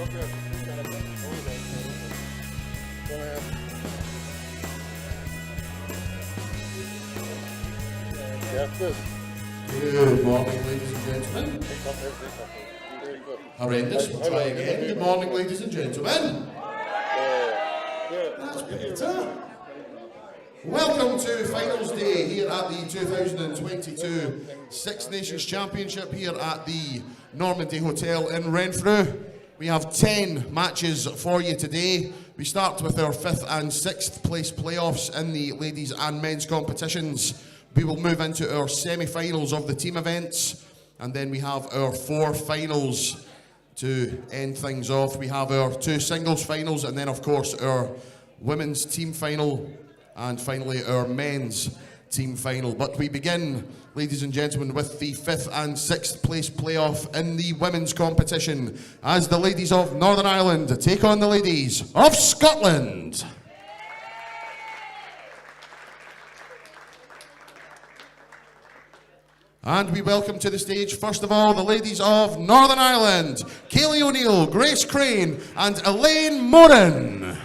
Good morning, ladies and gentlemen. Horrendous. We'll try again. Good morning, ladies and gentlemen. That's better. Welcome to Finals Day here at the 2022 Six Nations Championship here at the Normandy Hotel in Renfrew. We have 10 matches for you today. We start with our 5th and 6th place playoffs in the ladies and men's competitions. We will move into our semi-finals of the team events, and then we have our 4 finals to end things off. We have our 2 singles finals, and then of course our women's team final, and finally our men's team final. But we begin, ladies and gentlemen, with the 5th and 6th place playoff in the women's competition, as the ladies of Northern Ireland take on the ladies of Scotland. And we welcome to the stage, first of all, the ladies of Northern Ireland, Kayleigh O'Neill, Grace Crane, and Elaine Morin.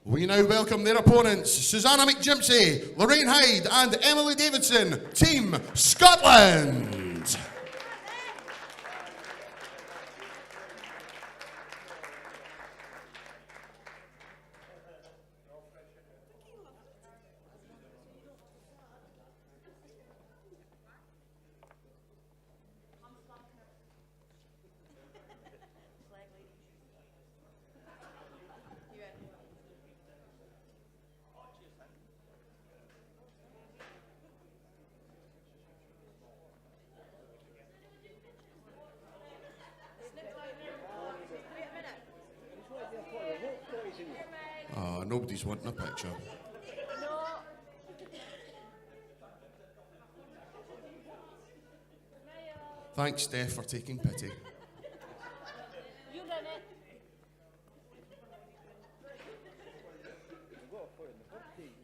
We now welcome their opponents, Suzanna Mcginty, Lorraine Hyde, and Emily Davidson, Team Scotland. Nobody's wanting a picture. Thanks, Steph, for taking pity.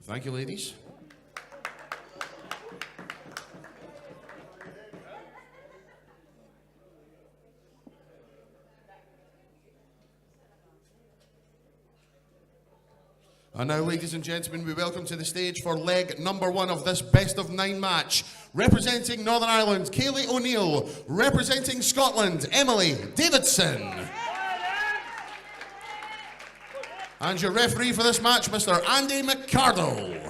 Thank you, ladies. And now, ladies and gentlemen, we welcome to the stage for leg number 1 of this best of 9 match. Representing Northern Ireland, Kayleigh O'Neill. Representing Scotland, Emily Davidson. And your referee for this match, Mr. Andy McCardle.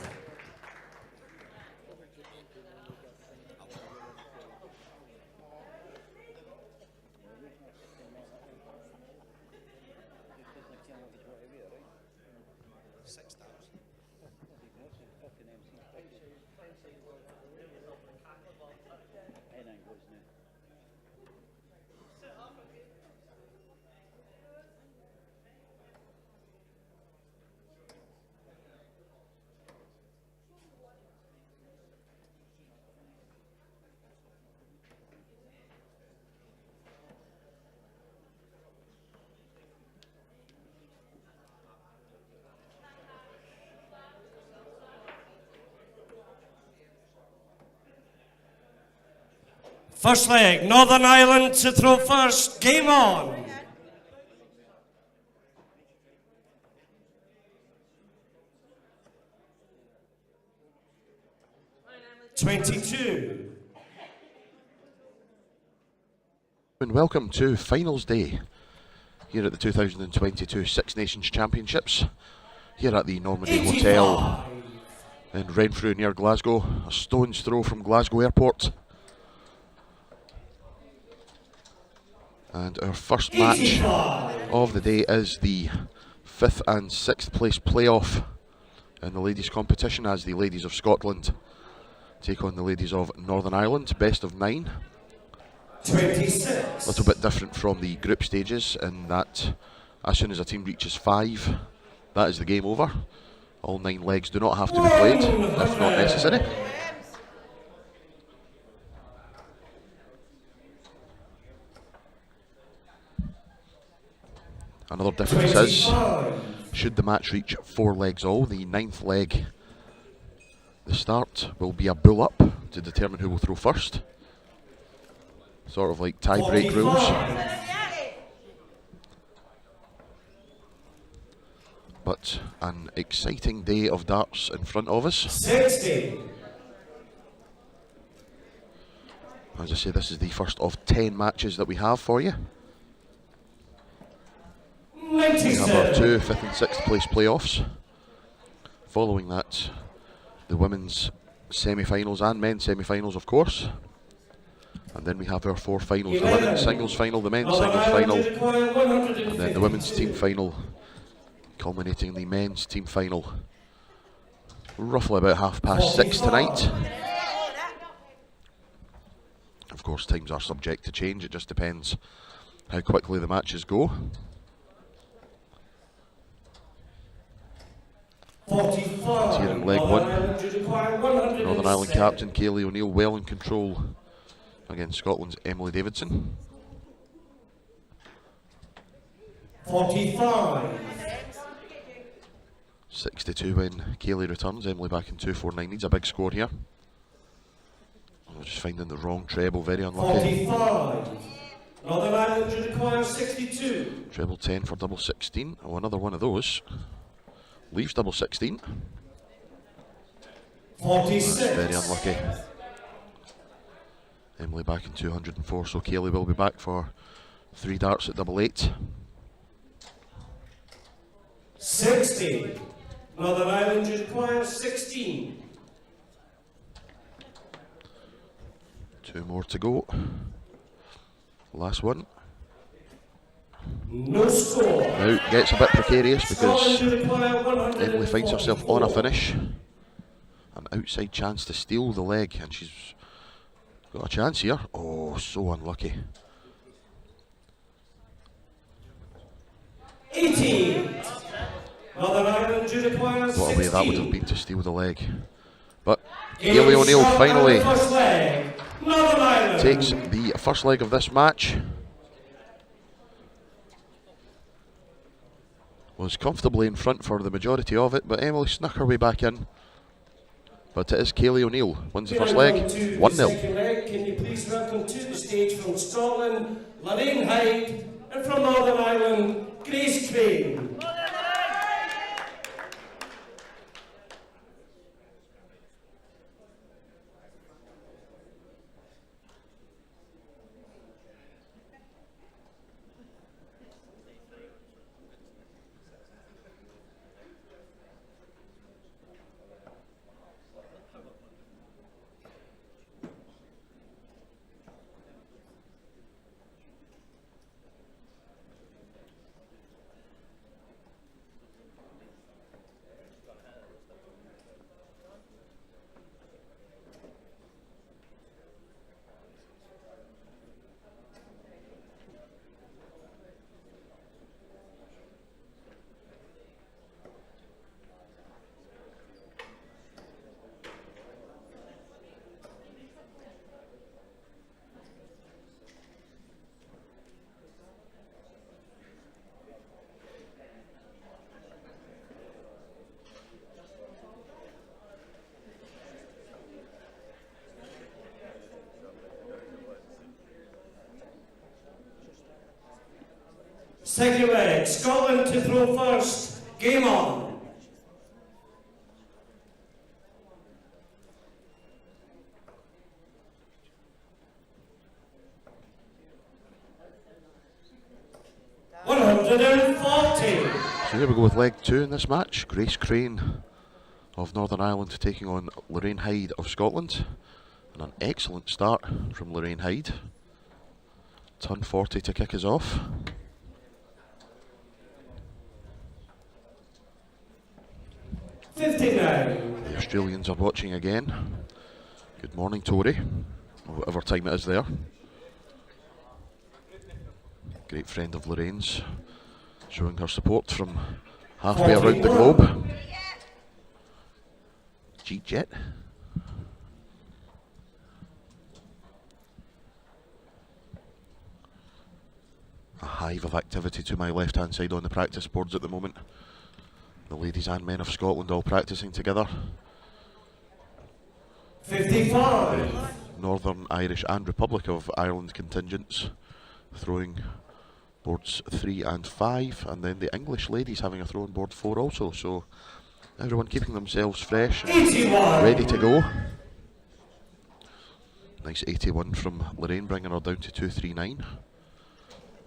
First leg, Northern Ireland to throw first. Game on. (22). And welcome to Finals Day here at the 2022 Six Nations Championships here at the Normandy 85. Hotel in Renfrew near Glasgow, a stone's throw from Glasgow Airport. And our first match 85. of the day is the 5th and 6th place playoff in the ladies competition, as the ladies of Scotland take on the ladies of Northern Ireland, best of 9. 26. A little bit different from the group stages in that as soon as a team reaches 5, that is the game over. All 9 legs do not have to be played if not necessary. Another difference is, should the match reach 4 legs all, the 9th leg, the start will be a bull up to determine who will throw first. Sort of like tie-break rules. But an exciting day of darts in front of us. 60. As I say, this is the first of 10 matches that we have for you. We have our 2 5th and 6th place playoffs. Following that, the women's semi-finals and men's semi-finals, of course. And then we have our 4 finals, the women's singles final, the men's singles final, and then the women's team final, culminating in the men's team final. Roughly about 6:30 tonight. Of course, times are subject to change, it just depends how quickly the matches go. 45. Here in leg 1, Northern Ireland captain Kayleigh O'Neill well in control against Scotland's Emily Davidson. 45. 62 when Kayleigh returns. Emily back in 2-4-9. Needs a big score here. Oh, just finding the wrong treble, very unlucky. 45. Northern Ireland requires 62. Treble 10 for double 16. Oh, another one of those. Leaves double 16. 46. That's very unlucky. Emily back in 204, so Kayleigh will be back for 3 darts at double 8. 60. Northern Ireland requires 16. 2 more to go. Last one. No score. Now gets a bit precarious because Emily finds herself on a finish. An outside chance to steal the leg, and she's got a chance here. Oh, so unlucky. 18. Northern Ireland requires 16. What a way that would have been to steal the leg. But Kayleigh O'Neill finally takes the first leg of this match. Was comfortably in front for the majority of it, but Emily snuck her way back in. But it is Kayleigh O'Neill wins the first leg, 1-0. Can you please welcome to the stage from Scotland, Lorraine Hyde, and from Northern Ireland, Grace Crane. Second leg, Scotland to throw first. Game on. So here we go with leg 2 in this match. Grace Crane of Northern Ireland taking on Lorraine Hyde of Scotland. And an excellent start from Lorraine Hyde. Turn 40 to kick us off. The Australians are watching again. Good morning, Tori, or whatever time it is there. Great friend of Lorraine's, showing her support from halfway around the globe. G-Jet. A hive of activity to my left hand side on the practice boards at the moment. The ladies and men of Scotland all practicing together. 55. Northern Irish and Republic of Ireland contingents throwing boards 3 and 5, and then the English ladies having a throw on board 4 also, so everyone keeping themselves fresh and 81. ready to go. Nice 81 from Lorraine, bringing her down to 239.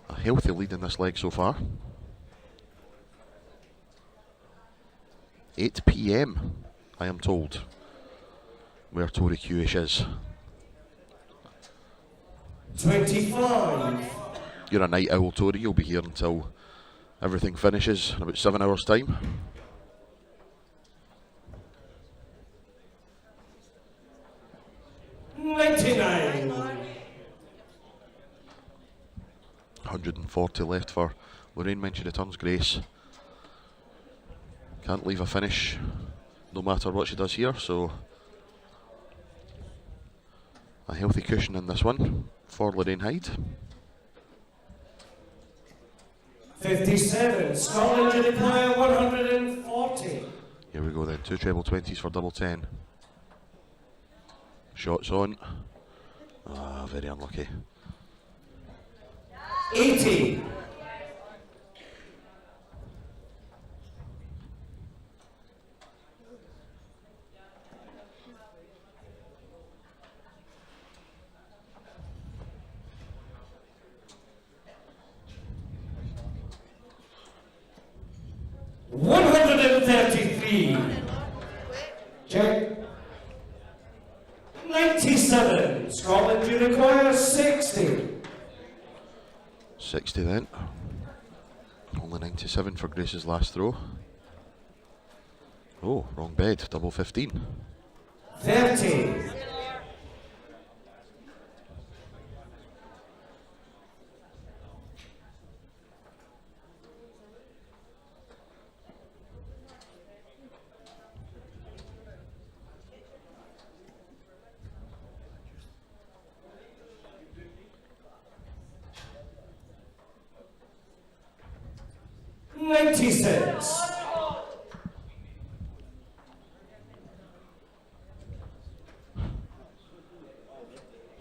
A healthy lead in this leg so far. 8 p.m, I am told, where Tori Kewish is. 25. You're a night owl, Tori. You'll be here until everything finishes in about 7 hours' time. $99. 140 left for Lorraine. Mentioned returns grace. Can't leave a finish no matter what she does here, so a healthy cushion in this one for Lorraine Hyde. 57. Scotland to declare 140. Here we go then. 2 treble 20s for double 10. Shots on. Ah, very unlucky. 80. Check. 97. Scotland, you require 60. 60 then. Only 97 for Grace's last throw. Oh, wrong bed. Double 15. 30. 96.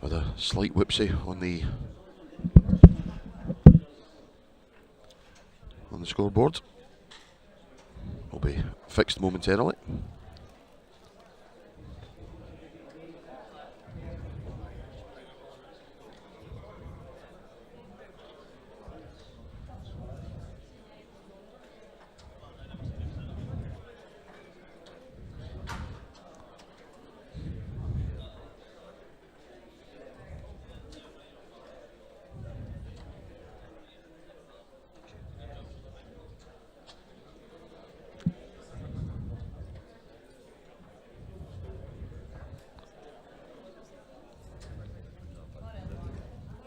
With a slight whoopsie on the scoreboard. Will be fixed momentarily.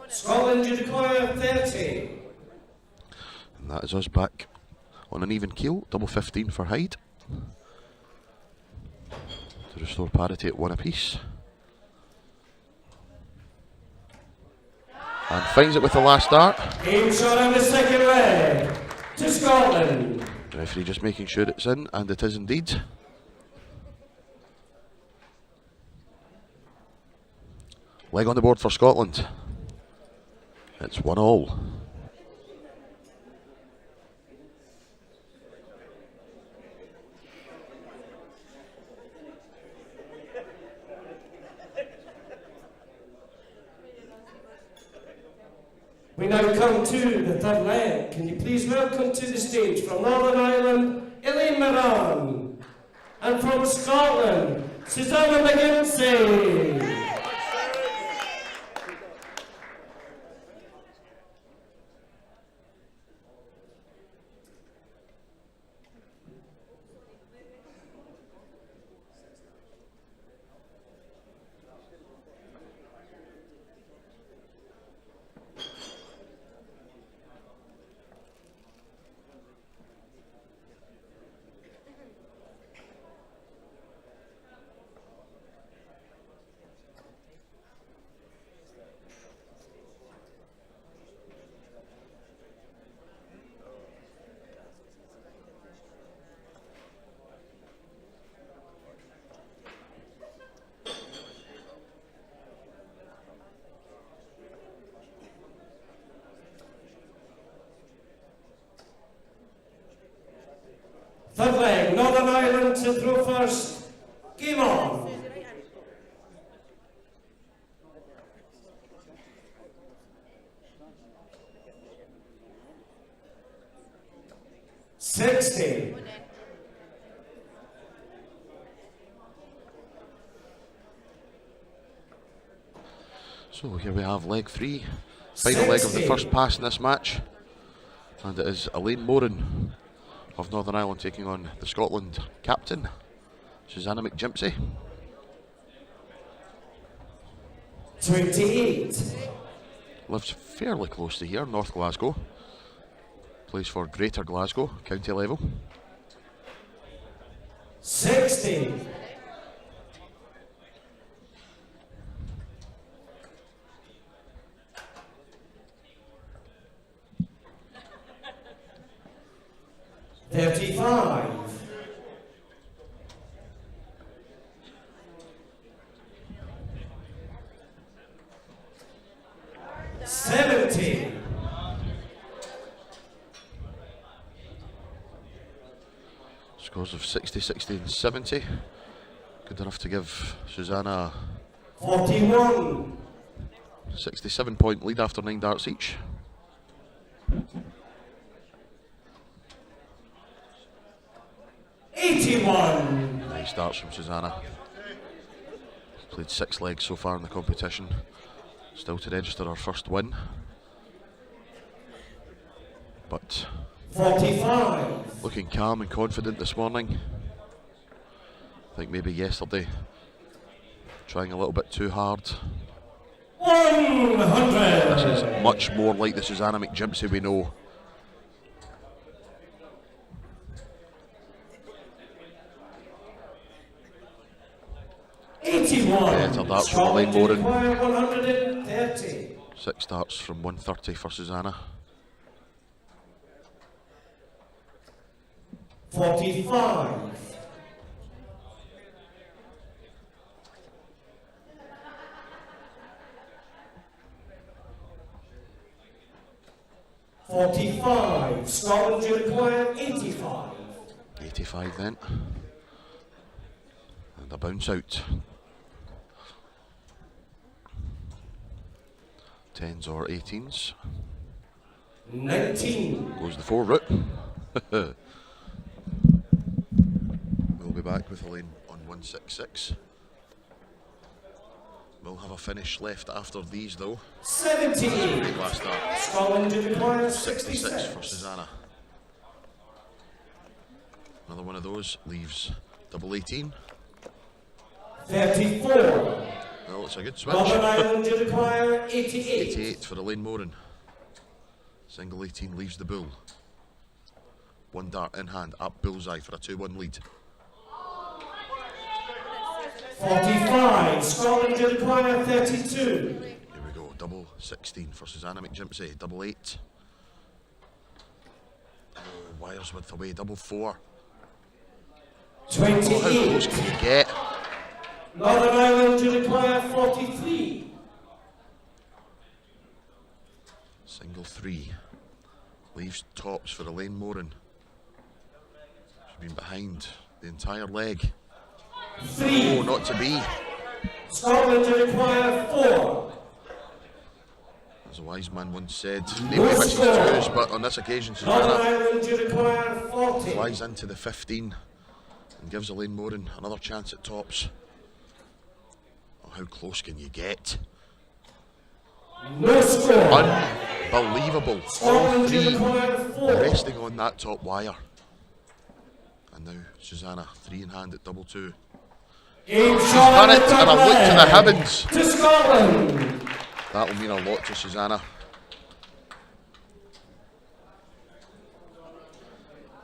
Scotland, you require 30. And that is us back on an even keel. Double 15 for Hyde to restore parity at 1 apiece. And finds it with the last dart. Aim shot on the second leg to Scotland. The referee just making sure it's in, and it is indeed. Leg on the board for Scotland. It's 1-all. We now come to the third leg. Can you please welcome to the stage from Northern Ireland, Elaine Morin, and from Scotland, Suzanna Mcginty. Ireland to throw first. Game on. $60. So here we have leg 3, final leg of the first pass in this match, and it is Elaine Morin of Northern Ireland taking on the Scotland captain, Suzanna Mcginty. 28. Lives fairly close to here, North Glasgow. Plays for Greater Glasgow, county level. 60. $35. 70. Scores of 60, 60 and 70. Good enough to give Suzanna 41. 67-point lead after 9 darts each. $81. Nice darts from Suzanna. Played 6 legs so far in the competition. Still to register her first win. But 45. looking calm and confident this morning. I think maybe yesterday trying a little bit too hard. 100. This is much more like the Suzanna Mcginty we know. Better darts from Elaine Morin. 130. 6 darts from 130 for Suzanna. 45. 45. Scotland, you require 85. 85 then. And a bounce out. 10s or 18s. 19. Goes the 4 route. We'll be back with Elaine on 166. We'll have a finish left after these though. 78. Great last start. Scotland, you require 66 66 for Suzanna. Another one of those leaves double 18. 34. Well, it's a good switch. Northern Ireland, you require 88. 88 for Elaine Morin. Single 18 leaves the bull. 1 dart in hand, up bullseye for a 2-1 lead. 45. Scotland, you require 32. Here we go, double 16 for Suzanna Mcginty, double 8. Oh, wires width away, double 4. Oh, how 28. close can you get? Northern Ireland, you require 43. Single 3. Leaves tops for Elaine Morin. She's been behind the entire leg. 3. Oh, not to be. Scotland, you require 4. As a wise man once said, nobody misses twos, but on this occasion, Northern Suzanna Ireland, you require 40. flies into the 15 and gives Elaine Morin another chance at tops. Oh, how close can you get? No score. Unbelievable. All Scotland, you 3 require 4. resting on that top wire. And now Suzanna, 3 in hand at double 2. Game She's shot done it, and a look to the heavens. to Scotland. That will mean a lot to Suzanna.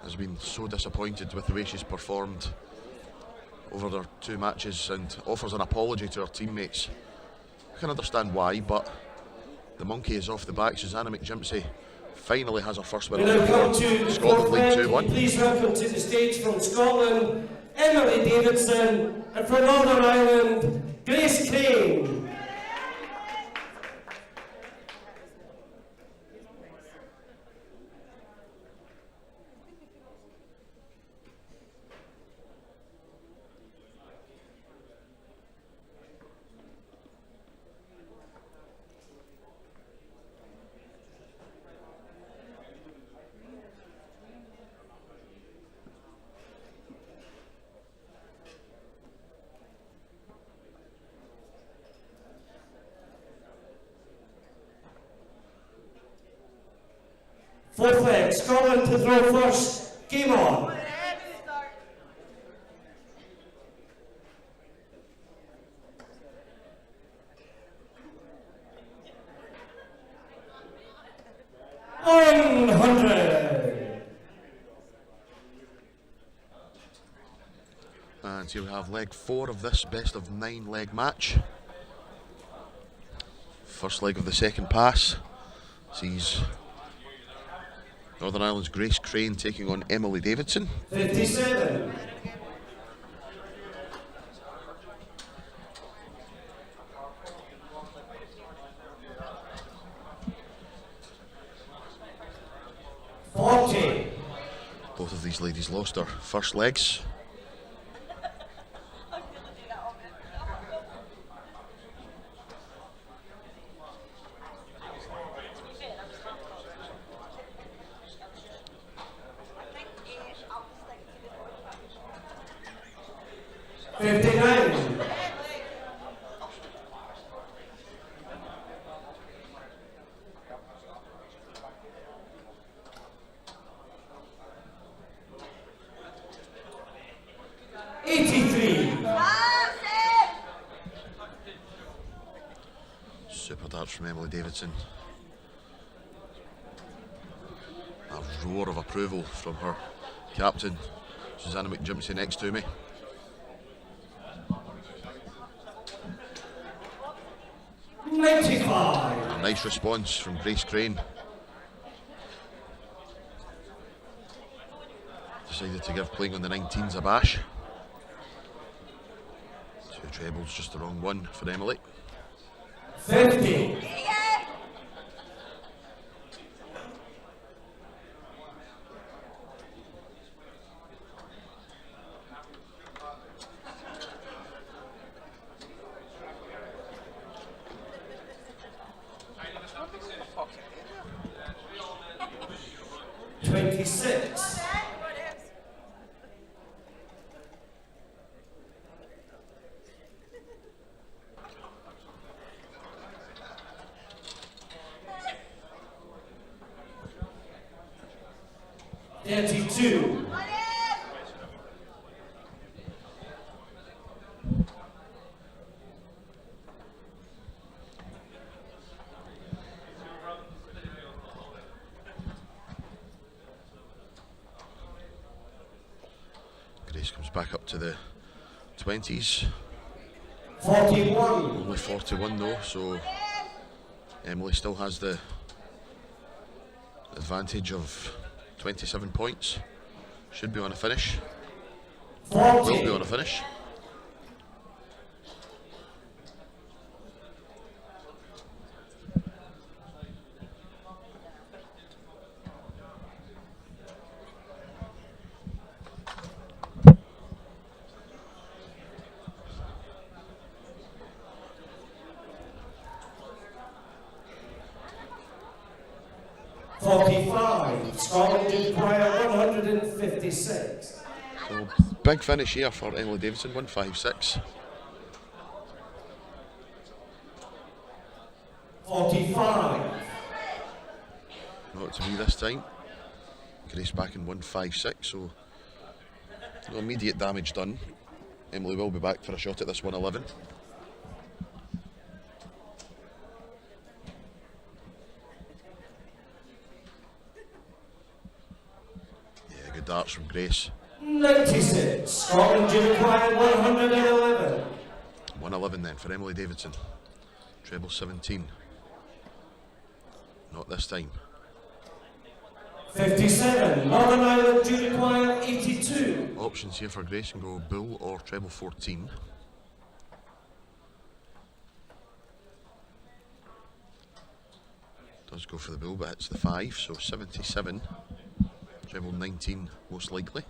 Has been so disappointed with the way she's performed over their 2 matches and offers an apology to her teammates. I can understand why, but the monkey is off the back. Suzanna Mcginty finally has her first win We on now the come board. to the Scotland fourth lead leg. 2-1. Please welcome to the stage from Scotland, Emily Davidson, and from Northern Ireland, Grace Crane. Fourth leg, Scotland to throw first. Game on. And here we have leg 4 of this best of 9 leg match. First leg of the second pass sees Northern Ireland's Grace Crane taking on Emily Davidson. 57. Both of these ladies lost their first legs. Super darts from Emily Davidson. A roar of approval from her captain, Suzanna Mcginty, next to me. A nice response from Grace Crane. Decided to give playing on the 19s a bash. 2 trebles, just the wrong one for Emily. 50. Grace comes back up to the 20s. 41. Only 41 though, so Emily still has the advantage of 27 points. Should be on a finish. 40. Will be on a finish. So big finish here for Emily Davidson, 156. 45. Not to be this time. Grace back in 156, so no immediate damage done. Emily will be back for a shot at this 111. Yeah, good darts from Grace. 96. Scotland you require 111. 111 then for Emily Davidson. Treble 17. Not this time. 57. Northern Ireland you require 82. Options here for Grace can go bull or treble 14. Does go for the bull, but hits the 5, so 77. Treble 19 most likely.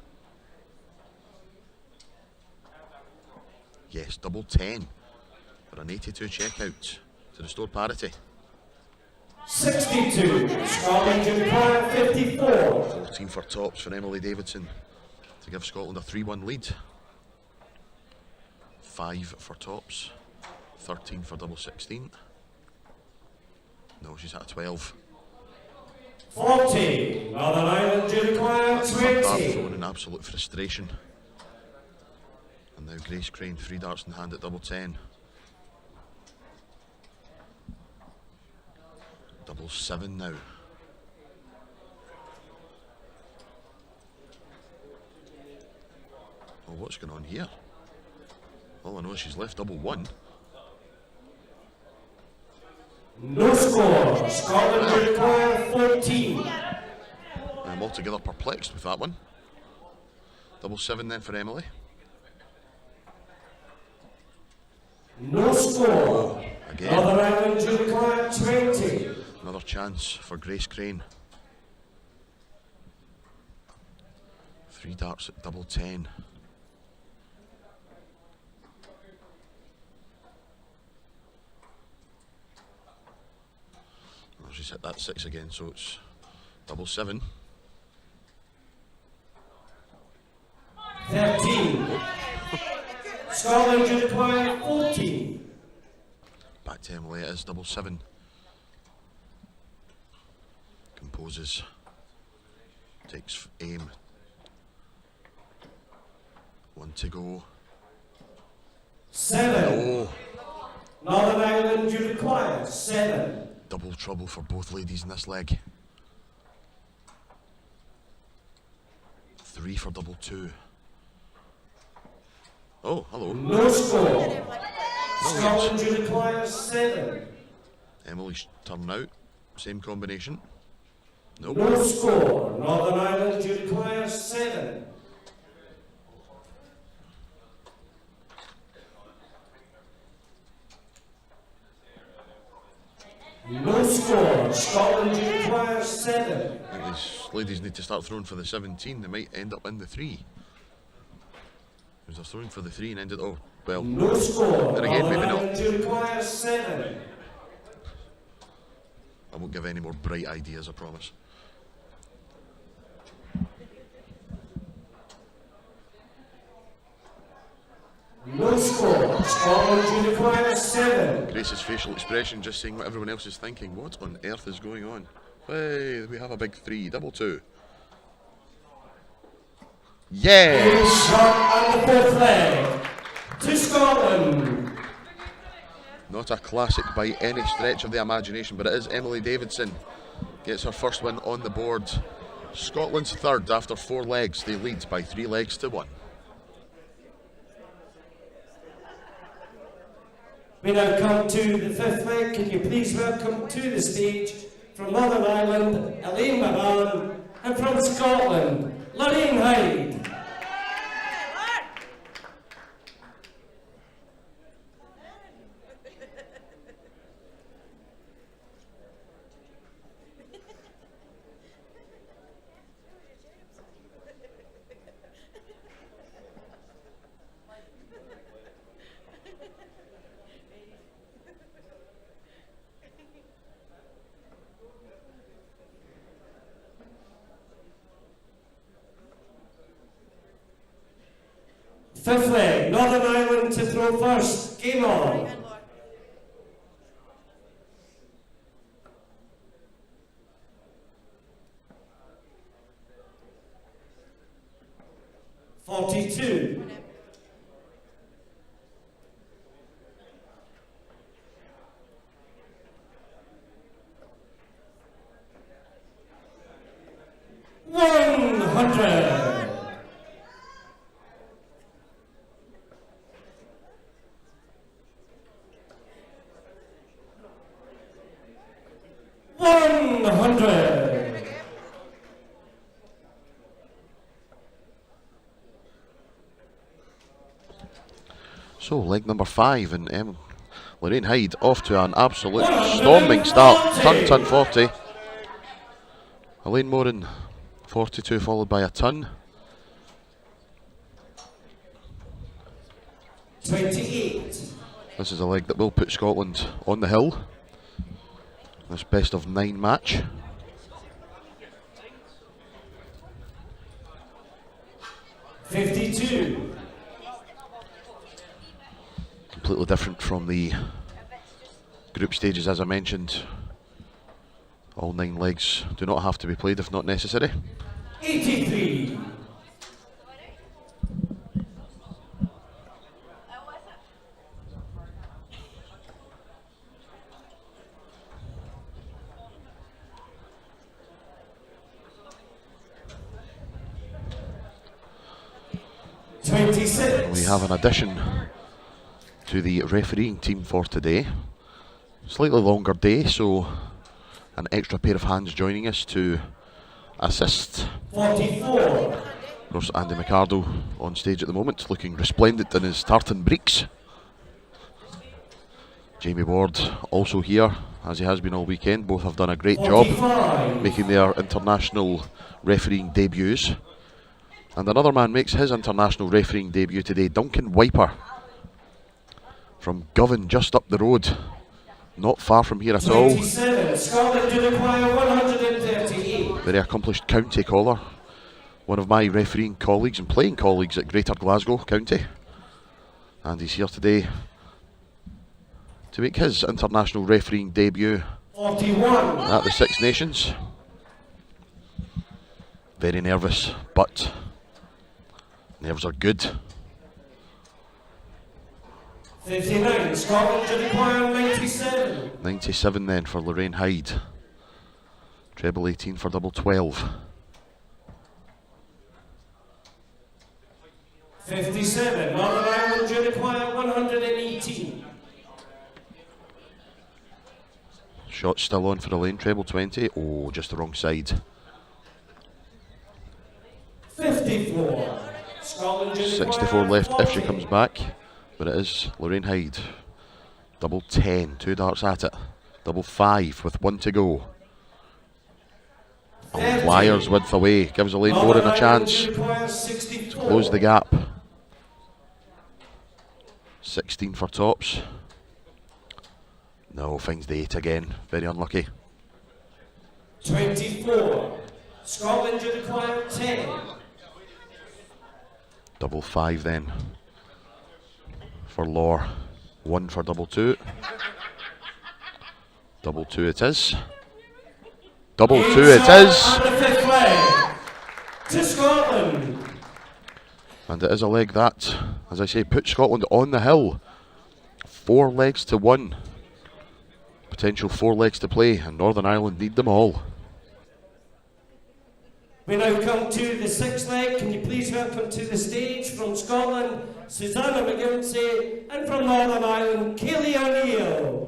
Yes, double 10 for an 82 checkout to restore parity. 62. Scotland you require 54. 14 for tops for Emily Davidson to give Scotland a 3-1 lead. 5 for tops. 13 for double 16. No, she's at a 12. 40. Northern Ireland do require That's third dart 20. thrown in absolute frustration. And now Grace Crane, 3 darts in hand at double 10. Double 7 now. Oh, what's going on here? All I know is she's left double 1. No score. Scotland do require 14. I'm altogether perplexed with that one. Double 7 then for Emily. No score. Again. Northern Ireland do require 20. Another chance for Grace Crane. 3 darts at double 10. Oh, she's hit that 6 again, so it's double 7. 13. Scotland do require 14. Back to Emily, it is double 7. Composes. Takes aim. 1 to go. 7. Oh, Northern Ireland do require 7. double trouble for both ladies in this leg. 3 for double 2. Oh, hello. No score. Scotland do require 7. Emily's turn out. Same combination. Nope. No score. Northern Ireland do require 7. No score. Scotland do require 7. I think these ladies need to start throwing for the 17. They might end up in the 3. Because they're throwing for the 3 and ended. Oh, well. No score. Then again, maybe Northern not. Ireland do require 7. I won't give any more bright ideas, I promise. No score. Scotland do require 7. Grace's facial expression just saying what everyone else is thinking. What on earth is going on? Hey, we have a big 3, double 2. Yes! Shot on the 4th leg to Scotland. Not a classic by any stretch of the imagination, but it is Emily Davidson. Gets her first win on the board. Scotland's third after 4 legs. They lead by 3 legs to 1. We now come to the 5th leg. Can you please welcome to the stage from Northern Ireland, Elaine Morin, and from Scotland, Lorraine Hyde. Fifth leg, Northern Ireland to throw first. Game on. $42. $100. $100. So, leg number 5, and Lorraine Hyde off to an absolute storming start. Ton 40. Elaine Morin, 42, followed by a ton. 28. This is a leg that will put Scotland on the hill. This best of 9 match. $52. Completely different from the group stages, as I mentioned. All 9 legs do not have to be played if not necessary. 83. We have an addition to the refereeing team for today. Slightly longer day, so an extra pair of hands joining us to assist. 44. Of course, Andy McArdle on stage at the moment, looking resplendent in his tartan breeks. Jamie Ward also here, as he has been all weekend. Both have done a great 45. job making their international refereeing debuts. And another man makes his international refereeing debut today, Duncan Wiper from Govan, just up the road, not far from here at all. 27. Scotland do require 138. Very accomplished county caller, one of my refereeing colleagues and playing colleagues at Greater Glasgow County, and he's here today to make his international refereeing debut 41. at the Six Nations. Very nervous, but nerves are good. 59. Scotland do require 97. 97 then for Lorraine Hyde. Treble 18 for double 12. 57. Northern Ireland do require 118. Shot still on for Elaine, treble 20. Oh, just the wrong side. 54. Scotland do 64 require left if she 40. comes back, but it is Lorraine Hyde. Double 10, 2 darts at it. Double 5 with 1 to go. Oh, wires width away, gives Elaine Morin a chance to close the gap. 16 for tops. No, finds the 8 again, very unlucky. 24. Scotland do require 10. Double 5 then for Lor. 1 for double 2. Double 2 it is. Double 2 it is. And the fifth leg to Scotland. And it is a leg that, as I say, puts Scotland on the hill. 4 legs to 1. Potential 4 legs to play, and Northern Ireland need them all. We now come to the sixth leg. Can you please welcome to the stage from Scotland, Suzanna Mcginty, and from Northern Ireland, Kaylee O'Neill.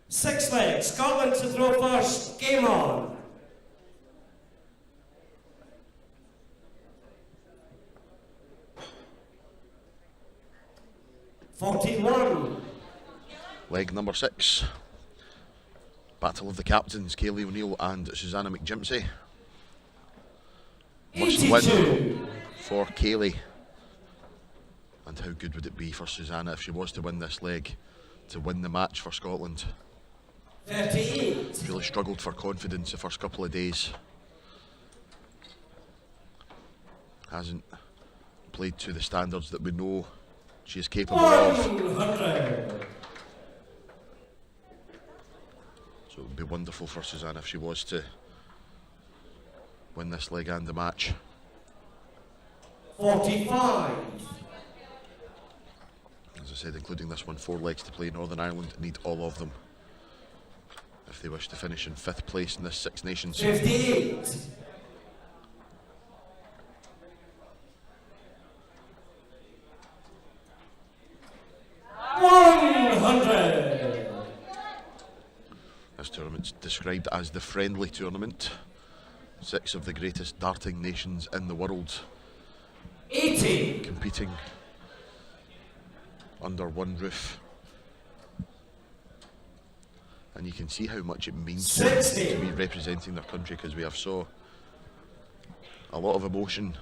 Sixth leg, Scotland to throw first, game on. Leg number 6. Battle of the captains, Kaylee O'Neill and Suzanna Mcginty. Must 82. win for Kaylee. And how good would it be for Suzanna if she was to win this leg, to win the match for Scotland? 38. Really struggled for confidence the first couple of days. Hasn't played to the standards that we know she is capable of. 100. So it would be wonderful for Suzanna if she was to win this leg and the match. 45. As I said, including this one, 4 legs to play. Northern Ireland need all of them if they wish to finish in 5th place in this Six Nations. 58. 100. This tournament's described as the friendly tournament. 6 of the greatest darting nations in the world 80. competing under one roof. And And you can see how much it means 60. to be representing their country, because we have a lot of emotion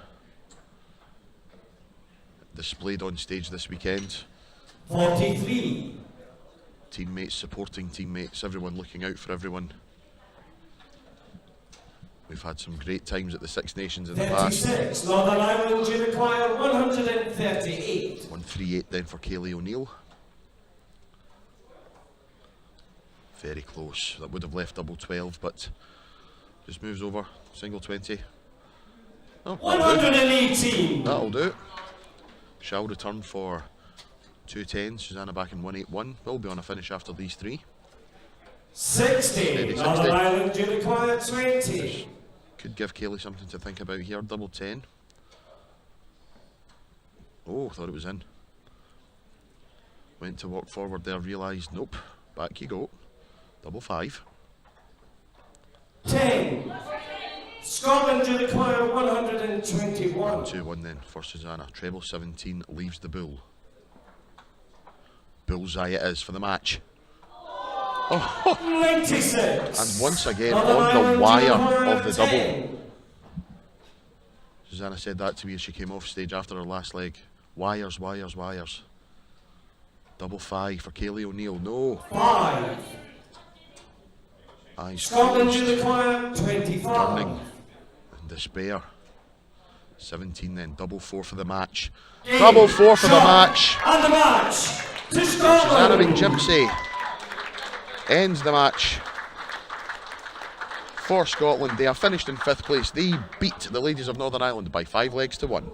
displayed on stage this weekend. 43. Teammates supporting teammates, everyone looking out for everyone. We've had some great times at the Six Nations in the past. 36. Northern Ireland, you require 138. 138 then for Kaylee O'Neill. Very close. That would have left double 12, but just moves over. Single 20. Oh, 118. that'll do. Shall return for 210. Suzanna back in 181. Will be on a finish after these three. 60. Northern Ireland, you require 20. Could give Kaylee something to think about here. Double 10. Oh, thought it was in. Went to walk forward there, realised, nope. Back you go. Double 5. 10. Scotland, you require 121. 1-2-1 then for Suzanna. Treble 17 leaves the bull. Bullseye it is for the match. 96. And once again Northern on the Ireland, wire you require of the 10. double. Suzanna said that to me as she came off stage after her last leg. Wires, wires, wires. Double 5 for Kaylee O'Neill. No. 5. Eyes Scotland, closed. you require 25. Turning in despair. 17 then. Double 4 for the match. Game, Double 4 for the shot, match. And the match to Suzanna Scotland. Mcginty ends the match for Scotland. They are finished in 5th place. They beat the ladies of Northern Ireland by 5 legs to 1.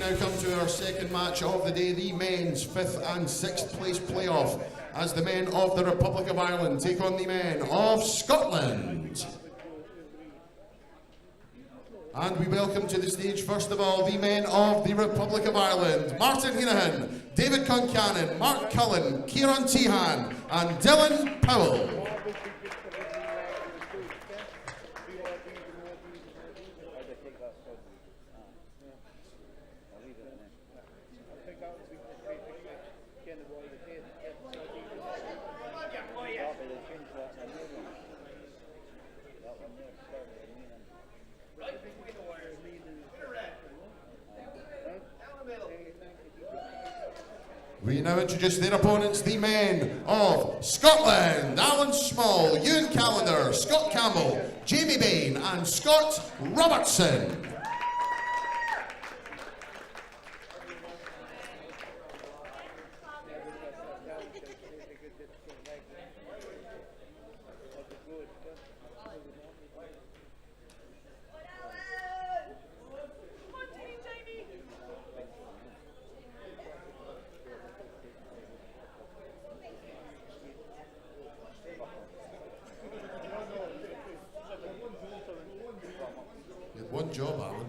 now come to our second match of the day, the men's 5th and 6th place playoff, as the men of the Republic of Ireland take on the men of Scotland. And we welcome to the stage, first of all, the men of the Republic of Ireland: Martin Heenahan, David Concannon, Mark Cullen, Kieran Tehan, and Dylan Powell. We now introduce their opponents, the men of Scotland: Alan Small, Ewan Callender, Scott Campbell, Jamie Bain, and Scott Robertson. One job, Alan.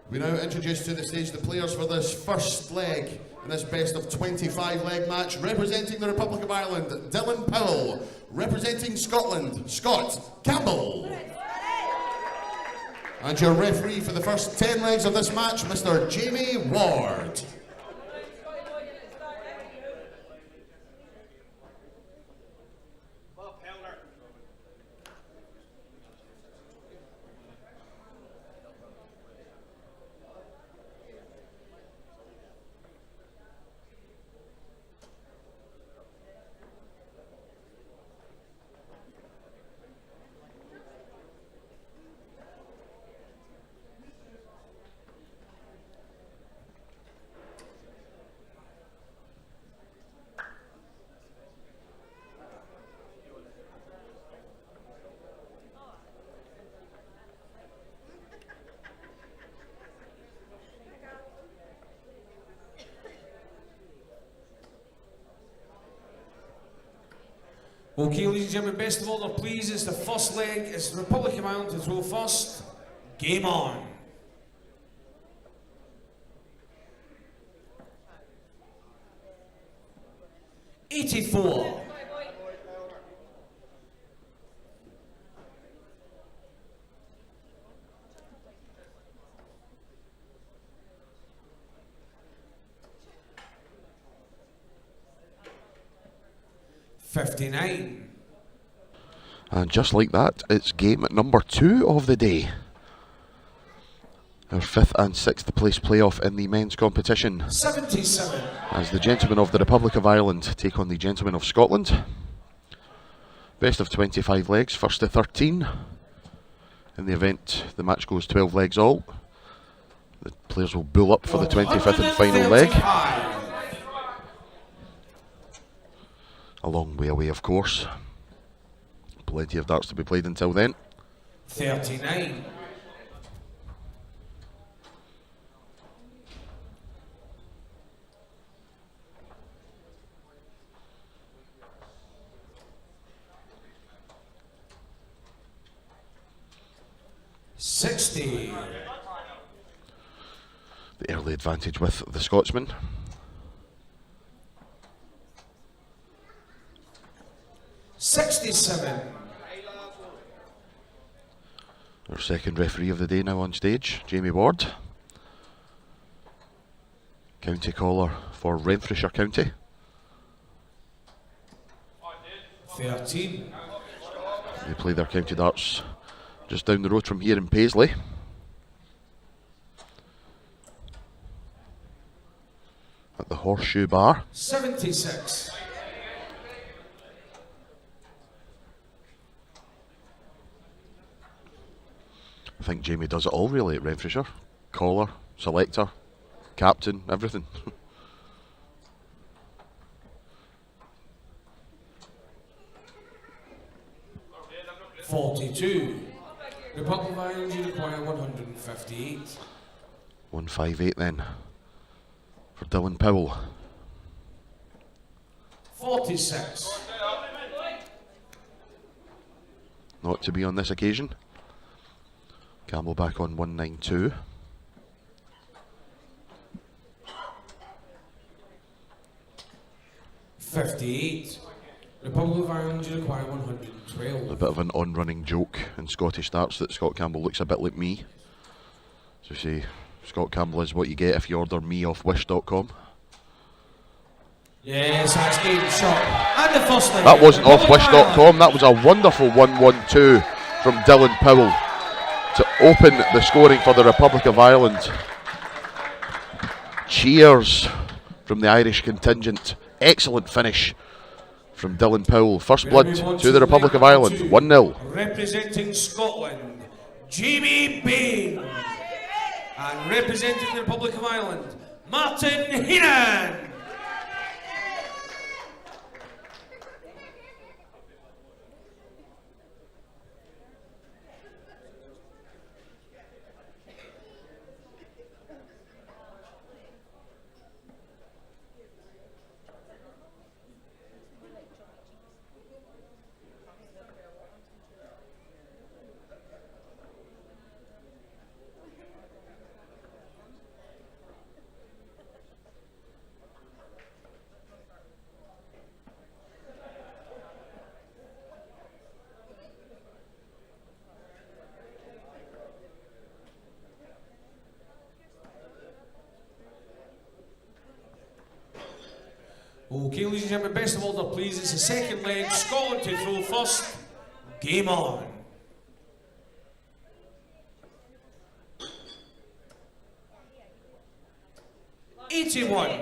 We now introduce to the stage the players for this first leg in this best of 25 leg match. Representing the Republic of Ireland, Dylan Powell. Representing Scotland, Scott Campbell. And your referee for the first 10 legs of this match, Mr. Jamie Ward. Okay, ladies and gentlemen, best of order, please. It's the first leg. It's the Republic of Ireland to throw first. Game on. '84. '59. And just like that, it's game number 2 of the day. Our 5th and 6th place playoff in the men's competition. 77. As the gentlemen of the Republic of Ireland take on the gentlemen of Scotland. Best of 25 legs, first to 13. In the event the match goes 12 legs all, the players will bull up for the 25th and final leg. A long way away, of course. Plenty of darts to be played until then. 39. '60. The early advantage with the Scotsman. '67. Our second referee of the day now on stage, Jamie Ward. County caller for Renfrewshire County. 13. They play their county darts just down the road from here in Paisley. At the Horseshoe Bar. 76. think Jamie does it all really at Renfrewshire. Caller, selector, captain, everything. 42. Republic of Ireland, you require 158. 158 then for Dylan Powell. 46. Not to be on this occasion. Campbell back on 192. 58. Republic of Ireland, you require 112. A bit of an on-running joke in Scottish starts that Scott Campbell looks a bit like me. So say, Scott Campbell is what you get if you order me off wish.com. Yes, that's game shot. And the first line. That wasn't off wish.com, that was a wonderful 1-1-2 from Dylan Powell to open the scoring for the Republic of Ireland. Cheers from the Irish contingent. Excellent finish from Dylan Powell. First blood to the Republic of Ireland, 1-0. Representing Scotland, Jamie Bain. And representing the Republic of Ireland, Martin Heenan. Okay, ladies and gentlemen, best of order, please. It's the second leg. Scotland to throw first. Game on. '81.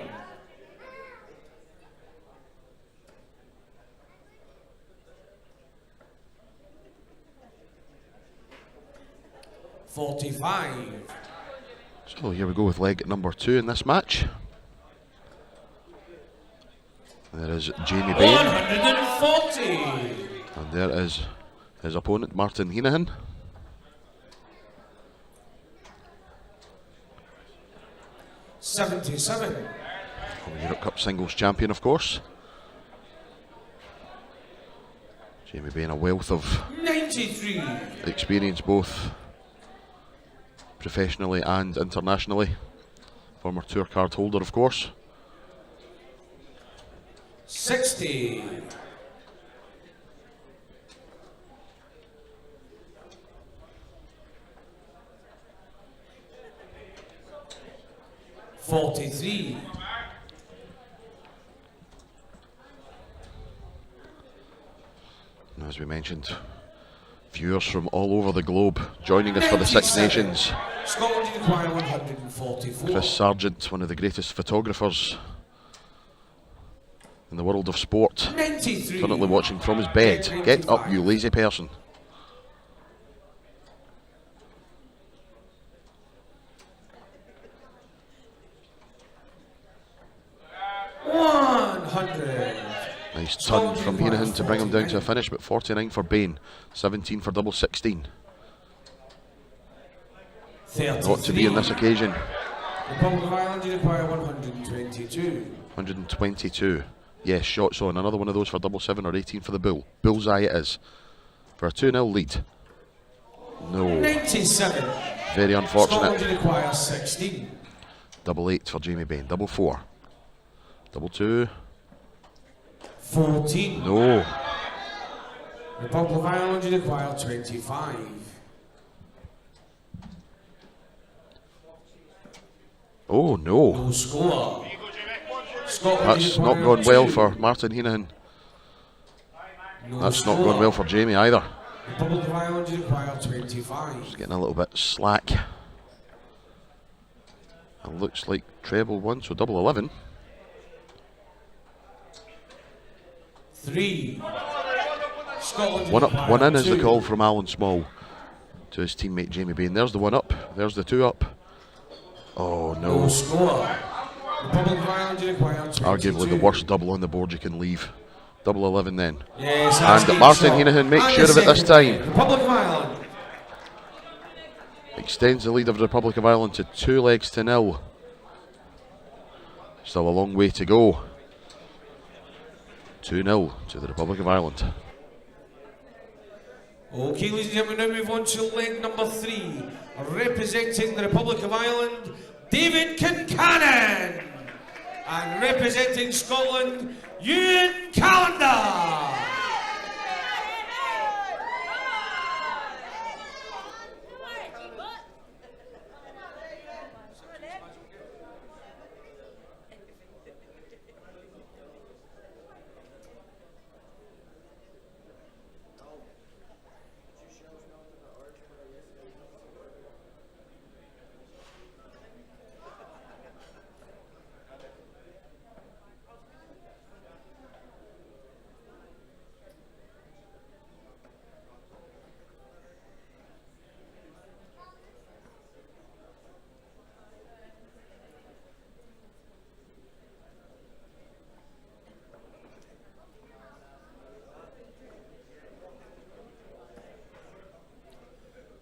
'45. So here we go with leg number 2 in this match. There is Jamie Bain. 140. And there is his opponent, Martin Heenan. '77. Europe Cup singles champion, of course. Jamie Bain, a wealth of 93. experience both professionally and internationally. Former tour card holder, of course. 60. '43. As we mentioned, viewers from all over the globe joining us for the Six Nations. Scotland require 144. Chris Sargent, one of the greatest photographers in the world of sport, 93. currently watching from his bed. Get up, you lazy person. Nice turn from Heenan to bring him down to a finish, but 49 for Bain, 17 for double 16. Not to be on this occasion. Republic of Ireland, you require 122. 122. Yes, shots on. Another one of those for double 7 or 18 for the Bull. Bullseye it is. For a 2-0 lead. No. 97. Very unfortunate. Scotland, you require 16. Double 8 for Jamie Bain. Double 4. Double 2. 14. No. Republic of Ireland, you require 25. Oh no. No score. Scotland, That's not gone well for Martin Heenan. That's not gone well for Jamie either. Republic of Ireland, you require 25. He's getting a little bit slack. It looks like treble 1, so double 11. 3. Scotland, One up, one in is the 2. call from Alan Small. to his teammate Jamie Bain. There's the one up. There's the two up. Oh no. No score. Republic of Ireland required 22. Arguably the worst double on the board you can leave. Double 11 then. Yes, and Martin Heenahan makes sure of it this time. Republic of Ireland. Extends the lead of the Republic of Ireland to 2-0. Still a long way to go. 2-0 to the Republic of Ireland. Okay, ladies and gentlemen, now move on to leg number 3. Representing the Republic of Ireland, David Concannon. And representing Scotland, Ewan Callender.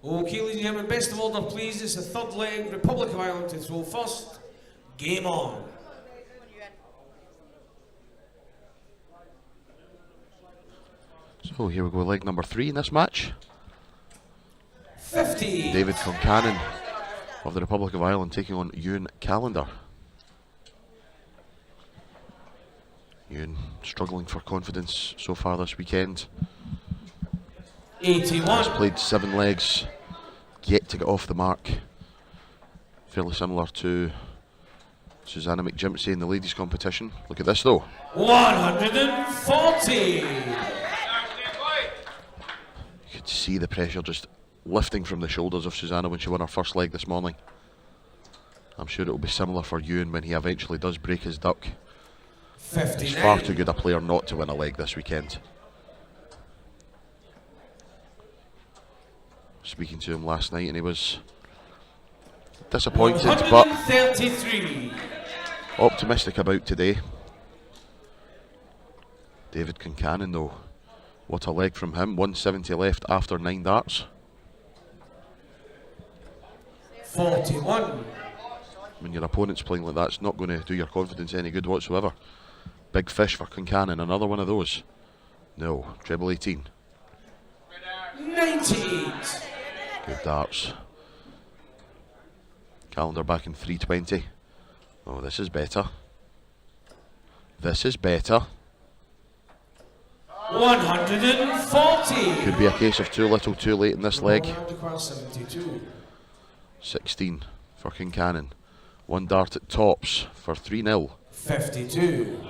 Okay, ladies and gentlemen, best of order, please. It's the third leg, Republic of Ireland to throw first. Game on. So here we go, leg number 3 in this match. 50. David Concannon of the Republic of Ireland taking on Ewan Callender. Ewan struggling for confidence so far this weekend. 81. Has played 7 legs, yet to get off the mark. Fairly similar to Suzanna Mcginty in the ladies' competition. Look at this though. 140. You could see the pressure just lifting from the shoulders of Suzanna when she won her first leg this morning. I'm sure it will be similar for Ewan when he eventually does break his duck. 59. He's far too good a player not to win a leg this weekend. Speaking to him last night and he was disappointed but optimistic about today. David Concannon though, what a leg from him. 170 left after 9 darts. 41. When your opponent's playing like that, it's not going to do your confidence any good whatsoever. Big fish for Concannon, another one of those. No, treble 18. 98. Good darts. Callender back in 320. Oh, this is better. This is better. 140. Could be a case of too little too late in this leg. 72. 16 for Concannon. 1 dart at tops for 3-0. 52.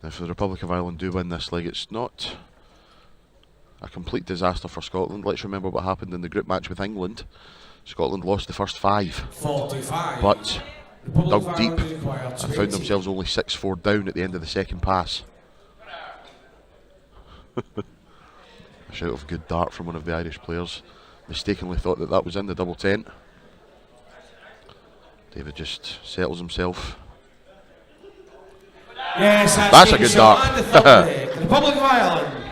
If the Republic of Ireland do win this leg, it's not a complete disaster for Scotland. Let's remember what happened in the group match with England. Scotland lost the first 5, 45. but dug deep and found themselves only 6-4 down at the end of the second pass. A shout of good dart from one of the Irish players. Mistakenly thought that that was in the double tent. David just settles himself. Yes, that's a good dart. Republic of Ireland.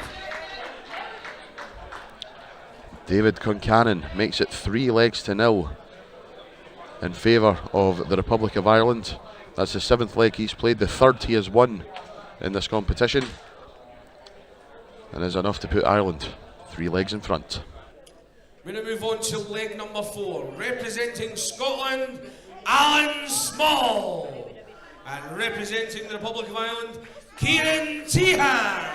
David Concannon makes it 3-0 in favour of the Republic of Ireland. That's the 7th leg he's played, the 3rd he has won in this competition, and is enough to put Ireland 3 legs in front. We're going to move on to leg number 4. Representing Scotland, Alan Small. And representing the Republic of Ireland, Kieran Tehan.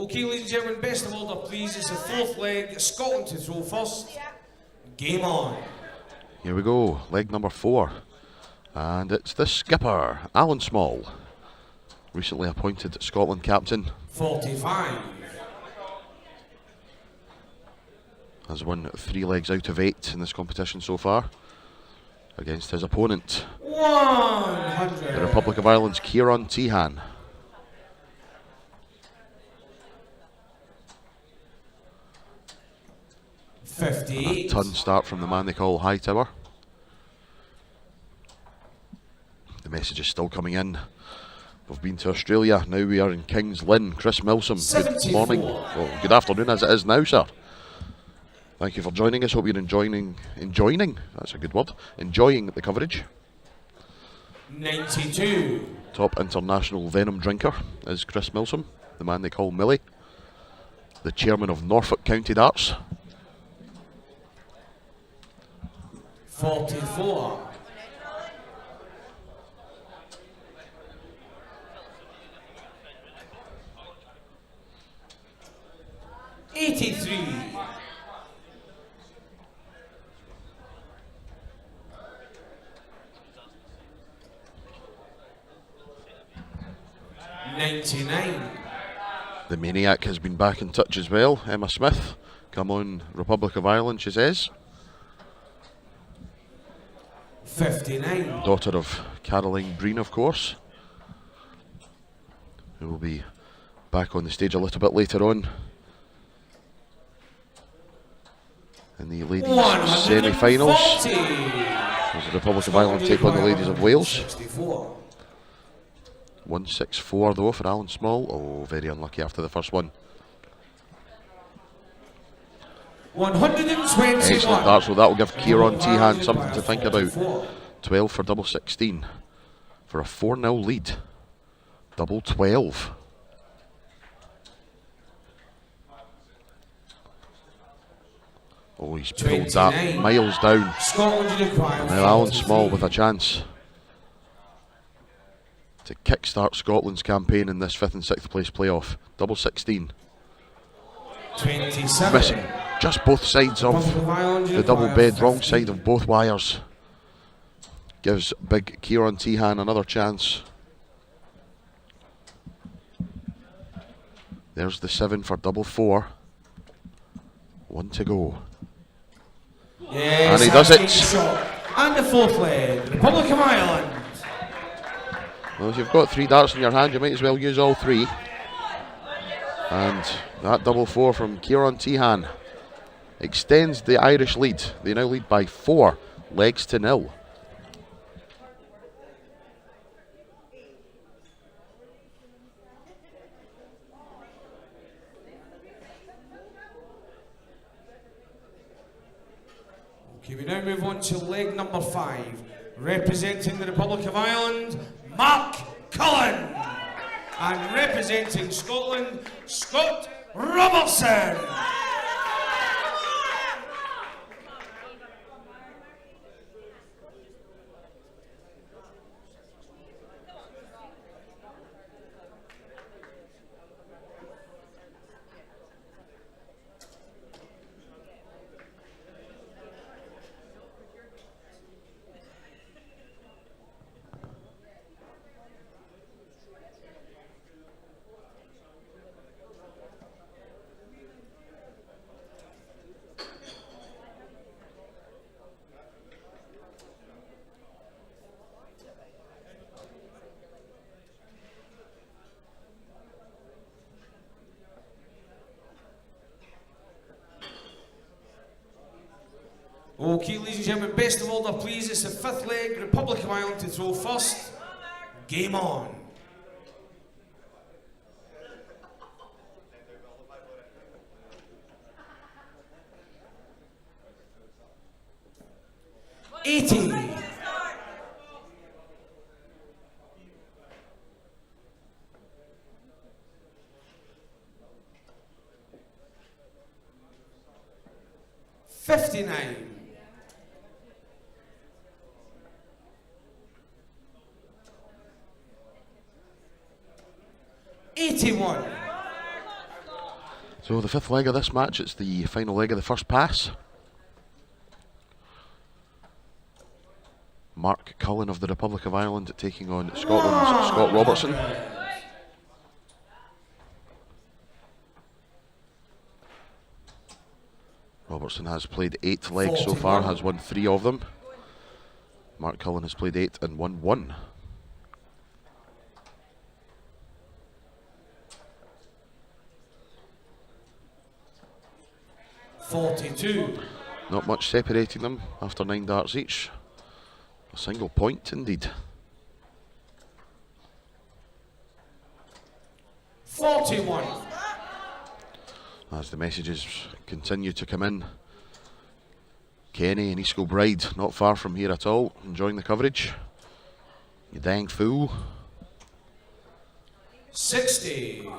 Okay, ladies and gentlemen, best of order, please. It's the fourth leg. Scotland to throw first. Game on. Here we go, leg number 4. And it's the skipper, Alan Small. Recently appointed Scotland captain. 45. Has won 3 legs out of 8 in this competition so far. Against his opponent, 100. the Republic of Ireland's Kieran Tehan. A 58. ton start from the man they call Hightower. The message is still coming in. We've been to Australia, now we are in King's Lynn. Chris Milsom, good 74. morning. Well, good afternoon as it is now, sir. Thank you for joining us. Hope you're enjoying, that's a good word, enjoying the coverage. 92. Top international venom drinker is Chris Milsom, the man they call Millie. The chairman of Norfolk County Darts. 44. $83. 99. The Maniac has been back in touch as well. Emma Smith, come on, Republic of Ireland, she says. 59. Daughter of Caroline Breen, of course, who will be back on the stage a little bit later on in the ladies' semi-finals, as the Republic of Ireland take on the ladies of Wales. 64. 164 though for Alan Small. Oh, very unlucky after the first one. 121. Excellent darts, so that will give Kieran Tehan something to think about. 12 for double 16 for a 4-0 lead. Double 12. Oh, he's pulled that miles down. Now Alan Small with a chance to kickstart Scotland's campaign in this 5th and 6th place playoff. Double 16. 27. Missing just both sides of the double bed, wrong side of both wires. Gives big Kieran Tehan another chance. There's the 7 for double 4. 1 to go. Yes, and he does it. And the fourth leg, Republic of Ireland. Well, if you've got 3 darts in your hand, you might as well use all 3. And that double 4 from Kieran Tehan extends the Irish lead. They now lead by 4 legs to 0. Okay, we now move on to leg number 5. Representing the Republic of Ireland, Mark Cullen. And representing Scotland, Scott Robertson. Okay, ladies and gentlemen, best of order, please. It's the 5th leg, Republic of Ireland to throw first. Game on. $80. 59. 81. So the fifth leg of this match, it's the final leg of the first pass. Mark Cullen of the Republic of Ireland taking on Scotland's Scott Robertson. Robertson has played 8 legs so far, has won 3 of them. Mark Cullen has played 8 and won 1. Not much separating them after 9 darts each. A single point indeed. 41. As the messages continue to come in. Kenny and East Kilbride not far from here at all, enjoying the coverage. You dang fool. 60.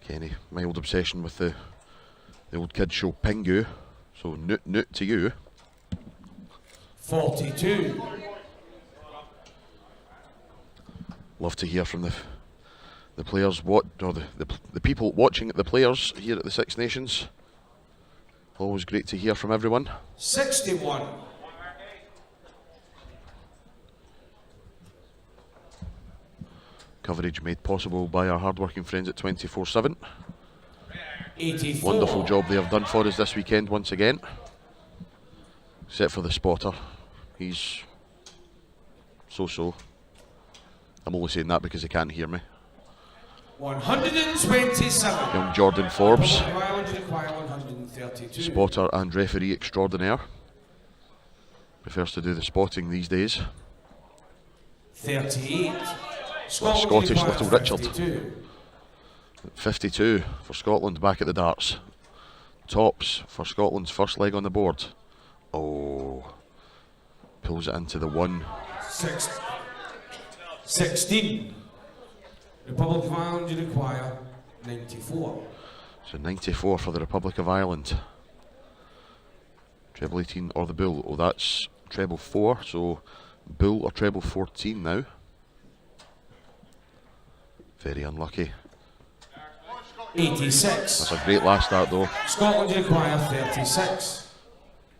Kenny, my old obsession with the old kids show Pingu. So noot to you. 42. Love to hear from the players, the people watching the players here at the Six Nations. Always great to hear from everyone. 61. Coverage made possible by our hard-working friends at 24/7. 84. Wonderful job they have done for us this weekend once again. Except for the spotter. He's so-so. I'm only saying that because he can't hear me. 127. Young Jordan Forbes, Require 132. spotter and referee extraordinaire. Prefers to do the spotting these days. 38. Scottish Little Richard. 52. 52 for Scotland back at the darts. Tops for Scotland's first leg on the board. Oh, pulls it into the 1. 16. Republic of Ireland, you require 94. So 94 for the Republic of Ireland. Treble 18 or the bull. Oh, that's treble 4, so bull or treble 14 now. Very unlucky. 86. That's a great last start though. Scotland require 36.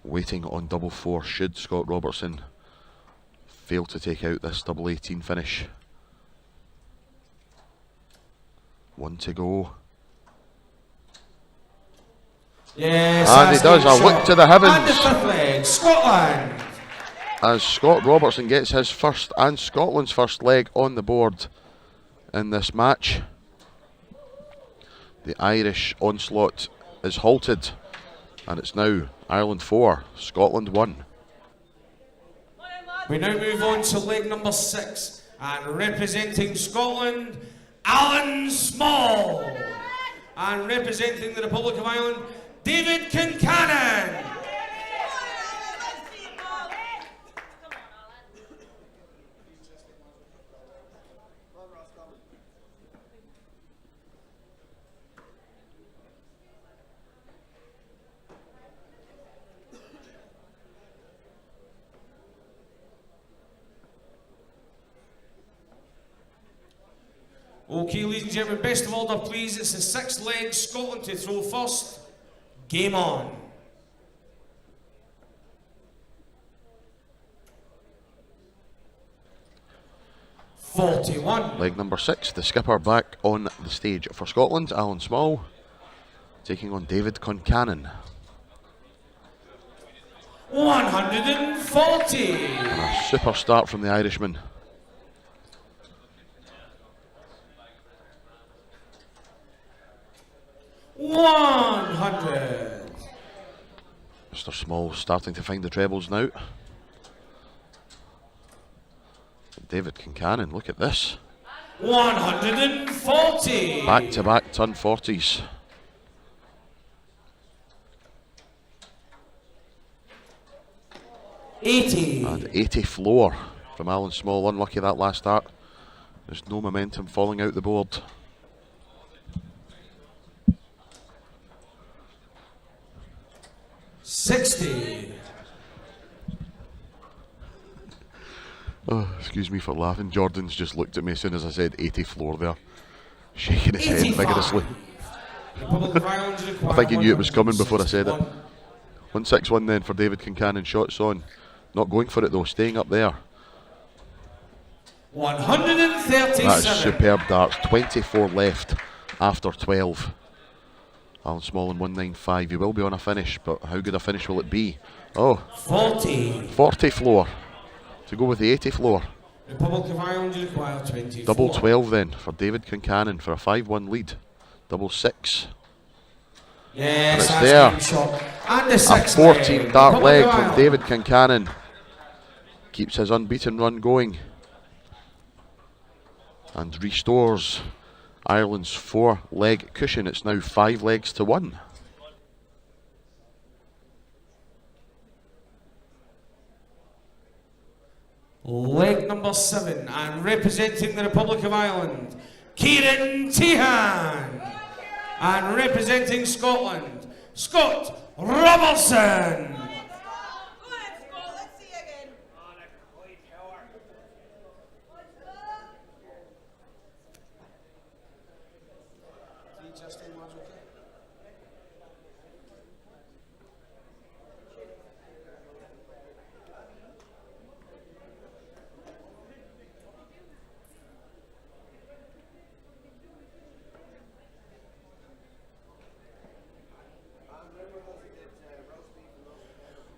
Waiting on double 4 should Scott Robertson fail to take out this double 18 finish. 1 to go. Yes, and he does a look to the heavens. And the fifth leg, Scotland. As Scott Robertson gets his first and Scotland's first leg on the board in this match. The Irish onslaught is halted, and it's now Ireland 4, Scotland 1. We now move on to leg number 6, and representing Scotland, Alan Small, and representing the Republic of Ireland, David Concannon. Okay, ladies and gentlemen, best of order, please. It's the 6th leg, Scotland to throw first. Game on. Leg number 6, the skipper back on the stage for Scotland, Alan Small, taking on David Concannon. 140. And a super start from the Irishman. $100. Mr. Small starting to find the trebles now. David Concannon, look at this. 140. Back-to-back ton 40s. And 80 floor from Alan Small. Unlucky that last start. There's no momentum falling out the board. $60. Oh, excuse me for laughing. Jordan's just looked at me as soon as I said 80 floor there. shaking his head vigorously. I think he knew it was coming before I said it. 161 then for David Concannon, shots on. Not going for it though, staying up there. 137. That is superb darts, 24 left after 12. Alan Small in 195, he will be on a finish, but how good a finish will it be? Oh, 40 floor, to go with the 80 floor. Republic of Ireland require 24. Double 12 then for David Concannon for a 5-1 lead. Double 6. Yes, and it's there. Shot. And the a 14 dart leg from David Concannon. Keeps his unbeaten run going. And restores Ireland's 4-leg cushion. It's now 5 legs to 1. Leg number 7, and representing the Republic of Ireland, Kieran Tehan. And representing Scotland, Scott Robertson.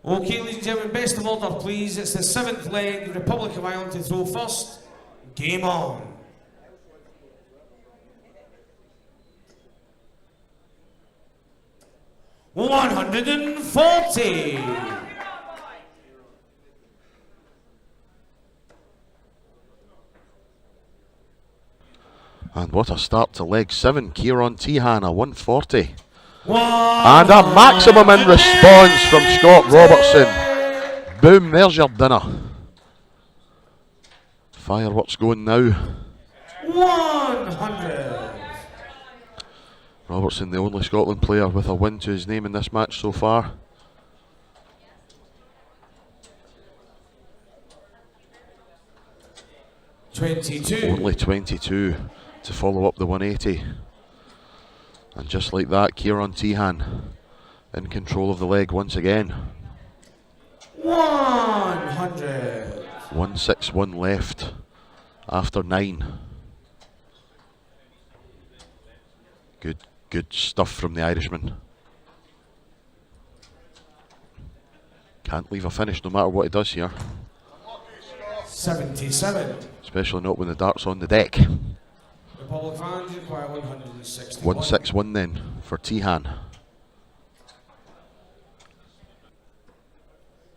Okay, ladies and gentlemen, best of order, please. It's the 7th leg, Republic of Ireland to throw first. Game on. $140. And what a start to leg 7. Kieran Tehan, a 140. And a maximum in response from Scott Robertson. Boom, there's your dinner. Fireworks going now. 100. Robertson, the only Scotland player with a win to his name in this match so far. Only 22 to follow up the 180. And just like that, Kieran Tehan in control of the leg once again. 100. 161 left after 9. Good stuff from the Irishman. Can't leave a finish no matter what he does here. 77. Especially not when the dart's on the deck. 161 then for Tehan.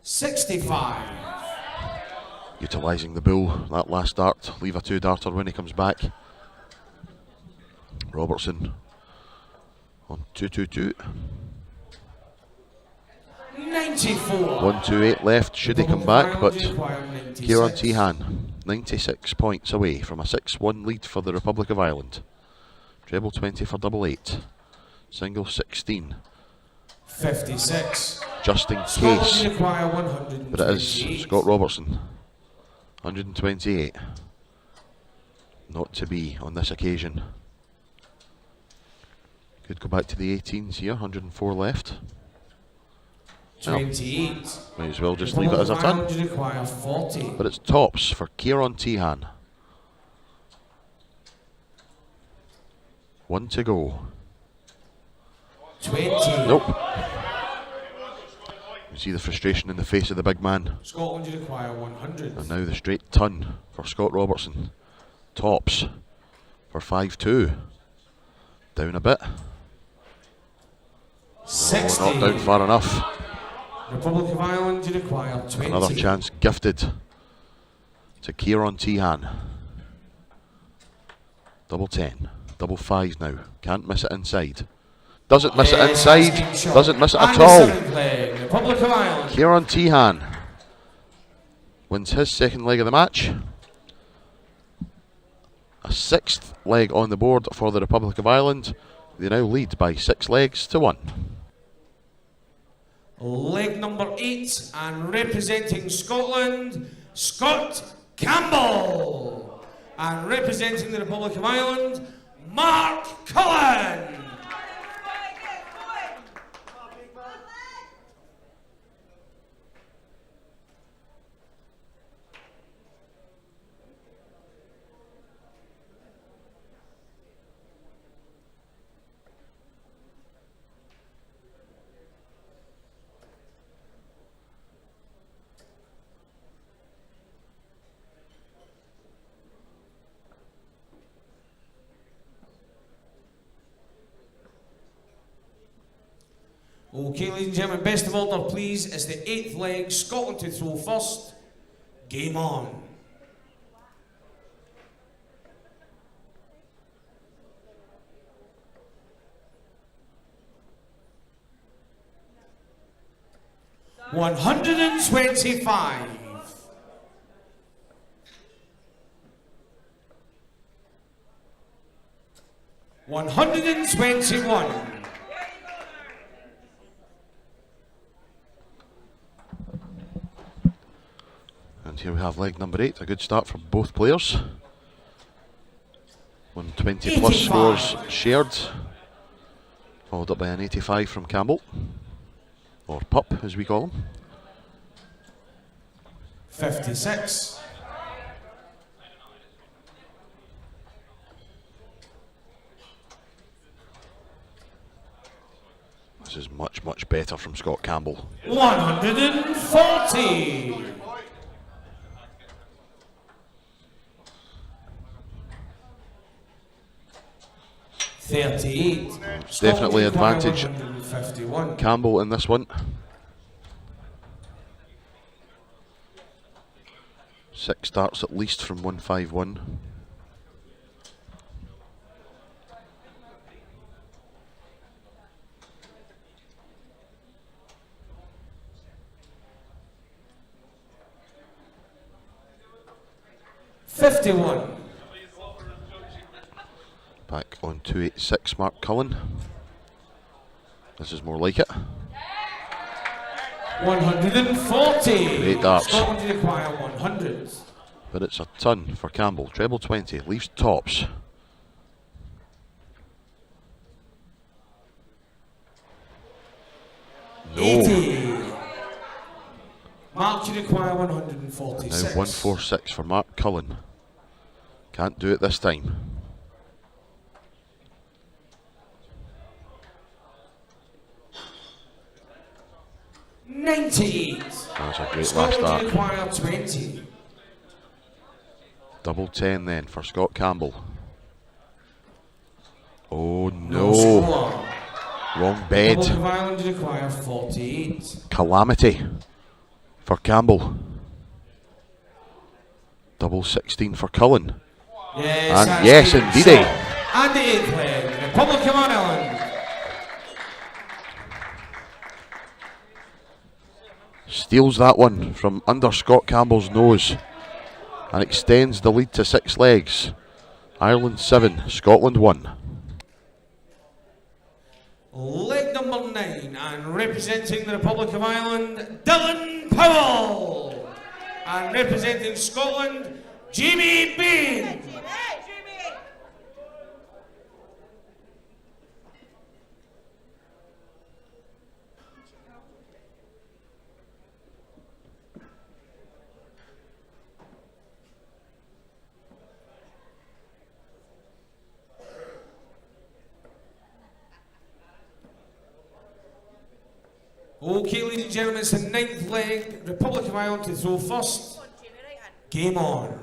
65. Utilising the bull, that last dart, leave a 2-darter when he comes back. Robertson on 222. 94. 128 left, should he come back, but Kieran Tehan 96 points away from a 6-1 lead for the Republic of Ireland. Treble 20 for double 8. Single 16. 56. Just in case. But it is Scott Robertson. 128. Not to be on this occasion. Could go back to the 18s here. 104 left. 28. Might as well just leave it as a ton. But it's tops for Kieran Tehan. 1 to go. 20. Nope. You see the frustration in the face of the big man. Scotland require 100. And now the straight ton for Scott Robertson. Tops for 5-2. Down a bit. 60. Oh, not down far enough. Republic of Ireland require 20. Another chance gifted to Kieran Tehan. Double 10. Double 5 now. Can't miss it inside. Doesn't miss it inside. Doesn't miss it at all. Republic of Ireland. Kieran Tehan wins his second leg of the match. A 6th leg on the board for the Republic of Ireland. They now lead by 6 legs to 1. Leg number 8, and representing Scotland, Scott Campbell. And representing the Republic of Ireland, Mark Cullen. Okay, ladies and gentlemen, best of order, please, is the 8th leg, Scotland to throw first. Game on. $125. 121. And here we have leg number 8, a good start for both players. 120 plus scores shared, followed up by an 85 from Campbell, or Pup as we call him. 56. This is much, much better from Scott Campbell. 140. It's definitely advantage Campbell in this one. 6 starts at least from 151. Back on 286, Mark Cullen. This is more like it. 140. Great darts. Scotland to acquire 100. But it's a ton for Campbell. Treble 20, leaves tops. No. 80. Mark to acquire 146. Now 146 for Mark Cullen. Can't do it this time. $98. That's a great last start. Acquire 20. Double 10 then for Scott Campbell. Oh no. Wrong bed. Acquire 48. Calamity for Campbell. Double 16 for Cullen. Yes, and yes, indeedy. And the 8th leg, Republic of Ireland. Steals that one from under Scott Campbell's nose and extends the lead to 6 legs. Ireland 7, Scotland 1. Leg number 9, and representing the Republic of Ireland, Dylan Powell. And representing Scotland, Jamie Bain. Okay, ladies and gentlemen, it's the 9th leg, Republic of Ireland to throw first. Game on.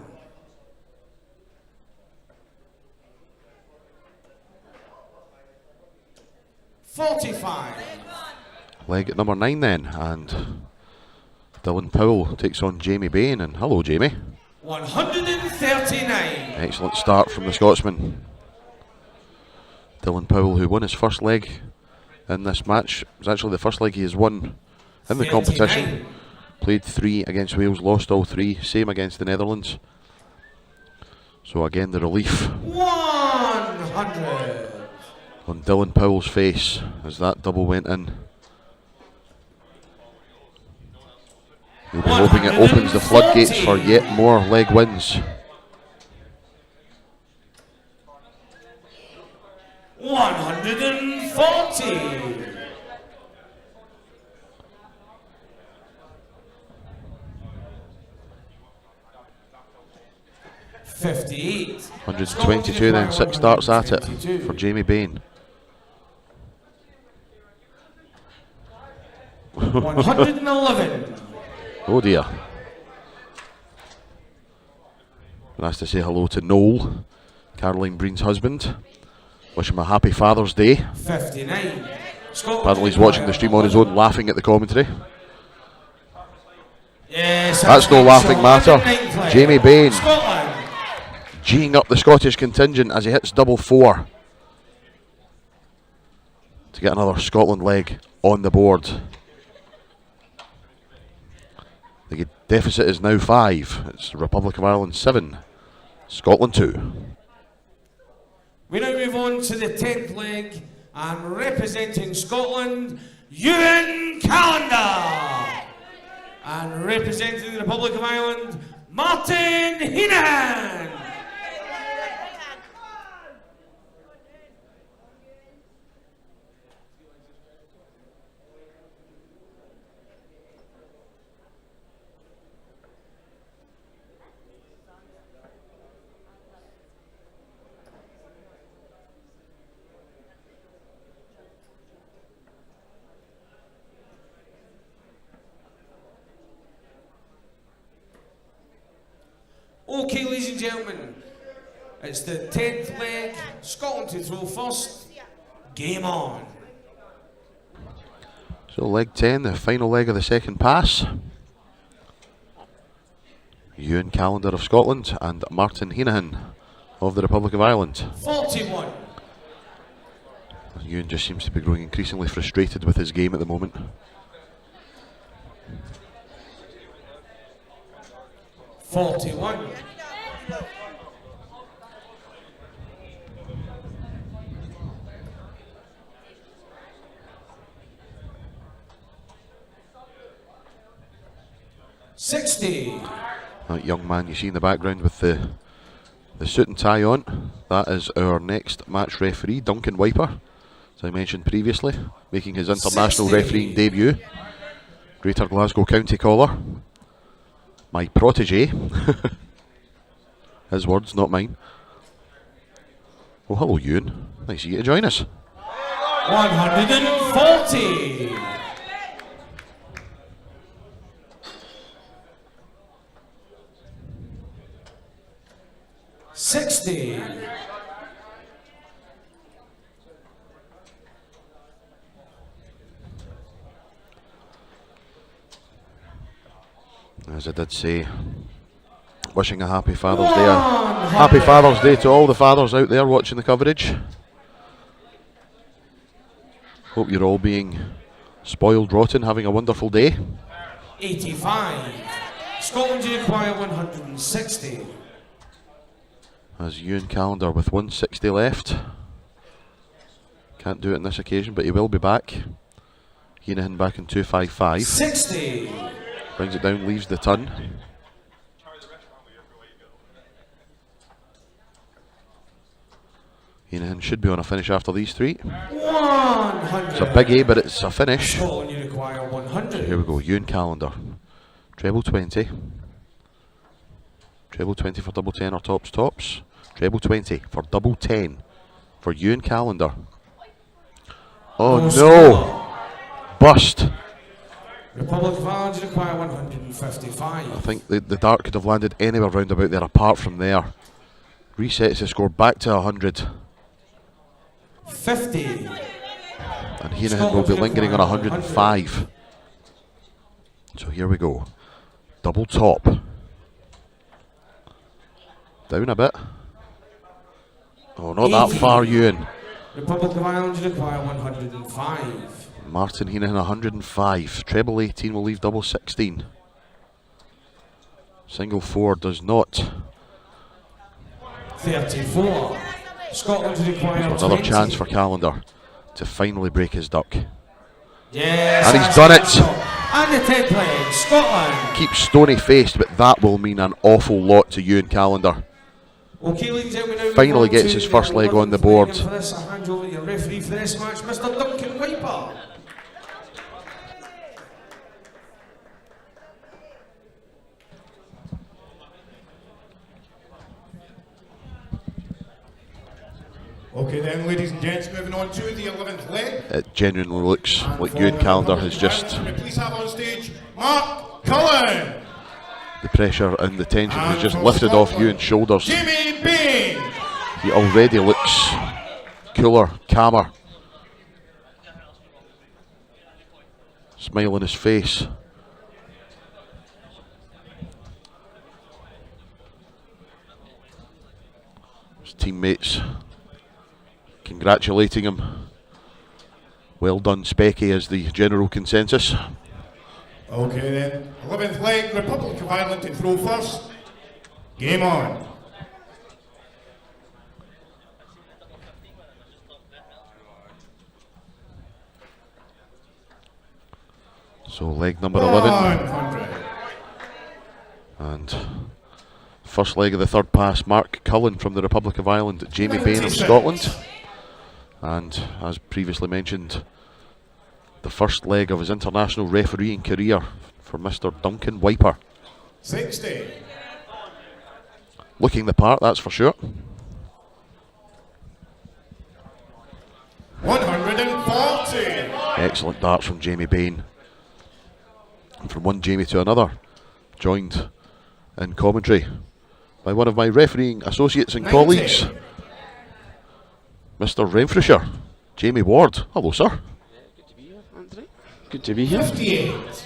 $45. Leg at number 9 then, and Dylan Powell takes on Jamie Bain, and hello Jamie. 139. Excellent start from the Scotsman. Dylan Powell, who won his first leg in this match. It was actually the first leg he has won in the competition. Played 3 against Wales, lost all 3. Same against the Netherlands. So again, the relief 100 on Dylan Powell's face as that double went in. He'll be hoping it opens the floodgates for yet more leg wins. 58. 122 then, 6 starts at it for Jamie Bain. 111. Oh dear. Nice to say hello to Noel, Caroline Breen's husband. Wish him a happy Father's Day. 59. Apparently he's watching the stream on his own, laughing at the commentary. Yes, that's no laughing matter. Jamie Bain Scotland. G'ing up the Scottish contingent as he hits double 4 to get another Scotland leg on the board. The deficit is now 5. It's Republic of Ireland 7, Scotland 2. We now move on to the 10th leg, and representing Scotland, Ewan Callender. And representing the Republic of Ireland, Martin Heenan. Okay, ladies and gentlemen, it's the 10th leg, Scotland to throw first, game on. So leg 10, the final leg of the second pass. Ewan Callender of Scotland and Martin Heenan of the Republic of Ireland. 41. Ewan just seems to be growing increasingly frustrated with his game at the moment. 41. That young man you see in the background with the suit and tie on, that is our next match referee, Duncan Wiper, as I mentioned previously, making his international 60. refereeing debut. Greater Glasgow County caller, my protege. His words, not mine. Oh, hello Ewan, nice of you to join us. 140. 60. As I did say, wishing a happy Father's Day. Happy Father's Day to all the fathers out there watching the coverage. Hope you're all being spoiled rotten, having a wonderful day. 85. Scotland require 160. As Ewan Callender with 160 left. Can't do it on this occasion, but he will be back. Heenan back in 255. 60. Brings it down, leaves the ton. Heenan should be on a finish after these 3. 100. It's a biggie, but it's a finish. Scotland, you require 100. So here we go, Ewan Callender. Treble 20. Treble 20 for double 10 or tops. Treble 20 for double 10 for Ewan Callender. Oh no! Bust. Republic of Ireland require 155. I think the dart could have landed anywhere round about there apart from there. Resets the score back to 100. 50. And Heenan will be lingering on 105. So here we go. Double top. Down a bit. Oh, not 80. That far, Ewan. Republic of Ireland require 105. Martin Heenan 105. Treble 18 will leave double 16. Single 4 does not. 34. Scotland require so another 20. chance for Callender to finally break his duck. Yes, and he's done it. And the 10th leg, Scotland. Keeps stony faced, but that will mean an awful lot to Ewan Callender. Okay, ladies and gentlemen, finally gets his first leg on the board. For this, I hand over to your referee for this match, Mr. Duncan Wiper. Okay then, ladies and gents, moving on to the 11th leg. It genuinely looks like Ewan Calendar has just... Can we please have on stage Mark Cullen? The pressure and the tension has just lifted off Ewan's shoulders. Jamie Bain. He already looks cooler, calmer. Smile on his face. His teammates congratulating him. Well done, Specky, is the general consensus. Okay then, 11th leg, Republic of Ireland to throw first. Game on. So leg number 11. 100. And first leg of the third pass, Mark Cullen from the Republic of Ireland, Jamie Bain of 96. Scotland. And as previously mentioned, the first leg of his international refereeing career for Mr. Duncan Wiper. 60. Looking the part, that's for sure. 140. Excellent darts from Jamie Bain. And from one Jamie to another, joined in commentary by one of my refereeing associates and 90. colleagues, Mr. Renfrewshire, Jamie Ward. Hello, sir. Good to be here, Anthony. Good to be here. 58.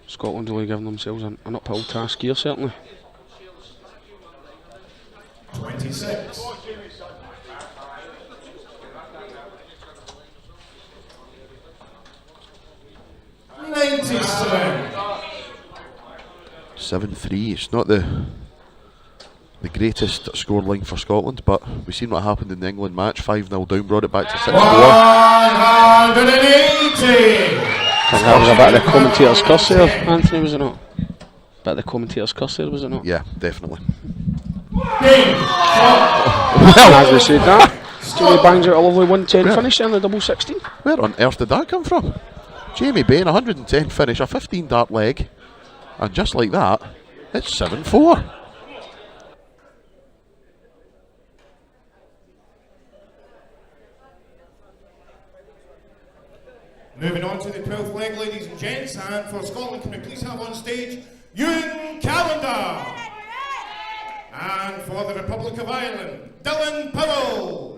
Scotland really giving themselves an uphill task here, certainly. 26. 97. 7-3. It's not the greatest scoreline for Scotland, but we've seen what happened in the England match. 5-0 down, brought it back to 6-4. 180. That was a bit of the commentator's curse there, Anthony, was it not? Bit of the commentator's curse there, was it not? Yeah, definitely. As we said that, Jamie bangs out a lovely 110 finish in the double 16. Where on earth did that come from? Jamie Bain, 110 finish, a 15 dart leg, and just like that, it's 7-4. Moving on to the 12th leg, ladies and gents, and for Scotland, can we please have on stage Ewan Calendar? And for the Republic of Ireland, Dylan Powell.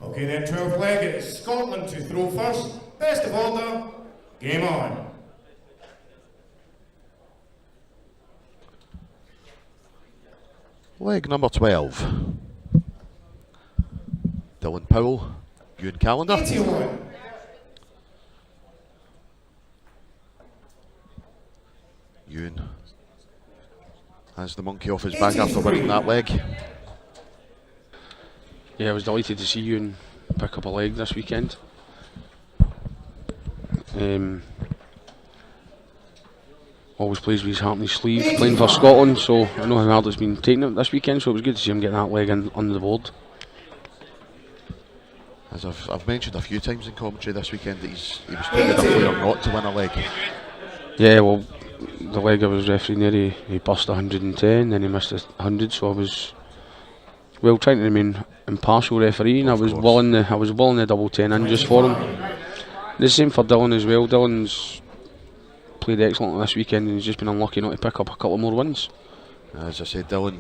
Okay then, 12th leg, it is Scotland to throw first. Best of order, game on. Leg number 12. Dylan Powell, Ewan Calendar. 81. Ewan has the monkey off his back after winning that leg. Yeah, I was delighted to see Ewan pick up a leg this weekend. Always pleased with his heart on his sleeve, playing for Scotland, so I know how hard it's been taking it this weekend, so it was good to see him getting that leg in on the board. As I've mentioned a few times in commentary this weekend that he was too good a player not to win a leg. Yeah, well, the leg I was refereeing there, he burst 110, then he missed 100, so I was trying to remain impartial refereeing. I was willing the double 10 in just for him. The same for Dylan as well. Dylan's played excellent this weekend and he's just been unlucky not to pick up a couple more wins. As I said, Dylan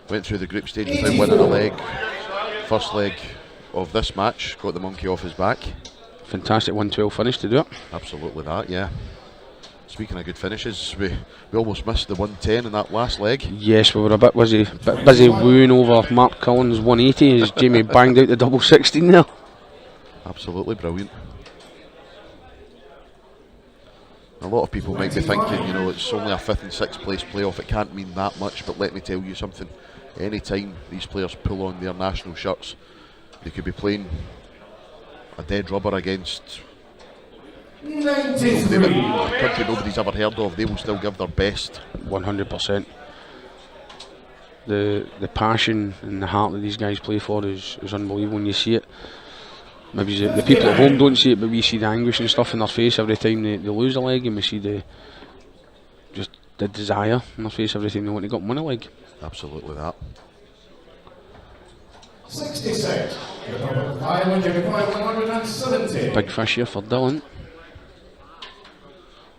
went through the group stage without winning a leg. First leg of this match, got the monkey off his back. Fantastic 112 finish to do it. Absolutely that, yeah. Speaking of good finishes, we almost missed the 110 in that last leg. Yes, we were a bit busy wooing over Mark Cullen's 180 as Jamie banged out the double 16 there. Absolutely brilliant. A lot of people might be thinking, you know, it's only a 5th and 6th place playoff, it can't mean that much, but let me tell you something. Any time these players pull on their national shirts, they could be playing a dead rubber against 93. a country nobody's ever heard of. They will still give their best. 100%. The passion and the heart that these guys play for is unbelievable when you see it. Maybe the people at home don't see it, but we see the anguish and stuff in their face every time they lose a leg, and we see the desire in their face every time they want to go and win a leg. Absolutely that. 66. Republic of Ireland, you require 170. Big fish here for Dylan.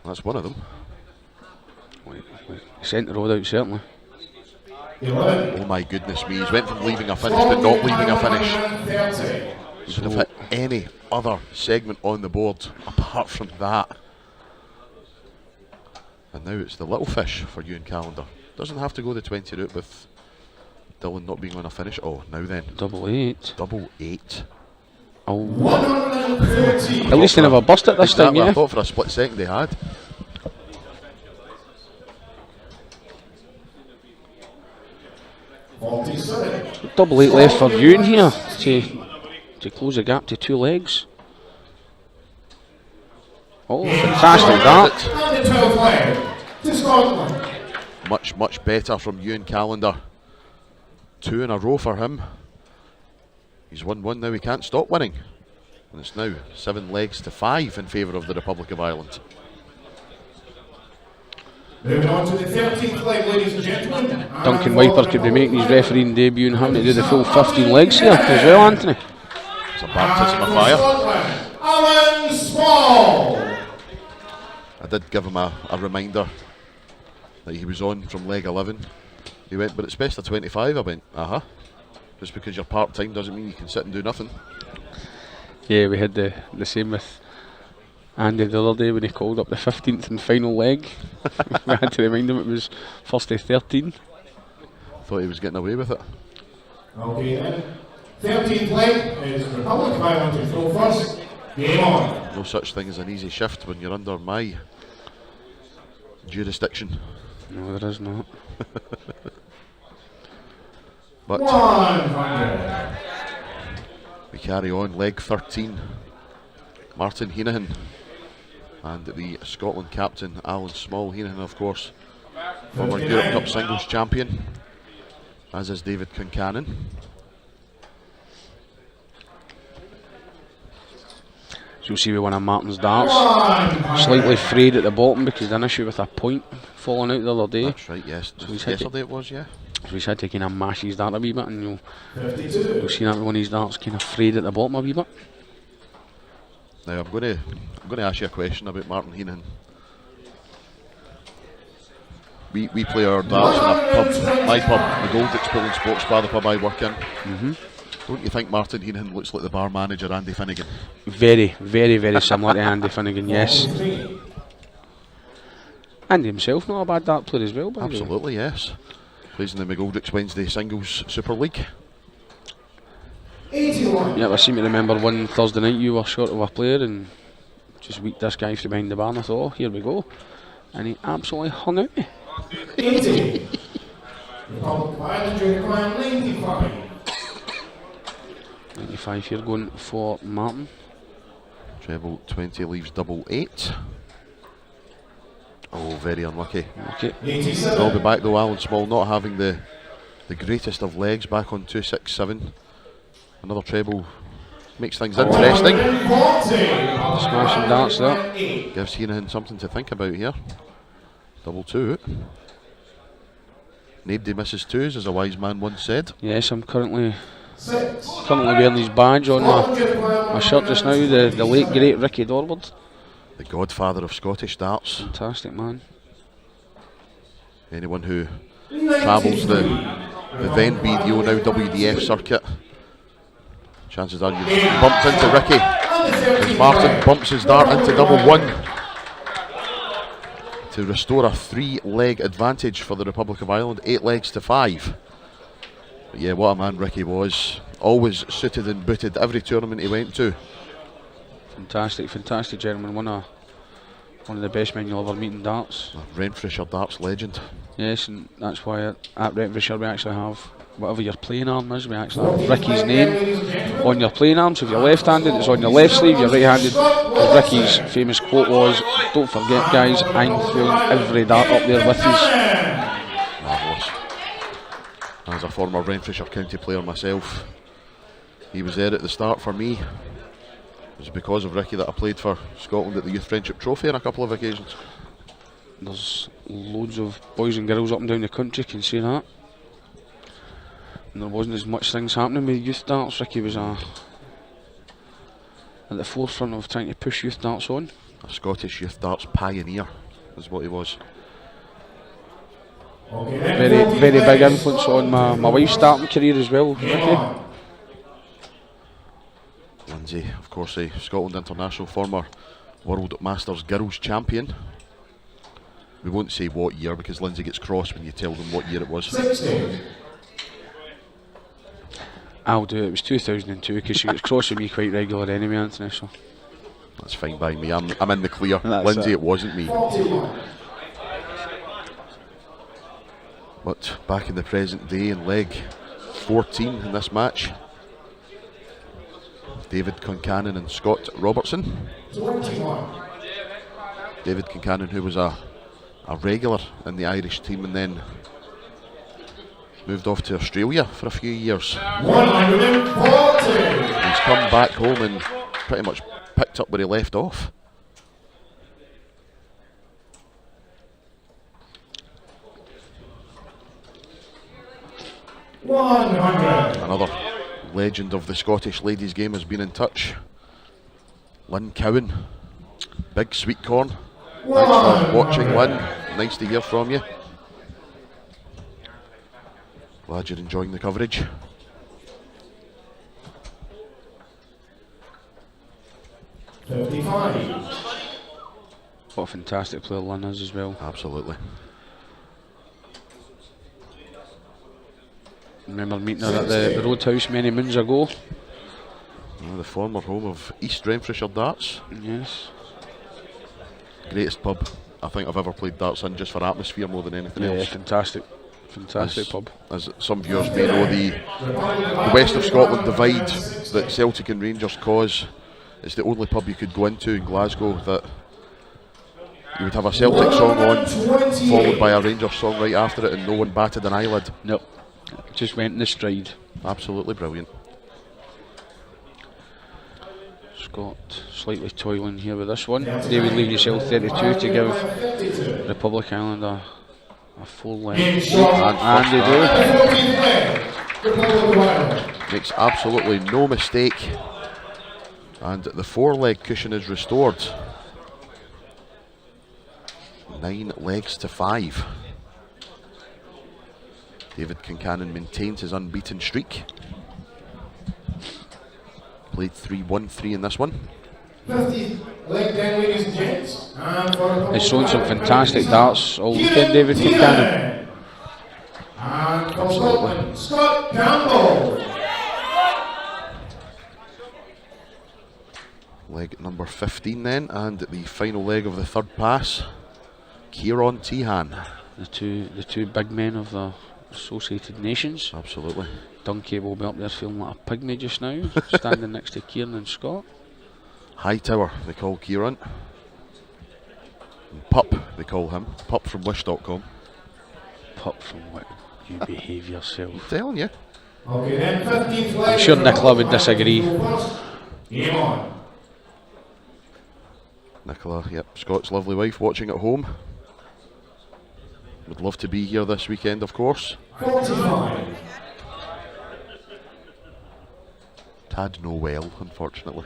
That's one of them. He sent the road out, certainly. 11. Oh my goodness me, he's went from leaving a finish to not leaving a finish. 130. He could have hit any other segment on the board apart from that. And now it's the little fish for Ewan Callender. Doesn't have to go the 20 route with Dylan not being on a finish. Oh, now then. Double 8. Double 8. Oh. 130. At least they never bust it this time, Exactly, yeah. I thought for a split second they had. Double 8 left for Ewan here to close the gap to 2 legs. Oh, fantastic that. And the 12th leg to Scotland. Much better from Ewan Callender. 2 in a row for him. He's won 1 now, he can't stop winning. And it's now 7 legs to 5 in favour of the Republic of Ireland. Moving on to the 13th leg, ladies and gentlemen. Duncan Wiper could be making his refereeing debut and having to do the full 15 legs here as well, Anthony. It's a baptism of fire. Alan Small. I did give him a reminder that he was on from leg 11. He went, but it's best of 25. I went, Just because you're part-time doesn't mean you can sit and do nothing. Yeah, we had the same with Andy the other day when he called up the 15th and final leg. We had to remind him it was first to 13. Thought he was getting away with it. Okay then. 13th leg is Republic of Ireland to throw first. Game on. No such thing as an easy shift when you're under my jurisdiction. No, there is not. But 100. we carry on, leg 13. Martin Heenahan and the Scotland captain Alan Small. Heenahan, of course, former Europe Cup singles champion, as is David Concannon. So you'll see we one of Martin's darts. Slightly frayed at the bottom because he had an issue with a point falling out the other day. That's right, yes. So he's had Yesterday it was, yeah. So he's had to kind of mash his dart a wee bit, and you'll 52. see that one of his darts kind of frayed at the bottom a wee bit. Now I'm going to ask you a question about Martin Heenahan. We play our darts in a pub, my pub, the Gold Experience Sports Bar, the pub I work in. Don't you think Martin Heenahan looks like the bar manager Andy Finnegan? Very, very, very similar to Andy Finnegan, yes. Andy himself not a bad dart player as well, by the way. Absolutely, yes. Plays in the McGoldrick's Wednesday Singles Super League. 81. Yeah, I seem to remember one Thursday night you were short of a player and just weaked this guy from behind the bar, and I thought, oh, here we go. And he absolutely hung out me. 80. Republic of Ireland, you require 95. 95 here going for Martin. Treble 20 leaves double 8. Oh, very unlucky. Okay. 87. I'll be back though, Alan Small not having the greatest of legs, back on 267. Another treble makes things interesting. 140. Smashing darts there. Gives Heenahan something to think about here. Double 2. Nobody misses 2s, as a wise man once said. Yes, I'm currently 6. wearing his badge on my shirt just now, the late great Ricky Dorward. The godfather of Scottish darts. Fantastic man. Anyone who travels the then BDO, now WDF circuit, chances are you've bumped into Ricky as Martin bumps his dart into double 1 to restore a 3-leg advantage for the Republic of Ireland, 8 legs to 5. But yeah, what a man Ricky was. Always suited and booted every tournament he went to. Fantastic gentleman. One of the best men you'll ever meet in darts. A Renfrewshire darts legend. Yes, and that's why at Renfrewshire we actually have whatever your playing arm is. We actually have Ricky's name on your playing arm. So if you're left-handed, it's on your left sleeve. You're right-handed. As Ricky's famous quote was, "Don't forget, guys, I'm throwing every dart up there with you." Marvellous. As a former Renfrewshire County player myself, he was there at the start for me. It was because of Ricky that I played for Scotland at the Youth Friendship Trophy on a couple of occasions. There's loads of boys and girls up and down the country can say that. And there wasn't as much things happening with youth darts. Ricky was at the forefront of trying to push youth darts on. A Scottish youth darts pioneer is what he was. Very big influence on my wife's starting career as well, Ricky. Lindsay, of course, a Scotland international, former World Masters Girls Champion. We won't say what year because Lindsay gets cross when you tell them what year it was. I'll do it. It was 2002 because she gets cross with me quite regular anyway, Anthony. So that's fine by me. I'm in the clear. That's Lindsay, it. it wasn't me. But back in the present day in leg 14 in this match, David Concannon and Scott Robertson. David Concannon, who was a regular in the Irish team and then moved off to Australia for a few years. 140. He's come back home and pretty much picked up where he left off. Another legend of the Scottish ladies game has been in touch. Lynn Cowan, big sweet corn. Thanks for watching, Lynn. Nice to hear from you. Glad you're enjoying the coverage. what a fantastic player Lynn is as well. Absolutely. Remember meeting her at the Roadhouse many moons ago. The former home of East Renfrewshire darts. Yes. Greatest pub I think I've ever played darts in, just for atmosphere more than anything else. Fantastic pub. As some viewers may know, the west of Scotland divide that Celtic and Rangers cause is the only pub you could go into in Glasgow that you would have a Celtic song on, followed by a Rangers song right after it, and no one batted an eyelid. Nope. Just went in the stride. Absolutely brilliant. Scott slightly toiling here with this one. David leaving himself 32 to give Republic Island a full leg. And they do. Makes absolutely no mistake. And the 4-leg cushion is restored. 9 legs to 5. David Concannon maintains his unbeaten streak. Played 3-1-3 in this one. 50 leg 10, ladies and gents. He's shown some fantastic darts all weekend, David Concannon. And from Scotland, Scott Campbell. Leg number 15 then, and the final leg of the third pass, Kieran Tehan. The two big men of the Associated Nations. Absolutely. Dunkey will be up there feeling like a pygmy just now, standing next to Kieran and Scott. Hightower, they call Kieran. And Pup, they call him. Pup from Wish.com. Pup from what? You behave yourself. I'm telling you. Okay, then 15th leg. I'm sure Nicola would disagree. Game on. Nicola, yep, Scott's lovely wife, watching at home. Would love to be here this weekend, of course. 45. Tad no well, unfortunately.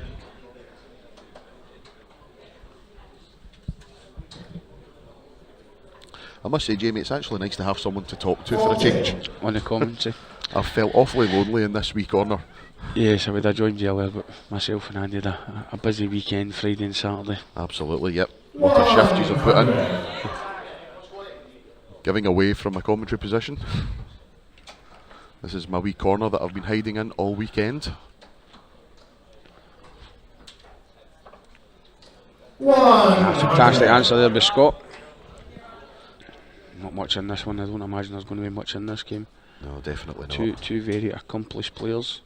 I must say, Jamie, it's actually nice to have someone to talk to for a change. On the commentary. I've felt awfully lonely in this wee corner. Yes, I would have joined you earlier, but myself and Andy had a busy weekend, Friday and Saturday. Absolutely, yep. What a shift you have put in. Giving away from a commentary position. This is my wee corner that I've been hiding in all weekend. Fantastic answer there by Scott. Not much in this one. I don't imagine there's going to be much in this game. No, definitely not. Two very accomplished players.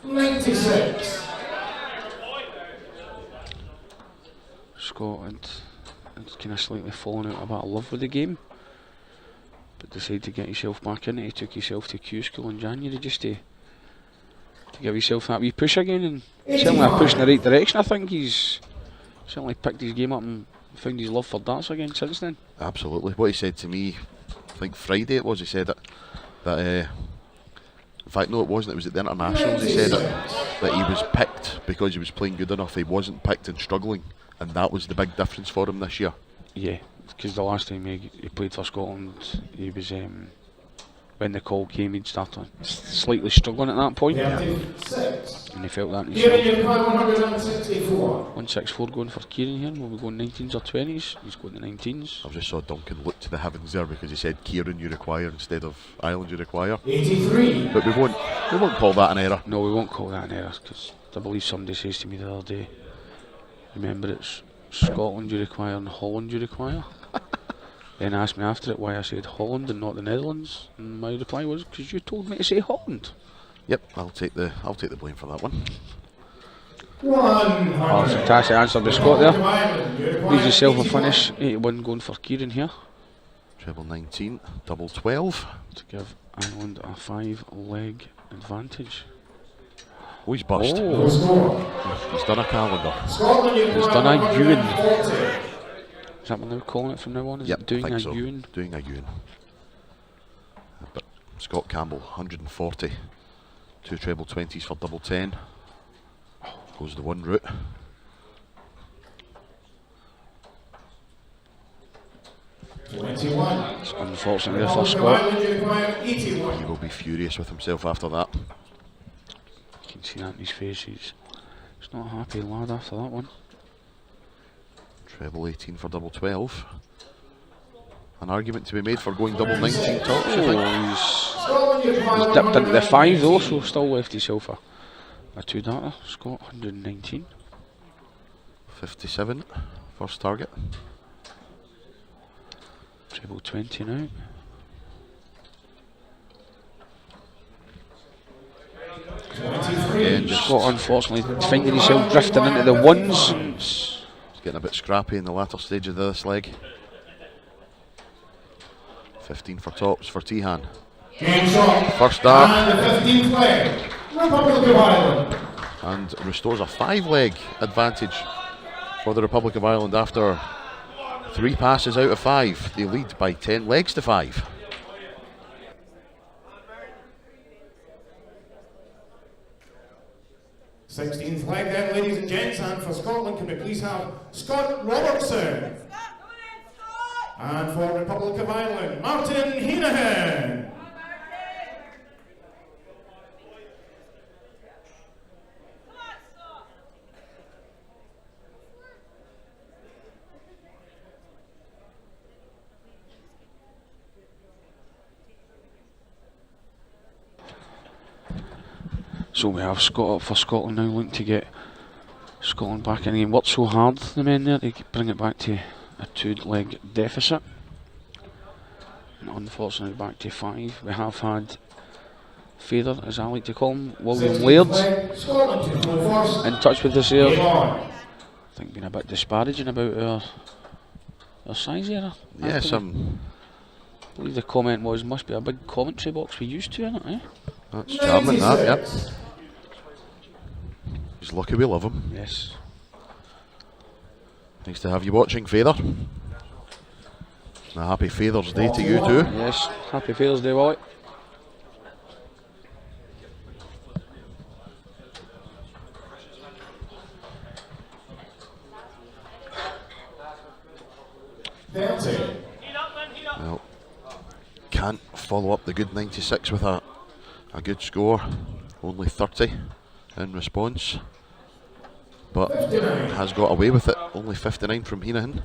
96. Scotland had kind of slightly fallen out a bit of love with the game, but decided to get himself back in it. He took himself to Q School in January just to give himself that wee push again, and certainly a push in the right direction. I think he's certainly picked his game up and found his love for darts again since then. Absolutely. What he said to me, I think Friday it was, he said that in fact no it wasn't, it was at the internationals, he said that he was picked because he was playing good enough. He wasn't picked and struggling, and that was the big difference for him this year. Yeah, because the last time he played for Scotland, he was when the call came, he'd started slightly struggling at that point, and he felt that in himself. 164 going for Kieran here. Will we go 19s or 20s? He's going to 19s. I just saw Duncan look to the heavens there because he said Kieran you require instead of Ireland you require. 83. But we won't call that an error. No, we won't call that an error, because I believe somebody says to me the other day, remember it's Scotland you require and Holland you require. Then asked me after it why I said Holland and not the Netherlands, and my reply was, because you told me to say Holland. Yep, I'll take the blame for that one. Oh, fantastic answer by Scott there. Leaves yourself a finish. 81 going for Kieran here. Treble 19, double 12. To give Ireland a 5-leg advantage. Oh, he's burst. Oh. He's done a calendar. He's done a Ewan. Is that what they're calling it from now on? Is Yep, it doing a so. Ewan? Doing a Ewan. But Scott Campbell, 140. 2 treble 20s for double 10. Goes the one route. It's unfortunate there for Scott. He will be furious with himself after that. You can see that in his face. He's not a happy lad after that one. Treble 18 for double 12. An argument to be made for going double 19 tops, I think. He's dipped into the 5 though, so still left himself a 2-darter. Scott 119. 57, first target. Treble 20 now. Again, just Scott unfortunately finding himself drifting into the ones. getting a bit scrappy in the latter stage of this leg. 15 for tops for Tehan. First dart. And the 15th leg, Republic of Ireland. And restores a 5-leg advantage for the Republic of Ireland after 3 passes out of 5. They lead by 10 legs to 5. Sixteenth leg then, ladies and gents, and for Scotland, can we please have Scott Robertson? And for Republic of Ireland, Martin Heenahan. So we have Scott up for Scotland now, looking to get Scotland back in the game. Worked so hard, the men there, to bring it back to a 2-leg deficit. And unfortunately back to 5. We have had Feather, as I like to call him, William Laird, in touch with us here. I think being a bit disparaging about our size here. Yes, I believe the comment was, must be a big commentary box we used to in it, eh? that's charming, that, yep. He's lucky we love him. Yes. Nice to have you watching, Feather. A happy Father's Day to you too. Yes, happy Father's Day, Wally. Well, can't follow up the good 96 with a good score. Only 30 in response. But has got away with it. Only 59 from Heenahan.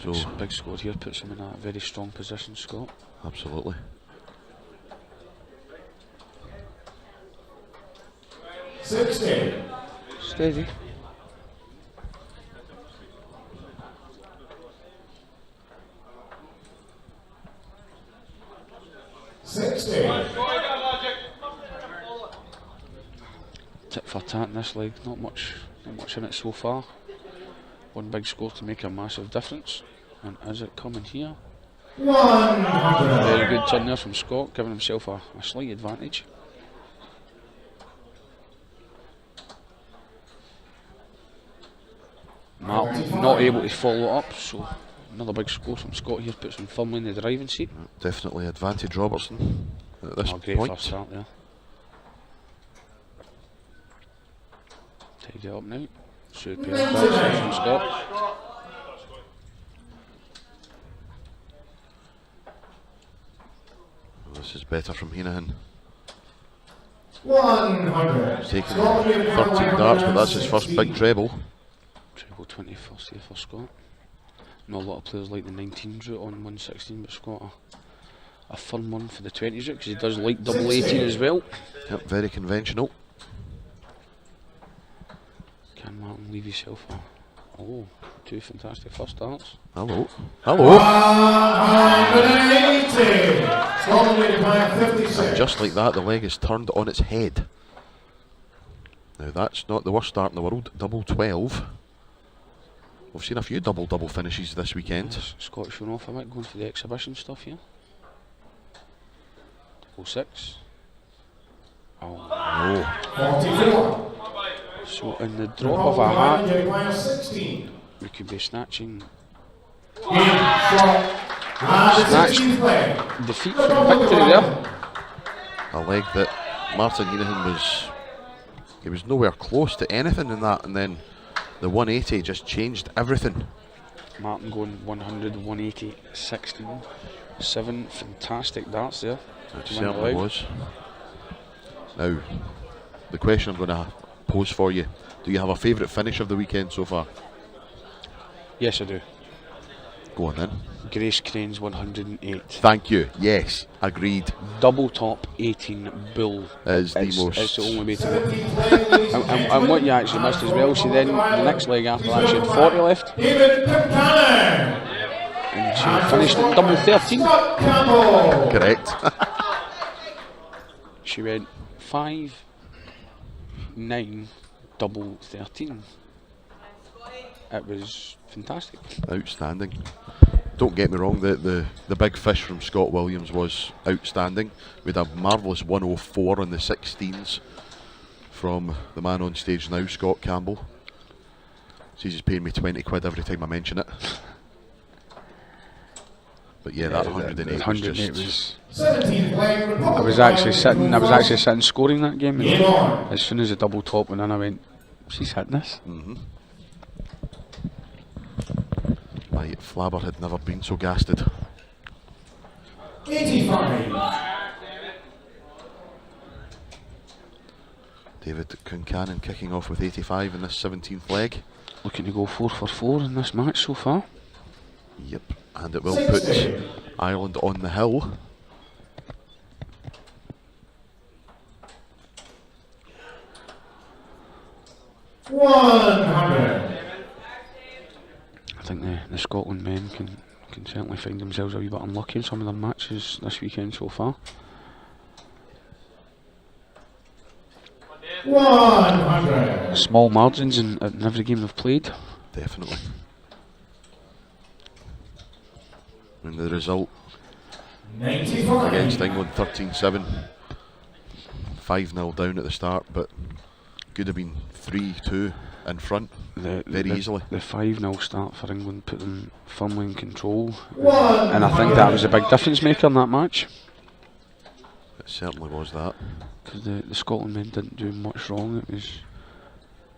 So Big score here puts him in a very strong position, Scott. absolutely. Steady. 60. Tit for tat in this leg, not much in it so far. One big score to make a massive difference. And is it coming here? 100. Very good turn there from Scott, giving himself a slight advantage. Martin not able to follow up, so another big score from Scott here puts him firmly in the driving seat. Definitely advantage Robertson at this Great point. first start there. Tidy it up now. Superb backside from Scott. This is better from Heenahan. 100. He's taken 13 darts, but that's his first big treble. Treble 21st here for Scott. Not a lot of players like the 19s route on 116, but Scott a fun one for the 20s route because he does like double 18 as well. Yep, very conventional. Can Martin leave himself two fantastic first starts. Hello. Hello. 180. Scotland leading by 56. Just like that, the leg is turned on its head. Now that's not the worst start in the world. Double 12. We've seen a few double finishes this weekend. Yes, Scott showing off a bit, going for the exhibition stuff here. Double 6. Oh. 44. So in the drop of a hat, 16. we could be snatching Snatched defeat from victory there. A leg that Martin Heenahan was nowhere close to anything in that, and then the 180 just changed everything. Martin going 100, 180, 16, 7 fantastic darts there. It to win the certainly leg. was. Now, the question I'm going to pose for you: do you have a favourite finish of the weekend so far? Yes, I do. Go on then. Grace Crane's 108. Thank you. Yes, agreed. Double top 18 bull. Is the It's most. the only way to go. And what you actually missed as well, she then, the next leg after that, she had 40 left. David Concannon. And she finished at double 13. Scott Campbell. Correct. She went 5, 9, double 13. It was fantastic. Outstanding. Don't get me wrong, the big fish from Scott Williams was outstanding. We had a marvellous 104 on the 16s from the man on stage now, Scott Campbell. He's paying me 20 quid every time I mention it. But yeah, that 108 was just... 17th leg, I was actually sitting scoring that game, and as soon as the double top went in, I went, she's hitting this. My flabber had never been so gasted. 85. David Concannon kicking off with 85 in this 17th leg. Looking to go 4 for 4 in this match so far. Yep, and it will put Ireland on the hill. $100. I think the Scotland men can certainly find themselves a wee bit unlucky in some of their matches this weekend so far. 100. Small margins in every game they've played. Definitely. And the result 95. against England, 13-7. 5-0 down at the start, but could have been 3-2 in front very easily. The 5-0 start for England put them firmly in control, and I think that was a big difference maker in that match. It certainly was that. Because the Scotland men didn't do much wrong. It was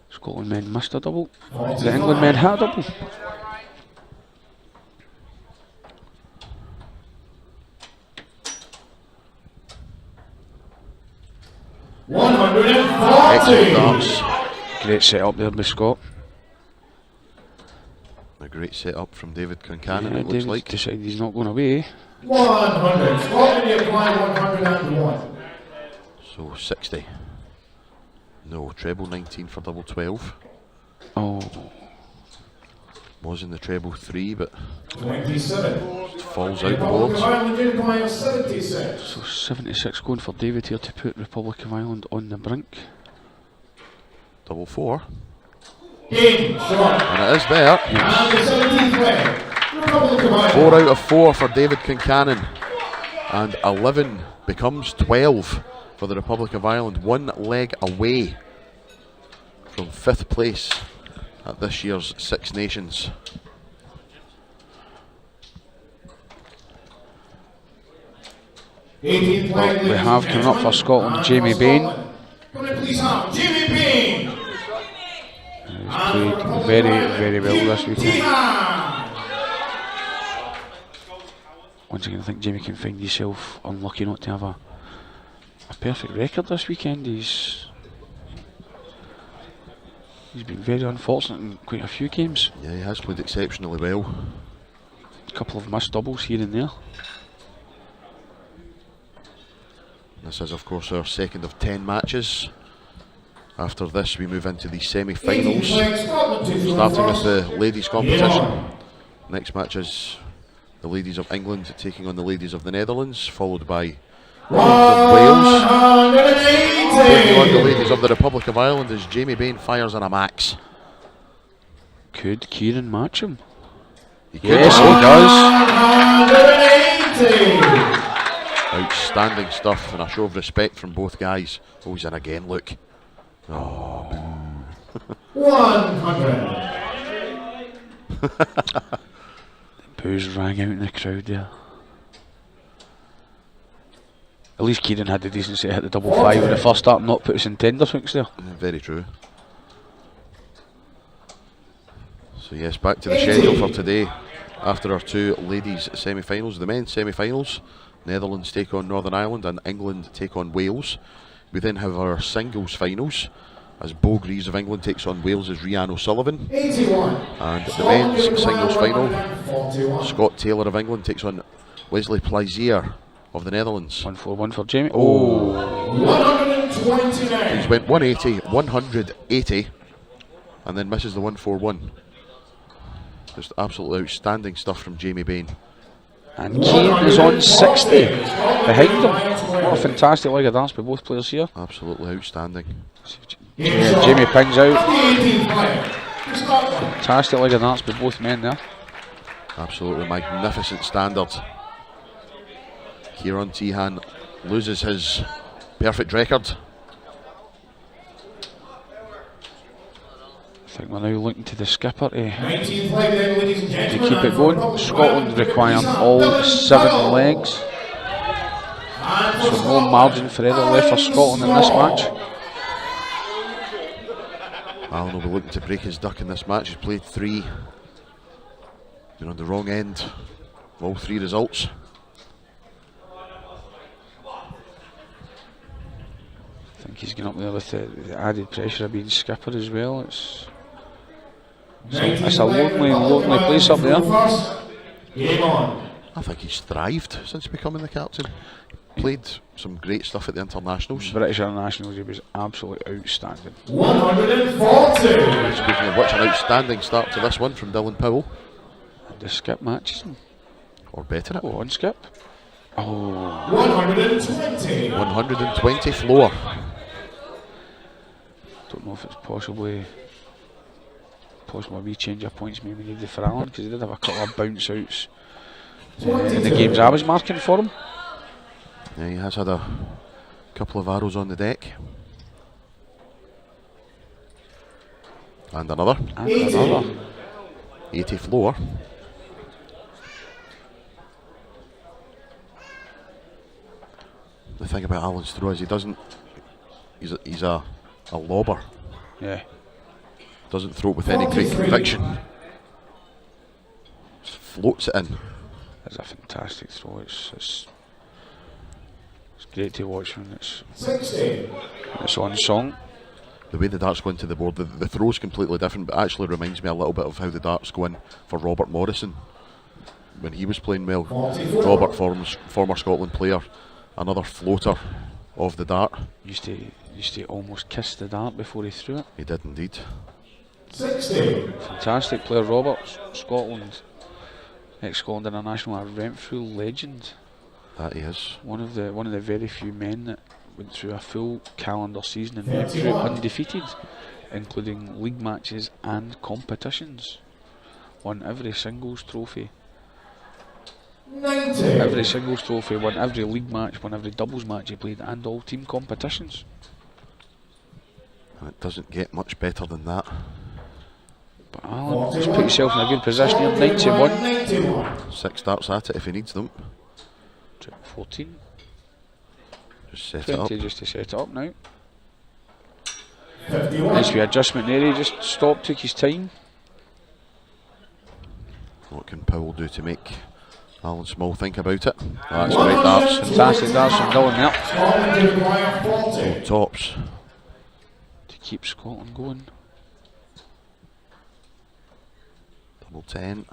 Scotland men missed a double, the England men had a double. Excellent darts. Great set up there by Scott. A great set up from David Concannon, Yeah, it looks David's like. decided he's not going away. 100. Scotland, you apply 101. So 60. No, treble 19 for double 12. Oh, Was in the treble 3, but 27. falls out the Republic boards. of Ireland requires 76. So 76 going for David here to put Republic of Ireland on the brink. Double 4. Bain, shot. And it is there. And the 17th leg. Republic of Ireland. 4 out of 4 for David Concannon. And 11 becomes 12 for the Republic of Ireland. 1 leg away from 5th place at this year's Six Nations. Well, we have coming up for Scotland Jamie Bain. Please have Jamie Bain. He's played very well this weekend. Once again, I think Jamie can find himself unlucky not to have a perfect record this weekend. He's been very unfortunate in quite a few games. Yeah, he has played exceptionally well. A couple of missed doubles here and there. This is of course our second of 10 matches. After this we move into the semi-finals, starting with the ladies competition. Next match is the ladies of England taking on the ladies of the Netherlands, followed by Wales taking on the ladies of the Republic of Ireland as Jamie Bain fires on a max. Could Kieran match him? Yes, he does. Outstanding stuff and a show of respect from both guys. Oh, he's in again, look. Oh, 100. Boos rang out in the crowd there. At least Kieran had the decency to hit the double 5 in the first start and not put us in tender swings there. Very true. So yes, back to the schedule for today. After our 2 ladies semi-finals, the men's semi-finals, Netherlands take on Northern Ireland and England take on Wales. We then have our singles finals as Bo Greaves of England takes on Wales' Rhian O'Sullivan. 81. And the men's singles final, Scott Taylor of England takes on Wesley Pleisier of the Netherlands. 141 for Jamie. Oh, 129. He's went 180, 180, and then misses the 141. Just absolutely outstanding stuff from Jamie Bain. and Kane is on 60 behind him. What a fantastic leg of dance by both players here. Absolutely outstanding. Jamie pings out. Fantastic leg of dance by both men there. Absolutely magnificent standard. Kieran Tehan loses his perfect record. I think we're now looking to the skipper to Keep it going. Scotland require all 7 legs. So no margin for error left for Scotland in this match. Alan will be looking to break his duck in this match. He's played 3. Been on the wrong end of all 3 results. I think he's going up there with the added pressure of being skipper as well. It's a lonely place up there. Game on. I think he's thrived since becoming the captain. Played some great stuff at the internationals. British internationals, he was absolutely outstanding. 140. Speaking of which, an outstanding start to this one from Dylan Powell. And the skip matches him. Or better it. Oh, on skip. Oh, 120. 120 floor. don't know if it's possibly a wee change of points maybe needed for Alan, because he did have a couple of bounce outs in the games I was marking for him. Yeah, he has had a couple of arrows on the deck. And another. And another. 80 floor. The thing about Alan's throw is he's a lobber. Yeah. Doesn't throw it with any great conviction. Just floats it in. It's a fantastic throw. It's great to watch when it's 60. on song. The way the darts go into the board, the throw's completely different, but actually reminds me a little bit of how the darts go in for Robert Morrison when he was playing well. Robert, former Scotland player, another floater of the dart. Used to almost kiss the dart before he threw it. He did indeed. Fantastic player, Roberts, Scotland, ex-Scotland international, a Renfrew legend. That he is. One of the very few men that went through a full calendar season and went through undefeated, including league matches and competitions. Won every singles trophy. 90. Every singles trophy, won every league match, won every doubles match he played, and all team competitions. And it doesn't get much better than that. But Alan, just put yourself in a good position here. 91. 91. 6 starts at it if he needs them. 14. Just set it up. 20 just to set it up now. 51. Nice wee adjustment there, he just stopped, took his time. What can Powell do to make Alan Small think about it? Oh, that's great darts. Fantastic darts from Dylan there. Scotland require 40. Tops. To keep Scotland going. Double 10.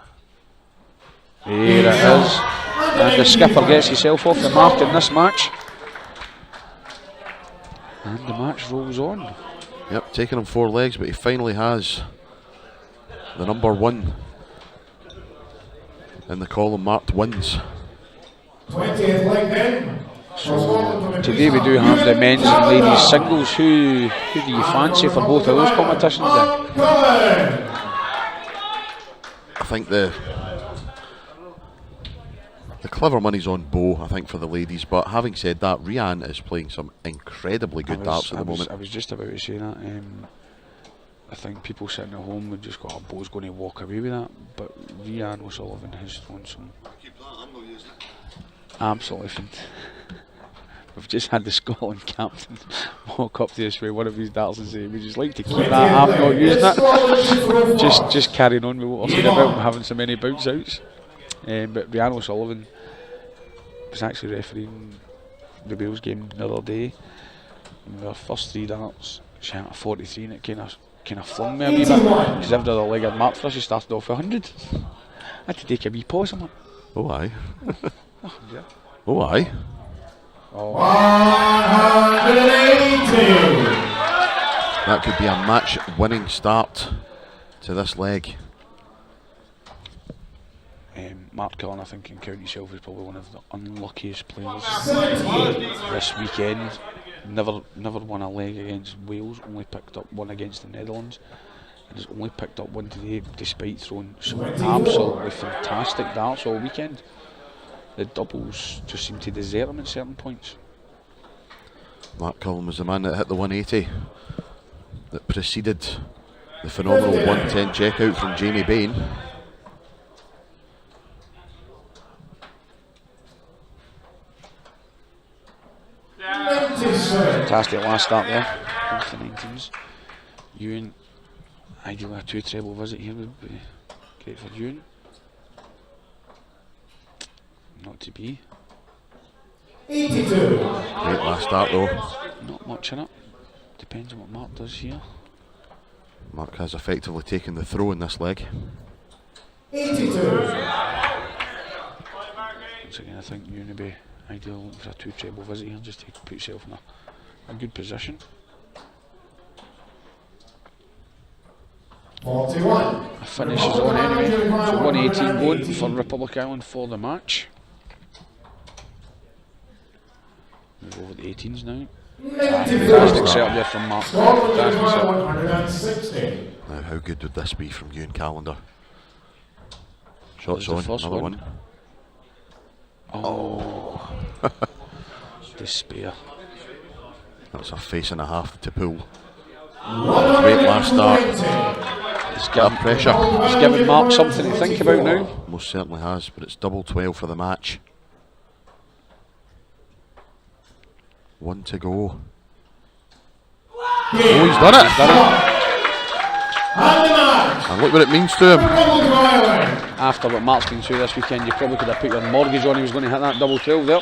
There it is. And the skipper gets himself off the mark in this match. And the match rolls on. Yep, taking him 4 legs, but he finally has the number 1 in the column marked wins. 20th leg then. Today we do have the men's and ladies singles. Who do you fancy for both of those competitions then? I think the clever money's on Bo, I think, for the ladies, but having said that, Rianne is playing some incredibly good darts at the moment. I was just about to say that. I think people sitting at home would just go, oh, Bo's going to walk away with that, but Rianne O'Sullivan has thrown some absolutely fantastic. We've just had the Scotland captain walk up to us with one of his darts and say, "Would you like to keep that? I'm not using it." just carrying on with what we're saying about having so many bounce outs. But Rianne O'Sullivan was actually refereeing the Wales game the other day. In our first 3 darts, she had a 43, and it kind of flung me a wee bit because every other leg I'd marked for her, she started off with 100. I had to take a wee pause. I'm like, Oh aye. oh, yeah. Oh aye. 180. That could be a match winning start to this leg. Mark Cullen, I think, in County Shelf is probably one of the unluckiest players this weekend. Never won a leg against Wales, only picked up one against the Netherlands, and has only picked up one today despite throwing some absolutely fantastic darts all weekend. The doubles just seem to desert him at certain points. Mark Cullen was the man that hit the 180 that preceded the phenomenal 110 checkout from Jamie Bain. Fantastic last start there, both the 19s. Ewan, ideally a 2 treble visit here would be great for Ewan. Not to be. 82. Great last start though. Not much in it. Depends on what Mark does here. Mark has effectively taken the throw in this leg. 82. Once again, I think Ewan would be ideal looking for a 2 treble visit here, just to put yourself in a good position. 41. A finish is on anyway. So 118 going for Republic Island for the match. Move over the 18s now. Fantastic setup there from Mark. Fantastic setup. 160. Now how good would this be from Ewan Callender? Shots There's on, the first another one. Oh. Despair. That's a face and a half to pull. Great last start. It's Got pressure. He's given Mark something to think about now. Most certainly has, but it's double 12 for the match. 1 to go. Oh, he's done it! And look what it means to him. After what Mark's been through this weekend, you probably could have put your mortgage on he was going to hit that double 12 there.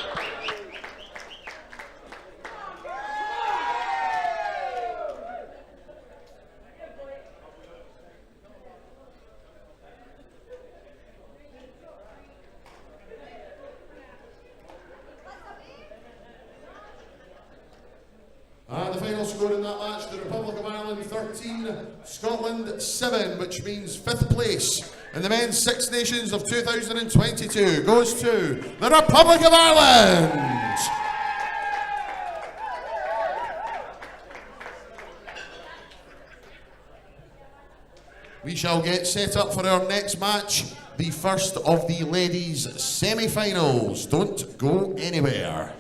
And the final score in that match, the Republic of Ireland 13, Scotland 7, which means 5th place in the men's Six Nations of 2022 goes to the Republic of Ireland. We shall get set up for our next match, the first of the ladies' semi-finals. Don't go anywhere.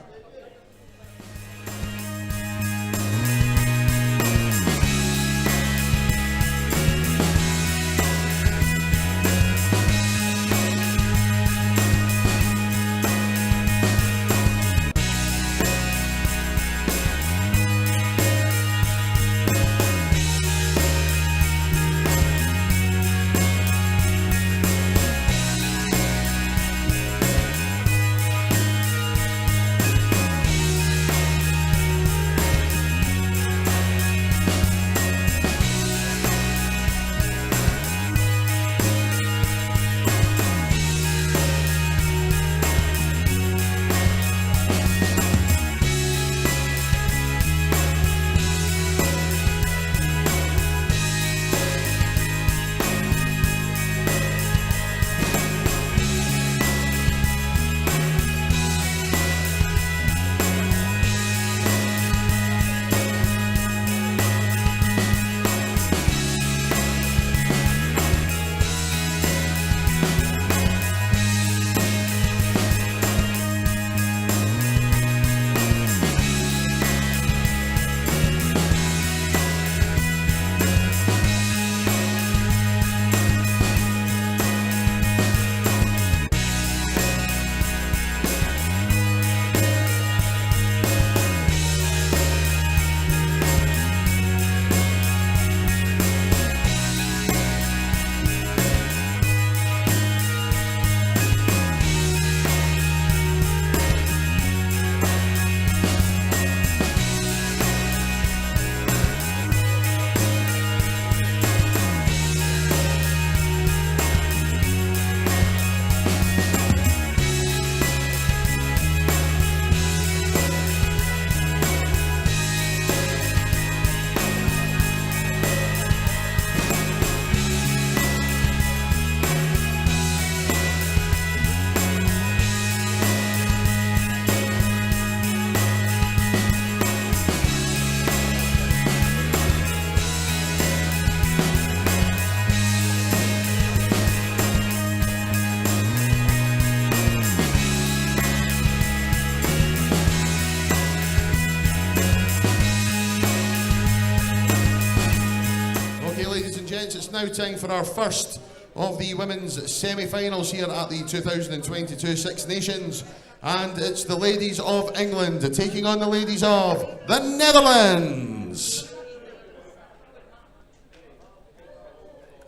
It's now time for our first of the women's semi-finals here at the 2022 Six Nations, and it's the ladies of England taking on the ladies of the Netherlands.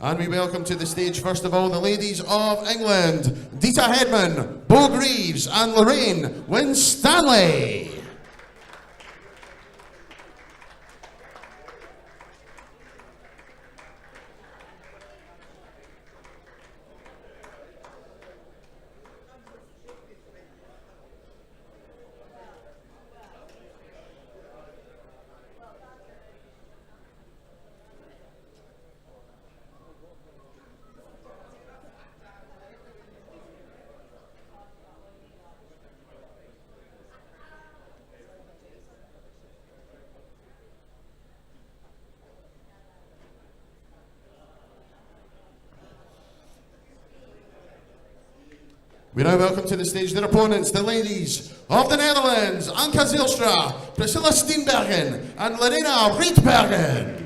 And we welcome to the stage first of all the ladies of England, Dita Hedman, Bo Greaves and Lorraine Winstanley. We now welcome to the stage their opponents, the ladies of the Netherlands, Anka Zijlstra, Priscilla Steenbergen and Lorena Rietbergen.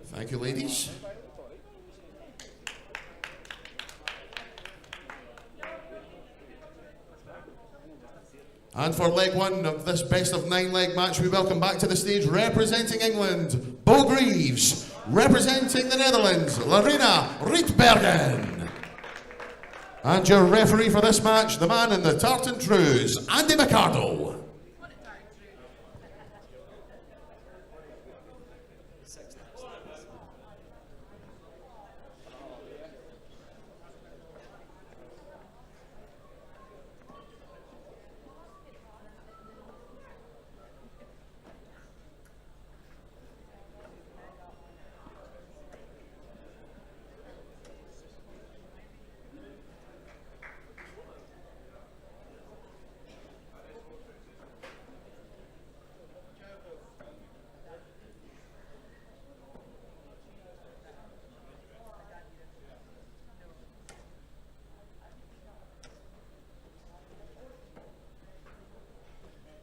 Thank you, ladies. And for leg one of this best of 9 leg match, we welcome back to the stage representing England, Bo Greaves, representing the Netherlands, Lorena Rietbergen. And your referee for this match, the man in the tartan trews, Andy McCardle.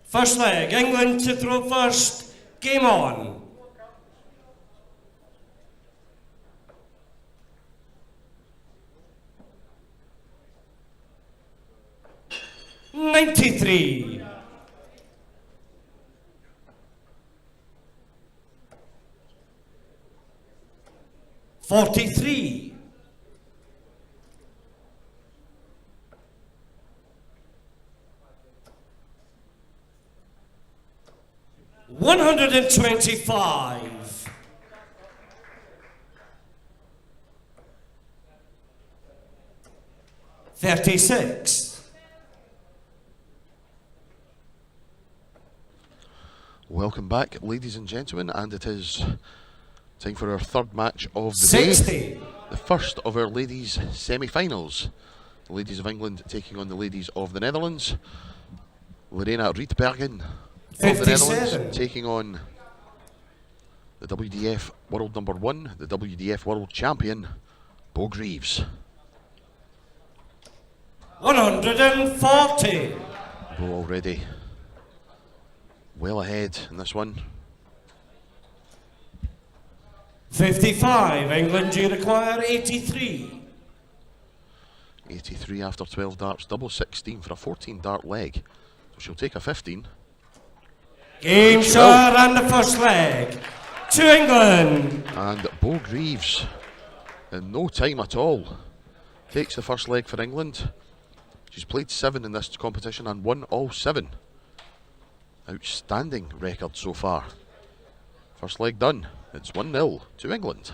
First leg, England to throw first. Game on. "93. 43. 125. 36. Welcome back, ladies and gentlemen, and it is time for our third match of the 60. day. The first of our ladies' semi-finals. The ladies of England taking on the ladies of the Netherlands. Lorraine Rietbergen of the 57. Netherlands taking on the WDF World Number 1, the WDF World Champion, Bo Greaves. 140. Bo already well ahead in this one. 55. England do require 83. 83 after 12 darts, double 16 for a 14 dart leg. So she'll take a 15. Game shot and the first leg to England. And Bo Greaves, in no time at all, takes the first leg for England. She's played 7 in this competition and won all 7. Outstanding record so far. First leg done. It's 1-0 to England.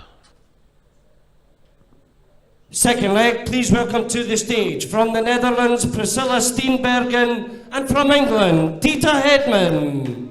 Second leg, please welcome to the stage from the Netherlands, Priscilla Steenbergen, and from England, Dita Hedman.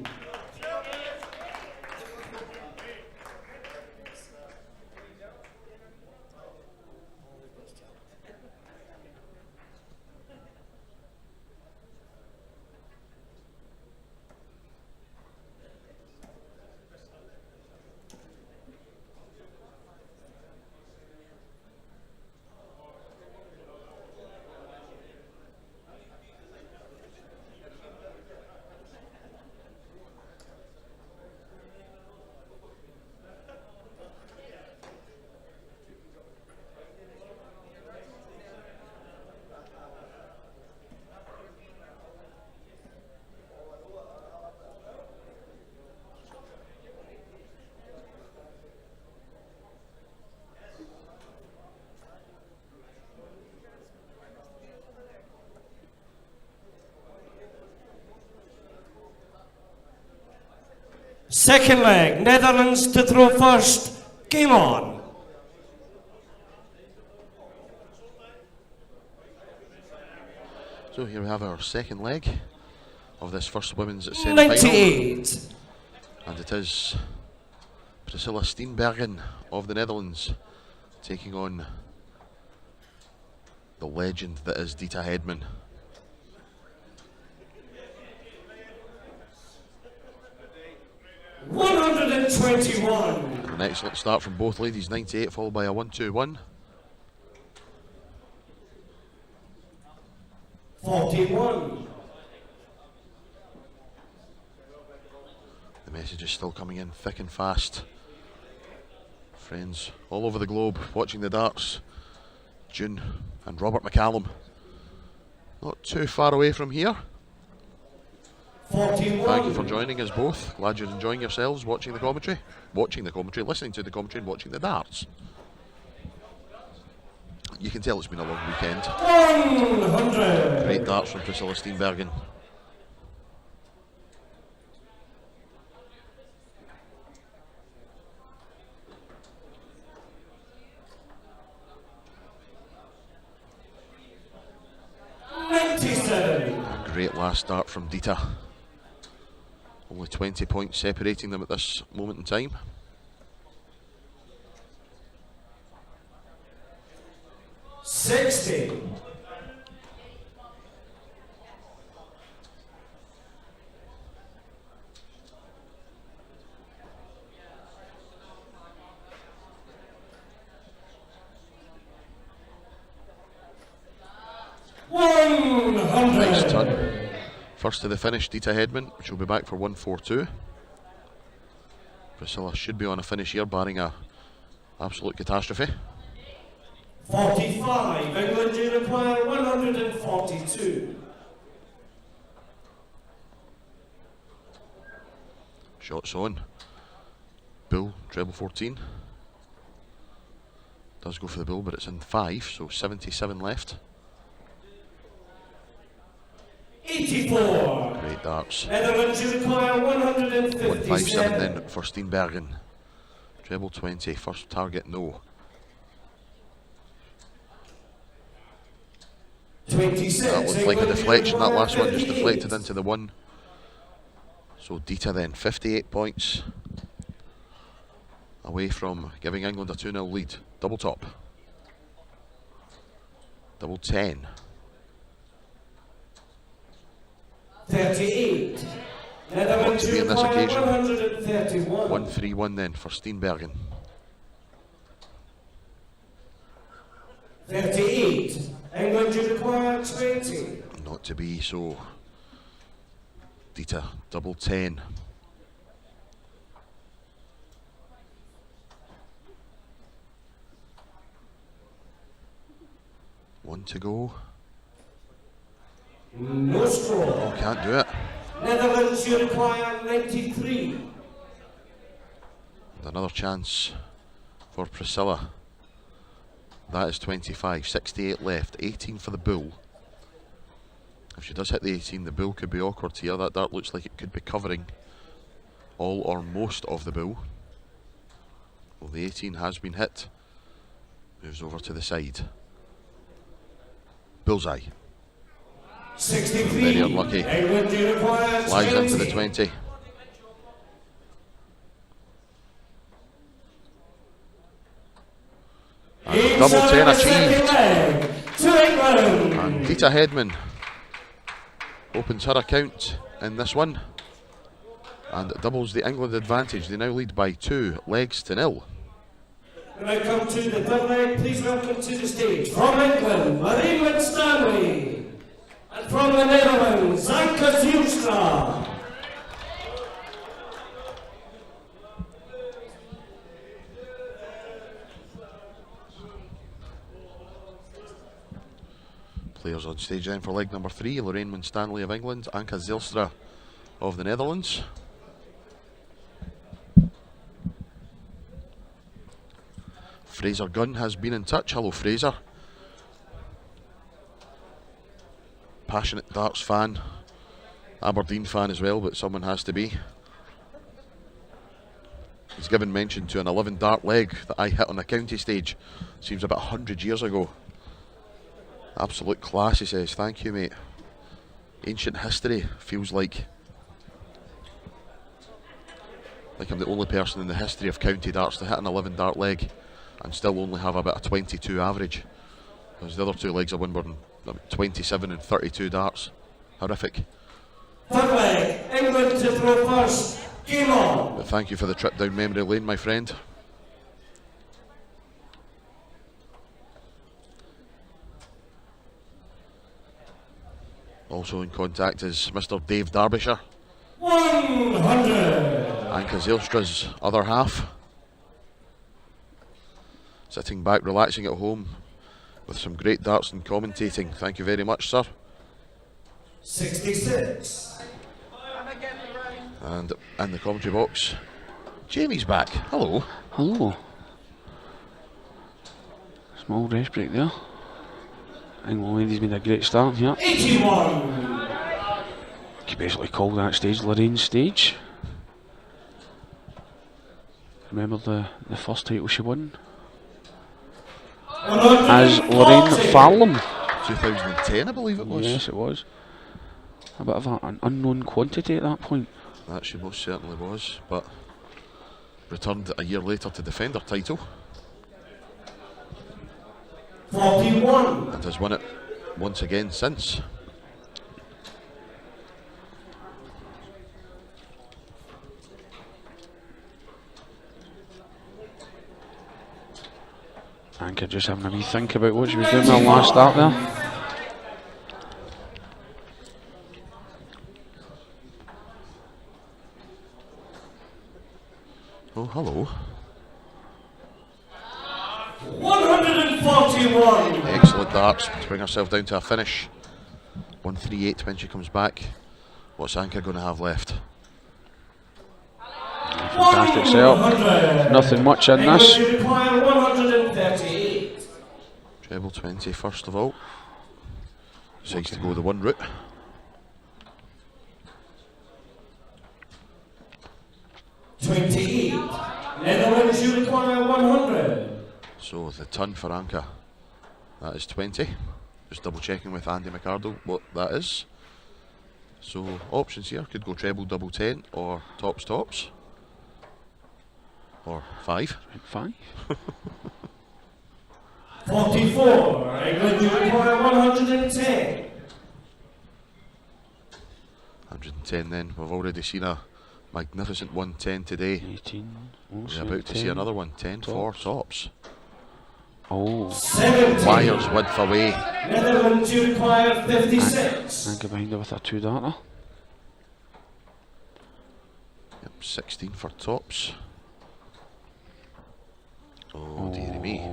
Second leg, Netherlands to throw first. Game on. So here we have our second leg of this first women's semi-final. 98. And it is Priscilla Steenbergen of the Netherlands taking on the legend that is Dita Hedman. $121. An excellent start from both ladies, 98 followed by a 1-2-1. 41. The message is still coming in thick and fast. Friends all over the globe watching the darts. June and Robert McCallum not too far away from here. 41. Thank you for joining us both. Glad you're enjoying yourselves watching the commentary, listening to the commentary and watching the darts. you can tell it's been a long weekend. 100. Great darts from Priscilla Steenbergen. Great last start from Dita. Only 20 points separating them at this moment in time. $60. Nice turn. First to the finish, Dita Hedman, which will be back for 142. Priscilla should be on a finish here, barring a absolute catastrophe. 45. England, you require 142. Shots on. Bull, treble 14. Does go for the bull, but it's in 5, so 77 left. 84. Great darts. Netherlands, you require 157. 157 then for Steenbergen. Treble 20, first target, no. 26. That looked like a deflection, that last one just deflected into the 1. So Dita then, 58 points. Away from giving England a 2-0 lead. Double top. Double 10. 38. What Netherlands, to be you on this require occasion? 131. 131 then for Steenbergen. 38. England, you require 20. Not to be, so Dita, double 10. One to go. No score. Oh, can't do it. Netherlands, you require 93. And another chance for Priscilla. That is 25, 68 left, 18 for the bull. If she does hit the 18, the bull could be awkward here. That dart looks like it could be covering all or most of the bull. Well, the 18 has been hit. Moves over to the side. Bullseye. 63. Very unlucky. England, you require Flies 20. into the 20. And double 10 achieved. To England. And Dita Hedman opens her account in this one. And it doubles the England advantage. They now lead by 2 legs to 0. When I come to the third leg, please welcome to the stage from England, Lorraine Stanley. And from the Netherlands, Zanka Zielstra. Players on stage then for leg number 3, Lorraine Winstanley of England, Anka Zylstra of the Netherlands. Fraser Gunn has been in touch. Hello, Fraser. Passionate darts fan, Aberdeen fan as well, but someone has to be. He's given mention to an 11 dart leg that I hit on the county stage. Seems about 100 years ago. Absolute class, he says. Thank you, mate. Ancient history, feels like. Like I'm the only person in the history of county darts to hit an 11 dart leg and still only have about a 22 average. Because the other 2 legs I won were 27 and 32 darts. Horrific. Third leg, England to throw first. Game on. But thank you for the trip down memory lane, my friend. Also in contact is Mr. Dave Derbyshire. 100. Anka Zylstra's other half. Sitting back, relaxing at home with some great darts and commentating. Thank you very much, sir. 66. And in the commentary box, Jamie's back. Hello. Hello. Small rest break there. England ladies made a great start here. 81. You basically call that stage Lorraine's stage. Remember the first title she won? As Lorraine Farlam. 2010, I believe it was. Yes, it was. A bit of an unknown quantity at that point. That she most certainly was, but returned a year later to defend her title. 41. And has won it once again since. Kanket just having a wee think about what she was doing in her last start there. Oh, hello. 141. Excellent darts to bring herself down to a finish. 138 when she comes back. What's Anka going to have left? Fantastic setup. Nothing much in this. You require 138. Treble 20 first of all. Decides to go the one route. Netherlands, you require 100. So the ton for Anka. That is 20. Just double checking with Andy McArdle what that is. So options here could go treble double 10 or tops tops. Or 5. 5. 44. England, you require 110. 110 then. We've already seen a magnificent 110 today. 18. We're about to see another one. 10 for tops. Oh. 70. Wires width away. Netherlands, you require 56. Anka behind her with a 2-darter. Yep, 16 for tops. Oh, dearie me.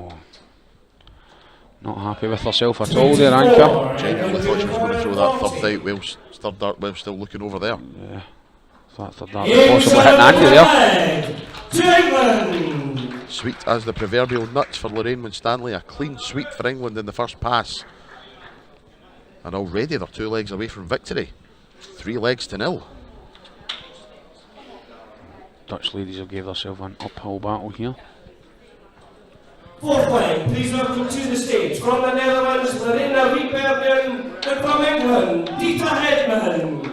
Not happy with herself at all there, Anka. Genuinely thought she was going to throw that third out whilst third dart while still looking over there. Yeah. That third darter possibly hitting Andy there. To England. Sweet as the proverbial nuts for Lorraine Winstanley. A clean sweep for England in the first pass. And already they're 2 legs away from victory. 3 legs to 0. Dutch ladies have gave themselves an uphill battle here. Fourth line, please welcome to the stage from the Netherlands, Lorena Wiebergen, and from England, Dieter Hedman.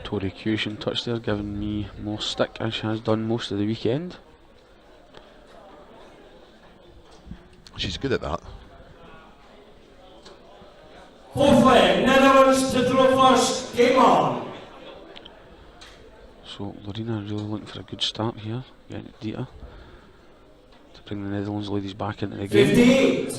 Tory Cushion touch there, giving me more stick as she has done most of the weekend. She's good at that. Fourth leg, Netherlands to throw first, game on. So Lorena really looking for a good start here, getting Dieter to bring the Netherlands ladies back into the game. 58.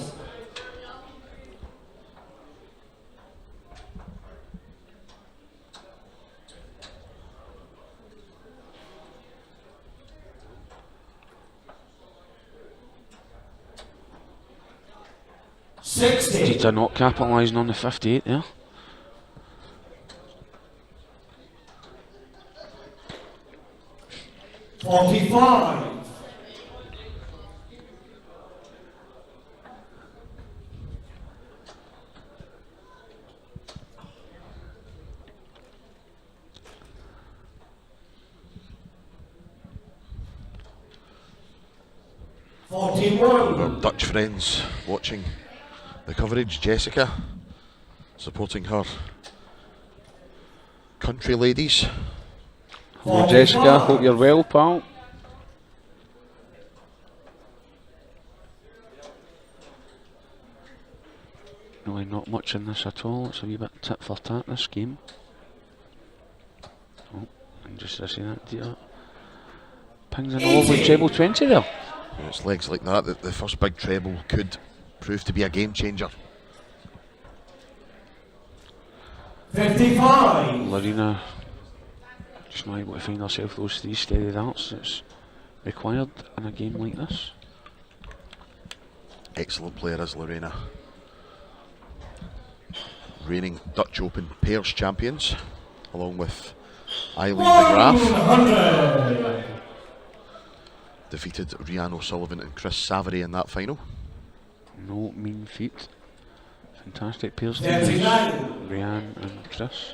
Dieter not capitalising on the 58 there. $45. Our Dutch friends watching the coverage. Jessica supporting her country ladies. Hello Jessica, hope you're well, pal. Really not much in this at all. It's a wee bit tit for tat this game. Oh, and just as I say that, Dieter pings in a lovely treble 20 there. It's legs like that that the first big treble could prove to be a game changer. 55. Lorena Just not able to find herself those 3 steady darts that's required in a game like this. Excellent player is Lorraine. Reigning Dutch Open pairs champions, along with Eileen de Graaf. 100. Defeated Rianne O'Sullivan and Chris Savary in that final. No mean feat. Fantastic pairs. 39. Rianne and Chris.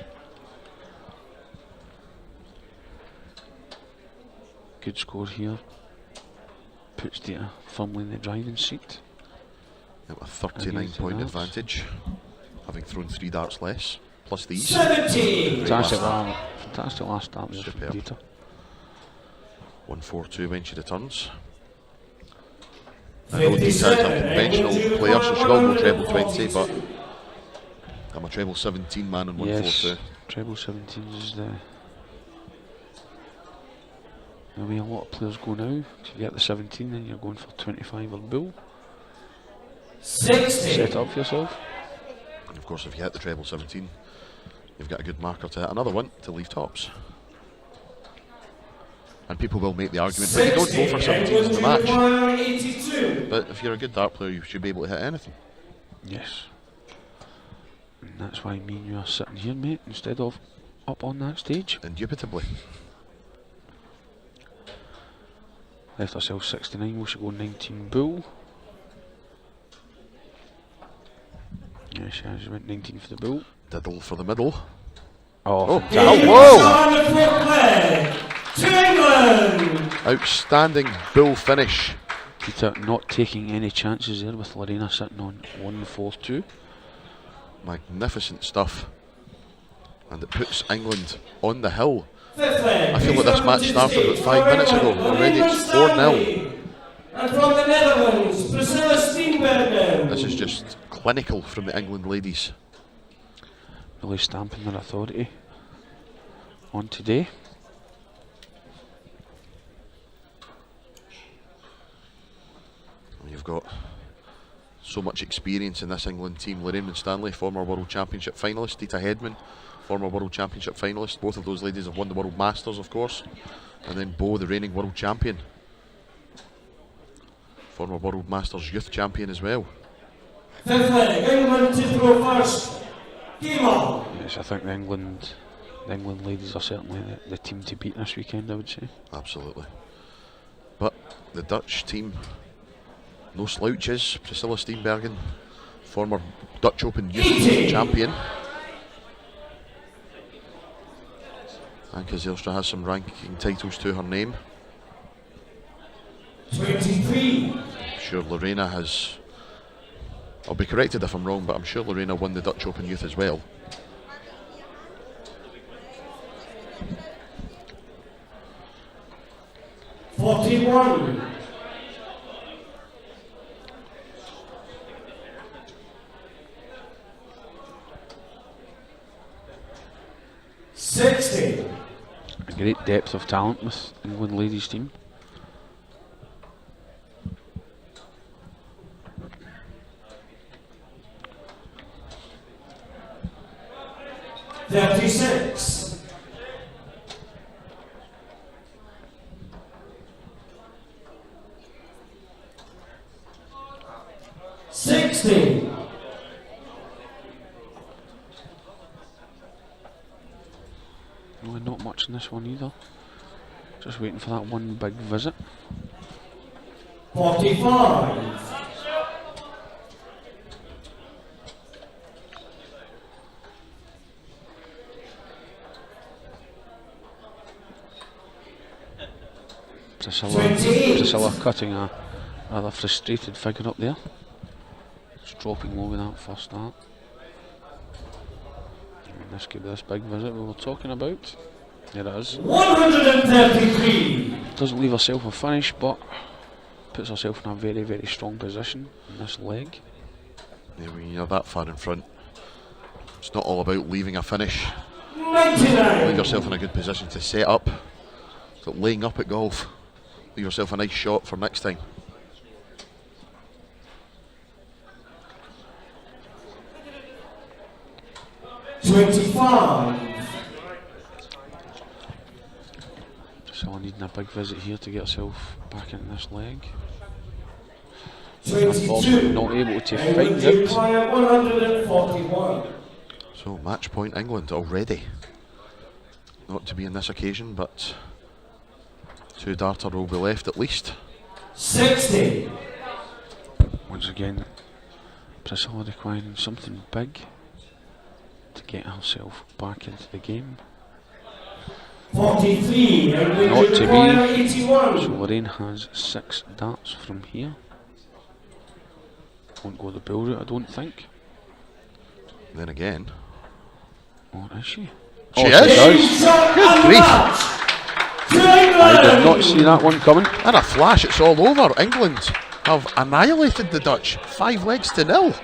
Good score here. Puts Dita firmly in the driving seat. A 39-point advantage, having thrown 3 darts less, plus these. 70. Fantastic last start there from Superb. Dita. 1-4-2 when she returns. I know Dita's a conventional player, so she will go treble 20, but I'm a treble 17 man in 1-4-2. Yes, treble 17 is the way a lot of players go now. If you get the 17, then you're going for 25 or bull. 60. Set up for yourself. And of course, if you hit the treble 17, you've got a good marker to hit another one to leave tops. And people will make the argument, but you don't go for 17s in the match. 82. But if you're a good dart player, you should be able to hit anything. Yes. And that's why me and you are sitting here, mate, instead of up on that stage. Indubitably. Left ourselves 69, we should go 19 bull. Yeah, she went 19 for the bull. Diddle for the middle. Oh, Whoa! To England. Outstanding bull finish. Peter not taking any chances there with Lorraine sitting on 1-4-2. Magnificent stuff. And it puts England on the hill. I I feel like this match started about 5 minutes ago. Already it's 4-0. And from the Netherlands, Priscilla Steenbergen. This is just clinical from the England ladies. Really stamping their authority on today. You've got so much experience in this England team. Lorraine Stanley, former World Championship finalist. Dita Hedman, former World Championship finalist. Both of those ladies have won the World Masters, of course. And then Bo, the reigning World Champion. Former World Masters Youth Champion as well. Fifth leg, England to throw first. Game on. Yes, I think the England ladies are certainly the team to beat this weekend, I would say. Absolutely. But the Dutch team, no slouches. Priscilla Steenbergen, former Dutch Open Youth Champion. Anke Zijlstra has some ranking titles to her name. 23. I'm sure Lorena has, I'll be corrected if I'm wrong, but I'm sure Lorena won the Dutch Open Youth as well. $41. $60. A great depth of talent with England ladies team. $36. $60. Really not much in this one either. Just waiting for that one big visit. 45. Priscilla cutting a rather frustrated figure up there. Just dropping low with that first start. And this could be this big visit we were talking about. There it is. 133. Doesn't leave herself a finish, but puts herself in a very, very strong position in this leg. Yeah, when you're that far in front, it's not all about leaving a finish. 99. Leave yourself in a good position to set up. It's like laying up at golf. Leave yourself a nice shot for next time. Priscilla needing a big visit here to get herself back in this leg. 22. Unfortunately not able to find England it. reply at 141. So match point England already. Not to be in this occasion, but 2 darter will be left at least. 60. Once again, Priscilla requiring something big to get herself back into the game. 43. England Not to require be. 81. So Lorraine has 6 darts from here. Won't go the bill route, I don't think. Then again, Or is she? She Oh, is. does. Good grief. I did not see that one coming. And a flash, it's all over. England have annihilated the Dutch, 5 legs to 0.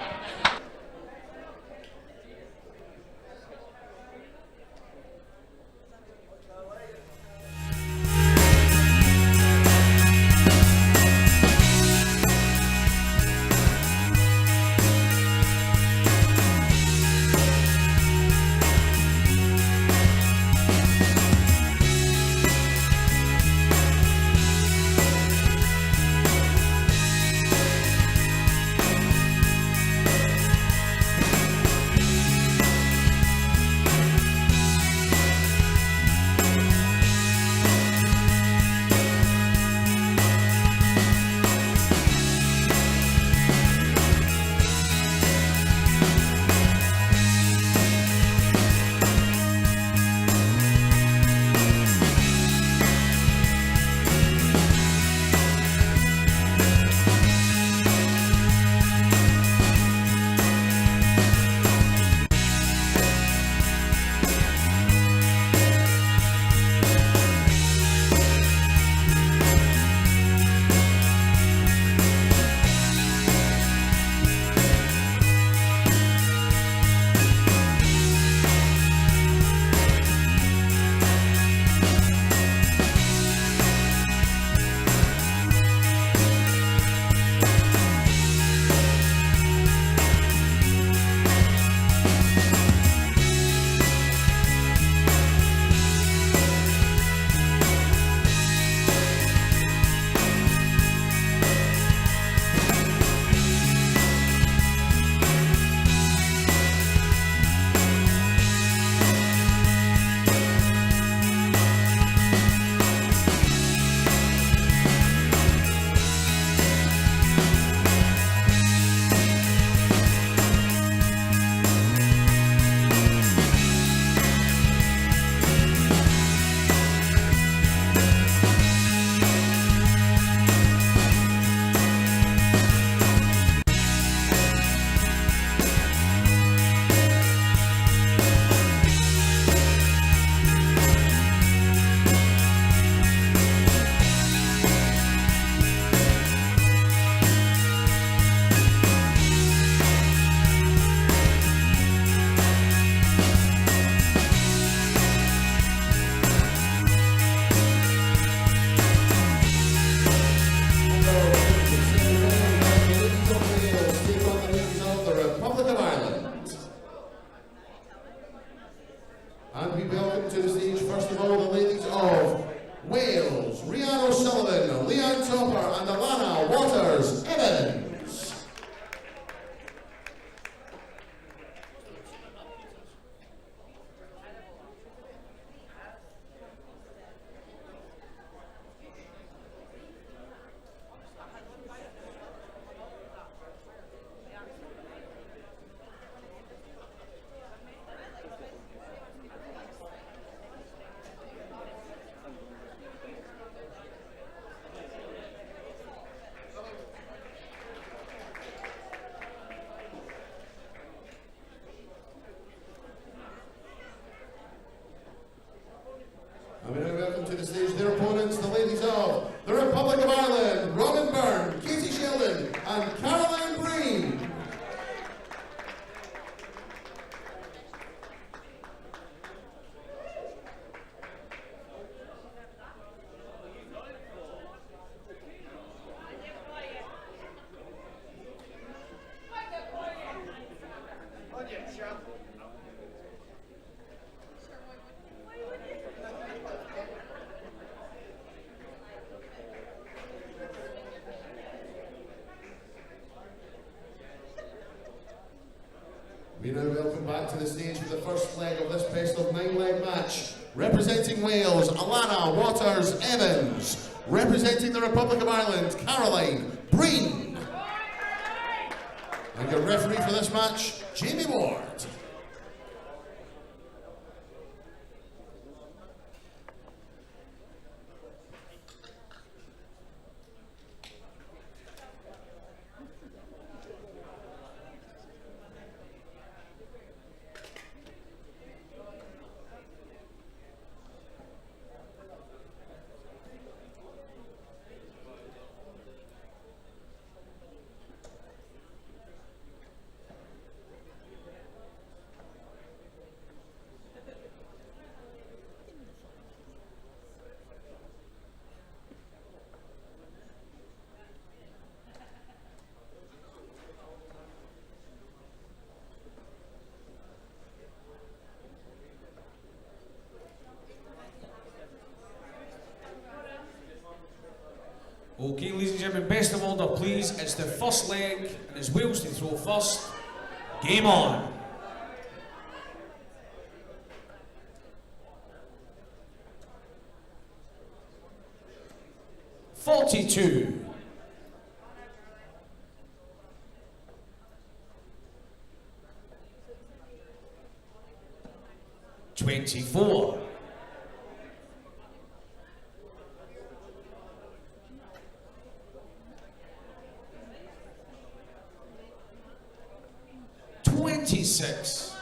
And we now welcome to the stage their opponents, the ladies of the Republic of Ireland, Vandenberg, Katie Sheldon, and Caroline Breen. We now welcome back to the stage for the first leg of this best of 9 leg match. Representing Wales, Alana Waters-Evans. Representing the Republic of Ireland, Caroline Breen. And your referee for this match, Jamie Ward. Okay, ladies and gentlemen, best of order, please. It's the first leg, and it's Wales to throw first. Game on. .42. .24. .26.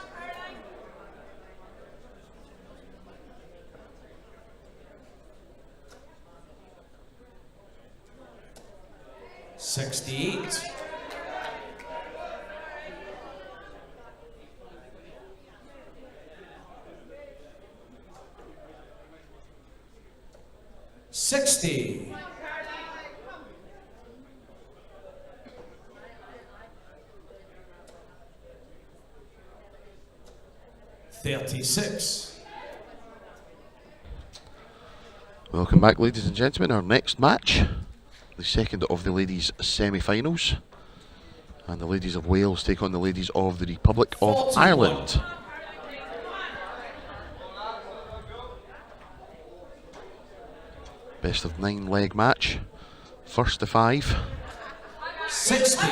.68. .60. .36. Welcome back, ladies and gentlemen. Our next match, the second of the ladies' semi-finals, and the ladies of Wales take on the ladies of the Republic of 41. Ireland. Best of 9 leg match, first to 5. 60.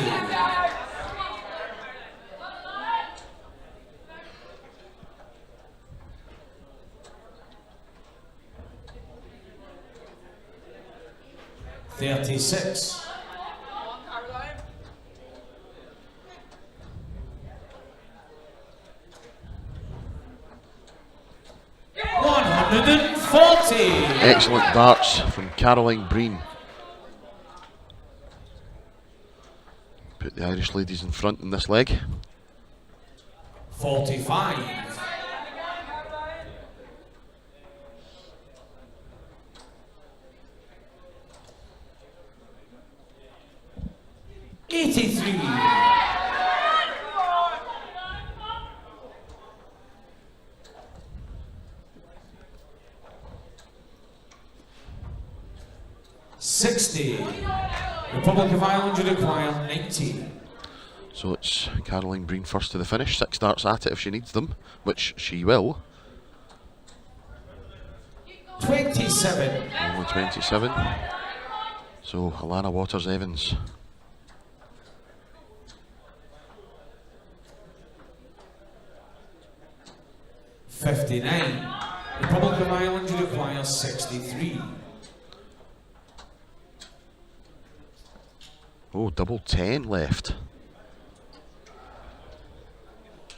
.36. .140. Excellent darts from Caroline Breen. Put the Irish ladies in front in this leg. 45. .83. .60. Republic of Ireland would require 90. So it's Caroline Breen first to the finish. 6 darts at it if she needs them, which she will. 27. Only 27. So Alana Waters-Evans. .59. Republic of Ireland would require 63. Oh, double 10 left.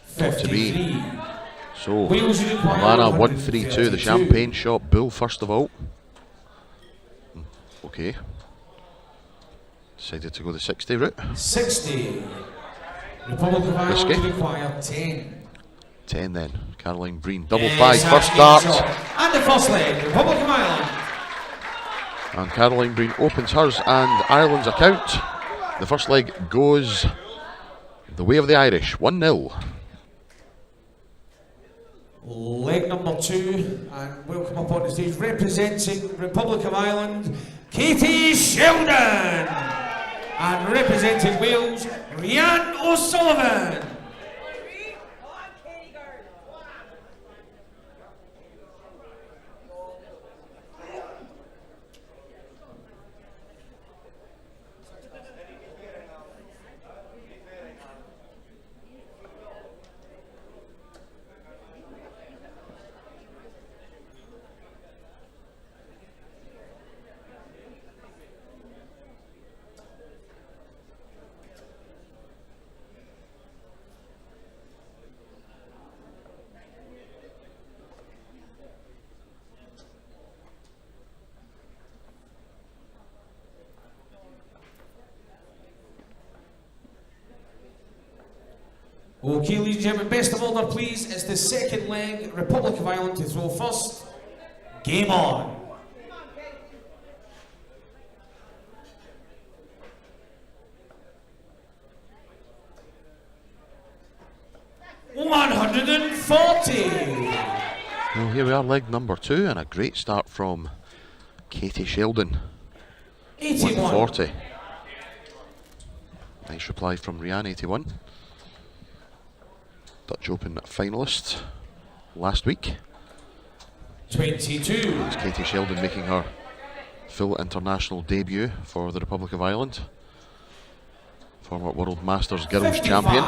53. So Wales would require Alana 132, the 132. champagne shop bull first of all. Okay. Decided to go the 60 route. 60. Republic of Ireland Risky. would require 10. 10 then. Caroline Breen, double 5, Yes, first that's dart. shot. And the first leg, Republic of Ireland. And Caroline Breen opens hers and Ireland's account. The first leg goes the way of the Irish, 1-0. Leg number 2, and welcome up on the stage, representing Republic of Ireland, Katie Sheldon. And representing Wales, Rhian O'Sullivan. Okay, ladies and gentlemen, best of order, please. It's the second leg, Republic of Ireland to throw first. Game on. Well, here we are, leg number 2, and a great start from Katie Sheldon. 81. 140. Nice reply from Rhiann, 81. Dutch Open finalist last week. 22. It's Katie Sheldon making her full international debut for the Republic of Ireland. Former World Masters Girls 55. Champion.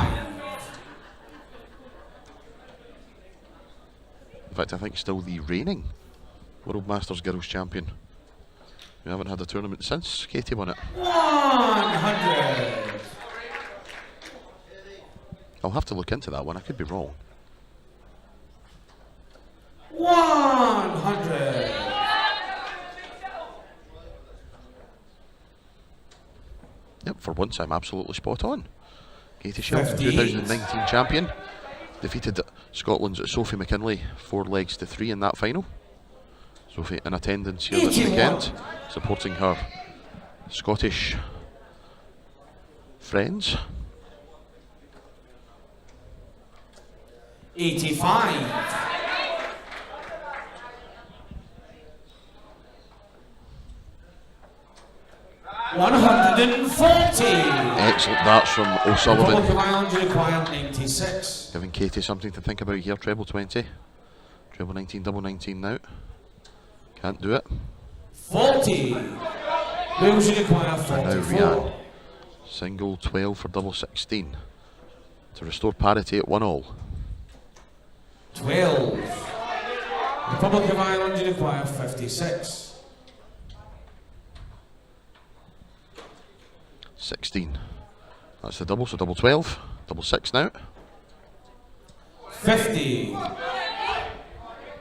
In fact, I think still the reigning World Masters Girls Champion. We haven't had a tournament since Katie won it. 100. I'll have to look into that one, I could be wrong. 100. Yep, for once I'm absolutely spot on. Katie Sheldon, 58. 2019 champion, defeated Scotland's Sophie McKinley 4 legs to 3 in that final. Sophie in attendance here this 81. weekend, supporting her Scottish friends. 85. 140. Excellent darts from O'Sullivan. Republic of Ireland require 96. Giving Katie something to think about here. Treble 20. Treble 19, double 19 now. Can't do it. 40. Wales require And now 44. Rhiann. Single 12 for double 16. To restore parity at 1-all. 12. Republic of Ireland require 56. 16. That's the double, so double 12. Double 6 now. 50.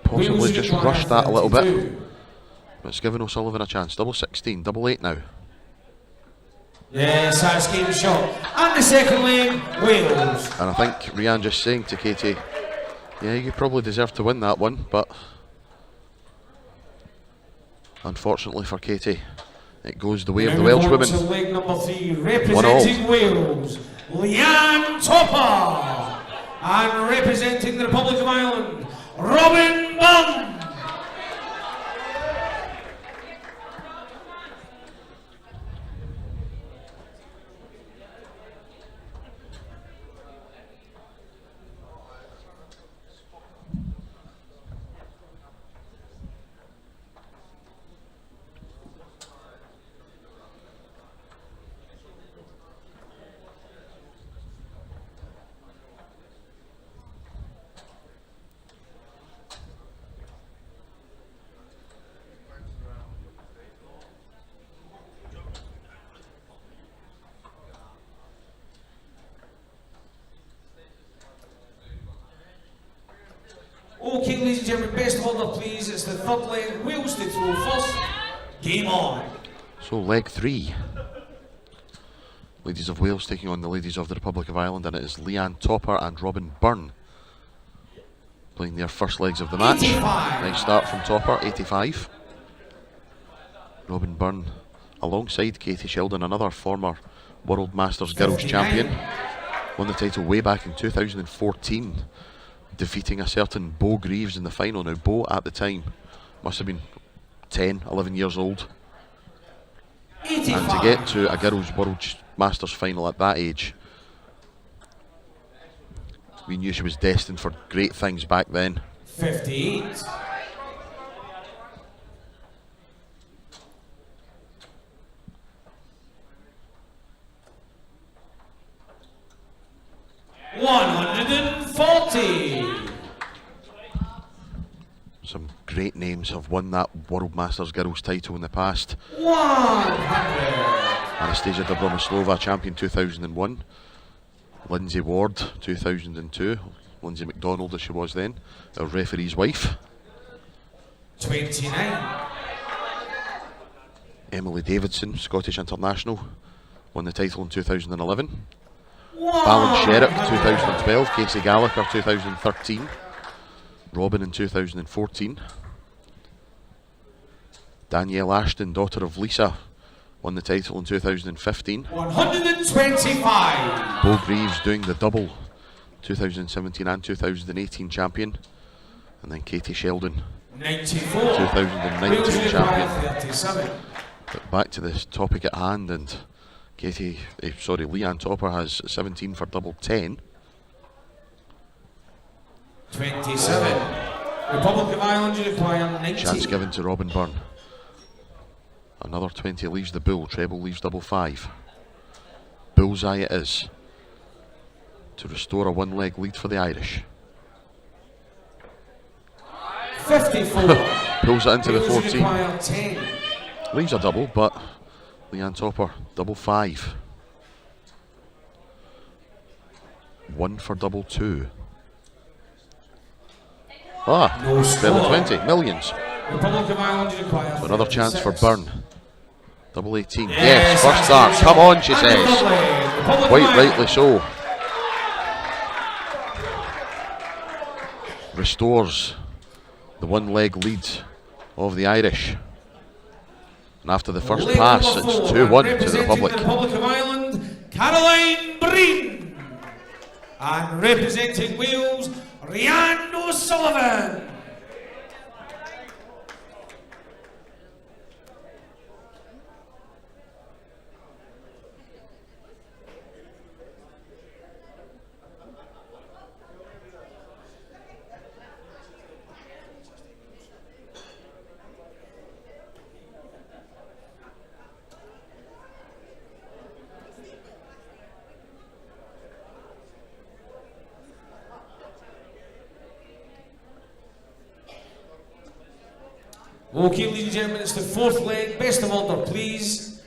Possibly Wales just require rushed that a little bit. 52. But it's given O'Sullivan a chance. Double 16, double 8 now. Yes, that's game shot. And the second lane, Wales. And I think Rhiann just saying to Katie, yeah, you probably deserve to win that one, but unfortunately for Katie, it goes the way of the Now Welsh on women. to leg number 3, representing Wales, Leanne Topper. And representing the Republic of Ireland, Robin Bunn. Okay, ladies and gentlemen, best of order, please. It's the third leg. Wales to throw first. Game on. So leg 3. Ladies of Wales taking on the ladies of the Republic of Ireland, and it is Leanne Topper and Robin Byrne playing their first legs of the match. 85. Nice start from Topper, 85. Robin Byrne alongside Katie Sheldon, another former World Masters Girls 59. Champion. Won the title way back in 2014, defeating a certain Bo Greaves in the final. Now Bo at the time must have been 10, 11 years old. 85. And to get to a Girls World Masters final at that age, we knew she was destined for great things back then. 58. Some great names have won that World Masters Girls title in the past. 100. Anastasia Dobromoslova, champion 2001. Lindsay Ward, 2002. Lindsay McDonald, as she was then, our referee's wife. 29. Emily Davidson, Scottish international, won the title in 2011. Ballinsherrick 2012, Casey Gallagher 2013, Robin in 2014. Danielle Ashton, daughter of Lisa, won the title in 2015. 125. Bo Greaves doing the double, 2017 and 2018 champion. And then Katie Sheldon, 94. 2019 champion. 37. But back to this topic at hand, and Leanne Topper has 17 for double 10. 27. Republic of Ireland, you require 90. Chance given to Robin Byrne. Another 20 leaves the bull, treble leaves double 5. Bullseye it is to restore a one-leg lead for the Irish. 54. Pulls it into the Wales 14. require 10. Leaves a double, but Leanne Topper, double 5. 1 for double 2. No double score. 20, millions. Republic of Ireland, you require So another chance for 36. Byrne. Double 18. Yes, first start. Come on, she says. Quite rightly so. Restores the one-leg lead of the Irish. And after the first pass, it's 2-1 to the Republic. The Republic of Ireland, Caroline Breen. And representing Wales, Rhiannon O'Sullivan. Okay, ladies and gentlemen, it's the fourth leg. Best of order, please.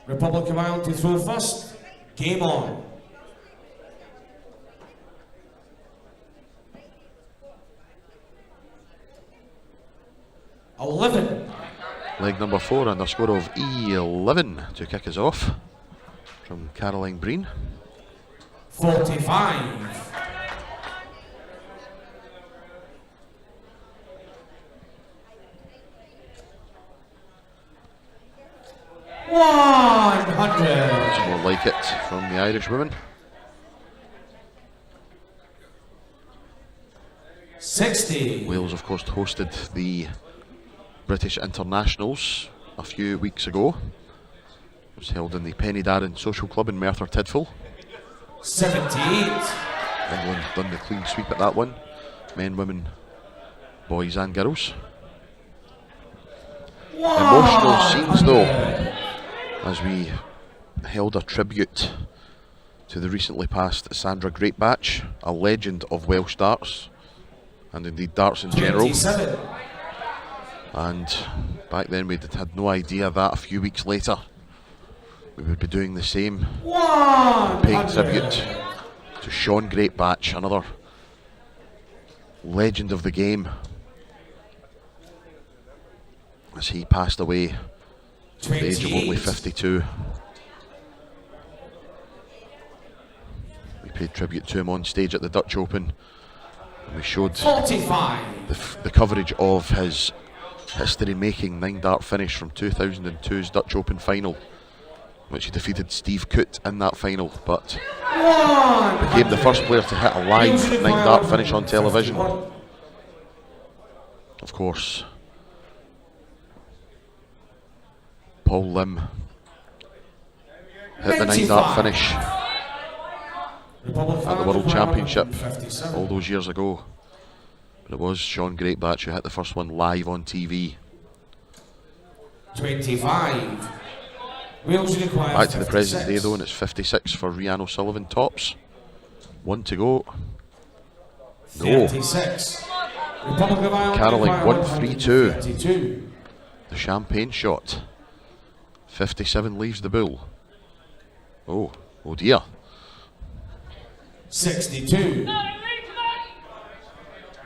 Republic of Ireland to throw first. Game on. Leg number 4 and a score of 11 to kick us off from Caroline Breen. 45. It's more like it from the Irish women. 60. Wales, of course, hosted the British Internationals a few weeks ago. It was held in the Penny Darren Social Club in Merthyr Tydfil. 78. England done the clean sweep at that one. Men, women, boys and girls. Emotional scenes though, as we held a tribute to the recently passed Sandra Greatbatch, a legend of Welsh darts, and indeed darts in general. 27. And back then we had no idea that a few weeks later we would be doing the same, paying tribute to Sean Greatbatch, another legend of the game, as he passed away at the age of only 52. We paid tribute to him on stage at the Dutch Open, and we showed 45. the coverage of his history-making 9-dart finish from 2002's Dutch Open final, which he defeated Steve Coote in that final, but became the first player to hit a live 9-dart finish on television. Of course, Paul Lim hit the 9-dart finish at the World Championship all those years ago. But it was Sean Greatbatch who hit the first one live on TV. 25. Wales require Back to the 56. present day though, and it's 56 for Rhiannon O'Sullivan tops. 1 to go. No. 36. Republic of Ireland Caroline, require 1-3-2. 152. The champagne shot. 57 leaves the bull. Oh dear. 62.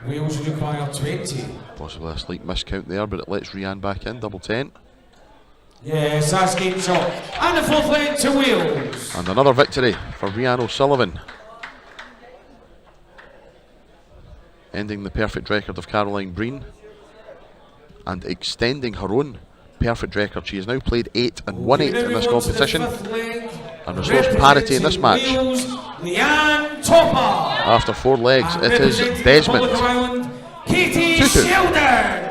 Wales require 20. Possibly a slight miscount there, but it lets Rhiannon back in. Double 10. Yes, that's game shot. And the fourth leg to Wales. And another victory for Rhiannon O'Sullivan, ending the perfect record of Caroline Breen and extending her own perfect record. She has now played 8 and won 8 in this competition and restores parity in this match. After 4 legs, it is Desmond 2-2.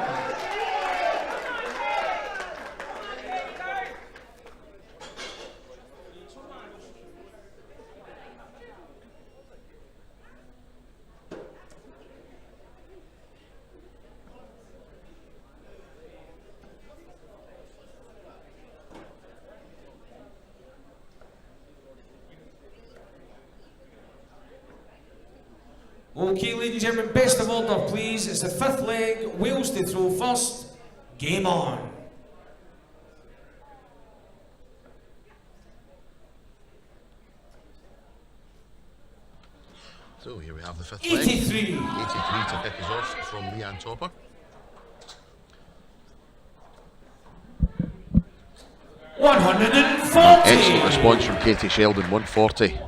Okay, ladies and gentlemen, best of order, please. It's the 5th leg. Wales to throw first. Game on. So here we have the 5th 83. leg. 83 to kick us off from Leanne Topper. Excellent response from Katie Sheldon, 140.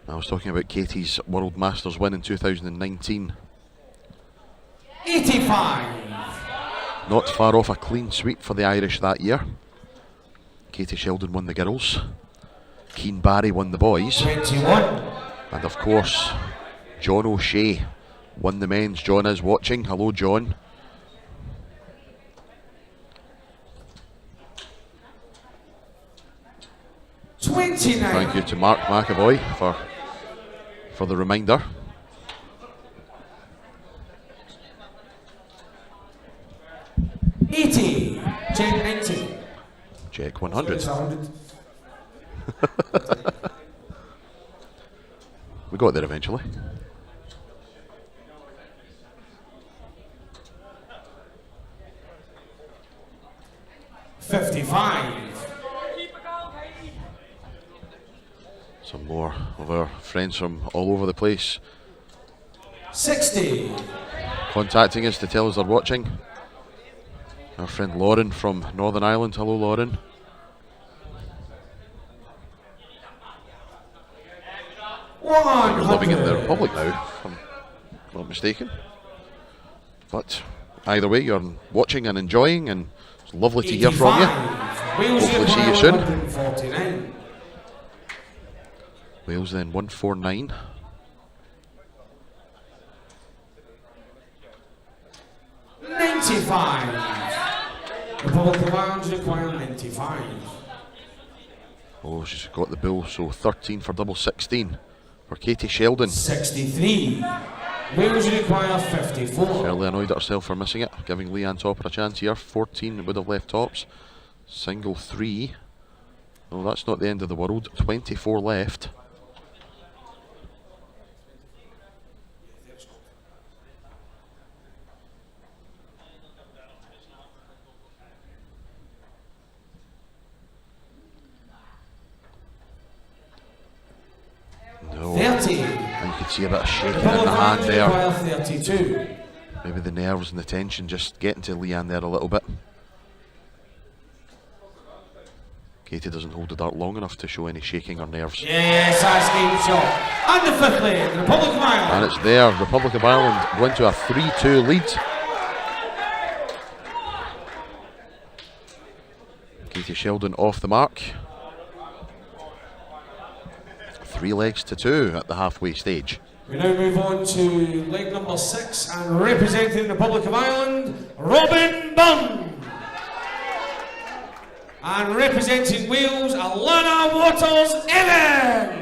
I was talking about Katie's World Masters win in 2019. 85. Not far off a clean sweep for the Irish that year. Katie Sheldon won the girls. Keane Barry won the boys. 21. And of course, John O'Shea won the men's. John is watching. Hello, John. Thank you to Mark McAvoy for the reminder. Check 90. Check 100. We got there eventually. Some more of our friends from all over the place 60. contacting us to tell us they're watching. Our friend Lauren from Northern Ireland. Hello, Lauren. You're living in the Republic now, if I'm not mistaken. But either way, you're watching and enjoying, and it's lovely to hear from you. Hopefully see you soon. Wales then 149. Republic of Ireland require 95. Oh, she's got the bull, so 13 for double 16 for Katie Sheldon. 63. Wales require 54. Fairly annoyed at herself for missing it, giving Leanne Topper a chance here. 14 would have left tops. Single 3. Oh, that's not the end of the world. 24 left. No. 30. And you could see a bit of shaking in the hand there. 32. Maybe the nerves and the tension just getting to Leanne there a little bit. Katie doesn't hold the dart long enough to show any shaking or nerves. Yes, that's game shot. And the 5th leg, Republic of Ireland. And it's there, Republic of Ireland going to a 3-2 lead. Katie Sheldon off the mark. 3 legs to 2 at the halfway stage. We now move on to leg number 6, and representing the Republic of Ireland, Robin Bunn. And representing Wales, Alana Waters-Evans.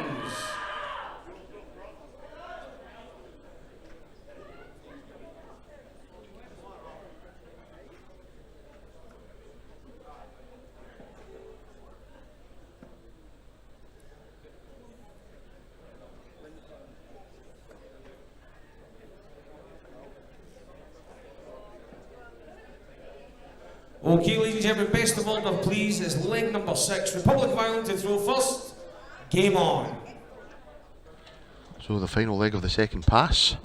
Okay, ladies and gentlemen, best of order, please, is leg number 6. Republic of Ireland to throw first. Game on. So the final leg of the second pass.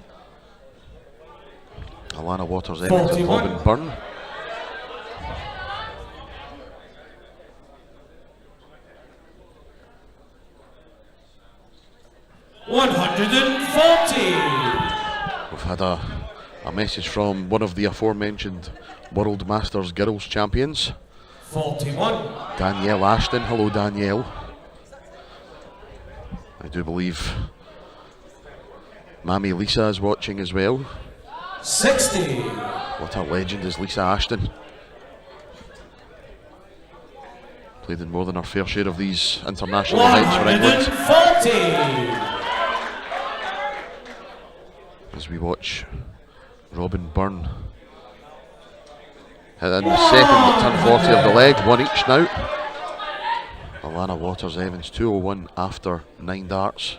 Alana Alana Waters-Evans and 41. Robin Byrne. We've had a message from one of the aforementioned World Masters Girls Champions, 41. Danielle Ashton. Hello, Danielle. I do believe Mammy Lisa is watching as well. 60. What a legend is Lisa Ashton. Played in more than her fair share of these international events for England. 140. As we watch Robin Byrne hit in the second at turn 40 of the leg, one each now. Alana Waters-Evans 201 after 9 darts.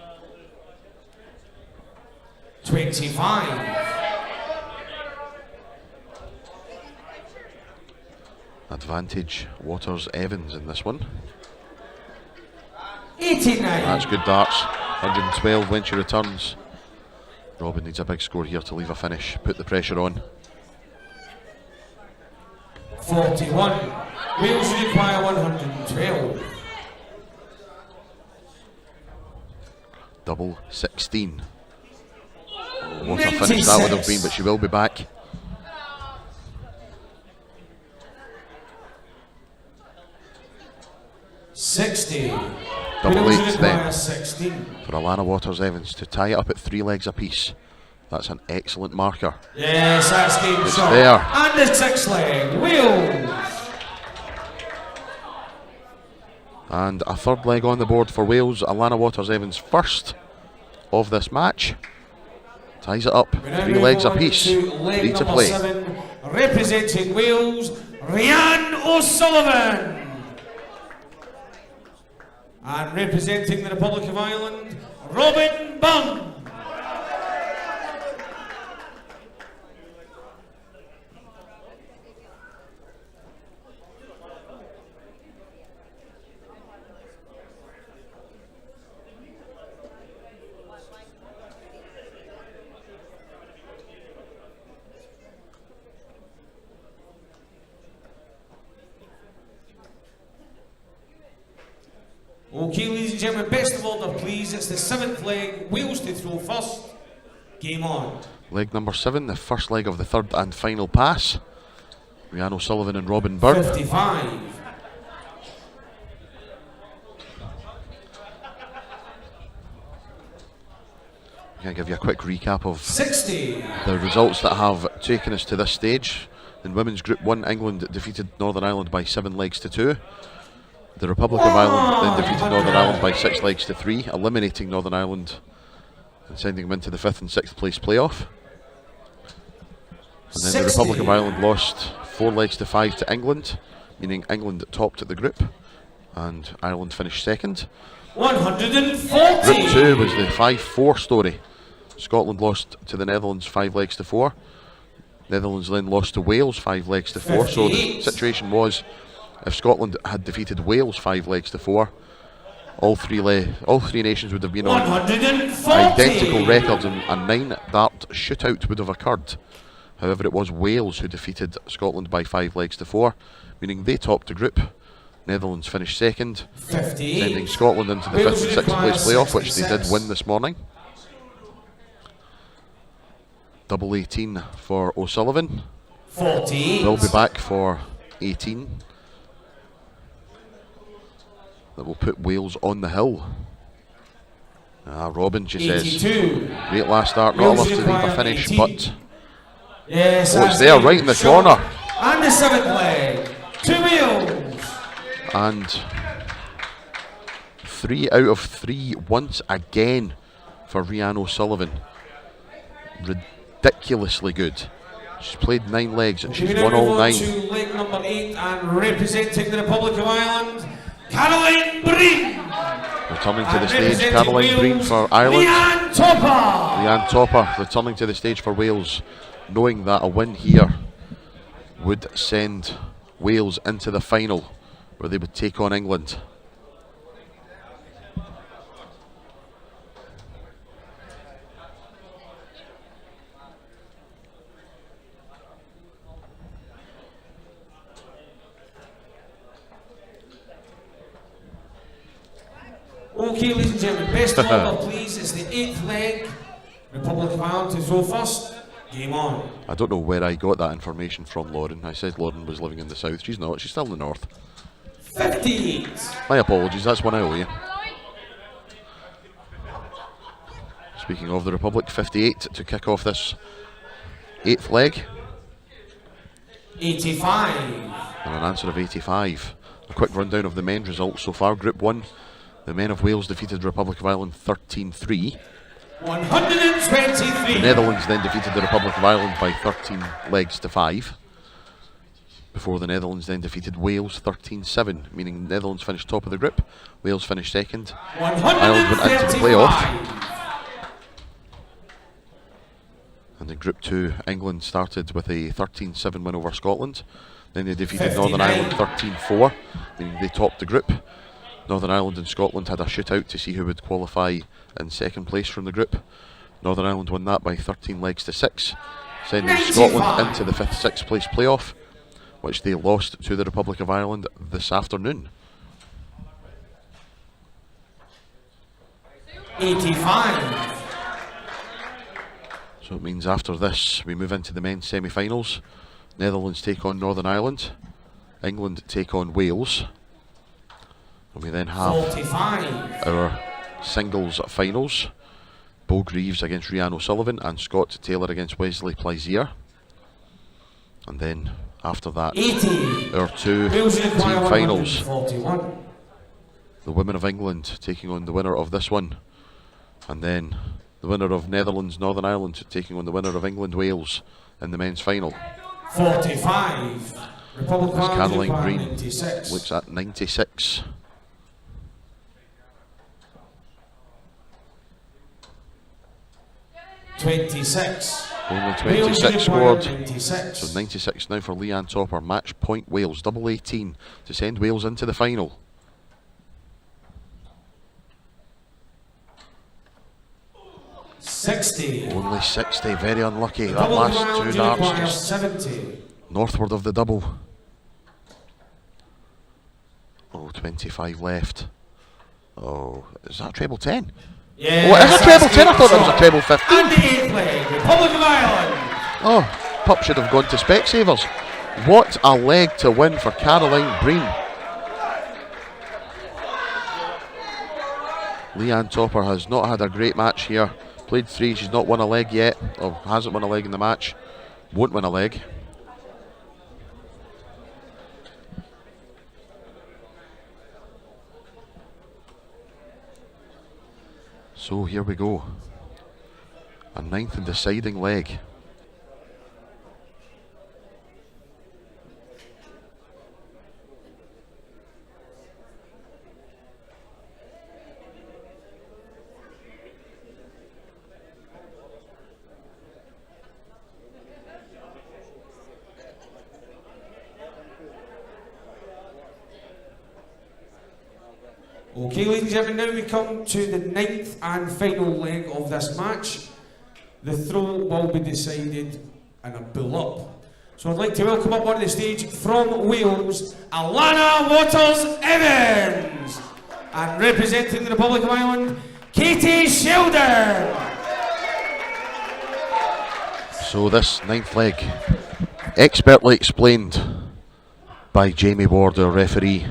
25. Advantage Waters-Evans in this one. 89. That's good darts. 112 when she returns. Robin needs a big score here to leave a finish. Put the pressure on. 41. Wales require 112. Double 16. Oh, what a finish that would have been, but she will be back. Double 8 then 16. for Alana Waters-Evans to tie it up at 3 legs apiece. That's an excellent marker. Yes, that's game It's shot. there. And the 6th leg, Wales. And a 3rd leg on the board for Wales. Alana Waters-Evans first of this match. Ties it up, 3 legs apiece. 3 to play. 7, representing Wales, Rhian O'Sullivan. And representing the Republic of Ireland, Robin Byrne. Okay, ladies and gentlemen, best of order, please. It's the 7th leg. Wales to throw first. Game on. Leg number 7, the first leg of the 3rd and final pass. Rhian O'Sullivan and Robin Byrne. 55. I'm going to give you a quick recap of 60. the results that have taken us to this stage. In Women's Group 1, England defeated Northern Ireland by 7 legs to 2. The Republic of Ireland then defeated Northern Ireland by 6 legs to 3, eliminating Northern Ireland and sending them into the 5th and 6th place playoff. And then the Republic of Ireland lost 4 legs to 5 to England, meaning England topped the group and Ireland finished 2nd. 140. Group 2 was the 5-4 story. Scotland lost to the Netherlands 5 legs to 4. Netherlands then lost to Wales 5 legs to 4. So the situation was, if Scotland had defeated Wales 5 legs to 4, all three nations would have been on 140. identical records, and a 9-dart shootout would have occurred. However, it was Wales who defeated Scotland by 5 legs to 4, meaning they topped the group. Netherlands finished 2nd, 58. sending Scotland into the 5th and 6th place playoff, which they did win this morning. Double 18 for O'Sullivan. 48. Will be back for 18. That will put Wales on the hill. Robin, she 82. says, great last start, not enough to leave a finish, 18. but Yes, it's there, right in the corner. And the 7th leg, to Wales. And 3 out of 3 once again for Rhian O'Sullivan. Ridiculously good. She's played 9 legs and she's won all 9. To leg number 8 and representing the Republic of Ireland, Caroline Breen. Returning to the stage, Caroline Breen for Ireland. Leanne Topper returning to the stage for Wales, knowing that a win here would send Wales into the final where they would take on England. Okay, ladies and gentlemen, best order, please. It's the 8th leg. Republic of Ireland to throw first. Game on. I don't know where I got that information from, Lauren. I said Lauren was living in the south. She's not. She's still in the north. 58. My apologies. That's one I owe you. Speaking of the Republic, 58 to kick off this 8th leg. 85. And an answer of 85. A quick rundown of the men's results so far. Group 1, the men of Wales defeated Republic of Ireland 13-3. 123. The Netherlands then defeated the Republic of Ireland by 13 legs to 5. Before the Netherlands then defeated Wales 13-7, meaning the Netherlands finished top of the group, Wales finished second. Ireland went into the playoff. And in Group 2, England started with a 13-7 win over Scotland. Then they defeated 59. Northern Ireland 13-4, meaning they topped the group. Northern Ireland and Scotland had a shootout to see who would qualify in second place from the group. Northern Ireland won that by 13 legs to 6, sending 95. Scotland into the 5th, 6th place playoff, which they lost to the Republic of Ireland this afternoon. 85. So it means after this we move into the men's semi-finals. Netherlands take on Northern Ireland, England take on Wales, and we then have 45. our singles finals. Bo Greaves against Rhian O'Sullivan and Scott Taylor against Wesley Pleisier. And then after that, 80. our 2 Wales team require finals. 141. The women of England taking on the winner of this one. And then the winner of Netherlands Northern Ireland taking on the winner of England Wales in the men's final. 45. Republic of As Ireland Caroline require Green 96. looks at 96. Only Only 26 scored. 96. So 96 now for Leanne Topper. Match point Wales. Double 18 to send Wales into the final. Only 60. Very unlucky. That last 2 darts just 70. northward of the double. Oh, 25 left. Oh, is that a treble 10? Yes, Oh, it is a treble 10. I thought that was a score. treble 15. And the 8th leg, Republic of Ireland. Oh, pup should have gone to Specsavers. What a leg to win for Caroline Breen. Leanne Topper has not had a great match here. Played 3, she's not won a leg yet, or hasn't won a leg in the match. Won't win a leg. So here we go. A 9th and deciding leg. Okay, ladies and gentlemen, now we come to the 9th and final leg of this match. The throw will be decided in a bull-up. So I'd like to welcome up on the stage from Wales, Alana Waters-Evans. And representing the Republic of Ireland, Katie Sheldon. So this 9th leg, expertly explained by Jamie Ward, our referee.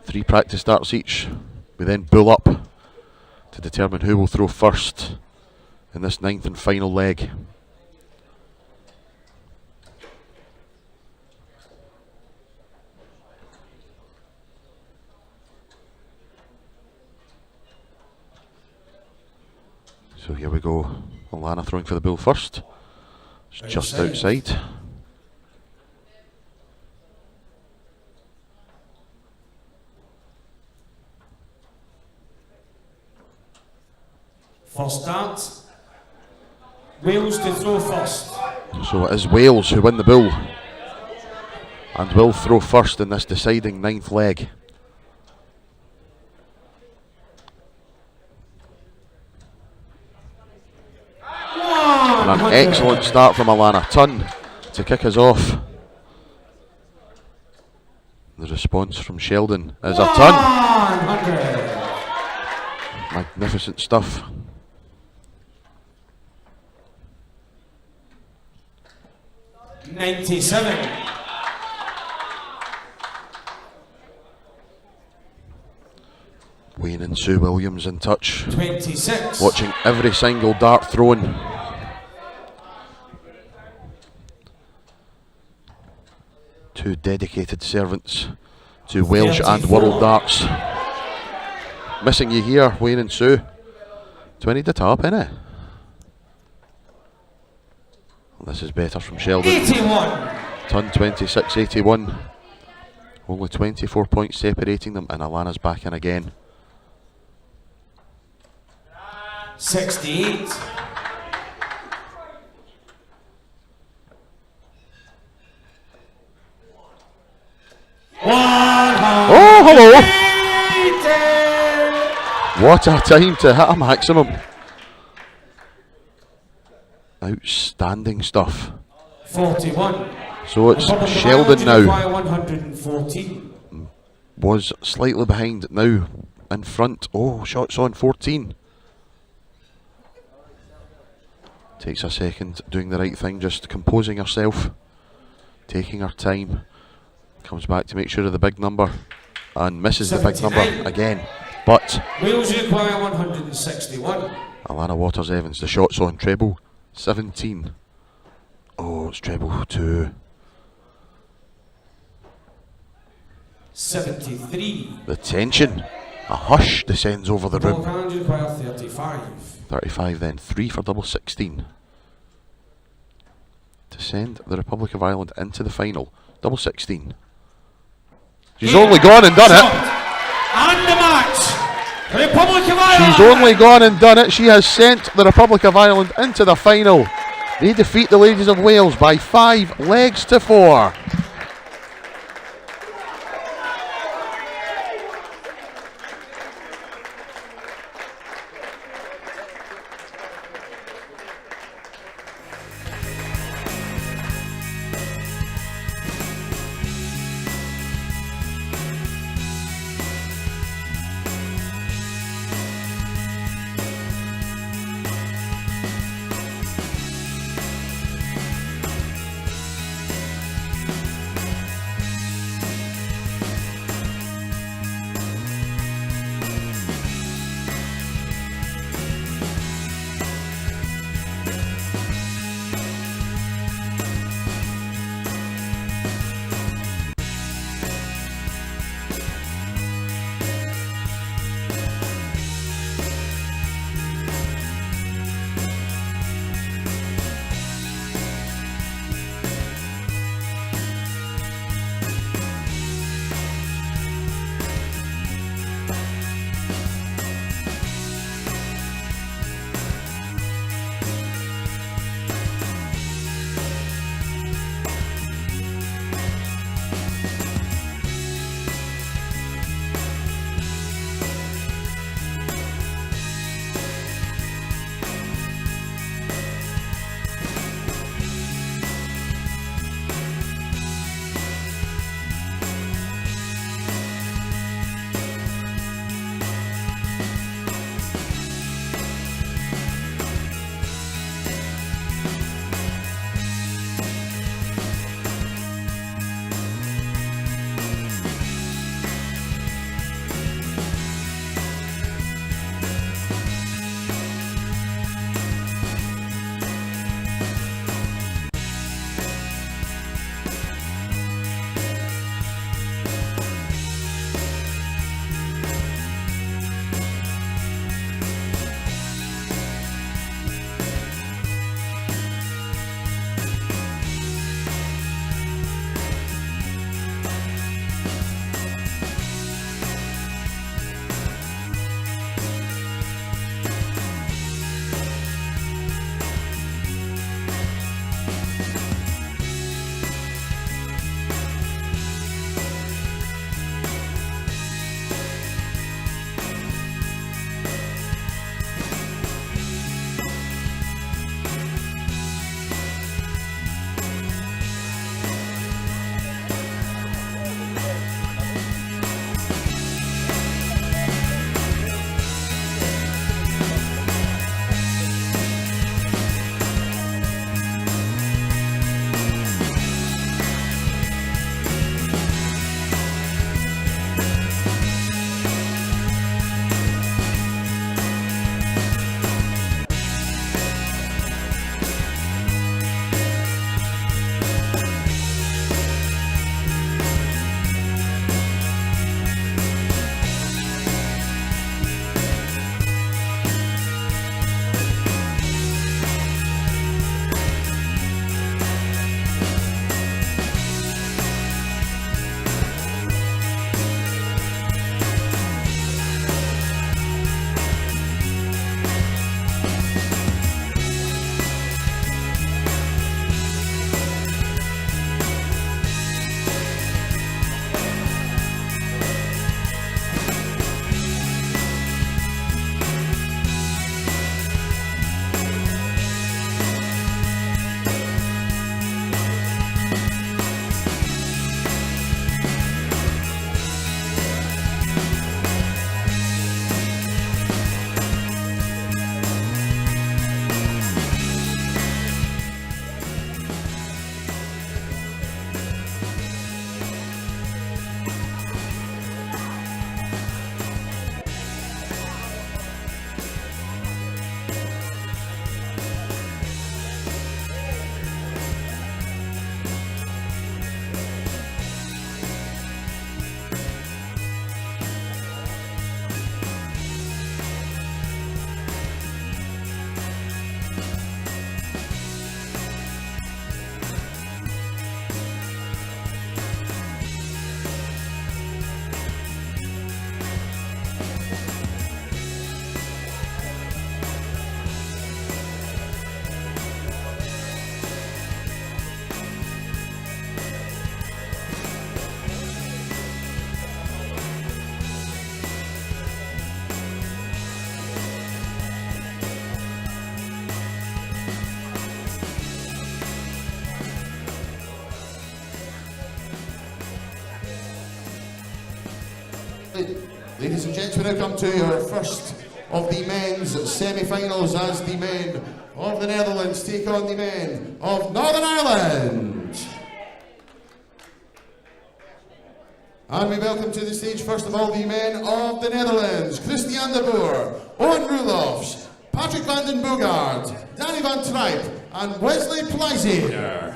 3 practice darts each. We then bull up to determine who will throw first in this 9th and final leg. So here we go. Alana throwing for the bull first. It's just outside. First start. Wales to throw first. So it is Wales who win the bull and will throw first in this deciding 9th leg. And an excellent start from Alana. Ton to kick us off. The response from Sheldon is a ton. 100. Magnificent stuff. $97. Wayne and Sue Williams in touch. 26. Watching every single dart thrown. Two dedicated servants to Welsh and 34. World Darts. Missing you here, Wayne and Sue. 20 to top, innit? This is better from Sheldon. 81. Ton 26-81. Only 24 points separating them, and Alana's back in again. 68. Oh, hello! What a time to hit a maximum. Outstanding stuff. 41. So it's Republic of Sheldon Ireland now. by 114. Was slightly behind, now in front. Oh, shots on 14. Takes a second, doing the right thing, just composing herself, taking her time. Comes back to make sure of the big number and misses the big 79. number again. But Wales require 161. Alana Waters Evans, the shots on treble 17. Oh, it's treble 2. 73. The tension, a hush descends over the room. Balkans require 35. 35 then, 3 for double 16. To send the Republic of Ireland into the final. Double 16. She's only gone and done it. And the match. Republic of Ireland. She's only gone and done it. She has sent the Republic of Ireland into the final. They defeat the Ladies of Wales by 5 legs to 4. Ladies and gents, we now come to your first of the men's semi-finals as the men of the Netherlands take on the men of Northern Ireland. And we welcome to the stage, first of all, the men of the Netherlands, Christian de Boer, Owen Roelofs, Patrick Vandenberg, Danny van Trijp, and Wesley Pleisier.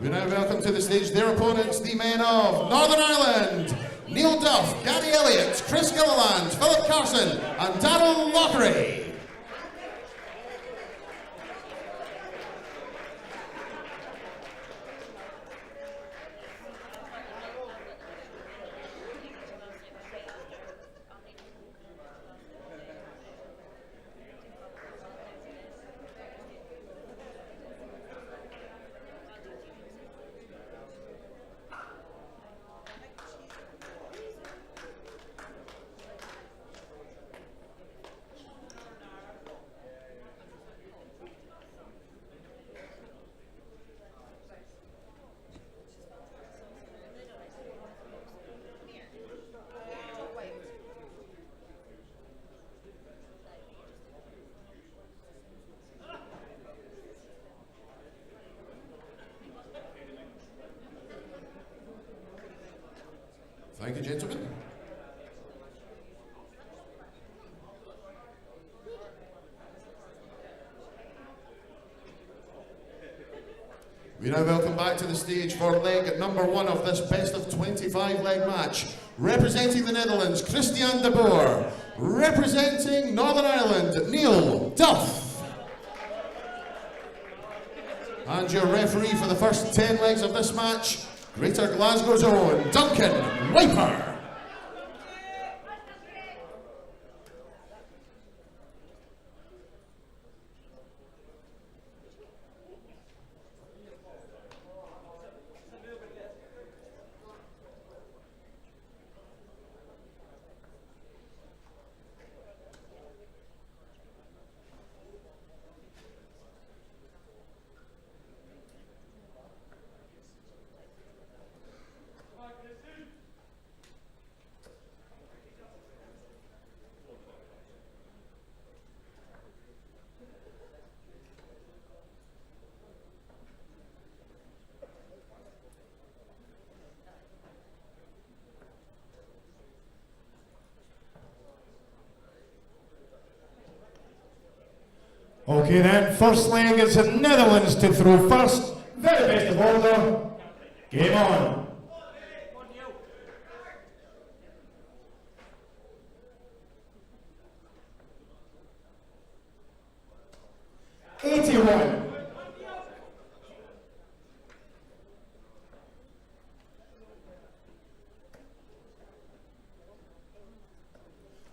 We now welcome to the stage their opponents, the men of Northern Ireland, Neil Duff, Gary Elliott, Chris Gilliland, Philip Carson, and Darryl Lockery. Thank you, gentlemen. We now welcome back to the stage for leg number 1 of this best of 25 leg match. Representing the Netherlands, Christian de Boer. Representing Northern Ireland, Neil Duff. And your referee for the first 10 legs of this match, Greater Glasgow's own Duncan Wiper. Okay then, first leg is the Netherlands to throw first. Very best of order. Game on. '81.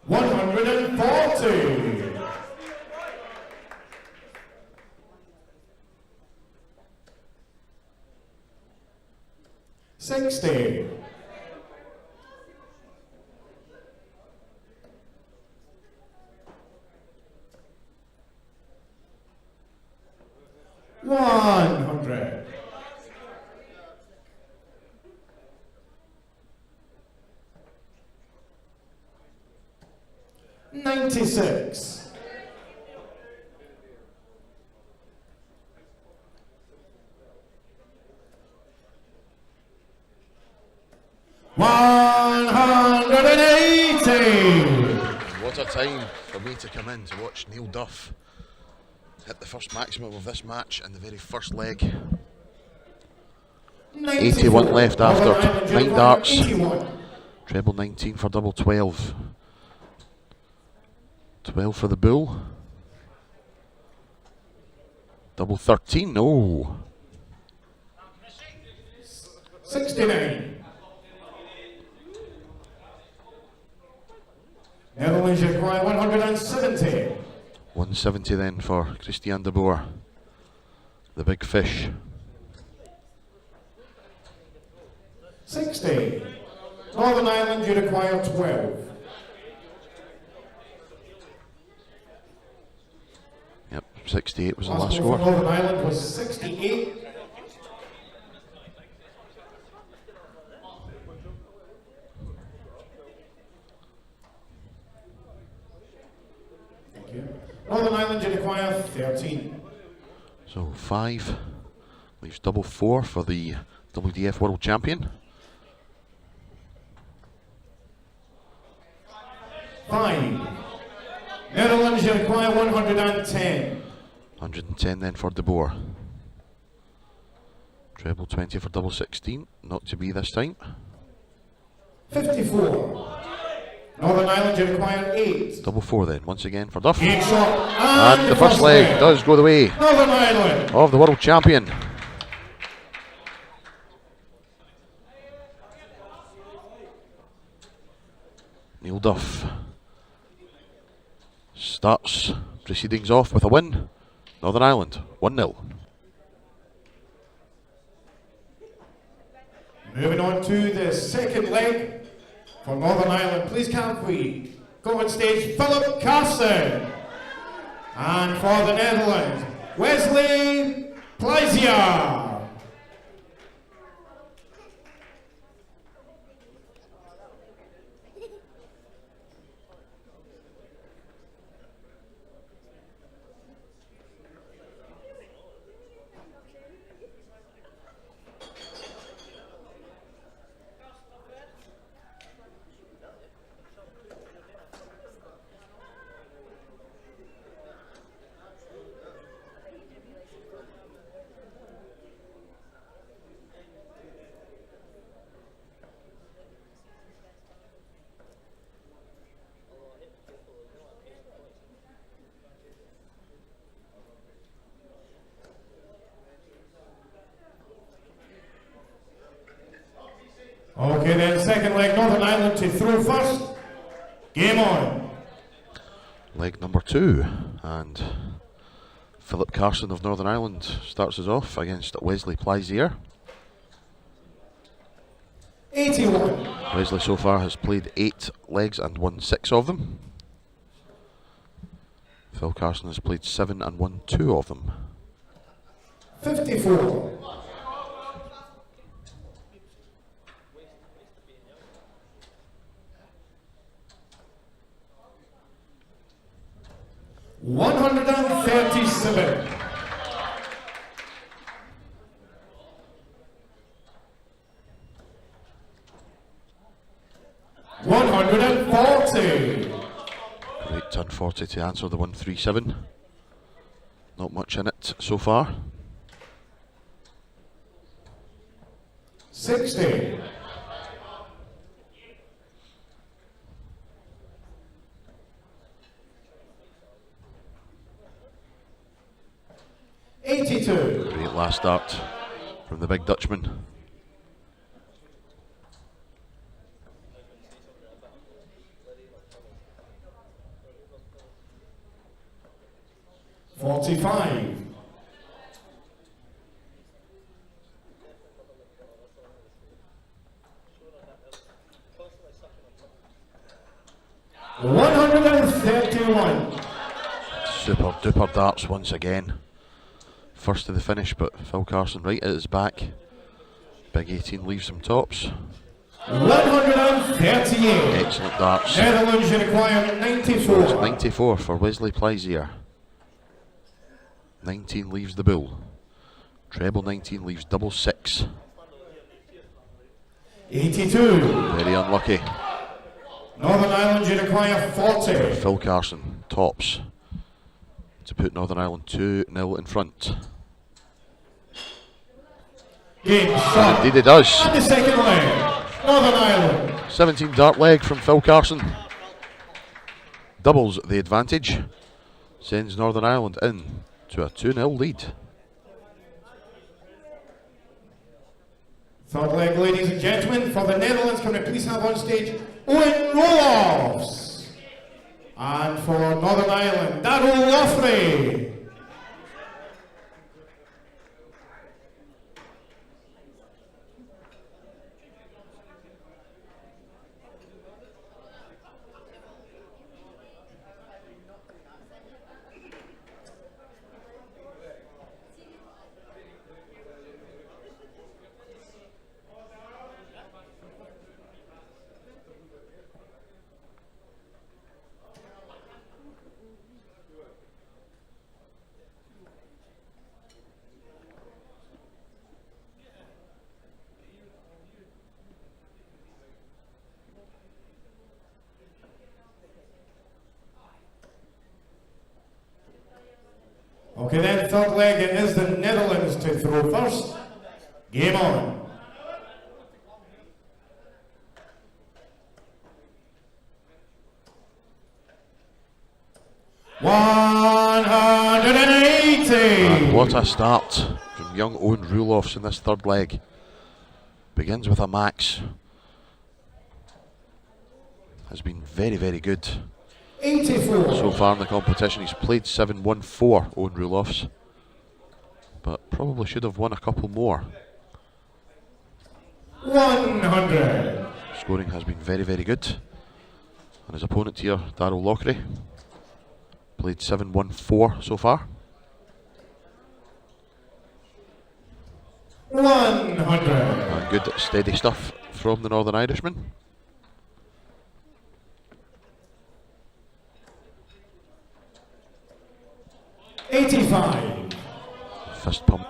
$140. 60. 100. 96. 180. What a time for me to come in to watch Neil Duff hit the first maximum of this match in the very first leg. 81 left after 9 darts. 81. Treble 19 for double 12. 12 for the bull. Double 13, no. 69. Netherlands require 170. 170 then for Christian de Boer, the big fish. 60. Northern Ireland, you require 12. Yep, 68 was the last Last score. for Northern Ireland was 68. Thank you. Northern Ireland, you require 13. So 5 leaves double 4 for the WDF World Champion. 5. Netherlands, you require 110. 110 then for de Boer. Treble 20 for double 16, not to be this time. 54. Northern Ireland, you require 8. Double 4 then, once again for Duff. 8 shot. And the first leg does go the way Northern Ireland. of the World Champion. Neil Duff starts proceedings off with a win. Northern Ireland 1-0. Moving on to the second leg for Northern Ireland. Please can we go on stage, Philip Carson. And for the Netherlands, Wesley Pleisier. Okay then, second leg, Northern Ireland to throw first. Game on. Leg number 2, and Philip Carson of Northern Ireland starts us off against Wesley Pleisier. 81. Wesley so far has played 8 legs and won 6 of them. Phil Carson has played 7 and won 2 of them. 54. 137. 140. Great turn 40 to answer the 137. Not much in it so far. 60. 82. Great last start from the big Dutchman. 45. 131. Super duper darts once again. First to the finish, but Phil Carson right at his back. Big 18 leaves some tops. 138. Excellent darts. Netherlands require 94. It's 94 for Wesley Pleisier. 19 leaves the bull. Treble 19 leaves double 6. 82. Very unlucky. Northern Ireland require 40. Phil Carson tops to put Northern Ireland 2-0 in front. Game shot. Indeed it does. And the second leg, Northern Ireland. 17 dart leg from Phil Carson. Doubles the advantage. Sends Northern Ireland in to a 2-0 lead. Third leg, ladies and gentlemen, for the Netherlands, can we please have on stage Owen Roloffs? And for Northern Ireland, Darryl Loffrey. Okay then, third leg, it is the Netherlands to throw first. Game on. And what a start from young Owen Roloffs in this third leg. Begins with a max. Has been very, very good 84. so far in the competition. He's played 7-1-4, Owen Roloffs, but probably should have won a couple more. 100. Scoring has been very, very good. And his opponent here, Darryl Loffrey, played 7-1-4 so far. 100. And good steady stuff from the Northern Irishman. $85. Fist pump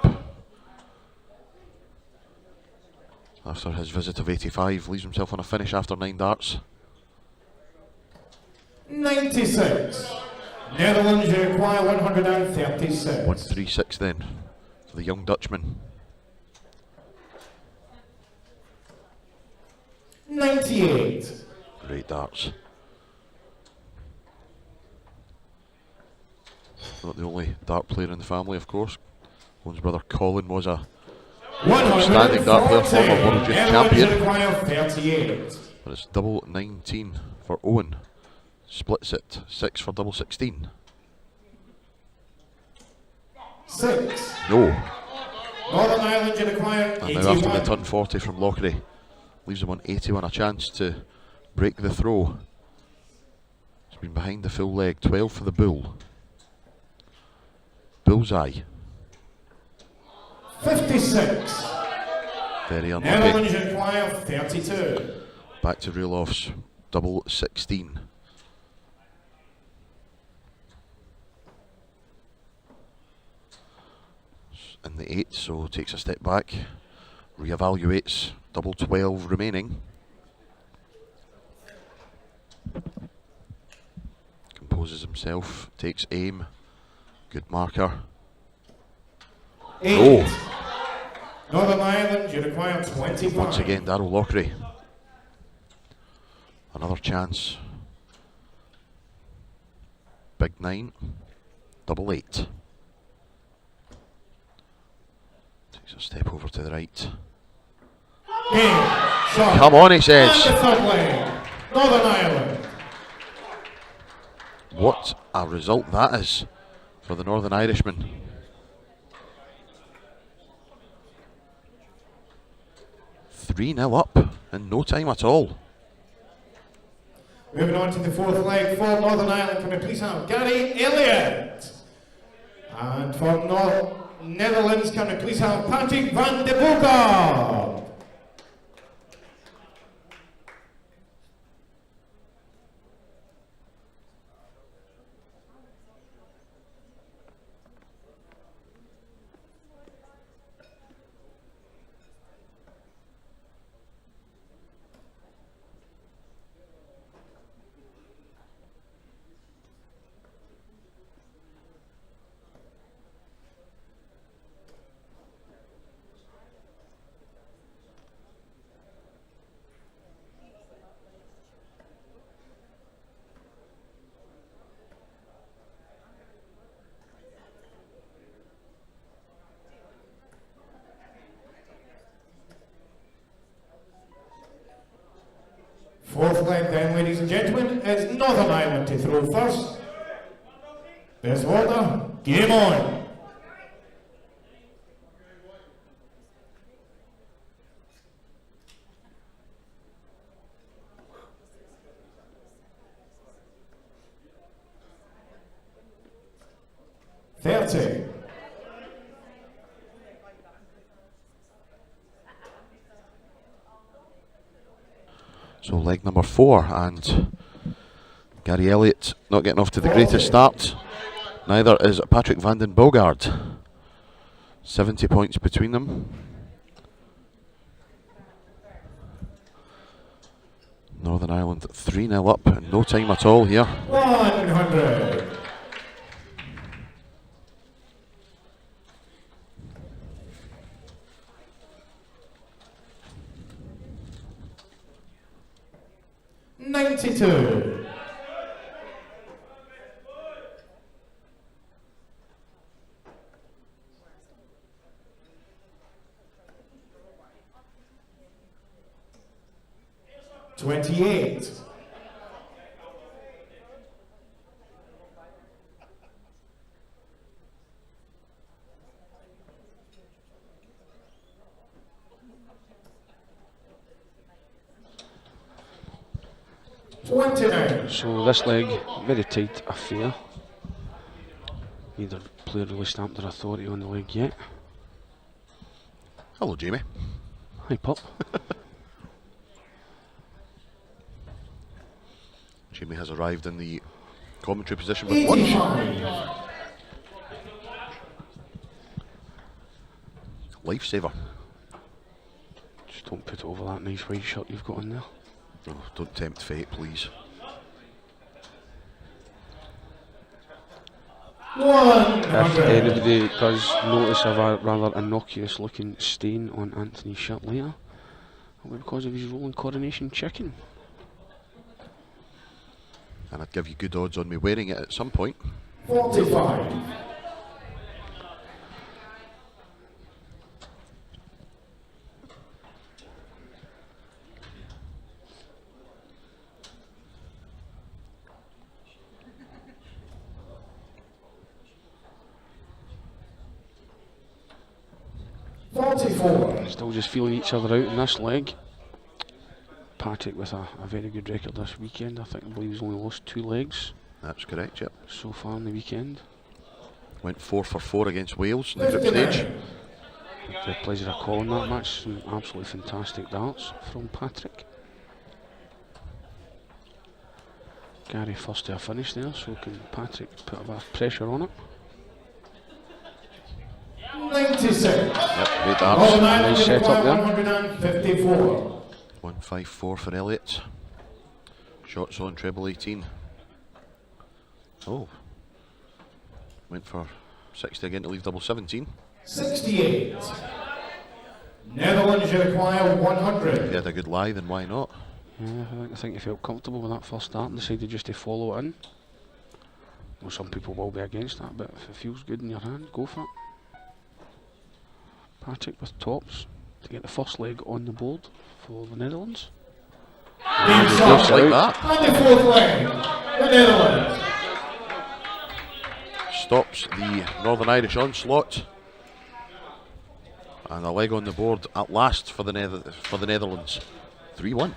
after his visit of 85, leaves himself on a finish after 9 darts. 96. Netherlands require 136. 136 then for the young Dutchman. 98. Great darts. Not the only dart player in the family, of course. Owen's brother Colin was a outstanding dart player, former World Youth Champion. But it's double 19 for Owen. Splits it 6 for double 16. 6. No. Northern Ireland require And now after the 81. turn 40 from Lochary, leaves him on 81, a chance to break the throw. He's been behind the full leg, 12 for the bull. Bullseye. 56. Very unlucky. Netherlands require 32. Back to Roloffs, double 16. In the 8, so takes a step back, re-evaluates, double 12 remaining. Composes himself, takes aim, good marker. 8. Oh. Northern Ireland, you require 25. Once again, Darryl Lochary. Another chance. Big 9, double 8. Takes a step over to the right. Game. Shot. Come on, he says. And the third leg. Northern Ireland. What a result that is for the Northern Irishman. Three-nil up in no time at all. Moving on to the fourth leg for Northern Ireland, can we please have Gary Elliott? And for Netherlands, can we please have Patrick Vandenberg? and gentlemen, it's Northern Ireland to throw first. Best order, game on. So leg number 4, and Gary Elliott not getting off to the greatest start. Neither is Patrick Vandenberg. 70 points between them. Northern Ireland 3-0 up in no time at all here. 100. $92. $28. $29. So this leg, very tight affair. Neither player really stamped their authority on the leg yet. Hello, Jamie. Hi, pup. Jamie has arrived in the commentary position with lunch. Lifesaver. Just don't put it over that nice white shirt you've got on there. Oh, don't tempt fate, please. If anybody does notice a rather innocuous looking stain on Anthony's shirt later, it'll be because of his rolling coronation chicken. And I'd give you good odds on me wearing it at some point. 45. Still just feeling each other out in this leg. Patrick with a very good record this weekend. I believe he's only lost 2 legs. That's correct, yep. So far in the weekend. Went 4 for 4 against Wales in the group stage. The pleasure of calling that match. Some absolutely fantastic darts from Patrick. Gary first to a finish there, so can Patrick put a bit of pressure on it? 96. Yep, great darts. Nice setup there. 154. 154 for Elliott. Shots on treble 18. Oh. Went for 60 again to leave double 17. 68. Netherlands, you require 100. If he had a good lie, then why not? Yeah, I think he felt comfortable with that first start and decided just to follow it in. Well, some people will be against that, but if it feels good in your hand, go for it. Patrick with tops to get the first leg on the board for the Netherlands. Game Just like that. And the fourth leg, the Netherlands. Stops the Northern Irish onslaught. And a leg on the board at last for the Netherlands. 3-1.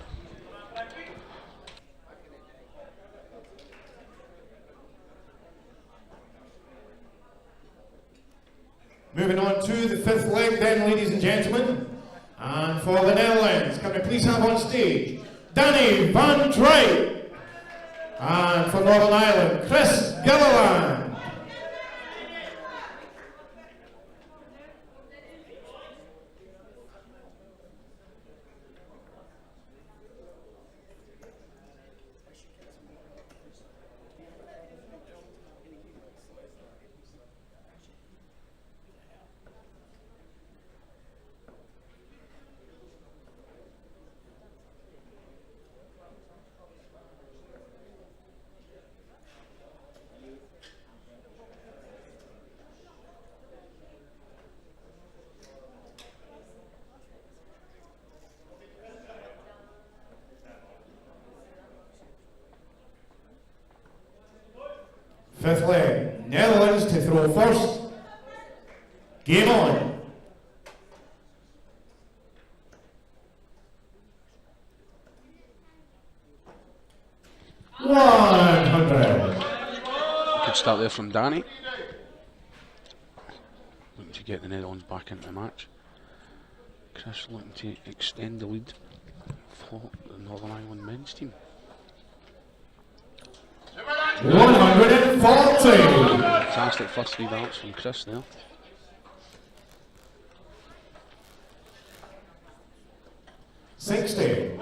Moving on to the fifth leg then, ladies and gentlemen. And for the Netherlands, can we please have on stage Danny van Dijk. And for Northern Ireland, Chris Gilliland. Fifth leg, Netherlands to throw first. Game on. Good start there from Danny. Looking to get the Netherlands back into the match. Chris looking to extend the lead for the Northern Ireland men's team. 140. Fantastic first 3 darts from Chris there. $60.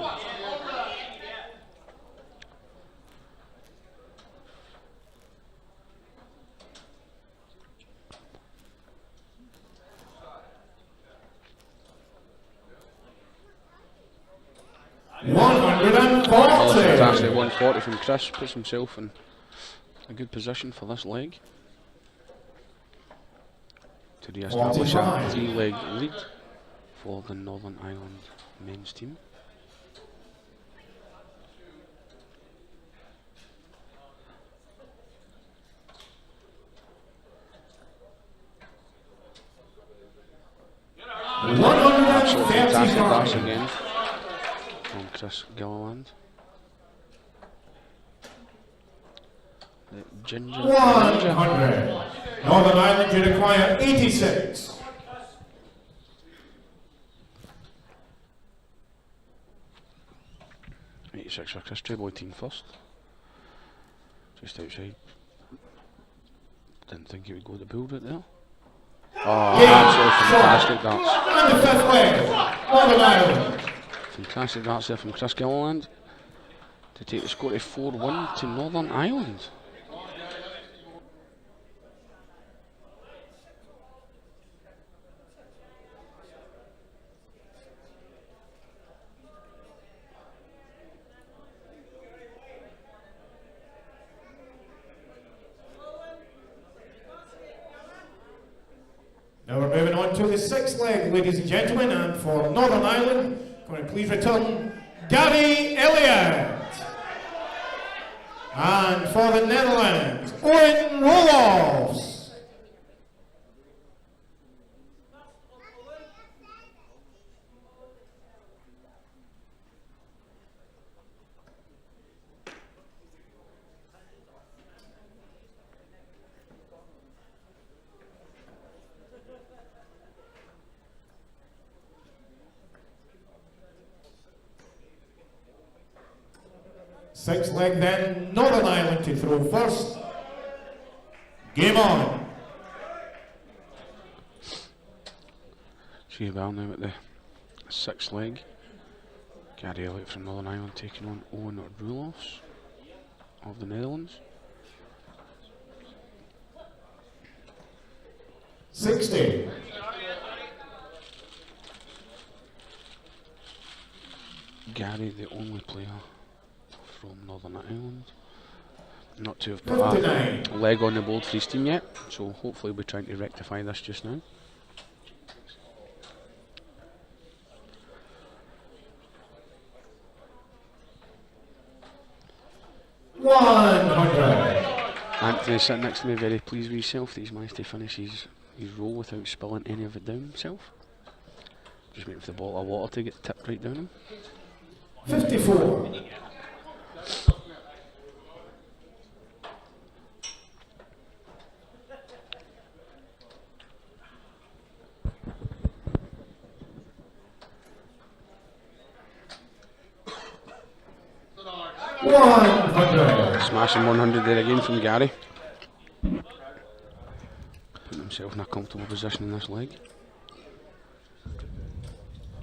Fantastic 140 from Chris, puts himself in a good position for this leg to re-establish a 3-leg lead for the Northern Ireland men's team. Absolutely fantastic darts again from Chris Gilliland. Ginger. 100. Northern Ireland, you require 86. For Chris Treble 18 first. Just outside. Didn't think he would go the build right there. Oh, absolutely fantastic darts. And the fifth leg, Northern Ireland. Fantastic darts there from Chris Gilliland to take the score to 4-1 to Northern Ireland. Now we're moving on to the sixth leg, ladies and gentlemen, and for Northern Ireland, can we please return Gary Elliott. And for the Netherlands, Owen Roloffs. Sixth leg then, Northern Ireland to throw first. Game on. See well now at the sixth leg. Gary Elliott from Northern Ireland taking on Owen Roloffs of the Netherlands. 60. Gary, the only player from Northern Ireland not to have put a leg on the board for his team yet, so hopefully we're trying to rectify this just now. Anthony sitting next to me, very pleased with himself that he's managed to finish his roll without spilling any of it down himself. Just waiting for the bottle of water to get tipped right down him. 54. Smashing 100 there again from Gary. Putting himself in a comfortable position in this leg.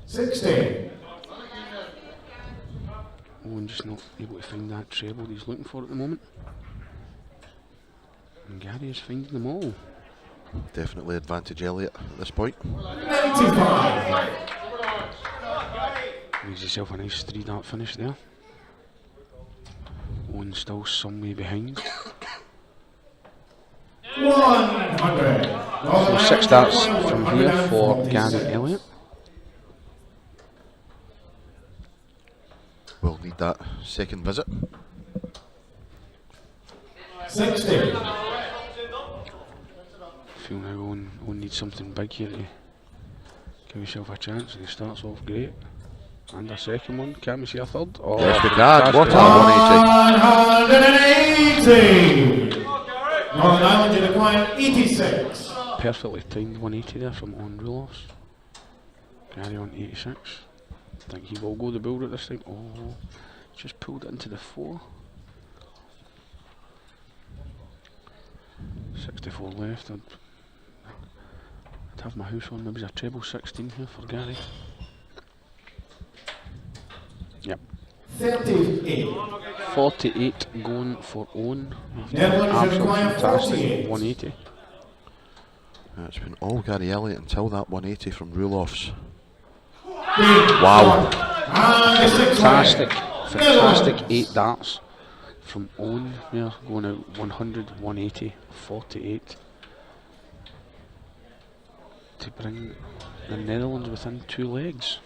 60. Owen just not able to find that treble he's looking for at the moment. And Gary is finding them all. Definitely advantage Elliott at this point. 95. Gives himself a nice 3-dart finish there. Owen still some way behind. 100. So 6 darts from here for Gary Elliott. We'll need that second visit. 60. feel now Owen needs something big here to give yourself a chance, and he starts off great. And a second one. Can we see a third? Oh, Yes, we can. What a 180. Northern Ireland did acquire 86. Perfectly timed 180 there from on Ruloffs. Carry on 86. I think he will go the builder this time. Oh, just pulled it into the 4. 64 left. I'd have my house on. Maybe a treble 16 here for Gary. Yep. 38. 48 going for Owen. Netherlands require Fantastic 48. 180. It's been all Gary Elliott until that 180 from Ruloffs. Wow. Fantastic 8 darts from Owen here, going out 100, 180, 48 to bring the Netherlands within 2 legs.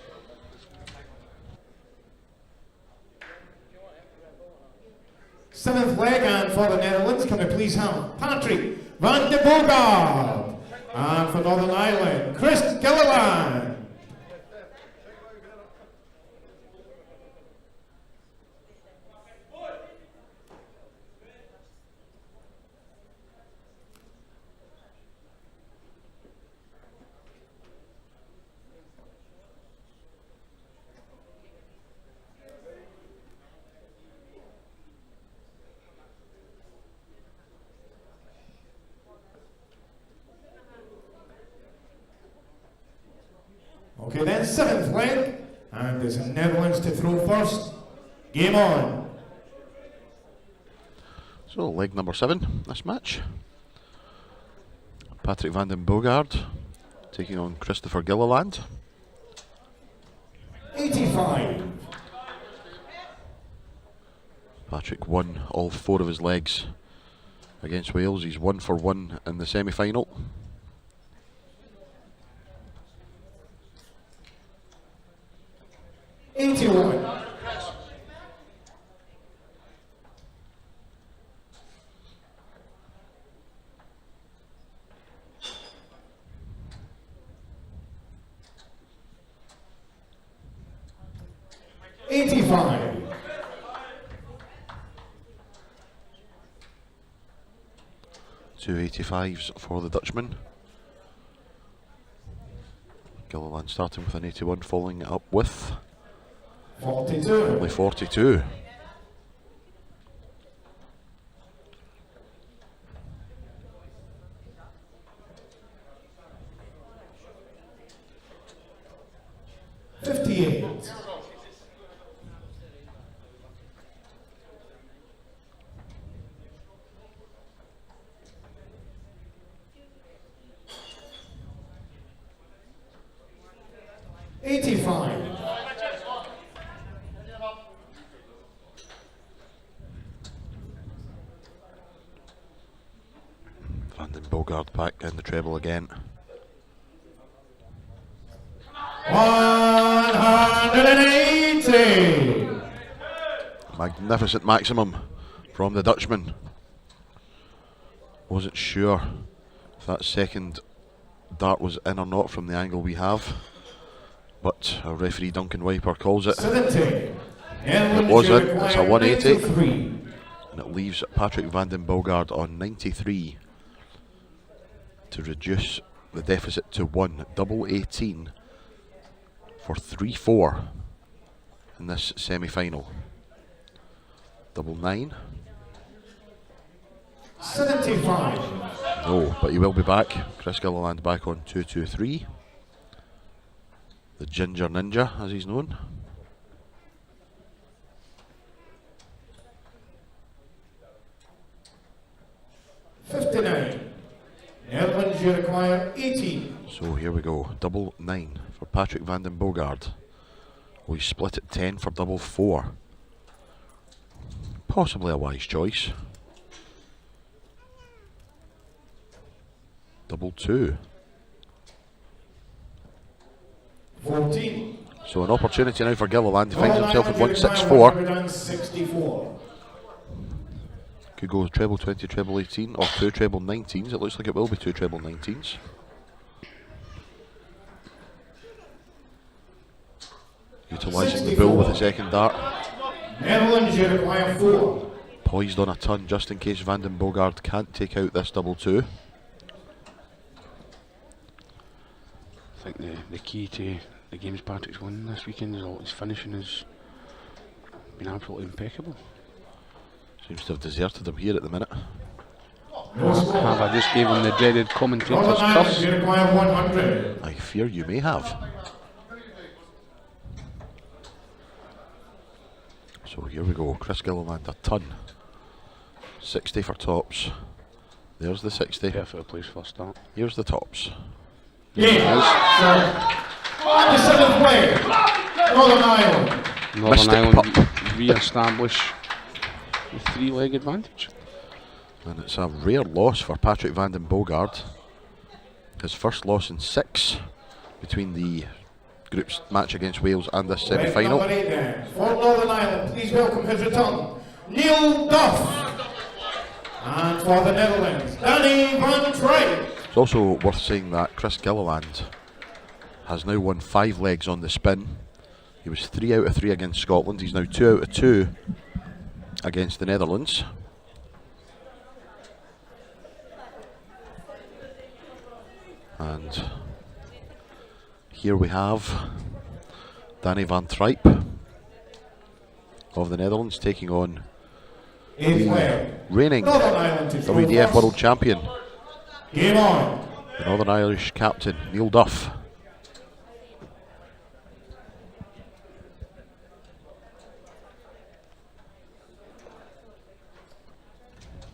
Seventh leg, and for the Netherlands, can we please have Patrick Vandenberg, and for Northern Ireland, Chris Gilliland. Okay, then seventh leg, and there's the Netherlands to throw first. Game on. So leg number 7, this match. Patrick Vandenberg taking on Christopher Gilliland. 85. Patrick won all 4 of his legs against Wales. He's 1 for 1 in the semi-final. Two 85s for the Dutchman. Gilliland starting with an 81, following it up with 42. Only 42. Vandenberg back in the treble again. 180. Magnificent maximum from the Dutchman. Wasn't sure if that second dart was in or not from the angle we have, but our referee Duncan Wiper calls it. 70. It was in. It's a 180, and it leaves Patrick Vandenberg on 93 to reduce the deficit to 1. Double 18 for 3-4 in this semi-final. Double 9. 75. No, but he will be back. Chris Gilliland back on 2-2-3. The Ginger Ninja, as he's known. Netherlands, you require 18. So here we go. Double 9 for Patrick Vandenberg. We split it 10 for double 4. Possibly a wise choice. Double 2. 14. So an opportunity now for Gilliland. He finds himself at 164. 164. Could go treble 20, treble 18, or 2 treble 19s. It looks like it will be 2 treble 19s. Utilising the bull with a second dart. Netherlands, you require 4. Poised on a ton just in case Vandenberg can't take out this double 2. I think the key to the games Patrick's won this weekend is all his finishing has been absolutely impeccable. Seems to have deserted him here at the minute. Have I just gave him the dreaded commentator's Northern Ireland, curse? you require 100. I fear you may have. So here we go, Chris Gilliland a ton. 60 for tops. There's the 60. Perfect place for a start. Here's the tops. Game. The 7th way. Northern Ireland. Northern Mystic Ireland pup. re-establish the 3-leg advantage. And it's a rare loss for Patrick Vandenberg. His first loss in 6 between the group's match against Wales and this semi-final. Number 8 then. For Northern Ireland, please welcome his return, Neil Duff. And for the Netherlands, Danny van Tripe. It's also worth saying that Chris Gilliland has now won 5 legs on the spin. He was 3 out of 3 against Scotland. He's now 2 out of 2 against the Netherlands. And here we have Danny van Tripe of the Netherlands taking on the reigning WDF World Champion, Game on. the Northern Irish captain, Neil Duff.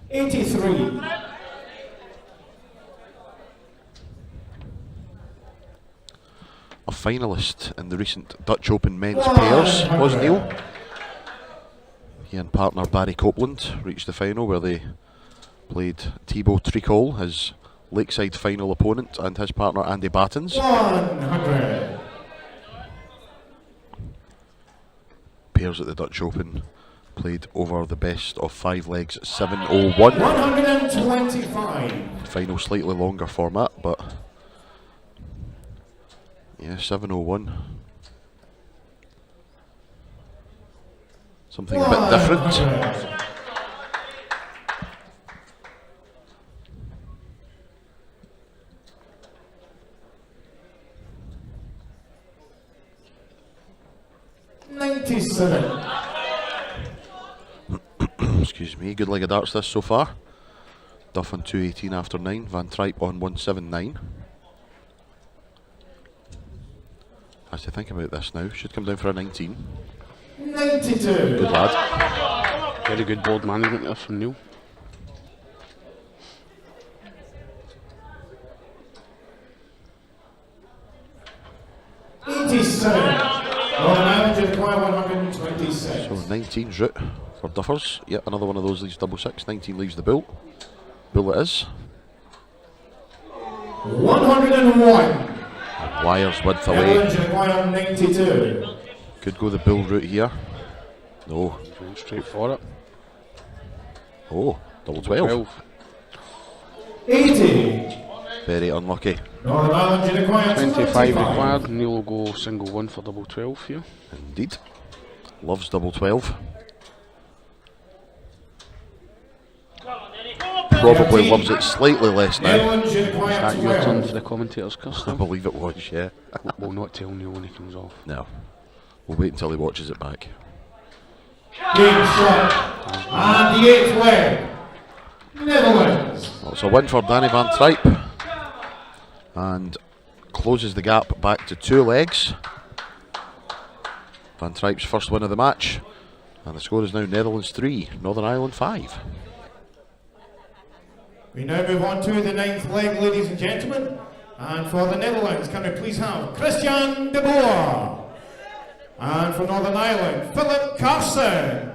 '83. A finalist in the recent Dutch Open men's pairs was Neil. He and partner Barry Copeland reached the final where they played Thibaut Tricol, his Lakeside final opponent, and his partner Andy Battens. 100. Pairs at the Dutch Open played over the best of 5 legs, 7-0-1. 125. Final slightly longer format, but yeah, 7-0-1. Something a bit different. Excuse me, good leg of darts this so far. Duff on 218 after 9, Van Tripe on 179. Has to think about this now, should come down for a 19. 92. Good lad. Very good board management there from Neil. Northern Ireland, you require 126. So 19's route for Duffers. Yep, another one of those leaves double 6. 19 leaves the bull. Bull it is. 101. Wires width away. Netherlands, you require 92. Could go the bull route here. No. Going straight for it. Oh, double 12. 80. Very unlucky. Northern Ireland, you require 25 required. Neil will go single 1 for double 12 here. Indeed. Loves double 12. Probably loves it slightly less now. Netherlands, you Is require that your turn 12. for the commentator's curse I now? believe it was, yeah. We'll not tell Neil when he comes off. No. We'll wait until he watches it back. Game shot. And the 8th leg. Netherlands. Well, it's a win for Danny van Tripe. And closes the gap back to 2 legs. Van Tripe's first win of the match. And the score is now Netherlands 3, Northern Ireland 5. We now move on to the 9th leg, ladies and gentlemen. And for the Netherlands, can we please have Christian de Boer? And for Northern Ireland, Philip Carson.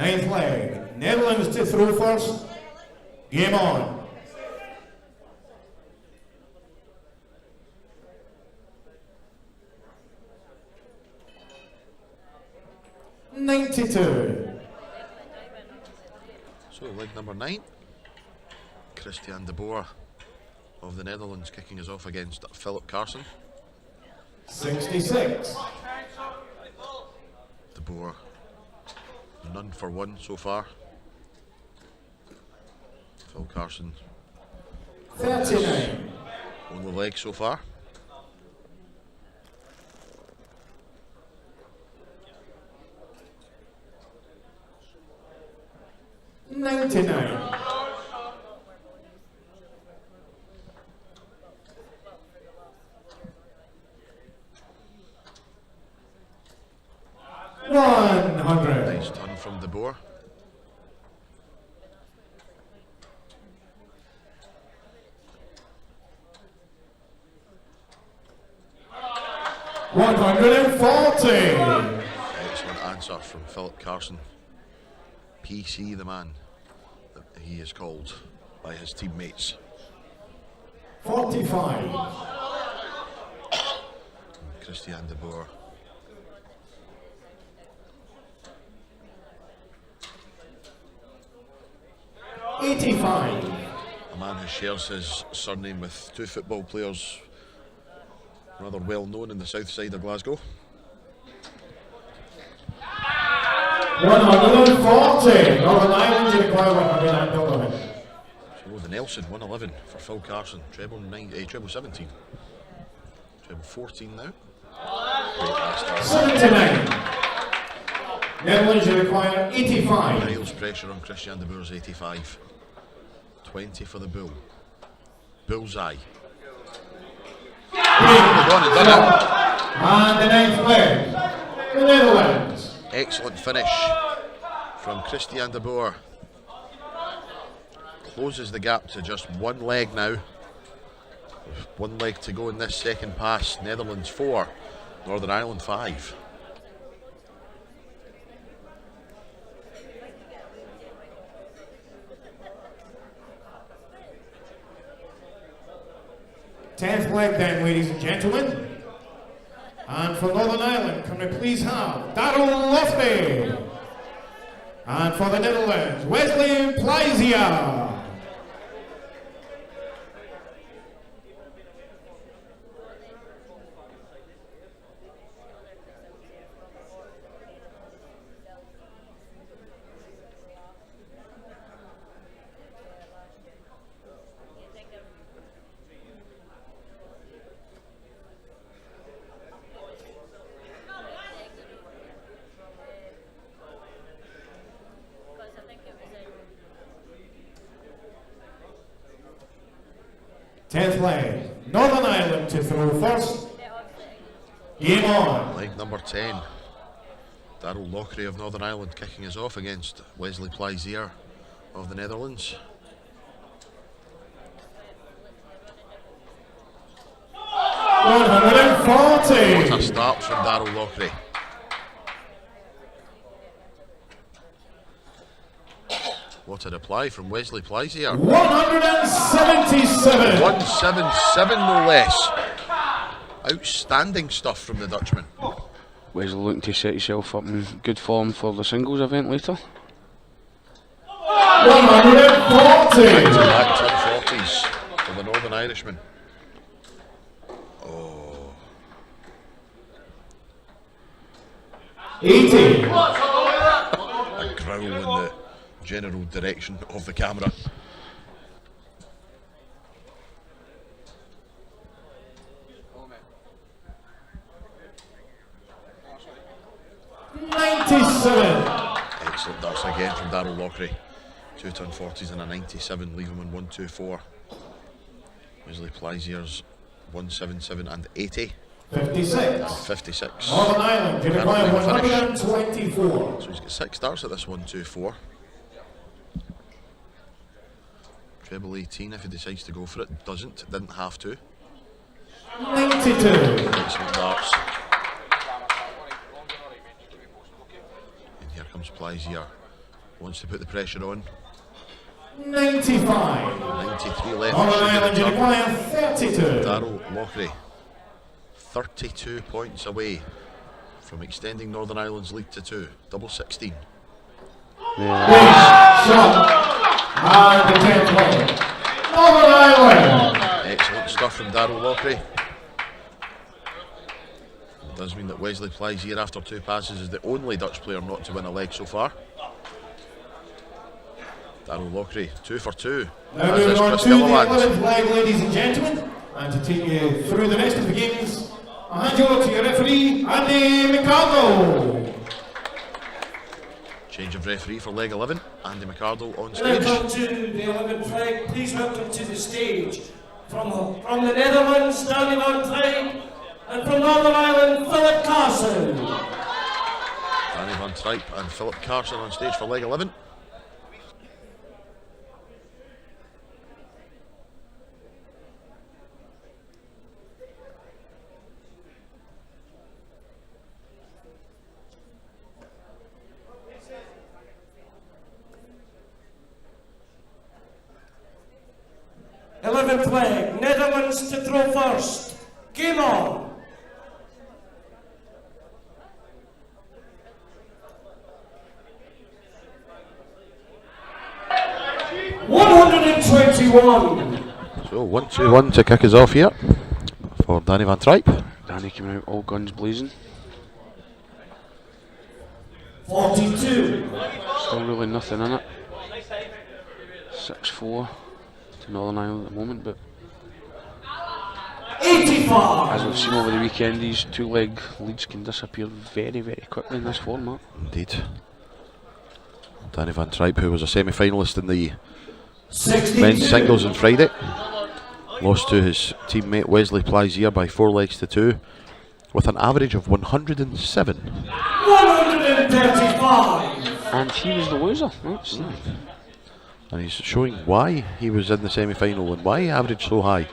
Ninth leg. Netherlands to throw first. Game on. .92. So leg number 9. Christian de Boer of the Netherlands kicking us off against Philip Carson. 66. De Boer, none for one so far. Phil Carson, 39. on the leg so far. .99. $100. Nice turn from De Boer. $140. Excellent answer from Philip Carson. PC, the man that he is called by his teammates. 45. Christian de Boer. $85. A man who shares his surname with two football players rather well known in the south side of Glasgow. 140. Northern Ireland to require 111. So the Nelson 111 for Phil Carson. Treble 17. Treble 14 now. Great last start. 79. Netherlands to require 85. Miles pressure on Christian de Boer's 85. 20 for the Bull. Bullseye. And the ninth leg. The Netherlands. Excellent finish from Christian de Boer. Closes the gap to just one leg now. One leg to go in this second pass. Netherlands 4, Northern Ireland 5. Tenth leg then, ladies and gentlemen. And for Northern Ireland, can we please have Darryl Lofty. And for the Netherlands, Wesley Pleisier. Tenth leg, Northern Ireland to throw first. Game on. Leg number 10. Darryl Lockery of Northern Ireland kicking us off against Wesley Pleisier of the Netherlands. $140. What a start from Darryl Lockery. What a reply from Wesley Pleisier. 177. 177 no less. Outstanding stuff from the Dutchman. Wesley looking to set himself up in good form for the singles event later. 140. Back to the 40s for the Northern Irishman. Oh. 80. A growl in the general direction of the camera. Excellent darts again from Darryl Lockery. 2 ton 40s and a 97, leave him on 124. Wesley Pleisier's 177 and 80. 56. 56. Northern Ireland to require 124. So he's got 6 darts at this 124. Treble 18 if he decides to go for it. Didn't have to. 92. Excellent darts. And here comes Pleisier wants to put the pressure on. 95. 93 left. Northern Ireland, you require 32. Darryl Loughrey, 32 points away from extending Northern Ireland's lead to 2. Double 16. Shot. And the 10th point. Northern Ireland. Excellent stuff from Darryl Loughrey. It does mean that Wesley Pleisier, after 2 passes, is the only Dutch player not to win a leg so far. Darryl Loughrey, 2 for 2. Now As moving is on Chris to the Gilliland. 11th leg, ladies and gentlemen. And to take you through the rest of the games, I'll hand you over to your referee, Andy McCardle. Change of referee for leg 11. Andy McCardle on Welcome stage. to the 11th leg. Please welcome to the stage from the Netherlands, Danny van Tryp, and from Northern Ireland, Philip Carson. Danny van Tryp and Philip Carson on stage for leg 11. Leg, Netherlands to throw first. Game on. So 1-2-1 to kick us off here for Danny van Tryp. Danny came out all guns blazing. 42. Still really nothing in it. 6-4 to Northern Ireland at the moment, but 85. as we've seen over the weekend, these 2-leg leads can disappear very, very quickly in this format. Indeed. Danny van Tryp, who was a semi-finalist in the 62. men's singles on Friday, lost to his teammate Wesley Pleisier by 4 legs to 2 with an average of 107. 135. And he was the loser. That's And he's showing why he was in the semi-final and why he averaged so high.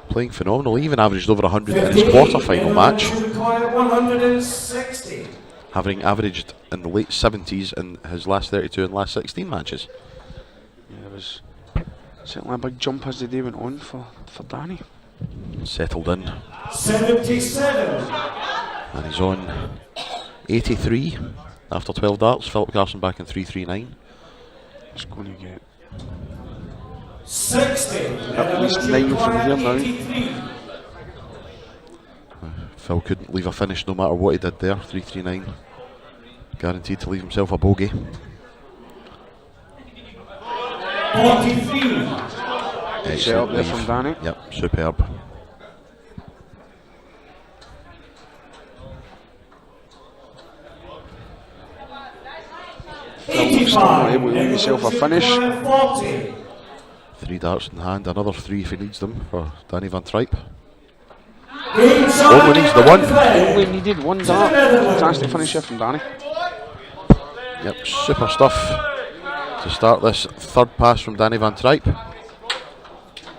Playing phenomenal, he even averaged over 100 in his quarter-final match, 160. having averaged in the late 70s in his last 32 and last 16 matches. Yeah, there was certainly a big jump as the day went on for Danny. Settled in, 77. and he's on 83 after 12 darts. Philip Carson back in 339. It's going to get 60. at least 9 from here now. 83. Phil couldn't leave a finish no matter what he did there. 339, guaranteed to leave himself a bogey. 43. Set up there from Danny. Yep, superb. Phil's not able to leave himself a finish. 40. 3 darts in hand, another 3 if he needs them for Danny van Tryp. Only needs the one. Only needed 1 dart. Fantastic finish here from Danny. Yep, super stuff to start this 3rd pass from Danny van Tryp.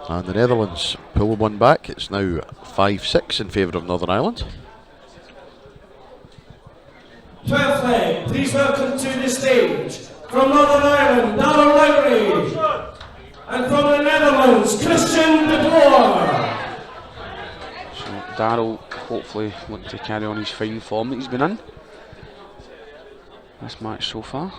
And the Netherlands pull 1 back. It's now 5-6 in favour of Northern Ireland. 12th leg, please welcome to the stage from Northern Ireland, Darryl Loughrey, and from the Netherlands, Christian de Boer. So Darryl hopefully looking to carry on his fine form that he's been in this match so far.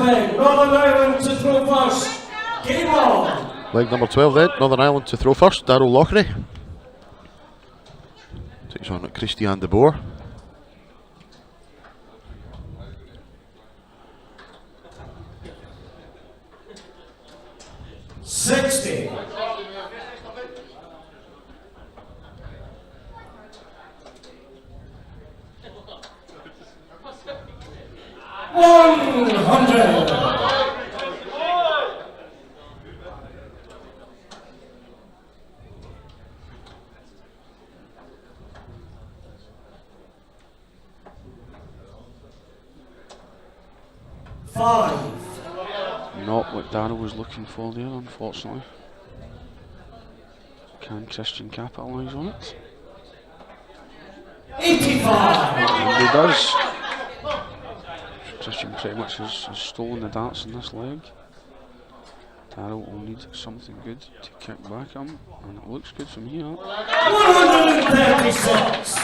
Leg, Northern Ireland to throw first. Game on. Leg number 12 then, Northern Ireland to throw first. Darryl Loughrey takes on Christian de Boer. Not what Darrell was looking for there, unfortunately. Can Christian capitalise on it? 85. And he does. Christian pretty much has stolen the darts in this leg. Darrell will need something good to kick back on, and it looks good from here. 136.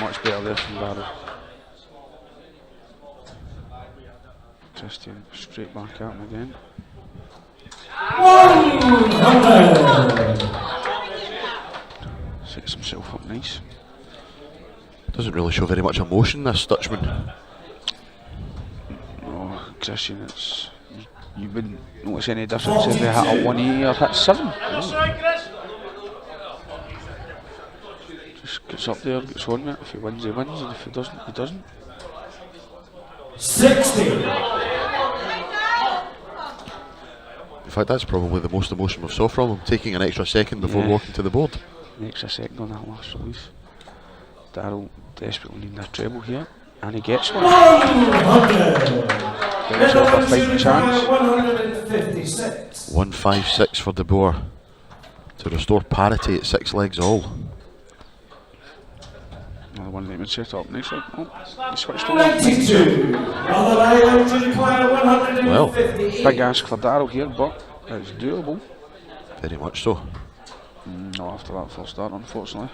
Much better there from Darrell. Christian straight back at him again. 100. Sets himself up nice. Doesn't really show very much emotion, this Dutchman. No, Christian, it's you wouldn't notice any difference if he hit a 180 or hit 7. No. Just gets up there, gets on with it. If he wins, he wins, and if he doesn't, he doesn't. 60. In fact, that's probably the most emotion we've saw from him, taking an extra second before walking to the board. An extra second on that last release. Darrell desperately needing a treble here, and he gets one. 100. Gets off a fighting chance. 156. 156 for De Boer to restore parity at 6 legs all. Another one that would set up nicely. Oh, he switched over. 92. Northern Ireland to require 158. Big ask for Darrell here, but it's doable. Very much so. Not after that first start, unfortunately.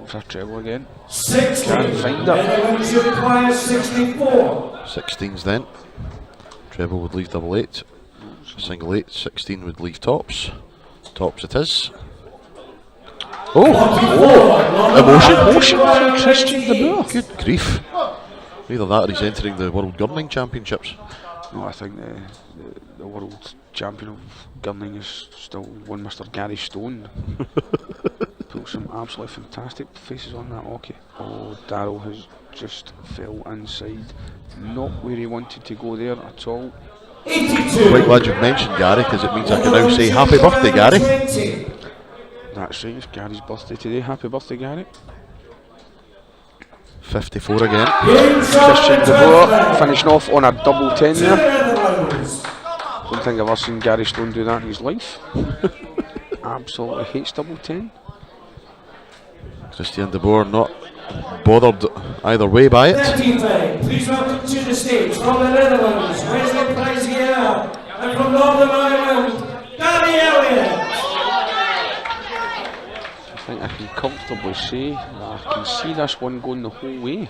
It's a treble again. 60. Can't find it. Netherlands to require 64. 16s then. Treble would leave double 8. Single 8. 16 would leave tops. Tops it is. Oh! Emotion from Christian De Boer. Good grief. Either that or he's entering the World Gurning Championships. No, I think the world champion of gunning is still one Mr. Gary Stone. Put some absolutely fantastic faces on that hockey. Oh, Darrell has just fell inside. Not where he wanted to go there at all. 82. Quite glad you've mentioned Gary, because it means I can now say happy birthday, Gary. 20. That's right, it's Gary's birthday today. Happy birthday, Gary. 54 again. Christian De Boer finishing off on a double 10 there. Netherlands. Don't think I've ever seen Gary Stone do that in his life. Absolutely hates double 10. Christian De Boer not bothered either way by it. 13th, please welcome to the stage from the Netherlands, Wesley Pleisier, and from Northern Ireland, Danny Elliott. I think I can comfortably say that I can see this one going the whole way.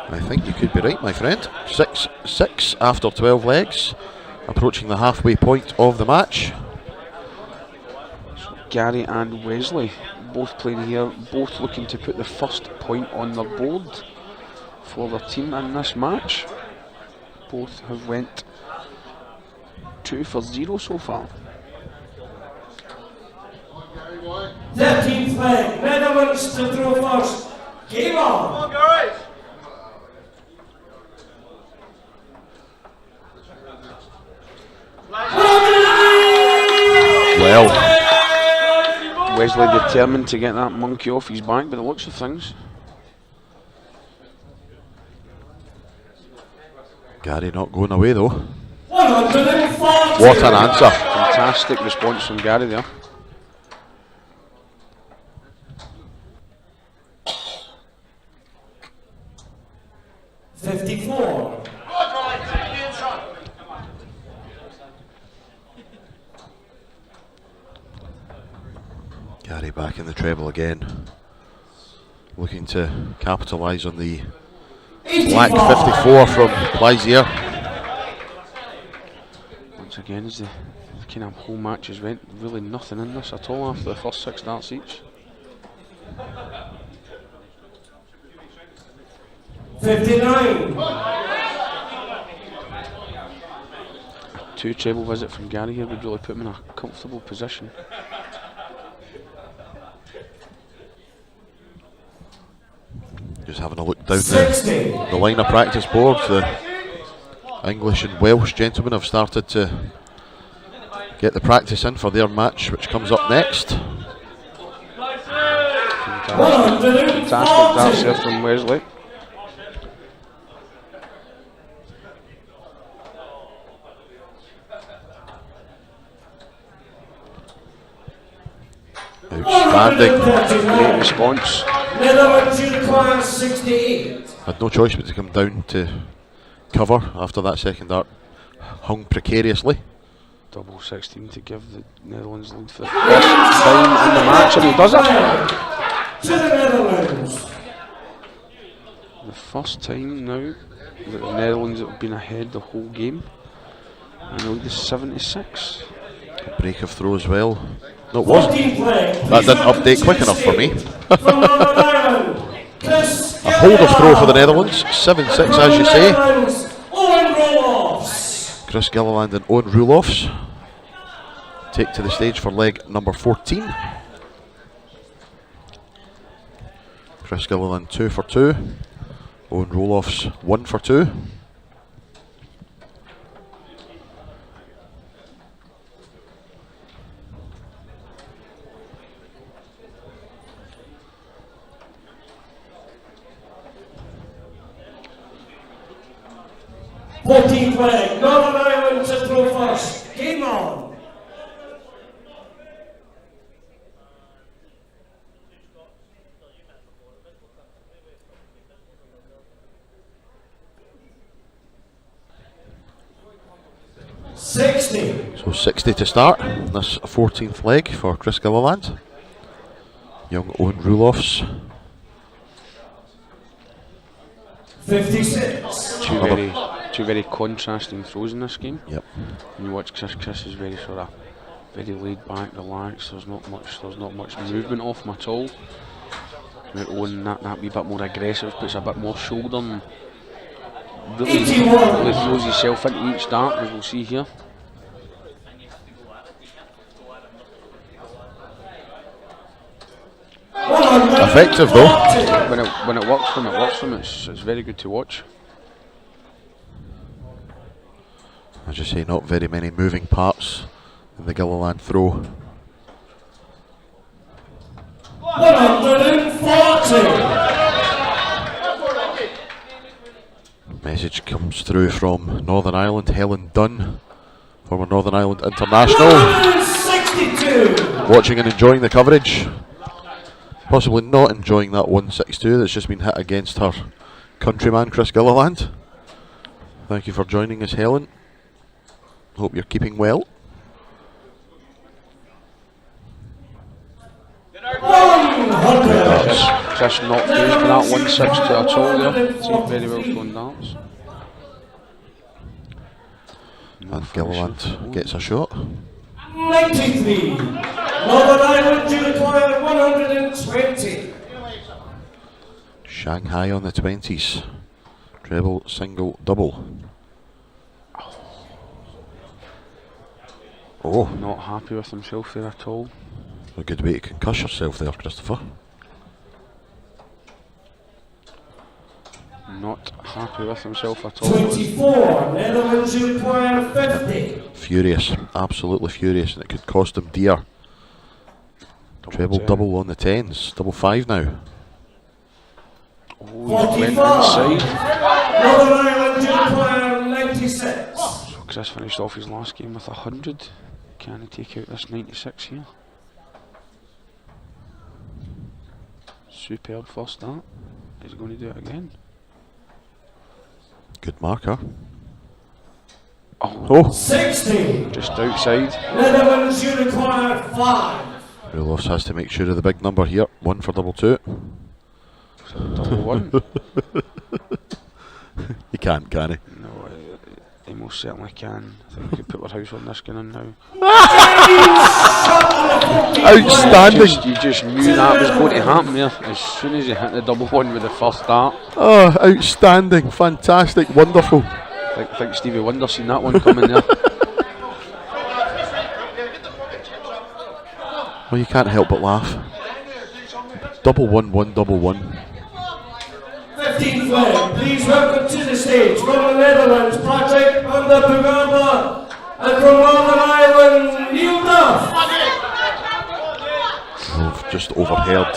I think you could be right, my friend. 6-6 after 12 legs, approaching the halfway point of the match. So Gary and Wesley both playing here, both looking to put the first point on their board for their team in this match. Both have went 2 for 0 so far. 13th leg, Netherlands to throw first. Game on! Well, Wesley determined to get that monkey off his back by the looks of things. Gary not going away though. 140. What an answer. Fantastic response from Gary there. Gary back in the treble again. Looking to capitalise on the black 54 from Pleisier. Once again, as the kind of whole matches went, really nothing in this at all after the first 6 darts each. 59. A 2 treble visit from Gary here would really put him in a comfortable position. Just having a look down the line of practice board. The English and Welsh gentlemen have started to get the practice in for their match, which comes up next. Fantastic darts there from Wesley. Outstanding. Great response. Netherlands requires 68. Had no choice but to come down to cover after that second dart hung precariously. Double 16 to give the Netherlands lead for the first time in the match, and he does it. To the Netherlands. The first time now that the Netherlands have been ahead the whole game, and the lead is 76. A break of throw as well. No, it wasn't. 14th leg. That didn't update quick enough for me. From Northern Ireland, Chris A hold of throw for the Netherlands, 7-6 as you say. Owen Roloffs. Chris Gilliland and Owen Roloffs take to the stage for leg number 14. Chris Gilliland 2 for 2. Owen Roloffs 1 for 2. Fourteenth leg, Northern Ireland to throw first. Game on. So 60 to start. This 14th leg for Chris Gilliland. Young Owen Roloffs. 56. Two very contrasting throws in this game. Yep. When you watch Chris is very sort of very laid back, relaxed. There's not much movement off him at all. Where Owen that wee bit more aggressive, puts a bit more shoulder and really throws himself into each dart, as we'll see here. Effective though. When it works for him, it's very good to watch. As you say, not very many moving parts in the Gilliland throw. 140. Message comes through from Northern Ireland, Helen Dunn, former Northern Ireland international. 162. Watching and enjoying the coverage. Possibly not enjoying that 162 that's just been hit against her countryman Chris Gilliland. Thank you for joining us, Helen. Hope you're keeping well. 100. Chris not phased for that 162 at all there. See, very well thrown darts. And Gilliland gets a shot. 93. Northern Ireland do require 120. Shanghai on the 20s. Treble, single, double. Oh, Not happy with himself there at all. a good way to concuss yourself there, Christopher. Not happy with himself at all. 24. Netherlands do require 50. Furious, absolutely furious, and it could cost him dear. Treble, double on the 10s. Double 5 now. Oh, he went 45. inside. Northern Ireland do require 96. So Chris finished off his last game with 100. Can he take out this 96 here? Superb first start. Is he going to do it again? Good marker. Oh, 60. just outside. Netherlands do require 5. Roloffs has to make sure of the big number here. 1 for double 2. Double 1. He can't, can he? No, he most certainly can. I think we could put our house on this going now. Outstanding! You just knew that was going to happen there as soon as you hit the double 1 with the first start. Oh, outstanding, fantastic, wonderful. I think Stevie Wonder seen that one coming there. Well, you can't help but laugh. Double 1, 1, double 1. 15th leg, please welcome to the stage from the Netherlands, Patrick van der Pugarda, and from Northern Ireland, Neil Duff. We've just overheard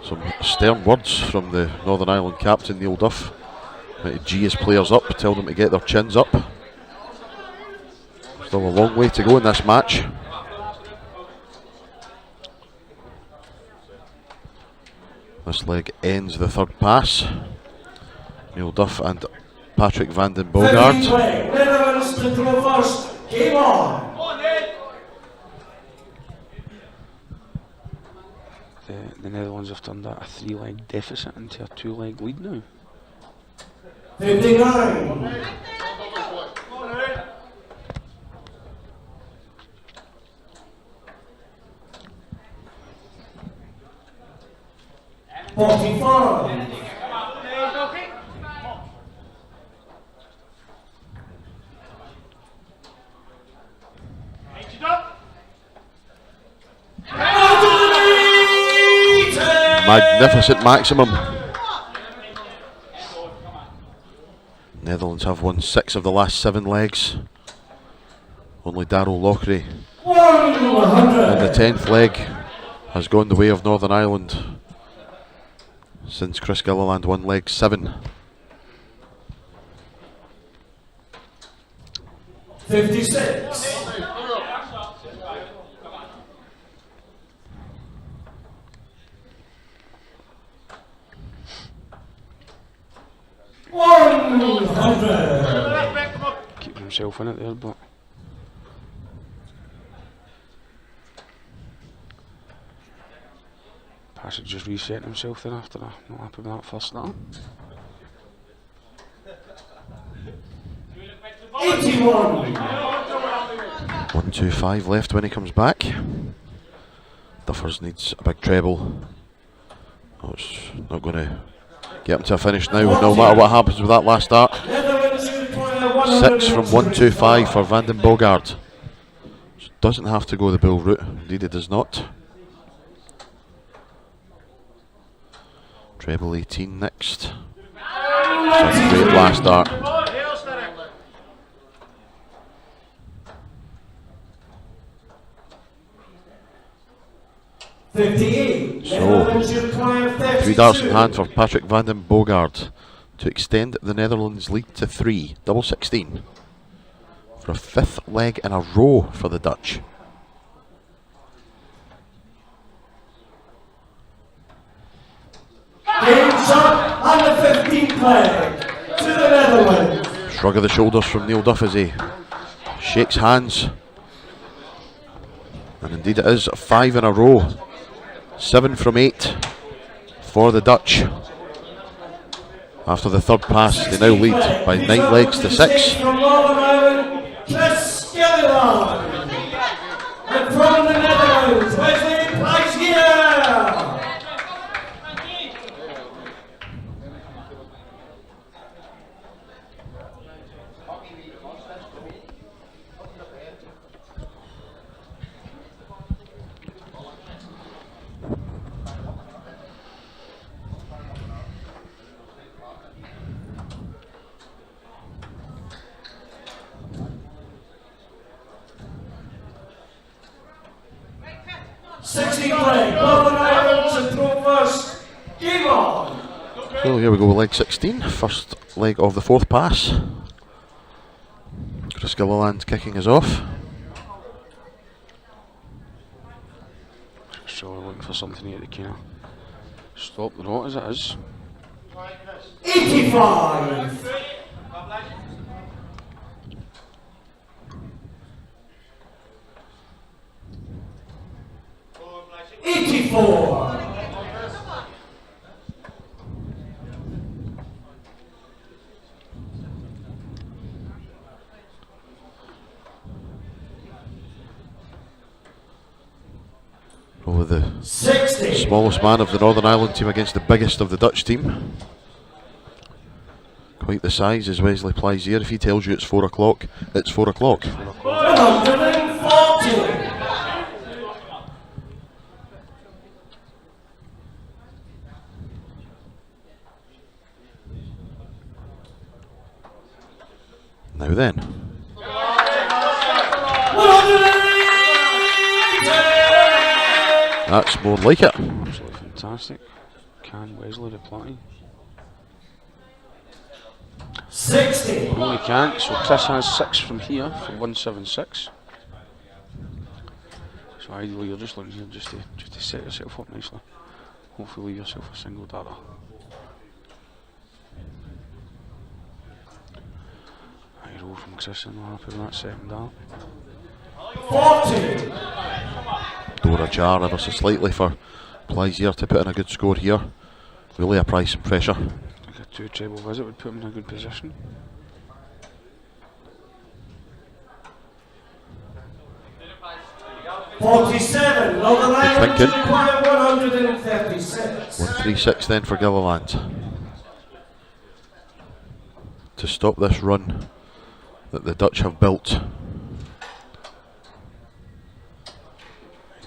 some stern words from the Northern Ireland captain, Neil Duff. To G his players up, tell them to get their chins up. Still a long way to go in this match. This leg ends the third pass. Neil Duff and Patrick Vandenberg. Netherlands to throw first. Game on. The Netherlands have turned that a 3-leg deficit into a 2-leg lead now. 59. 45. 80. Magnificent maximum. Netherlands have won 6 of the last 7 legs. Only Darryl Loughrey 100. in the 10th leg has gone the way of Northern Ireland since Chris Gilliland won leg 7. 56. 100. Keeping himself in it there, but Passage just resetting himself there after that. Not happy with that first start. 81. 1-2-5 left when he comes back. Duffers needs a big treble. Oh, it's not going to get him to a finish now, no matter what happens with that last start. 6 from 1-2-5 for Vandenberg. Doesn't have to go the bull route, indeed it does not. Treble 18 next. Some great last start. So, 3 darts in hand for Patrick Vandenberg to extend the Netherlands lead to 3, double 16. For a 5th leg in a row for the Dutch. Game shot on the 15th leg to the Netherlands. Shrug of the shoulders from Neil Duff as he shakes hands. And indeed it is 5 in a row. 7 from 8 for the Dutch. After the third pass, they now lead by 9 legs to 6. From Northern Ireland, Gilliland. And from the Netherlands, Wesley Pleisier. So here we go, leg 16, first leg of the 4th pass. Chris Gilliland kicking us off. So we're looking for something here to kind of stop the knot as it is. 85. 84. 60. Smallest man of the Northern Ireland team against the biggest of the Dutch team. Quite the size is Wesley Pleisier. If he tells you it's 4 o'clock, it's 4 o'clock. 140. Now then. 180. That's more like it. Absolutely fantastic. Can Wesley reply? 60. No, he can't. So Chris has 6 from here for 176. So ideally, you're just looking here just to set yourself up nicely. Hopefully leave yourself a single data. High roll from Chris and happy with that second dart. 40. Door ajar ever so slightly for Pleisier to put in a good score here. Really apply some pressure. I think a 2 treble visit would put him in a good position. $47. Northern Ireland thinking. require 136. 136 then for Gilliland. To stop this run that the Dutch have built.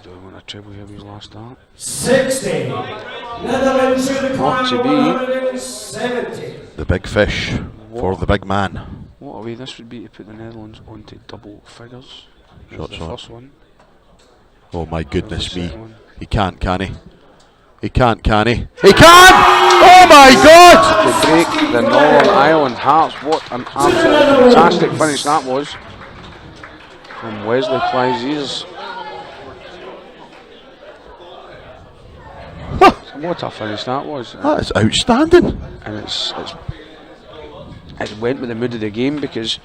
Do want a treble here with his last dart? 60. Netherlands require to be. 170. The big fish for the big man. What a way this would be to put the Netherlands onto double figures. There's Shots the on. first one. Oh my goodness There's the me. second one. He can't, can he? He can't, can he? He can! Oh my god! To break the Northern Ireland Hearts. What an absolutely fantastic finish that was from Wesley Pleisier. What a finish that was. That is outstanding. And it went with the mood of the game because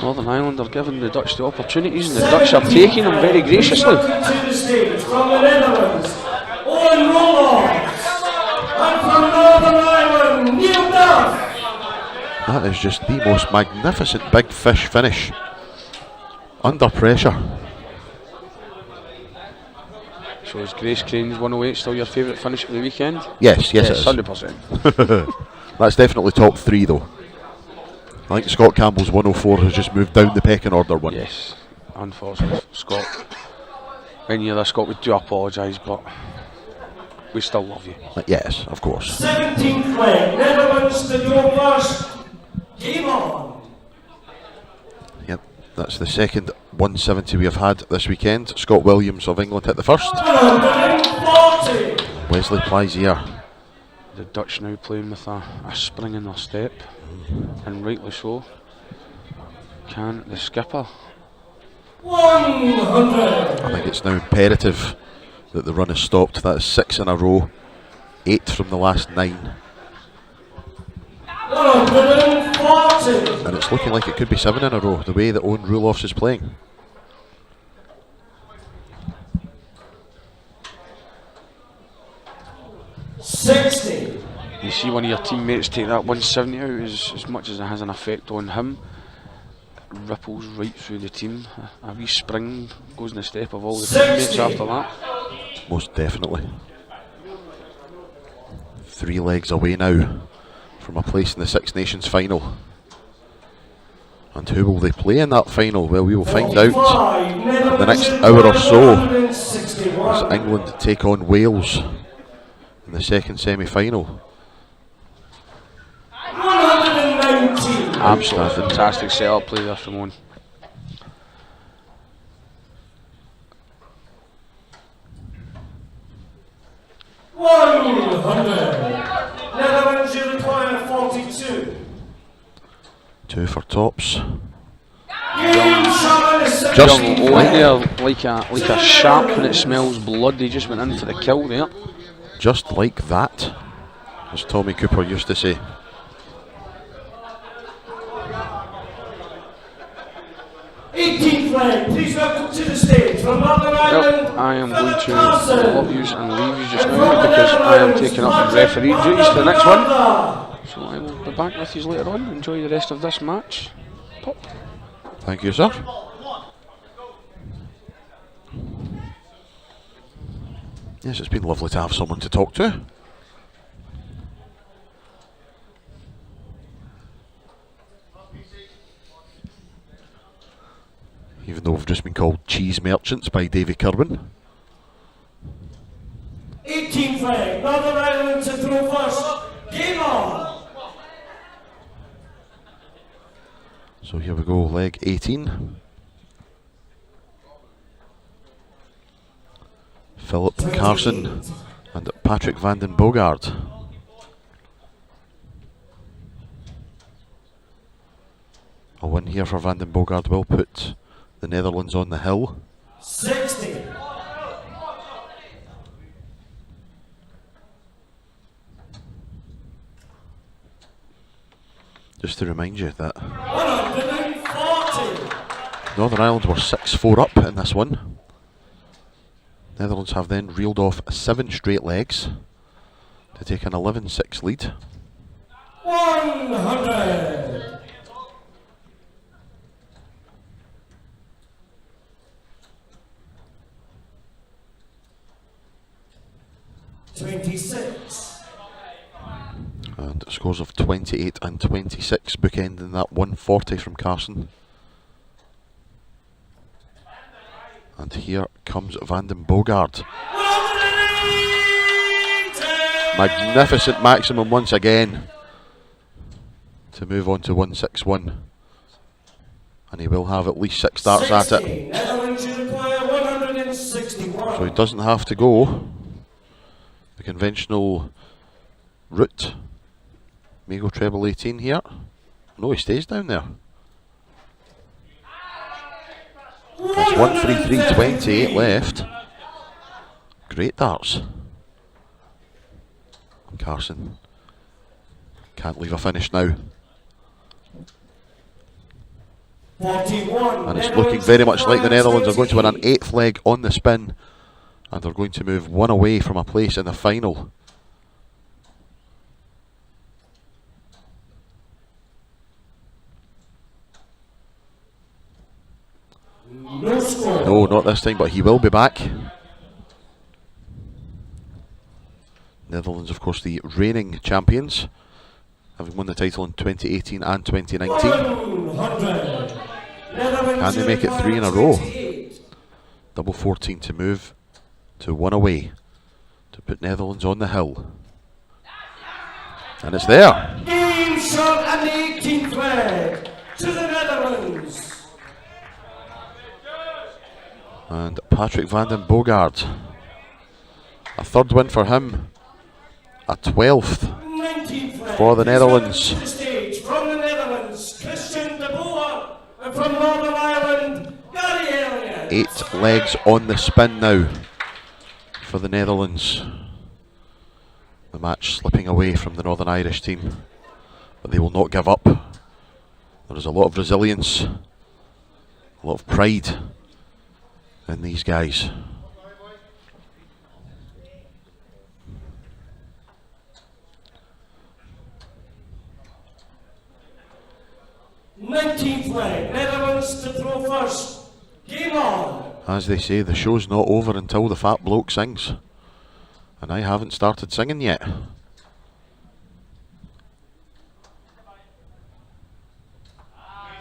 Northern Ireland are giving the Dutch the opportunities and the Dutch are taking them very graciously. Welcome to the stage from the Netherlands, Owen Rollins. And from Northern Ireland, Neil Duff. That is just the most magnificent big fish finish. Under pressure. So is Grace Crane's 108 still your favourite finish of the weekend? Yes, it is. 100%. That's definitely top 3 though. I think Scott Campbell's 104 has just moved down the pecking order one. Yes, unfortunately, Scott. When you're there, Scott, we do apologise, but we still love you. Yes, of course. 17th leg, Netherlands to go first. Game on. Yep, that's the second 170 we have had this weekend. Scott Williams of England hit the first. 140. Wesley Pleisier. The Dutch now playing with a spring in their step, and rightly so. Can the skipper? 100. I think it's now imperative that the run is stopped. That is 6 in a row, 8 from the last 9. 140. And it's looking like it could be 7 in a row, the way that Owen Roelofs is playing. $60. You see one of your teammates take that 170 out, as much as it has an effect on him, it ripples right through the team. A wee spring goes in the step of all the teammates after that. Most definitely. 3 legs away now from a place in the Six Nations final. And who will they play in that final? Well, we will find out in the next hour or so as England take on Wales in the second semi-final. 119. Absolutely fantastic setup play there from Owen. Netherlands, you require 42. 2 for tops. Just Just Young Owen there, like a shark when it smells blood. He just went in for the kill there. Just like that, as Tommy Cooper used to say. Flag, please welcome to the stage from Northern Ireland. Well, I am going to Carson. love you and leave you just now because I am taking up referee duties for the next one. So I will be back with you later on. Enjoy the rest of this match. Pop. Thank you, sir. Yes, it's been lovely to have someone to talk to. Even though we've just been called cheese merchants by Davy Kirwan. 18 flag, Northern Ireland to throw first. Game on. So here we go, leg 18. Philip Carson and Patrick Vandenberg. A win here for Vandenberg will put the Netherlands on the hill. 60. Just to remind you that 140. Northern Ireland were 6-4 up in this one. Netherlands have then reeled off 7 straight legs to take an 11-6 lead. 100. 26. And scores of 28 and 26, bookending that 140 from Carson. And here comes Vandenberg. Magnificent maximum once again to move on to 161. And he will have at least 6 starts at it. Netherlands require 161. So he doesn't have to go the conventional route. May go treble 18 here. No, he stays down there. That's 133.28 left. Great darts. Carson can't leave a finish now. 41. And it's looking very much like the Netherlands are going to win an 8th leg on the spin, and they're going to move 1 away from a place in the final. No score. No, not this time, but he will be back. Netherlands, of course, the reigning champions, having won the title in 2018 and 2019. 100. Can they make it 3 in a row? Double 14 to move to 1 away to put Netherlands on the hill. And it's there. Game shot and the 18th flag to the Netherlands. And Patrick Vandenberg, a 3rd win for him, a 12th 19th flag for the Netherlands. to the stage from the Netherlands, Christian de Boer, and from Northern Ireland, Gary Elliott. 8 legs on the spin now for the Netherlands. The match slipping away from the Northern Irish team, but they will not give up. There is a lot of resilience, a lot of pride in these guys. Flag, Netherlands to throw first. Game on. As they say, the show's not over until the fat bloke sings. And I haven't started singing yet.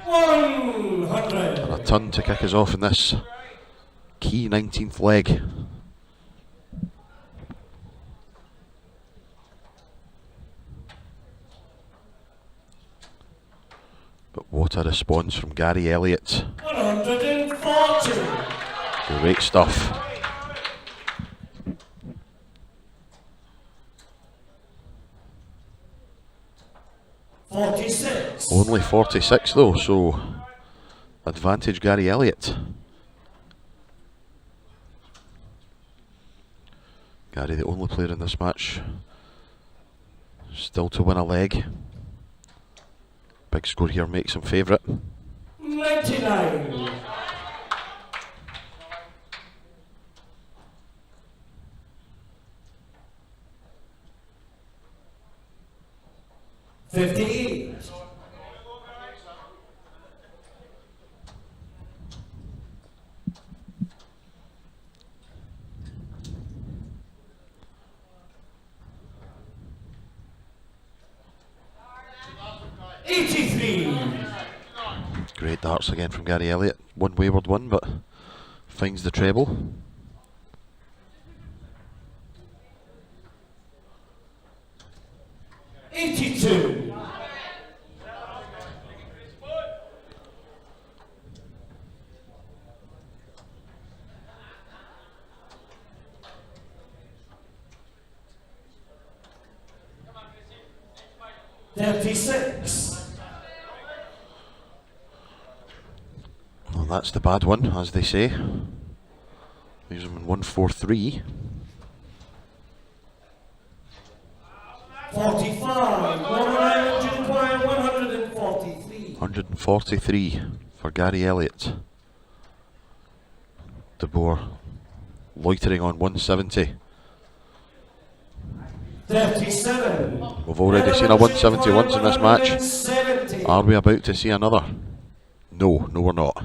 100. And a ton to kick us off in this key 19th leg. But what a response from Gary Elliott. 140. Great stuff. Only 46 though, so advantage Gary Elliott. Gary, the only player in this match still to win a leg. Big score here makes him favourite. 99. $58. Great darts again from Gary Elliott. One wayward one, but finds the treble. $82. $36. Well, that's the bad one, as they say. Leaves him in 143. 45. Morin to require 140. 143 for Gary Elliott. De Boer loitering on 170. 37. We've already seen a 170 once in this match. 170. Are we about to see another? No, we're not.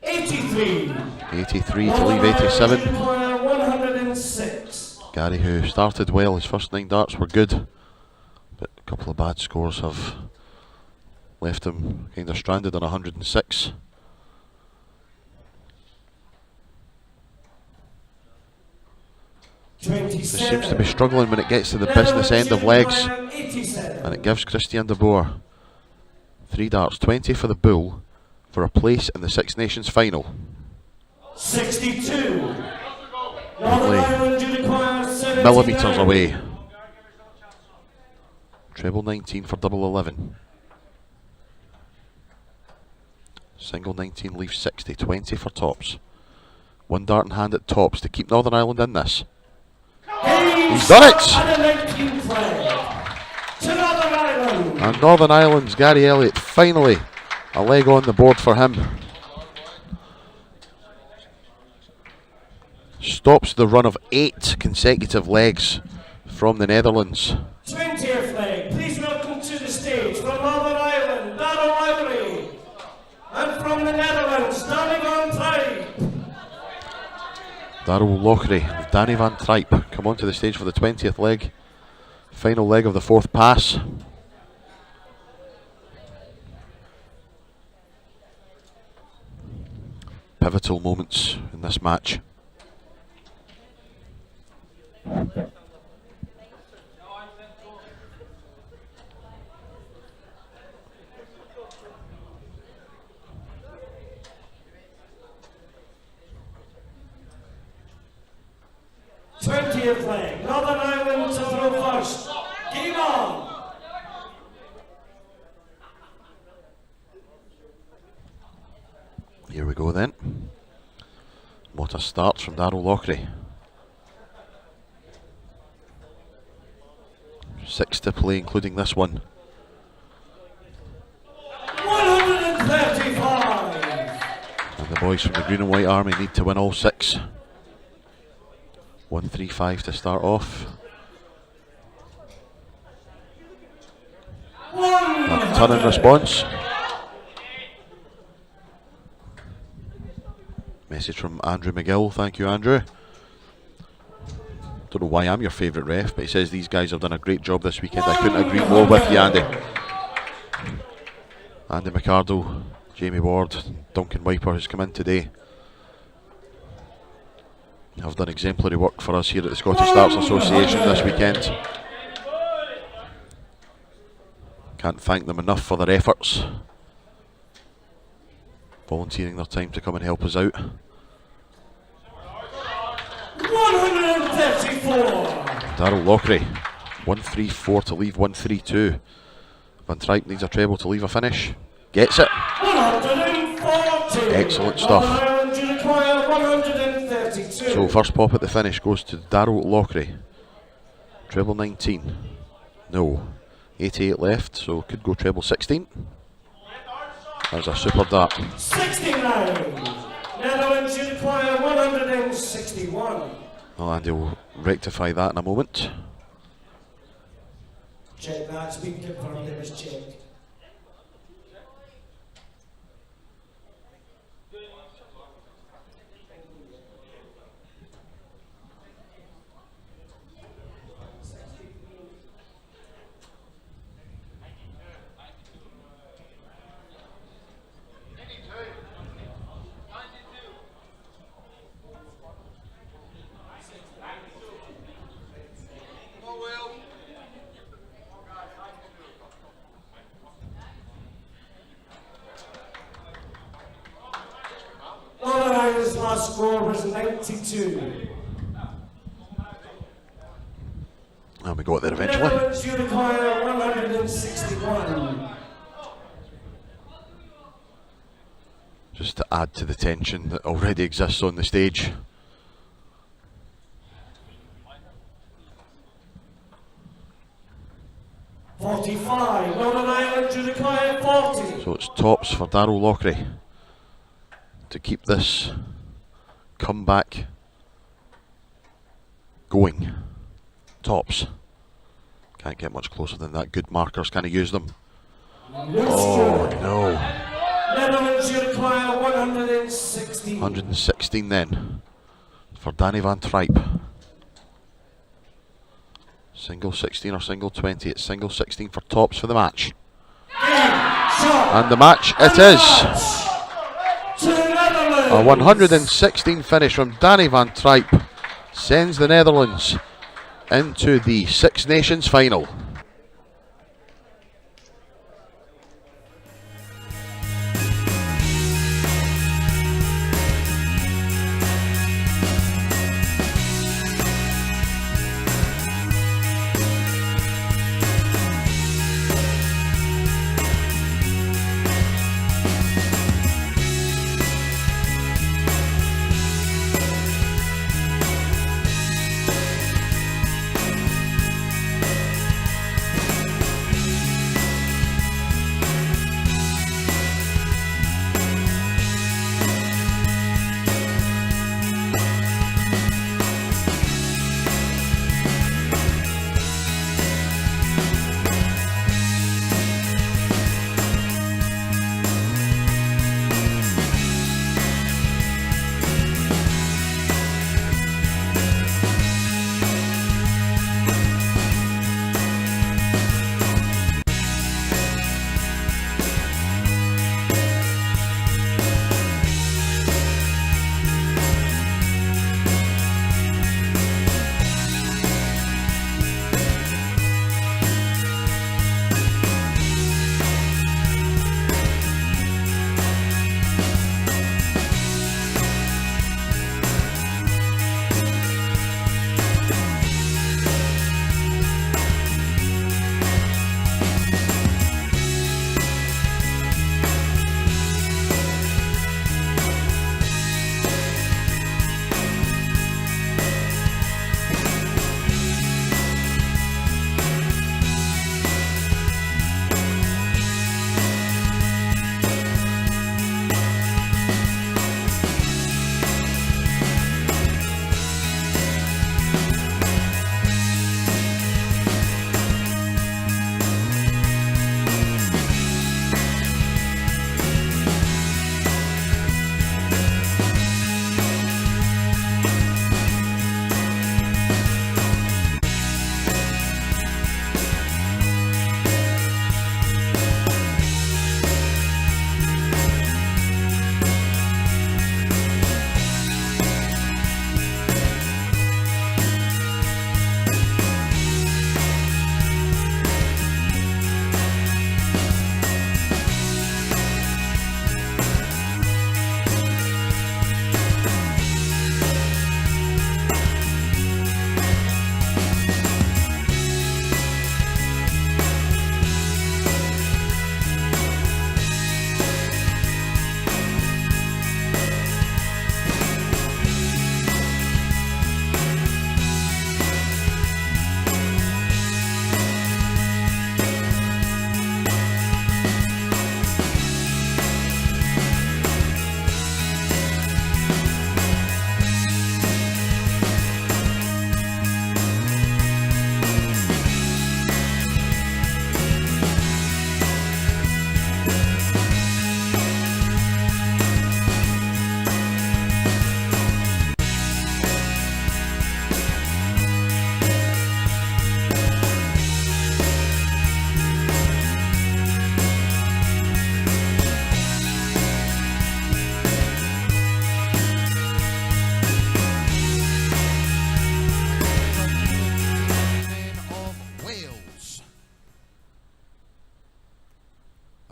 83. 83 to leave 87. 106. Gary, who started well, his first 9 darts were good, but a couple of bad scores have left him kind of stranded on 106. He seems to be struggling when it gets to the business end of legs, and it gives Christian De Boer 3 darts, 20 for the Bull, for a place in the Six Nations final. 62. Millimetres away. Treble 19 for double 11. Single 19 leaves 60, 20 for tops. 1 dart in hand at tops to keep Northern Ireland in this. He's done it! And Northern Ireland's Gary Elliott, finally a leg on the board for him. Stops the run of 8 consecutive legs from the Netherlands. 20th leg, please welcome to the stage from Northern Ireland, Darrell Lowry. And from the Netherlands, Danny van Trijp. Darrell Lockery and Danny van Trijp come onto the stage for the 20th leg. Final leg of the 4th pass. Pivotal moments in this match. Twentieth leg, Northern Ireland to throw first. Game on! Here we go then. What a start from Darrell Lockery. 6 to play, including this one. 135! And the boys from the Green and White Army need to win all 6. 135 to start off. A turn in response. Message from Andrew McGill. Thank you, Andrew. Don't know why I'm your favourite ref, but he says these guys have done a great job this weekend. I couldn't agree more with you, Andy. Andy McArdle, Jamie Ward, Duncan Wiper has come in today. Have done exemplary work for us here at the Scottish Darts Association this weekend. Can't thank them enough for their efforts, volunteering their time to come and help us out. 134! Darrell Lockery, 134 to leave 132. Van Trijp needs a treble to leave a finish. Gets it. 140! Excellent stuff. 132. So first pop at the finish goes to Darrell Lockery. Treble 19. No. 88 left, so could go treble 16. That's a super dart. 69! Netherlands require 161. Well, Andy will rectify that in a moment. Check that, it's been confirmed, it was checked. Northern Ireland's last score was 92. And we got there eventually. Netherlands require 161. Just to add to the tension that already exists on the stage. 45. Northern Ireland, you require 40. So it's tops for Darryl Lochry to keep this comeback going. Tops. Can't get much closer than that. Good markers, can he use them? Oh no. Netherlands, you require 116. 116 then for Danny Van Trijp. Single 16 or single 20. It's single 16 for tops for the match. And the match it is. A 116 finish from Danny Van Trijp sends the Netherlands into the Six Nations final.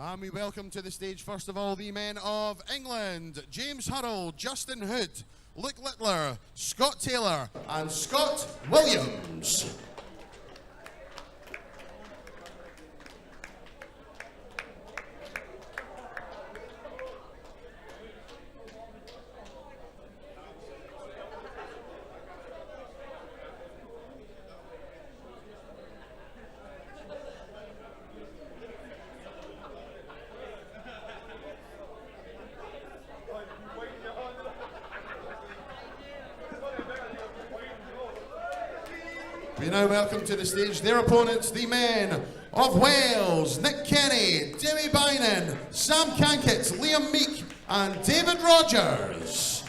And we welcome to the stage, first of all, the men of England: James Hurrell, Justin Hood, Luke Littler, Scott Taylor, and Scott Williams. We now welcome to the stage their opponents, the men of Wales, Nick Kenny, Demi Bain, Sam Kanket, Liam Meek, and David Rogers.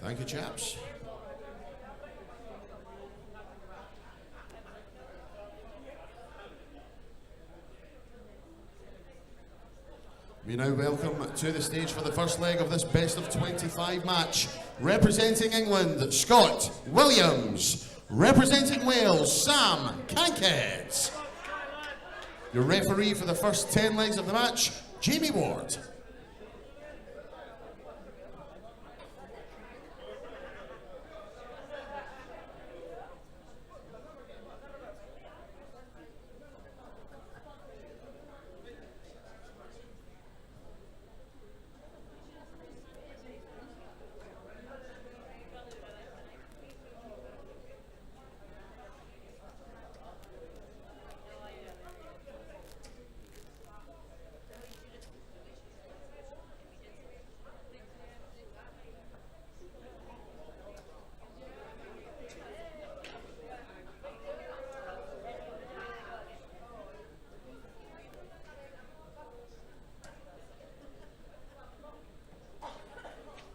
Thank you, chaps. We now welcome to the stage for the first leg of this best of 25 match, representing England, Scott Williams, representing Wales, Sam Kanket. Your referee for the first 10 legs of the match, Jamie Ward.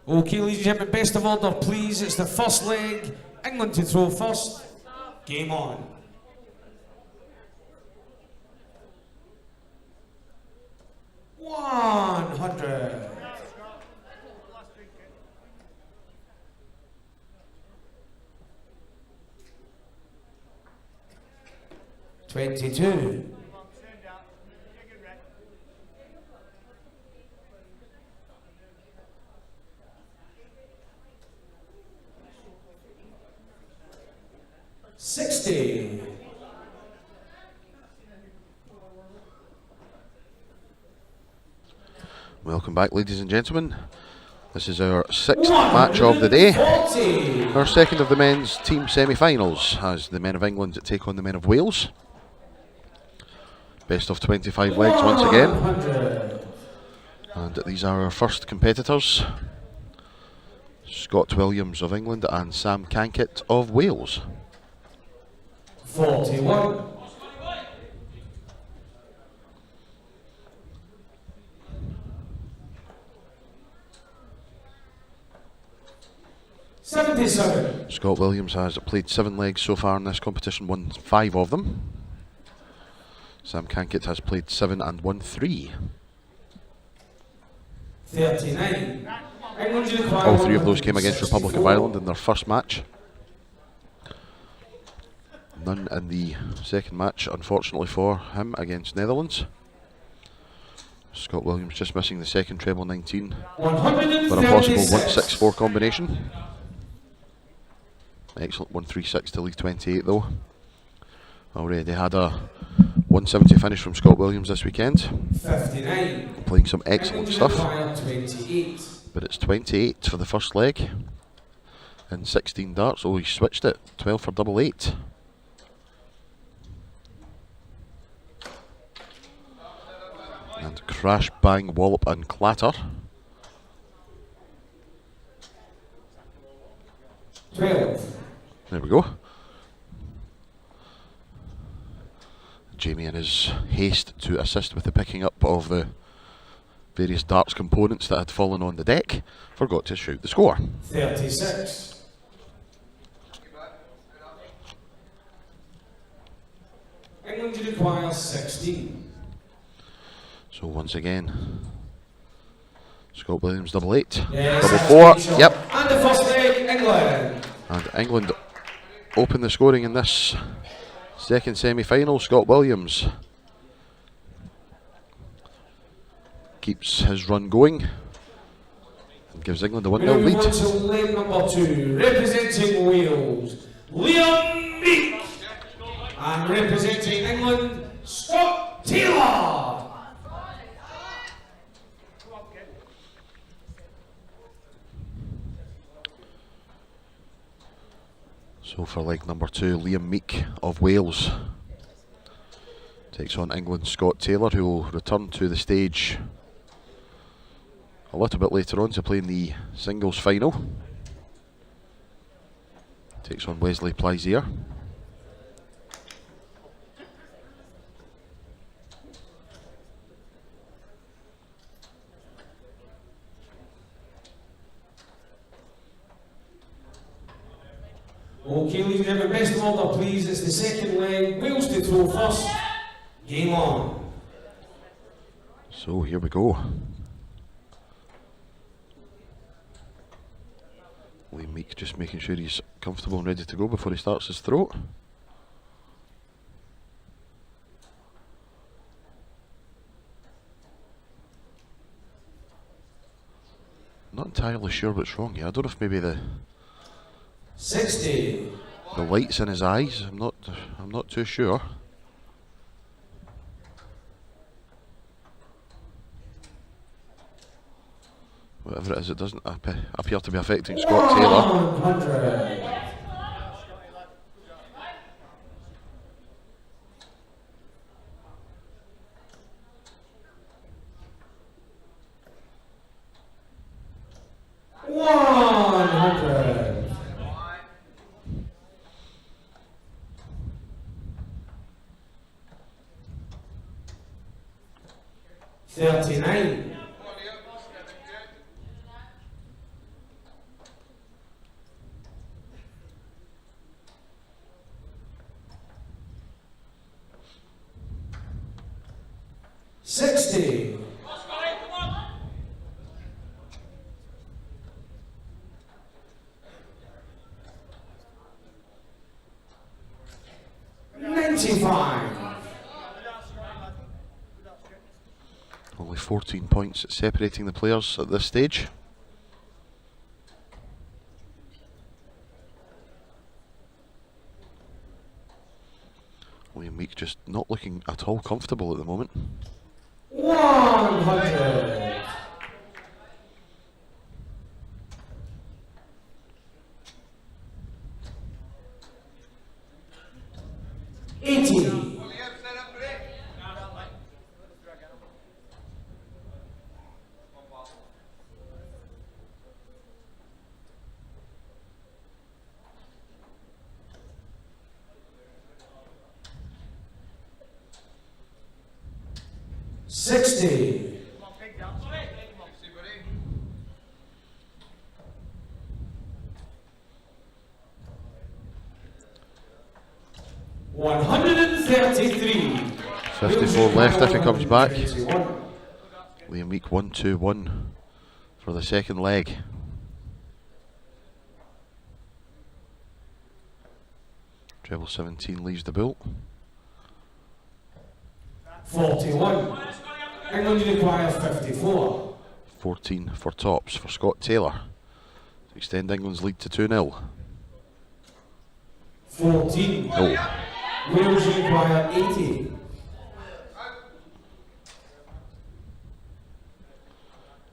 Okay, ladies and gentlemen, best of order, please. It's the first leg. England to throw first. Game on. $100. $22. $60. Welcome back, ladies and gentlemen. This is our sixth match of the day. Our second of the men's team semi-finals as the men of England take on the men of Wales. Best of 25 legs once again. And these are our first competitors. Scott Williams of England and Sam Kanket of Wales. 41. $77. Scott Williams has played 7 legs so far in this competition, won 5 of them. Sam Kanket has played 7 and won 3. 39. All 3 of those came against Republic of Ireland in their first match. None in the second match, unfortunately for him, against Netherlands. Scott Williams just missing the second treble 19 for a possible 1-6-4 combination. Excellent 1-3-6 to leave 28 though. Already had a 170 finish from Scott Williams this weekend. 59. Playing some excellent stuff. But it's 28 for the first leg. And 16 darts. Oh, he switched it. 12 for double 8. And crash, bang, wallop and clatter. 12. There we go. Jamie in his haste to assist with the picking up of the various darts components that had fallen on the deck, forgot to shout the score. 36. England requires 16. So once again, Scott Williams double 8, Yes, double 4, yep. And the first leg, England. And England open the scoring in this second semi-final. Scott Williams keeps his run going and gives England a 1-0 lead. To leg number 2, representing Wales, Liam Meek, and representing England, Scott Taylor. So for leg number 2, Liam Meek of Wales takes on England's Scott Taylor, who will return to the stage a little bit later on to play in the singles final. Takes on Wesley Pleisier. Okay, ladies and gentlemen, best of order please, it's the second leg, Wales to throw first, game on. So here we go. Liam Meek just making sure he's comfortable and ready to go before he starts his throw. Not entirely sure what's wrong here. I don't know if maybe the 60. light's in his eyes. I'm not too sure. Whatever it is, it doesn't appear to be affecting Scott Taylor. 100. Only 14 points separating the players at this stage. Liam Meek just not looking at all comfortable at the moment. 100. Left if he comes back. Liam Meek 1-2-1 for the second leg. Treble 17 leaves the boot. 41. England requires 54. 14 for tops for Scott Taylor to extend England's lead to 2-0. 14. No. Wales require 80.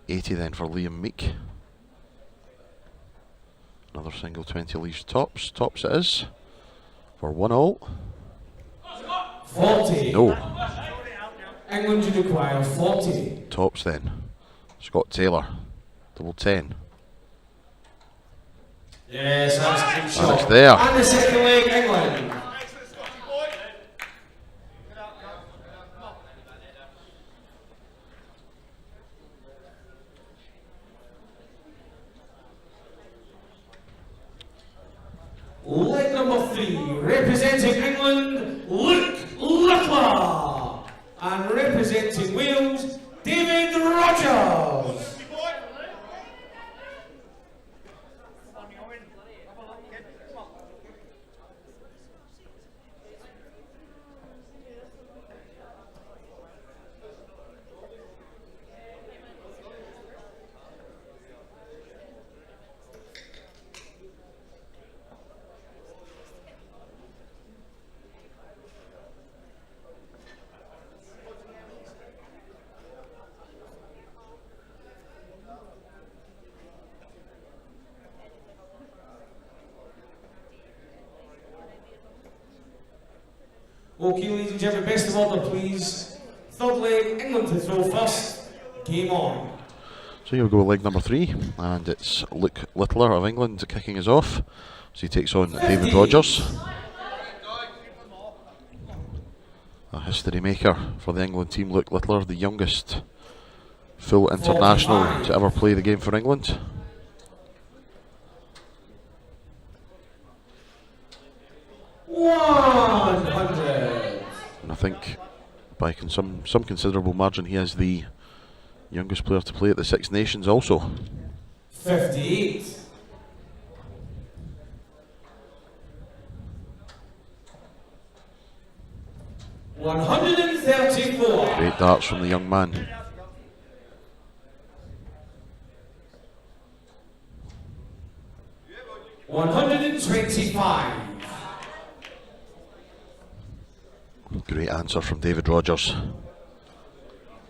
80 then for Liam Meek. Another single 20 leaves tops. Tops it is for 1-0. 40. No. England require 40. Tops then. Scott Taylor. Double 10. Yes, that's a good shot. And it's there. And the second leg, England. Leg number 3, representing England, Luke Littler. And representing Wales, David Rogers. Okay, ladies and gentlemen, best of order, please. Third leg, England to throw first. Game on. So here we go, leg number 3, and it's Luke Littler of England kicking us off. So he takes on David Rogers, a history maker for the England team. Luke Littler, the youngest full international 45. to ever play the game for England. $100. And I think by some considerable margin he is the youngest player to play at the Six Nations also. 58. $134. Great darts from the young man. $125. Great answer from David Rogers.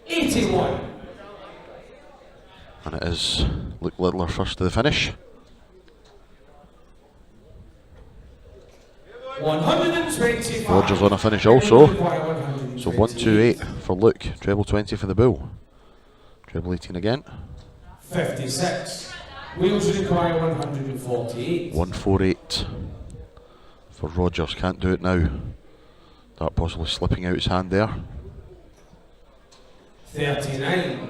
81. And it is Luke Littler first to the finish. 125. Rogers on a finish also. So 128 for Luke. Treble 20 for the Bull. Treble 18 again. 56. Wheels require 148. 148 for Rogers. Can't do it now. That possibly slipping out his hand there. 39.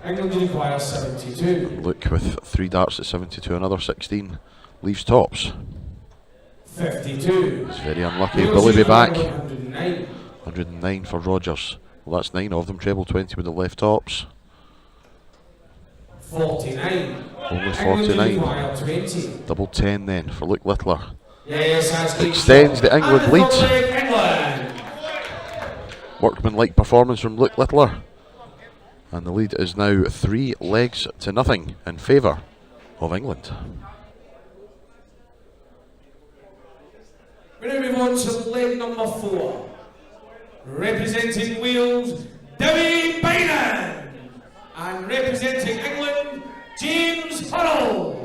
England requires 72. Luke with 3 darts at 72, another 16. Leaves tops. 52. It's very unlucky. Wheels Will he be require back? 109. 109 for Rogers. Well, that's 9 of them. Treble 20 with the left tops. 49. Only England 49. require 20. Double 10 then for Luke Littler. Yes, that's Extends the England lead. England. Workman-like performance from Luke Littler. And the lead is now 3 legs to nothing in favour of England. We're going to move on to leg number 4. Representing Wales, Bain. And representing England, James Huddle.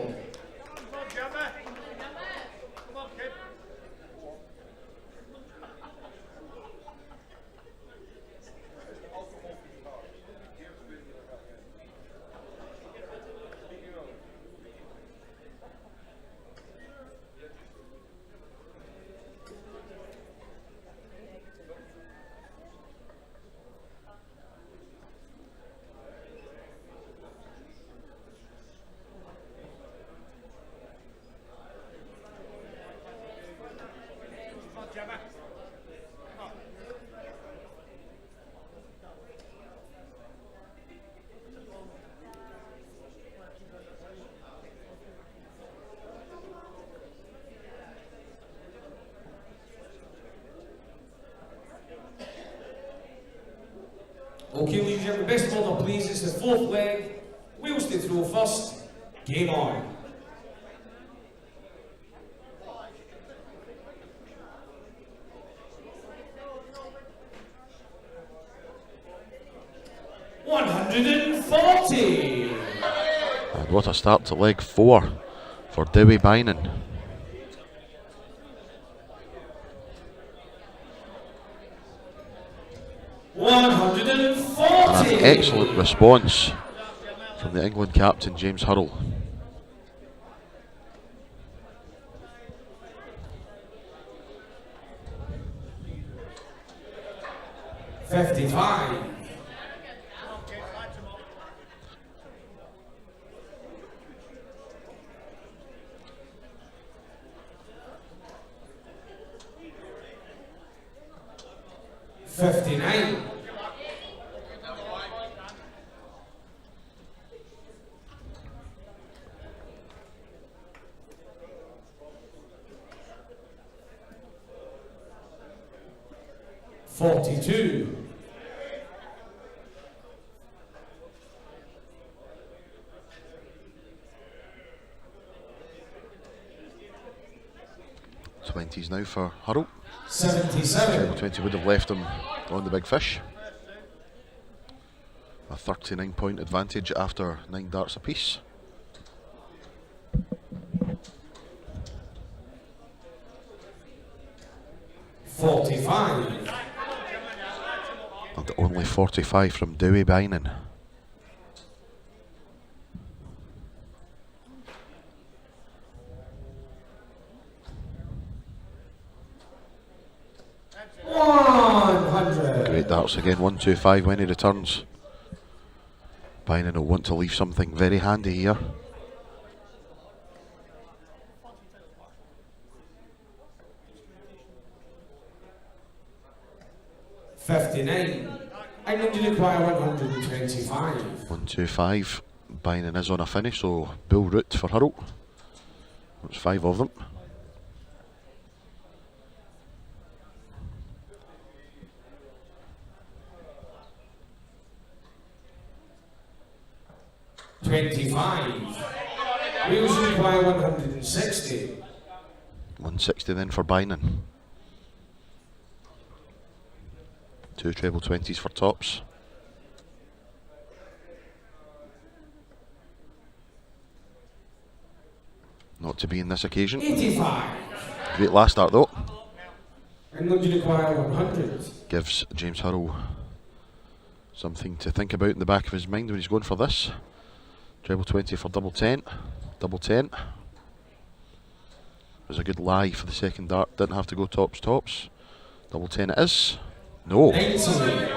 Okay, ladies and gentlemen, best of order, please. It's the 4th leg. Wheels to throw first. Game on. $140. And what a start to leg 4 for Bain. 140. An excellent response from the England captain James Huddle. $55. $59. $42. $20s now for Huddle. 77. 20 would have left him on the big fish. A 39-point advantage after 9 darts apiece. 45. And only 45 from Dewey Bain. Great darts again, 125 when he returns. Bain will want to leave something very handy here. $59. England you require 125. 125. Bain is on a finish, so bull route for hurl. There's 5 of them. $25. Wales require 160. 160 then for Bain. 2 treble 20s for tops. Not to be in this occasion. 85. Great last start though. England you require 100. Gives James Hurrell something to think about in the back of his mind when he's going for this. Treble 20 for double 10. Double 10. It was a good lie for the second dart. Didn't have to go tops, tops. Double 10 it is. No. 90.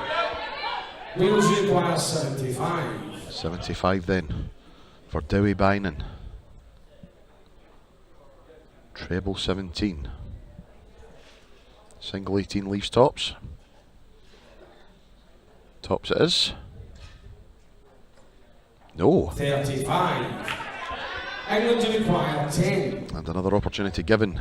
Wales require 75. 75 then for Dewey Bain. Treble 17. Single 18 leaves tops. Tops it is. No. 35. England require 10. And another opportunity given.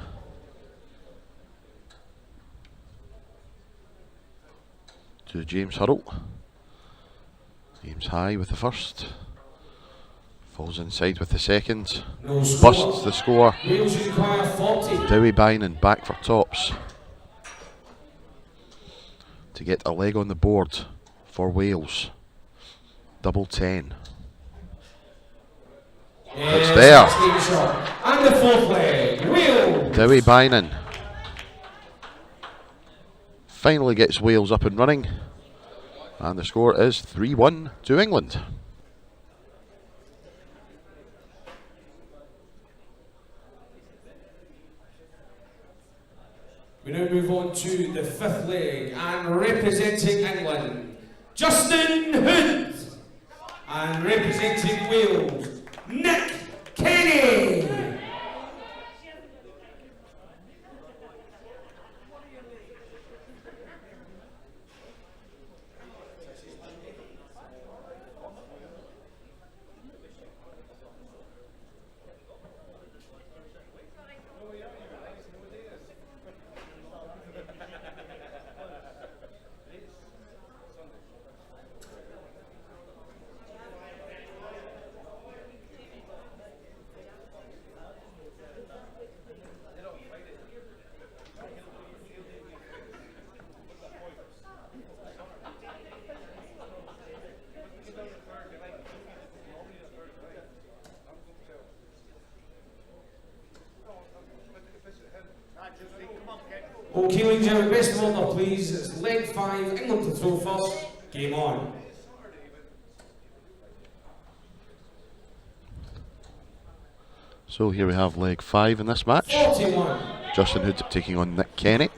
To James Hurrell. Aims high with the first. Falls inside with the second. No score. Busts the score. Wales require 40. Dewey Bain back for tops. To get a leg on the board for Wales. Double 10. It's there. And the fourth leg, Wales. Dewey Bain finally gets Wales up and running. And the score is 3-1 to England. We now move on to the fifth leg, and representing England, Justin Hood, and representing Wales, Nick Kenny. Okay, ladies and gentlemen, best of order, please. It's leg 5, England to throw first. Game on. So here we have leg 5 in this match. 41. Justin Hood taking on Nick Kenny.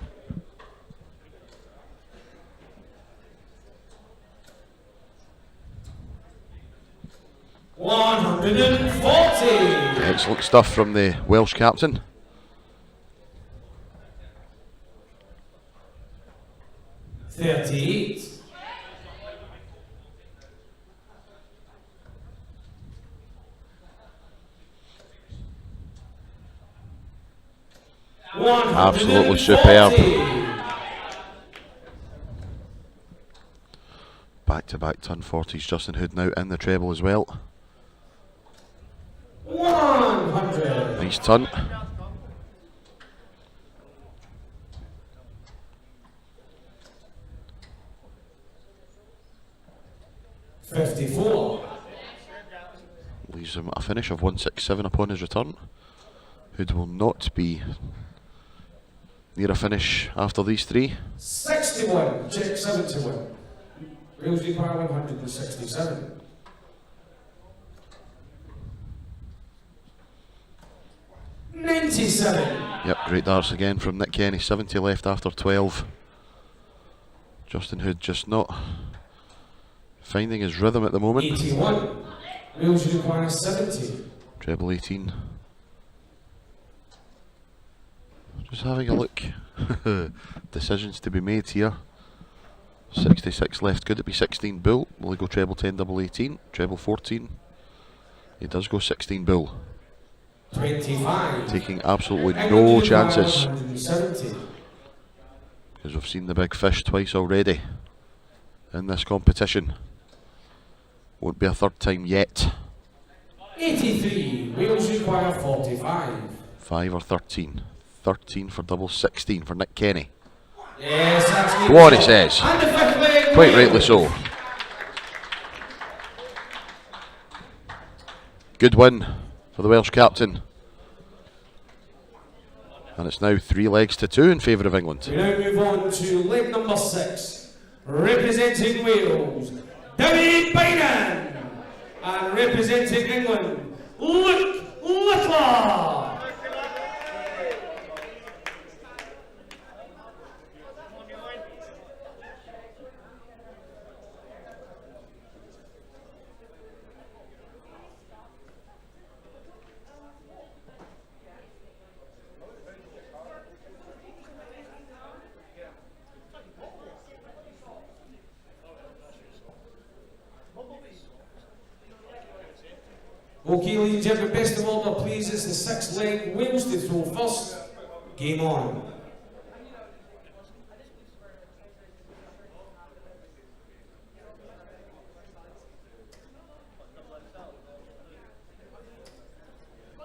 $140. Excellent stuff from the Welsh captain. $38. Absolutely superb. Back-to-back ton 40s. Justin Hood now in the treble as well. 100. Nice ton. $54. Leaves him a finish of 167 upon his return. Hood will not be near a finish after these three. 61, check 71. Wales require 167. 97. Yep, great darts again from Nick Kenny. 70 left after 12. Justin Hood just not finding his rhythm at the moment. 81. Wales require 70. Treble 18. Just having a look. Decisions to be made here. 66 left. Could it be 16 bull? Will he go treble 10, double 18? Treble 14? He does go 16 bull. 25. Taking absolutely no chances. Because we've seen the big fish twice already in this competition. Won't be a third time yet. 83. Wales require 45. 5 or 13. 13 for double 16 for Nick Kenny. Yes, that's Go on, he says. And the fifth leg Quite rightly so. Good win for the Welsh captain. And it's now 3 legs to 2 in favour of England. We now move on to leg number 6. Representing Wales, Bain. And representing England, Littler. Okay, ladies and gentlemen, best of order, please. It's the 6th leg. Wales to throw first. Game on.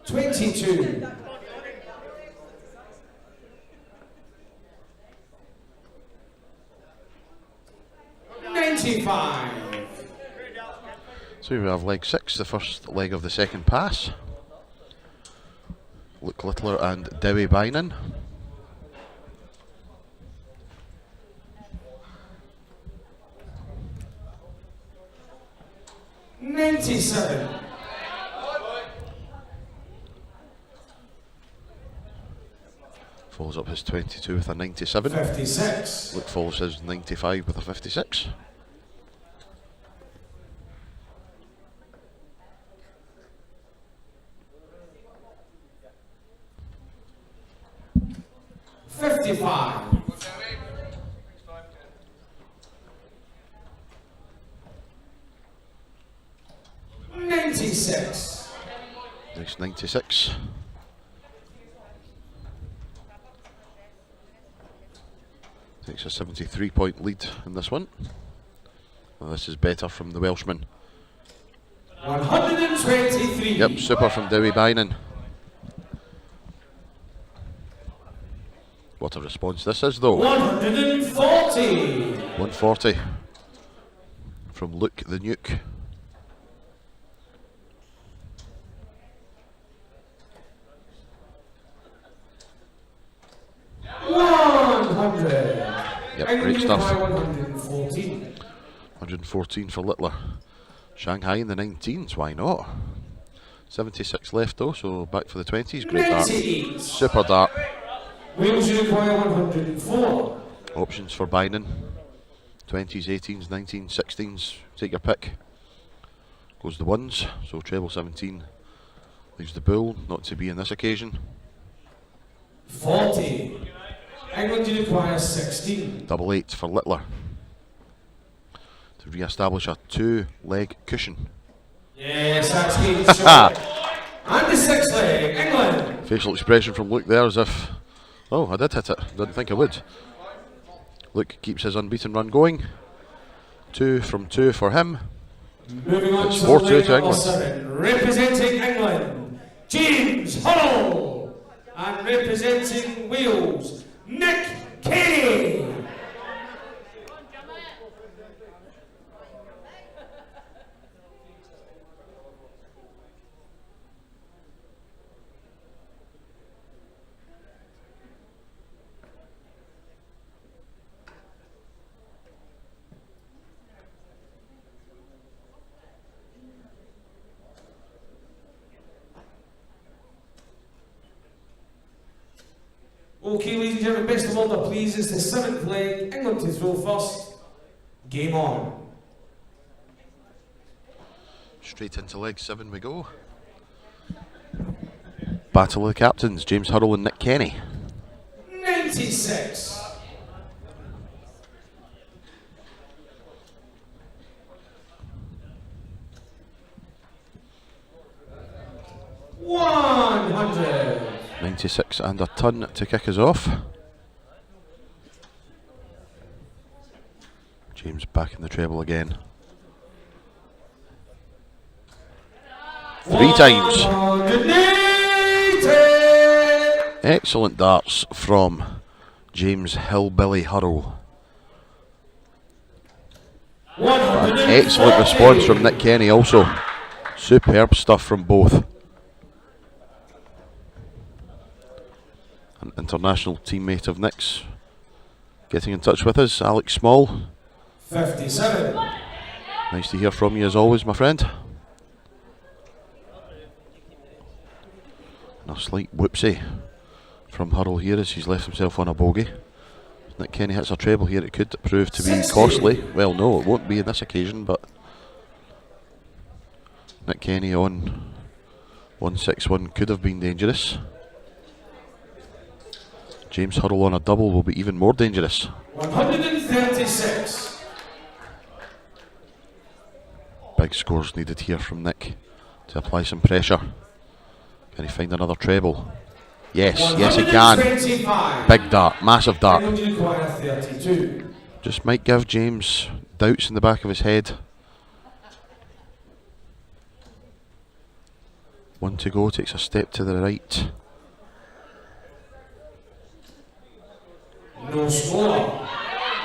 $22. $95. So we have leg 6, the first leg of the second pass. Luke Littler and Dewi Bain. $97. Follows up his 22 with a 97. 56. Luke follows his 95 with a 56. $55. $96. Next 96. Takes a 73-point lead in this one. Well, this is better from the Welshman. 123. Yep, super from Dewi Bain. What a response this is, though. 140. 140 from Luke the Nuke. Yep, great stuff. 114. 114 for Littler. Shanghai in the 19s, why not? 76 left though, so back for the 20s. Great dart. 98. Super dart. Wales require 104. Options for Bain. 20s, 18s, 19s, 16s. Take your pick. Goes the ones, so treble 17 leaves the bull, not to be in this occasion. 40. England require 16. Double 8 for Littler to re-establish a 2-leg cushion. Yes, that's game shot. And the 6th leg, England. Facial expression from Luke there as if, oh, I did hit it, didn't think I would. Luke keeps his unbeaten run going. 2 from 2 for him. Moving on It's to 4-2 leg to number England. 7, representing England, James Huddle, and representing Wales, Nick Kenny. Okay, ladies and gentlemen, best of order, please. It's the 7th leg. England to throw first. Game on. Straight into leg 7 we go. Battle of the captains, James Hurrell and Nick Kenny. 96. 100. 96 and a ton to kick us off. James back in the treble again. 3 times. 180. Excellent darts from James Hillbilly Hurrell. An excellent response from Nick Kenny also. Superb stuff from both. An international teammate of Nick's getting in touch with us, Alex Small. 57. Nice to hear from you as always, my friend. And a slight whoopsie from Hurrell here as he's left himself on a bogey. Nick Kenny hits a treble here, it could prove to be 60. costly. Well, no, it won't be on this occasion, but Nick Kenny on 161 could have been dangerous. James Hurrell on a double will be even more dangerous. 136. Big scores needed here from Nick to apply some pressure. Can he find another treble? Yes, yes he can. Big dart, massive dart. 32. Just might give James doubts in the back of his head. 1 to go, takes a step to the right. No score.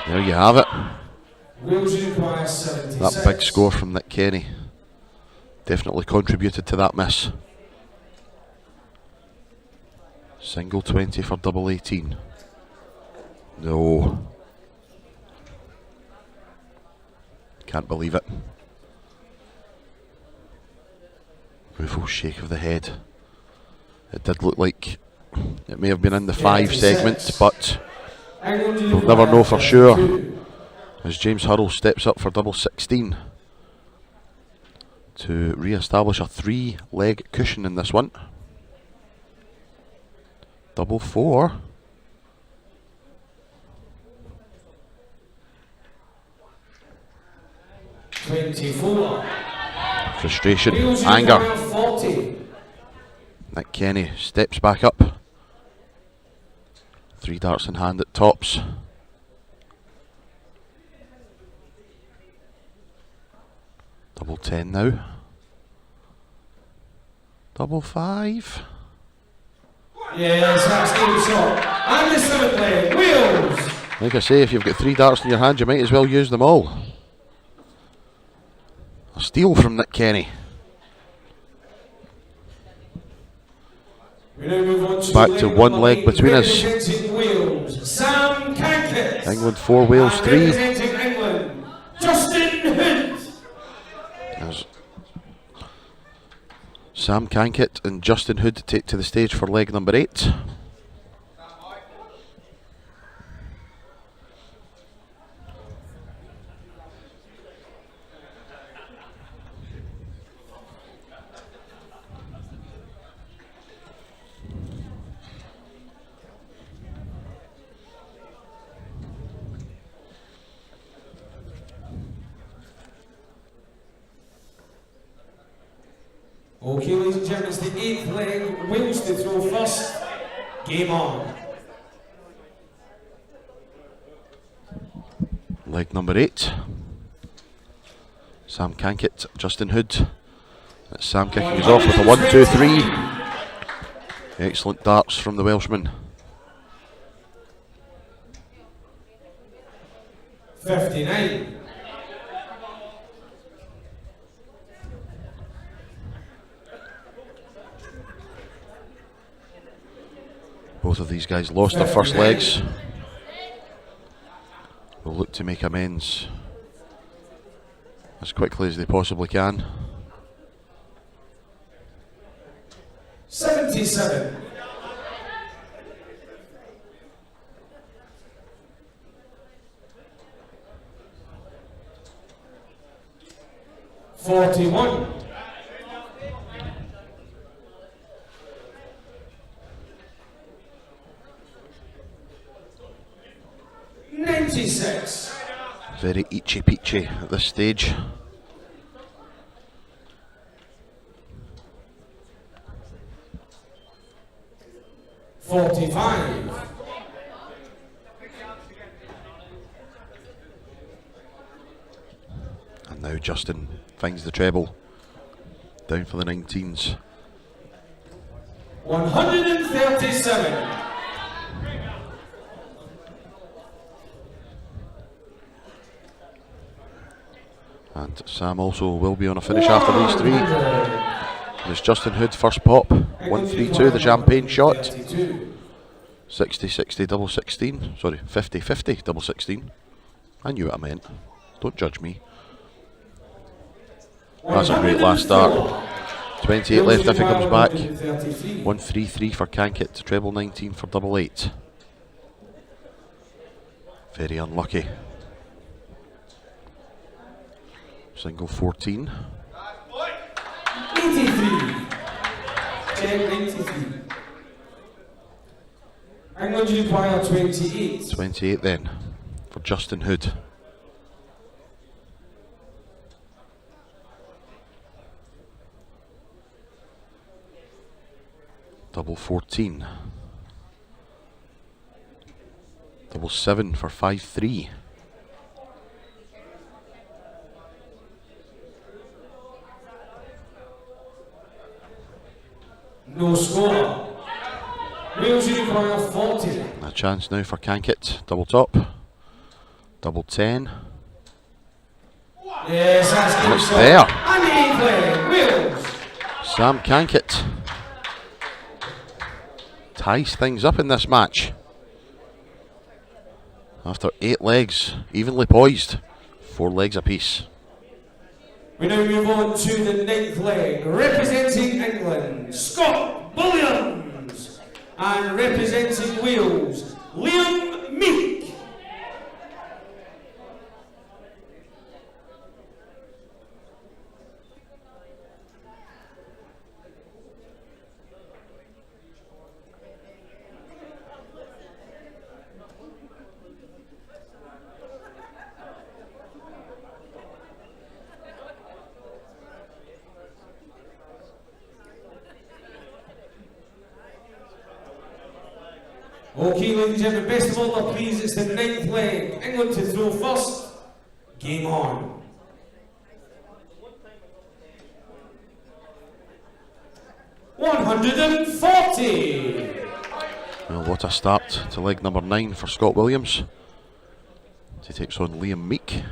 There you have it. Wales require 76. That big score from Nick Kenny definitely contributed to that miss. Single 20 for double 18. No. Can't believe it. Rueful shake of the head. It did look like it may have been in the 5 segment, but we'll never know for sure as James Hurrell steps up for double 16 to re-establish a 3-leg cushion in this one. Double 4. Frustration, anger. Nick Kenny steps back up. 3 darts in hand at tops. Double 10 now. Double 5. Yes, that's game shot. And the 7th leg, Wales. Like I say, if you've got 3 darts in your hand, you might as well use them all. A steal from Nick Kenny. We now move on to Back to 1 leg between us. representing Wales, Sam Kanket. England 4, Wales 3. Representing England, Justin Hood. As Sam Kanket and Justin Hood take to the stage for leg number 8. Okay, ladies and gentlemen, it's the 8th leg. Wales to throw first. Game on. Leg number 8. Sam Kanket, Justin Hood. That's Sam kicking us off with a 1, 2, 3. Excellent darts from the Welshman. 59. Both of these guys lost their first legs. Will look to make amends as quickly as they possibly can. 77. 41. 96. Very itchy peachy at this stage. $45. And now Justin finds the treble. Down for the 19s. 137. And Sam also will be on a finish after these three. There's Justin Hood first pop. 1-3-2, the champagne shot. 60-60 double 16. Sorry, 50-50 double 16. I knew what I meant. Don't judge me. That's a great last start. 28 left if he comes back. 1-3-3 for Kanket. Treble 19 for double 8. Very unlucky. Single 14. 83. 93. England require 28. 28 then for Justin Hood. Double 14. Double 7 for 5-3. No score. Wales require 40. A chance now for Kanket. Double top. Double 10. Yes, that's And good it's shot. there. And Wales. Sam Kanket ties things up in this match. After 8 legs, evenly poised. 4 legs apiece. We now move on to the 9th leg, representing England, Scott Williams, and representing Wales, Liam Meek. Okay, ladies and gentlemen, best of all, please, it's the 9th leg. England to throw first. Game on. $140. Well, what a start to leg number 9 for Scott Williams. He takes on Liam Meek.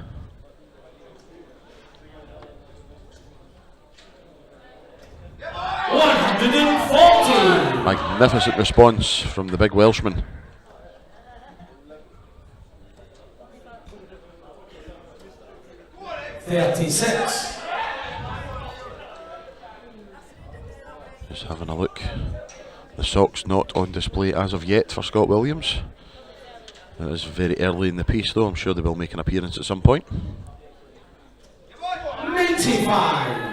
$140. Magnificent response from the big Welshman. $36. Just having a look. The sock's not on display as of yet for Scott Williams. It is very early in the piece though. I'm sure they will make an appearance at some point. 95.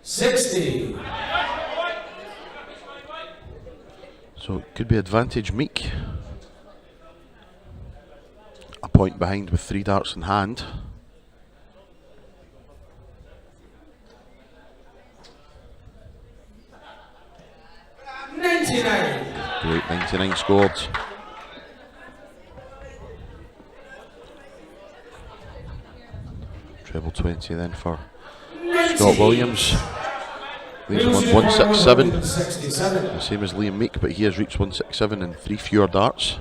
$60. So it could be advantage Meek. A point behind with 3 darts in hand. $99. Great 99 scored. Treble 20 then for Scott Williams. Leaves him on 167. The same as Liam Meek, but he has reached 167 and 3 fewer darts.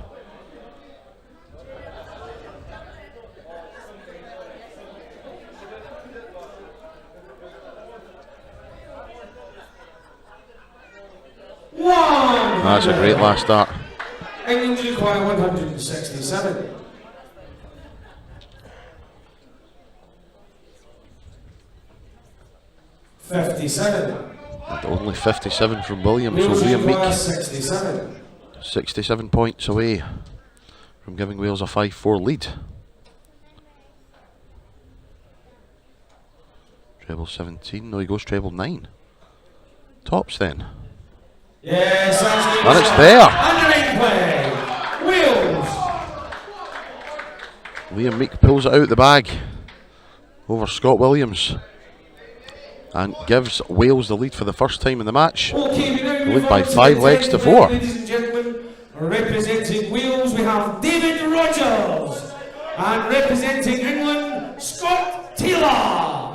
That's a great last start. England require 167. $57. And only 57 from Williams, so Wales Liam require Meek 67. 67 points away from giving Wales a 5-4 lead. Treble 17, no, he goes treble 9. Tops then. Yes, and it's there. Wales. Liam Meek pulls it out the bag over Scott Williams and gives Wales the lead for the first time in the match. Okay, we now The move lead by on to 5 the legs to 10th 4. Ladies and gentlemen, representing Wales, we have David Rogers, and representing England, Scott Taylor.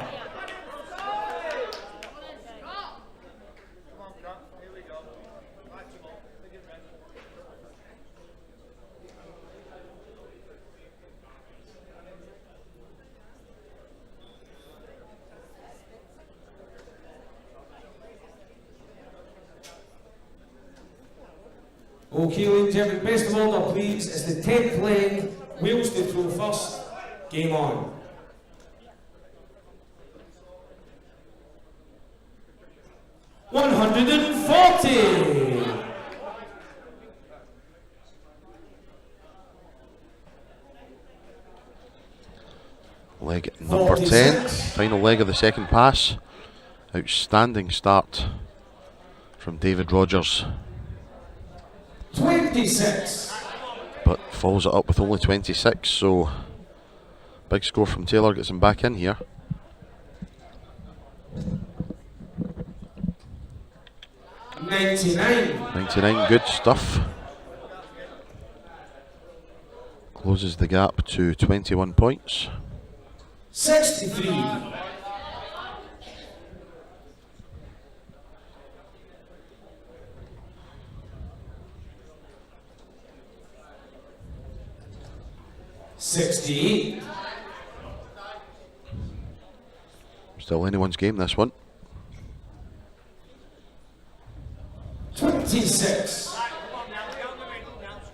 Okay, ladies and gentlemen, best of order, please. It's the 10th leg. Wales to throw first. Game on. $140. Leg number 10, final leg of the second pass. Outstanding start from David Rogers. 26. But follows it up with only 26, so big score from Taylor, gets him back in here. $99, good stuff. Closes the gap to 21 points. 63. $68. Still anyone's game, this one. 26.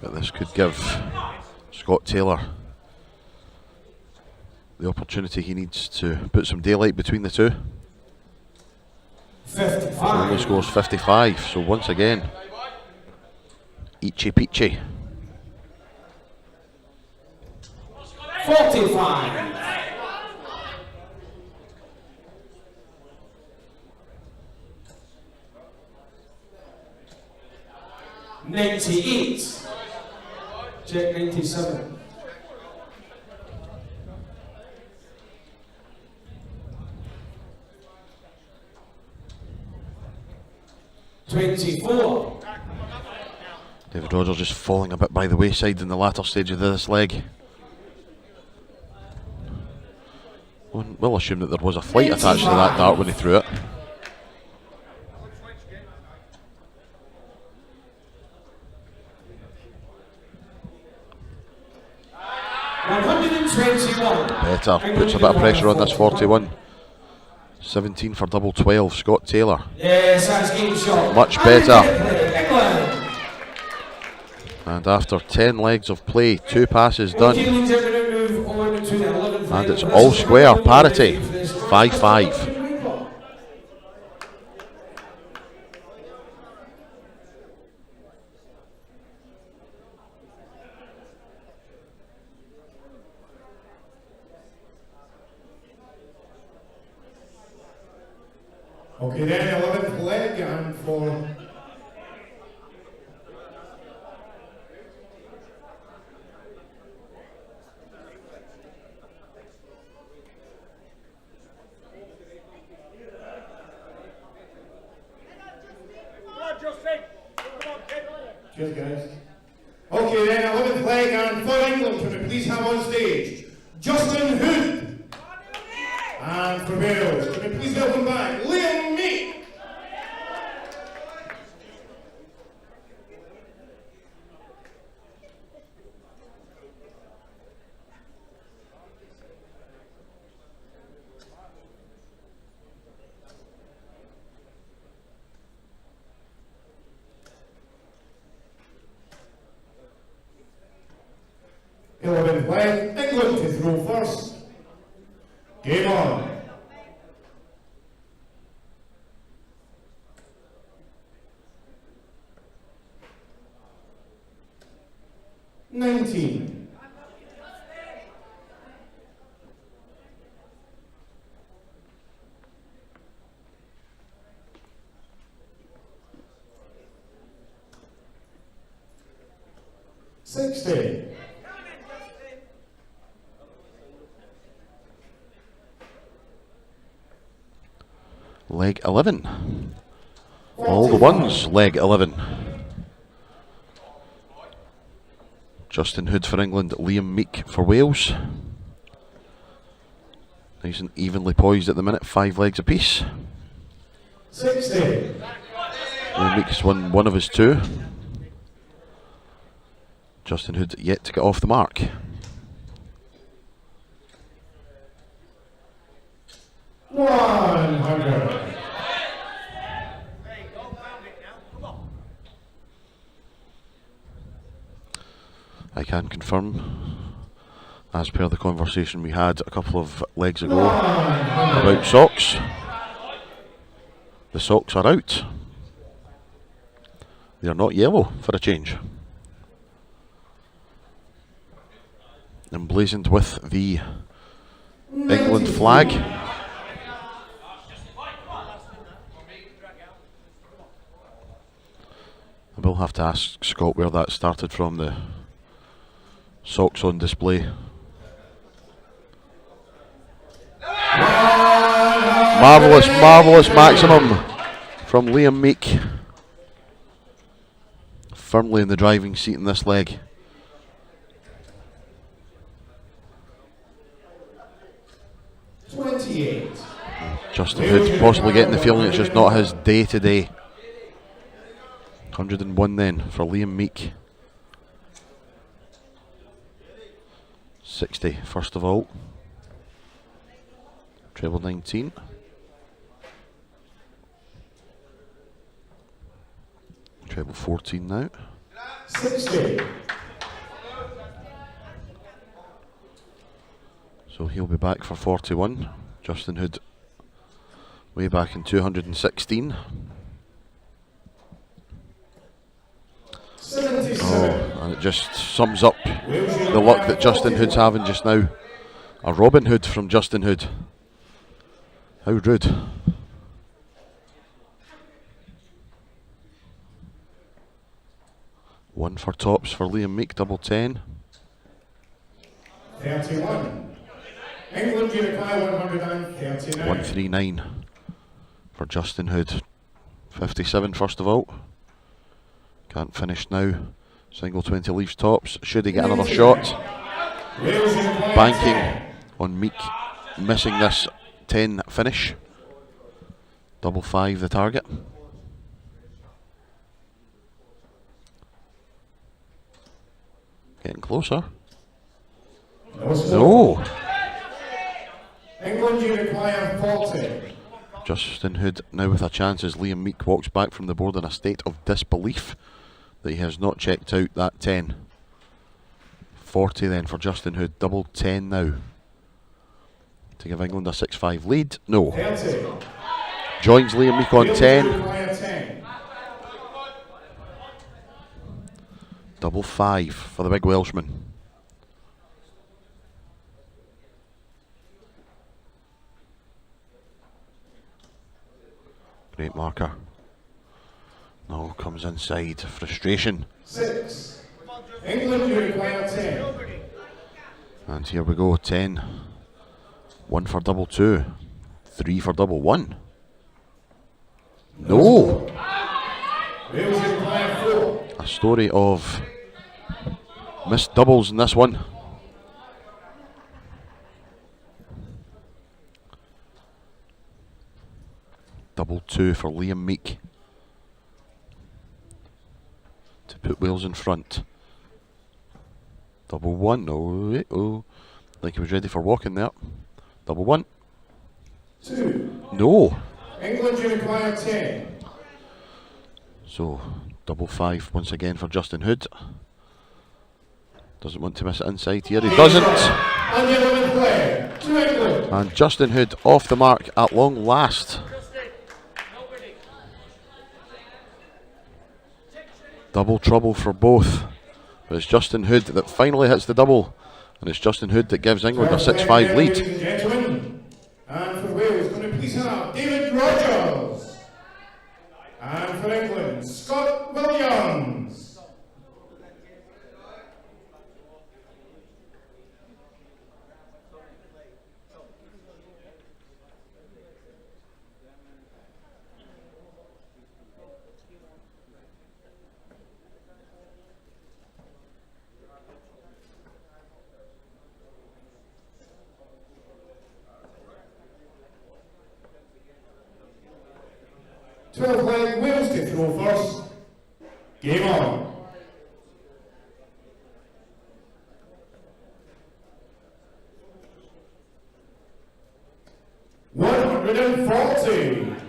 But this could give Scott Taylor the opportunity he needs to put some daylight between the two. 55. Only scores 55, so once again, Ichi Peachy. 45. $98. Check 97. $24. David Rogers just falling a bit by the wayside in the latter stage of this leg. We'll assume that there was a flight attached to that dart when he threw it. Better, puts a bit of pressure on this 41. 17 for double 12, Scott Taylor. Yes, that's game shot. Much better. And after 10 legs of play, 2 passes done. And it's all square, parity, 5-5. Okay then, 11th leg and for cheers guys. Okay then, 11th leg and for England, can we please have on stage Justin Hood? And for Wales, can we please welcome back Liam Meek? England to throw first. Game on. 60. Leg 11. All the ones, leg 11. Justin Hood for England, Liam Meek for Wales. Nice and evenly poised at the minute, 5 legs apiece. 60. Liam Meek's won one of his 2. Justin Hood yet to get off the mark. $100. I can confirm, as per the conversation we had a couple of legs ago about socks, the socks are out. They are not yellow for a change. Emblazoned with the England flag. I will have to ask Scott where that started from, the socks on display. Marvellous, marvellous maximum from Liam Meek. Firmly in the driving seat in this leg. Justin Hood possibly getting the feeling it's just not his day today. 101 then for Liam Meek. 60 first of all. Treble 19. Treble 14 now. 60. So he'll be back for 41. Justin Hood way back in 216. Oh, and it just sums up the luck that Justin Hood's having just now. A Robin Hood from Justin Hood. How rude. One for tops for Liam Meek, double 10. 31. England Uruguay 139. 139 for Justin Hood. 57 first of all. Can't finish now. Single 20 leaves tops. Should he get another shot? Banking on Meek missing this 10 finish. Double 5 the target. Getting closer. No. England Uruguay 40. Justin Hood now with a chance as Liam Meek walks back from the board in a state of disbelief that he has not checked out that 10. 40 then for Justin Hood, double 10 now. To give England a 6-5 lead. No. 30. Joins Liam Meek on 10. Double 5 for the big Welshman. Great marker. No, comes inside. Frustration. 6. England Uruguay 10. And here we go, 10. 1 for double 2. 3 for double 1. No! A story of missed doubles in this one. Double 2 for Liam Meek to put Wales in front. Double 1, oh, like he was ready for walking there. Double 1. 2. No. England Uruguay 10. So double 5 once again for Justin Hood. Doesn't want to miss it inside here. He doesn't. And Justin Hood off the mark at long last. Double trouble for both. But it's Justin Hood that finally hits the double. And it's Justin Hood that gives England a 6-5 lead. Ladies and gentlemen, and for Wales, going to please have David Rogers. And for England, Scott Williams. 12th leg, Wales to throw first. Game on. $140.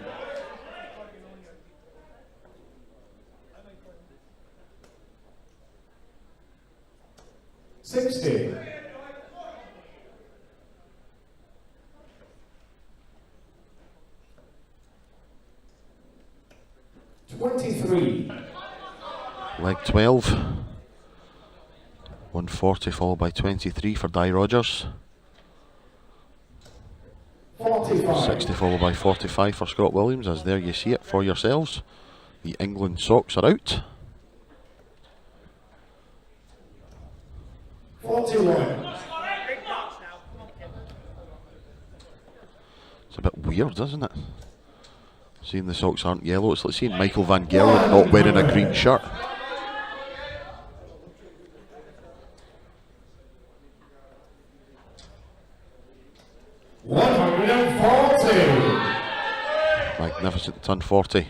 60. 23. Leg 12. 140 followed by 23 for Di Rogers. 45. 60 followed by 45 for Scott Williams, as there you see it for yourselves. The England socks are out. 41. It's a bit weird, isn't it? Seeing the socks aren't yellow, it's like seeing Michael Van Gerwen not wearing a green shirt. Magnificent turn 40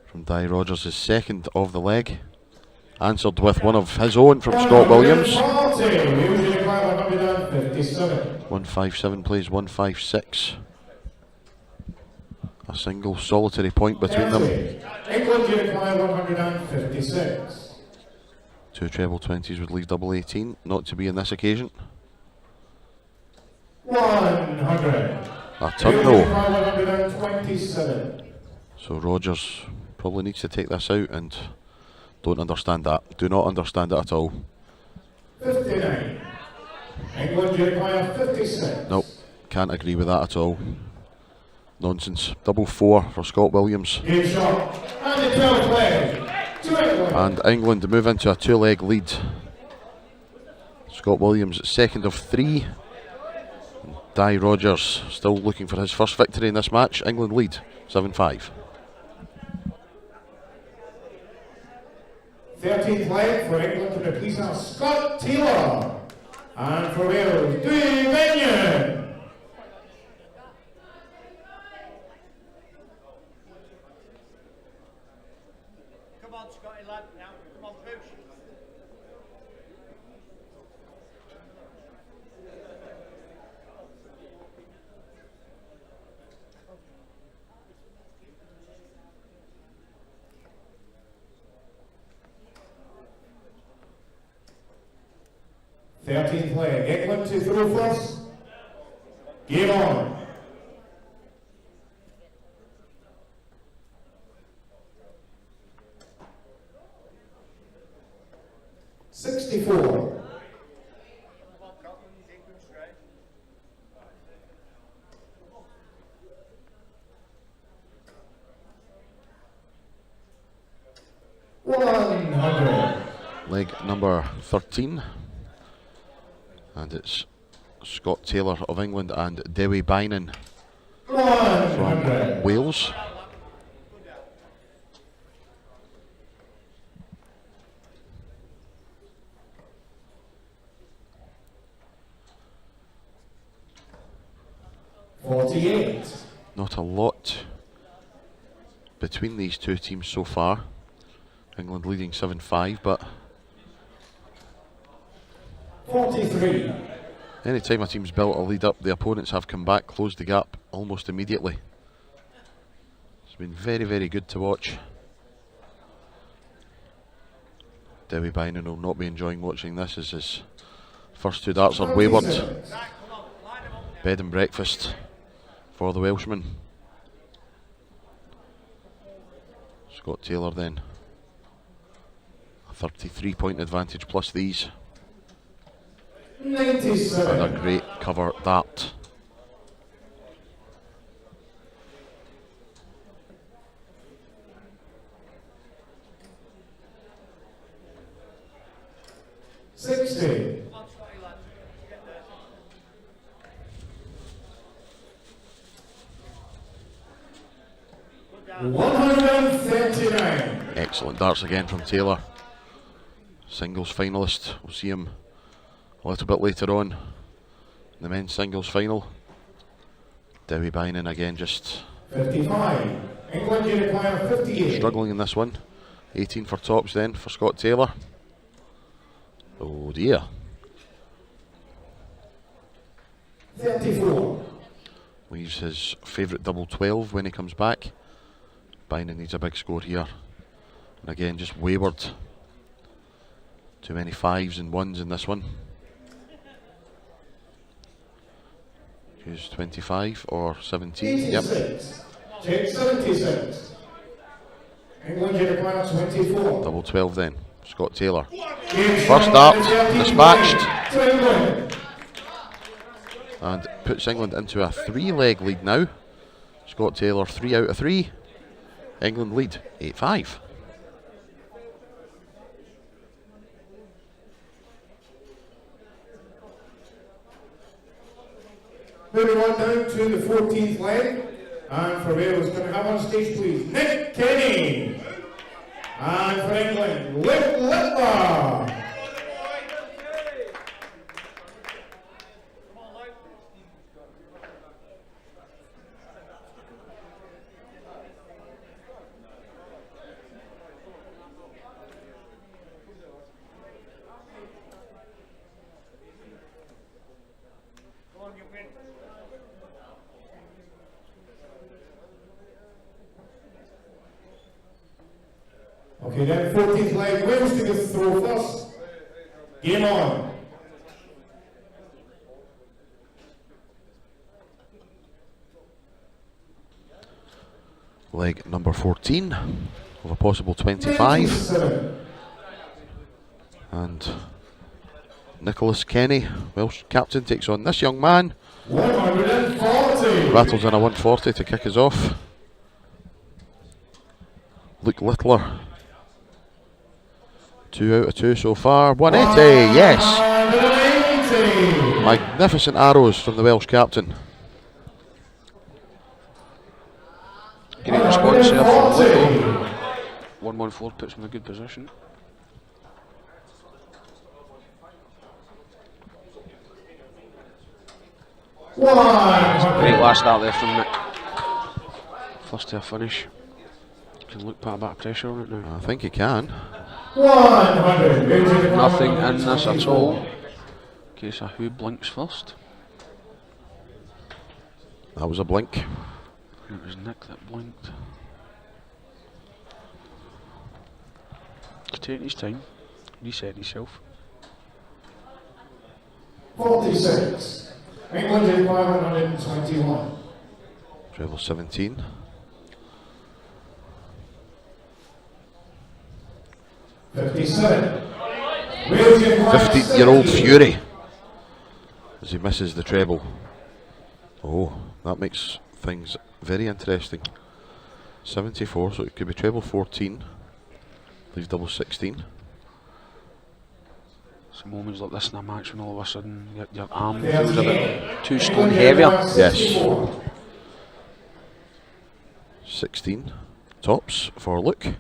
from Di Rogers, his second of the leg. Answered with one of his own from Scott Williams. 157 plays 156. A single solitary point between them. England Uruguay 156. Two treble 20s would leave double 18, not to be in this occasion. 100. A turn though. 127. So Rogers probably needs to take this out, and don't understand that. Do not understand it at all. 59. England Uruguay 56. Nope, can't agree with that at all. Nonsense. Double 4 for Scott Williams. Game shot. And the 12th leg. And England move into a 2-leg lead. Scott Williams second of 3. Di Rogers still looking for his first victory in this match. England lead 7-5. 13th leg for England to the Pleisier, Scott Taylor. And for Wales, Bain. Come on, Scotty lad, now. Come on, push. Thirteenth leg, England to throw first. Game on. $64. 100. Leg number 13. And it's Scott Taylor of England and Dewi Bain from Wales. Not a lot between these two teams so far. England leading 7-5, but 43. anytime a team's built a lead up, the opponents have come back, closed the gap almost immediately. It's been very, very good to watch. Dewi Bain will not be enjoying watching this, as his first two darts are wayward. Bed and breakfast for the Welshman. Scott Taylor then. A 33-point advantage plus these. 97. And a great cover dart. $60. 139. Excellent darts again from Taylor. Singles finalist. We'll see him a little bit later on in the men's singles final. Dewi Bain again, just 55. England, you require 58. Struggling in this one. 18 for tops then for Scott Taylor. Oh dear. 34. Leaves his favourite double 12 when he comes back. Bain needs a big score here. And again, just wayward. Too many 5s and 1s in this one. Choose 25 or 17. 86. Yep. 76. England, you require 24. Double 12 then. Scott Taylor. First start, dispatched. To England. And puts England into a 3-leg lead now. Scott Taylor 3 out of 3. England lead 8-5. Moving on down to the 14th leg. And for Wales, can I have on stage please Mcginty. And for England, Littler. Okay, then 14th leg, Wales to the throw first. Game on. Leg number 14 of a possible 25. 97. And Nicholas Kenny, Welsh captain, takes on this young man. 140. Rattles in a 140 to kick us off. Luke Littler. 2 out of 2 so far. 180, yes! 180. Magnificent arrows from the Welsh captain. Great response there from Littler. 114 puts him in a good position. Great last start there from Nick. First to a finish. Can look put a bit of pressure on it now. I think he can. 100. Nothing in this at all. Case of who blinks first. That was a blink. It was Nick that blinked. He's taking his time, resetting himself. 46. England in 121. Treble 17. $57. 15-year-old Fury as he misses the treble. Oh, that makes things very interesting. 74, so it could be treble 14. Leaves double 16. Some moments like this in a match when all of a sudden your arm feels a bit 2 stone heavier. Yes. 16. Tops for Luke.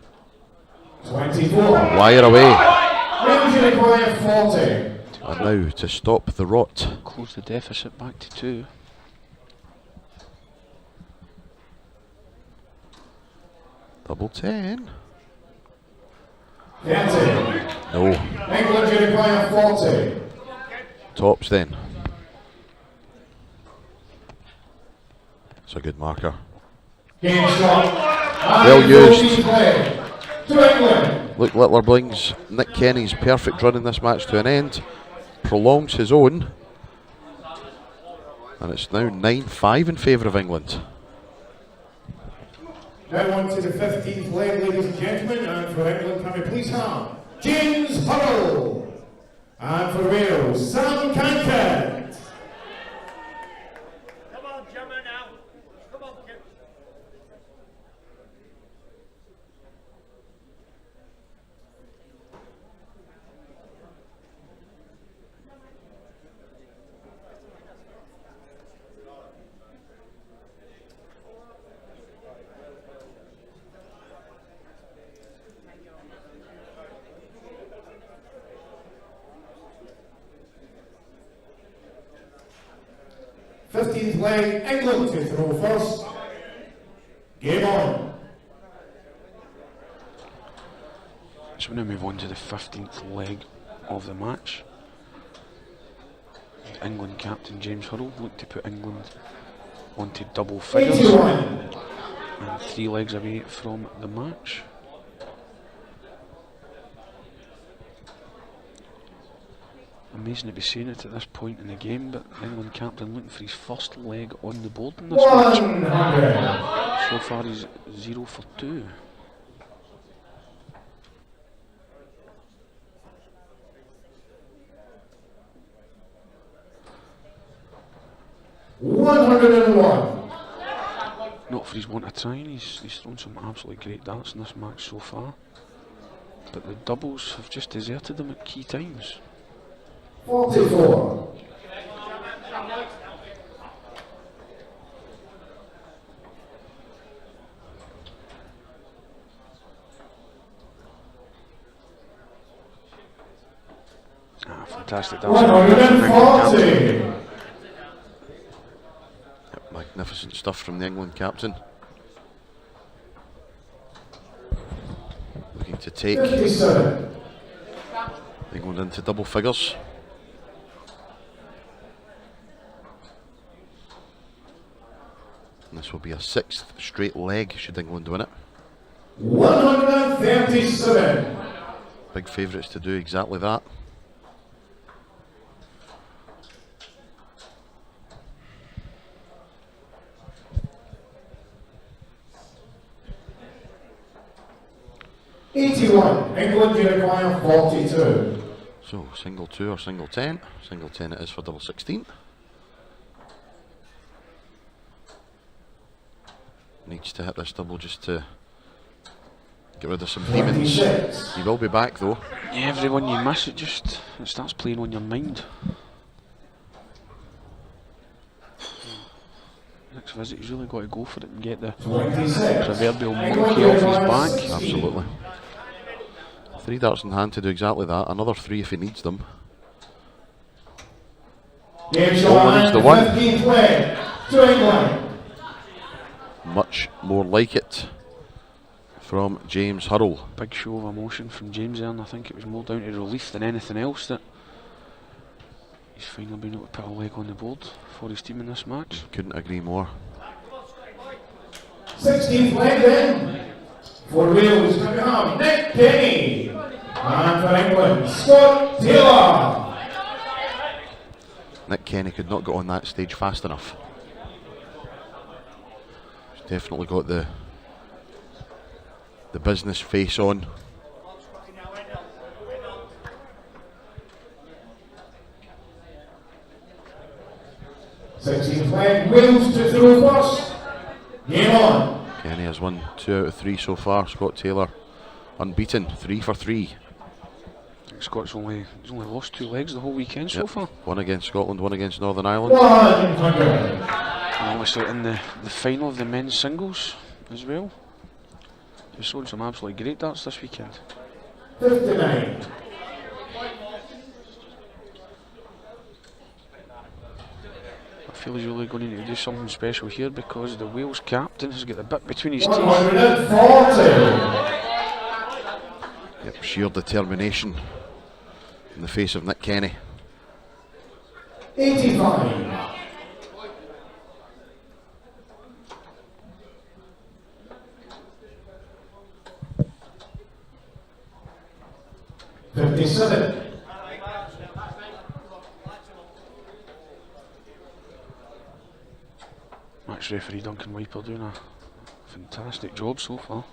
24. Wire away. 40. And now to stop the rot. Close the deficit back to 2. Double 10. 30. No. England, you require 40. Tops then. It's a good marker. Game shot. Well used. 14th leg. To England. Luke Littler brings Nick Kenny's perfect run in this match to an end. Prolongs his own. And it's now 9-5 in favour of England. Now on to the 15th leg, ladies and gentlemen, and for England, can we please have James Powell, and for Wales, Sam Kanket. Come on, Gemma now. Come on, kid. leg, England to throw first. Game on. So we now move on to the 15th leg of the match. England captain James Hurrell looked to put England onto double figures 81. and 3 legs away from the match. Amazing to be saying it at this point in the game, but England captain looking for his first leg on the board in this match. 100. So far he's 0 for 2. Not for his want of trying, he's thrown some absolutely great darts in this match so far. But the doubles have just deserted him at key times. 44. Fantastic dancing. 140. Magnificent stuff from the England captain. Looking to take 57. England into double figures. And this will be a 6th straight leg should England win it. 137. Big favourites to do exactly that. England, you require 42. So single 2 or single 10. Single 10 it is for double 16. Needs to hit this double just to get rid of some demons. 26. He will be back though. Yeah, everyone you miss, it starts playing on your mind. Next visit, he's really got to go for it and get the 26. proverbial monkey off his back. Absolutely. 3 darts in hand to do exactly that. Another 3 if he needs them. Game Oh, needs the one. 15th leg to England. Much more like it from James Hurrell. Big show of emotion from James there, and I think it was more down to relief than anything else that he's finally been able to put a leg on the board for his team in this match. Couldn't agree more. 16th leg then. For Wales, Mcginty. And for England, Scott Taylor. Nick Kenny could not get on that stage fast enough. He's definitely got the business face on. Wales to throw first. Game on. Kenny has won 2 out of 3 so far. Scott Taylor unbeaten, 3 for 3. I think Scott's only lost 2 legs the whole weekend so far. One against Scotland, one against Northern Ireland. 100. And obviously in the final of the men's singles as well. He's shown some absolutely great darts this weekend. 59. I feel he's really going to need to do something special here because the Wales captain has got a bit between his teeth. 140. Yep, sheer determination in the face of Nick Kenny. 85. 57. Match referee Duncan Wiper doing a fantastic job so far.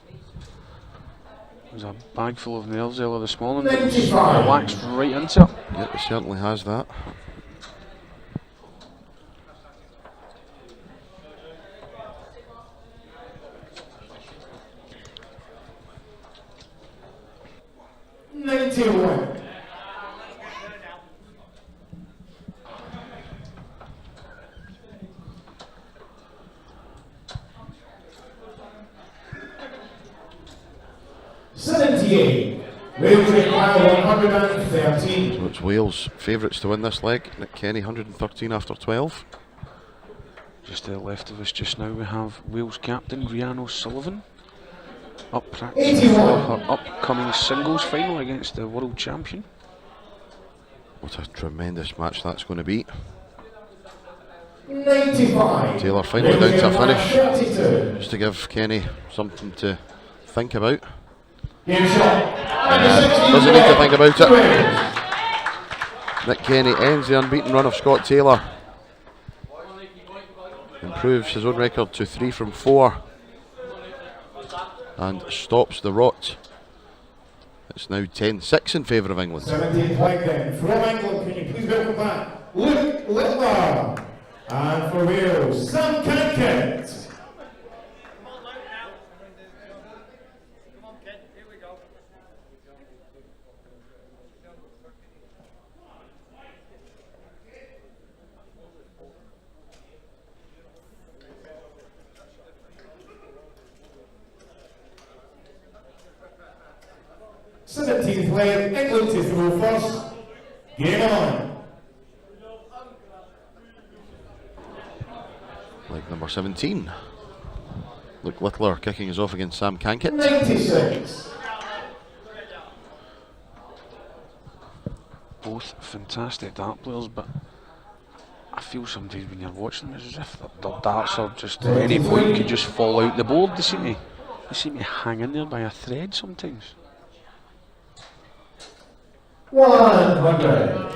There's a bag full of nerves earlier this morning, but he's relaxed right into it. Yep, he certainly has that. Wales require 113. So it's Wales favourites to win this leg. Nick Kenny 113 after 12. Just to the left of us just now we have Wales captain Rhiannon Sullivan up practicing for her upcoming singles final against the world champion. What a tremendous match that's going to be. 95. Taylor finally down to a finish, just to give Kenny something to think about. Doesn't need to think about it. Nick Kenny ends the unbeaten run of Scott Taylor. Improves his own record to 3 from 4 and stops the rot. It's now 10-6 in favour of England. 17th leg then. From England, can you please welcome back Luke Littler. And for Wales, Sam Kanket. Come on, Luke, now. Come on, kid, here we go. 17th leg, England to throw first. Game on. Leg number 17. Luke Littler kicking us off against Sam Kanket. 96. Both fantastic dart players, but I feel sometimes when you're watching them, it's as if their darts are just at any point could just fall out the board. They seem to hang in there by a thread sometimes. 100.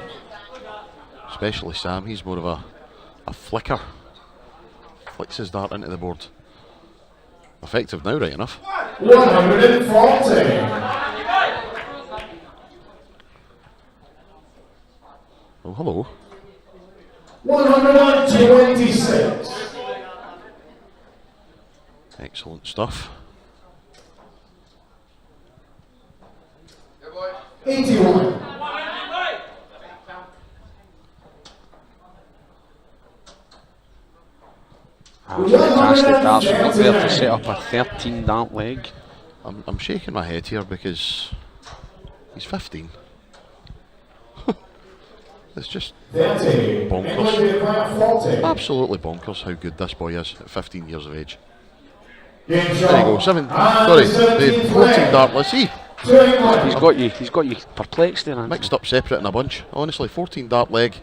Especially Sam, he's more of a flicker. Flicks his dart into the board. Effective now, right enough. 140. Oh, hello. 126. Excellent stuff. 81. Fantastic darts from up there to set up a 13 dart leg. I'm shaking my head here because he's 15. It's just 30. bonkers. Absolutely bonkers how good this boy is at 15 years of age. There There you go, the 14 dart, let's see. He's got you perplexed there, Anthony. Mixed up separate in a bunch. Honestly, 14 dart leg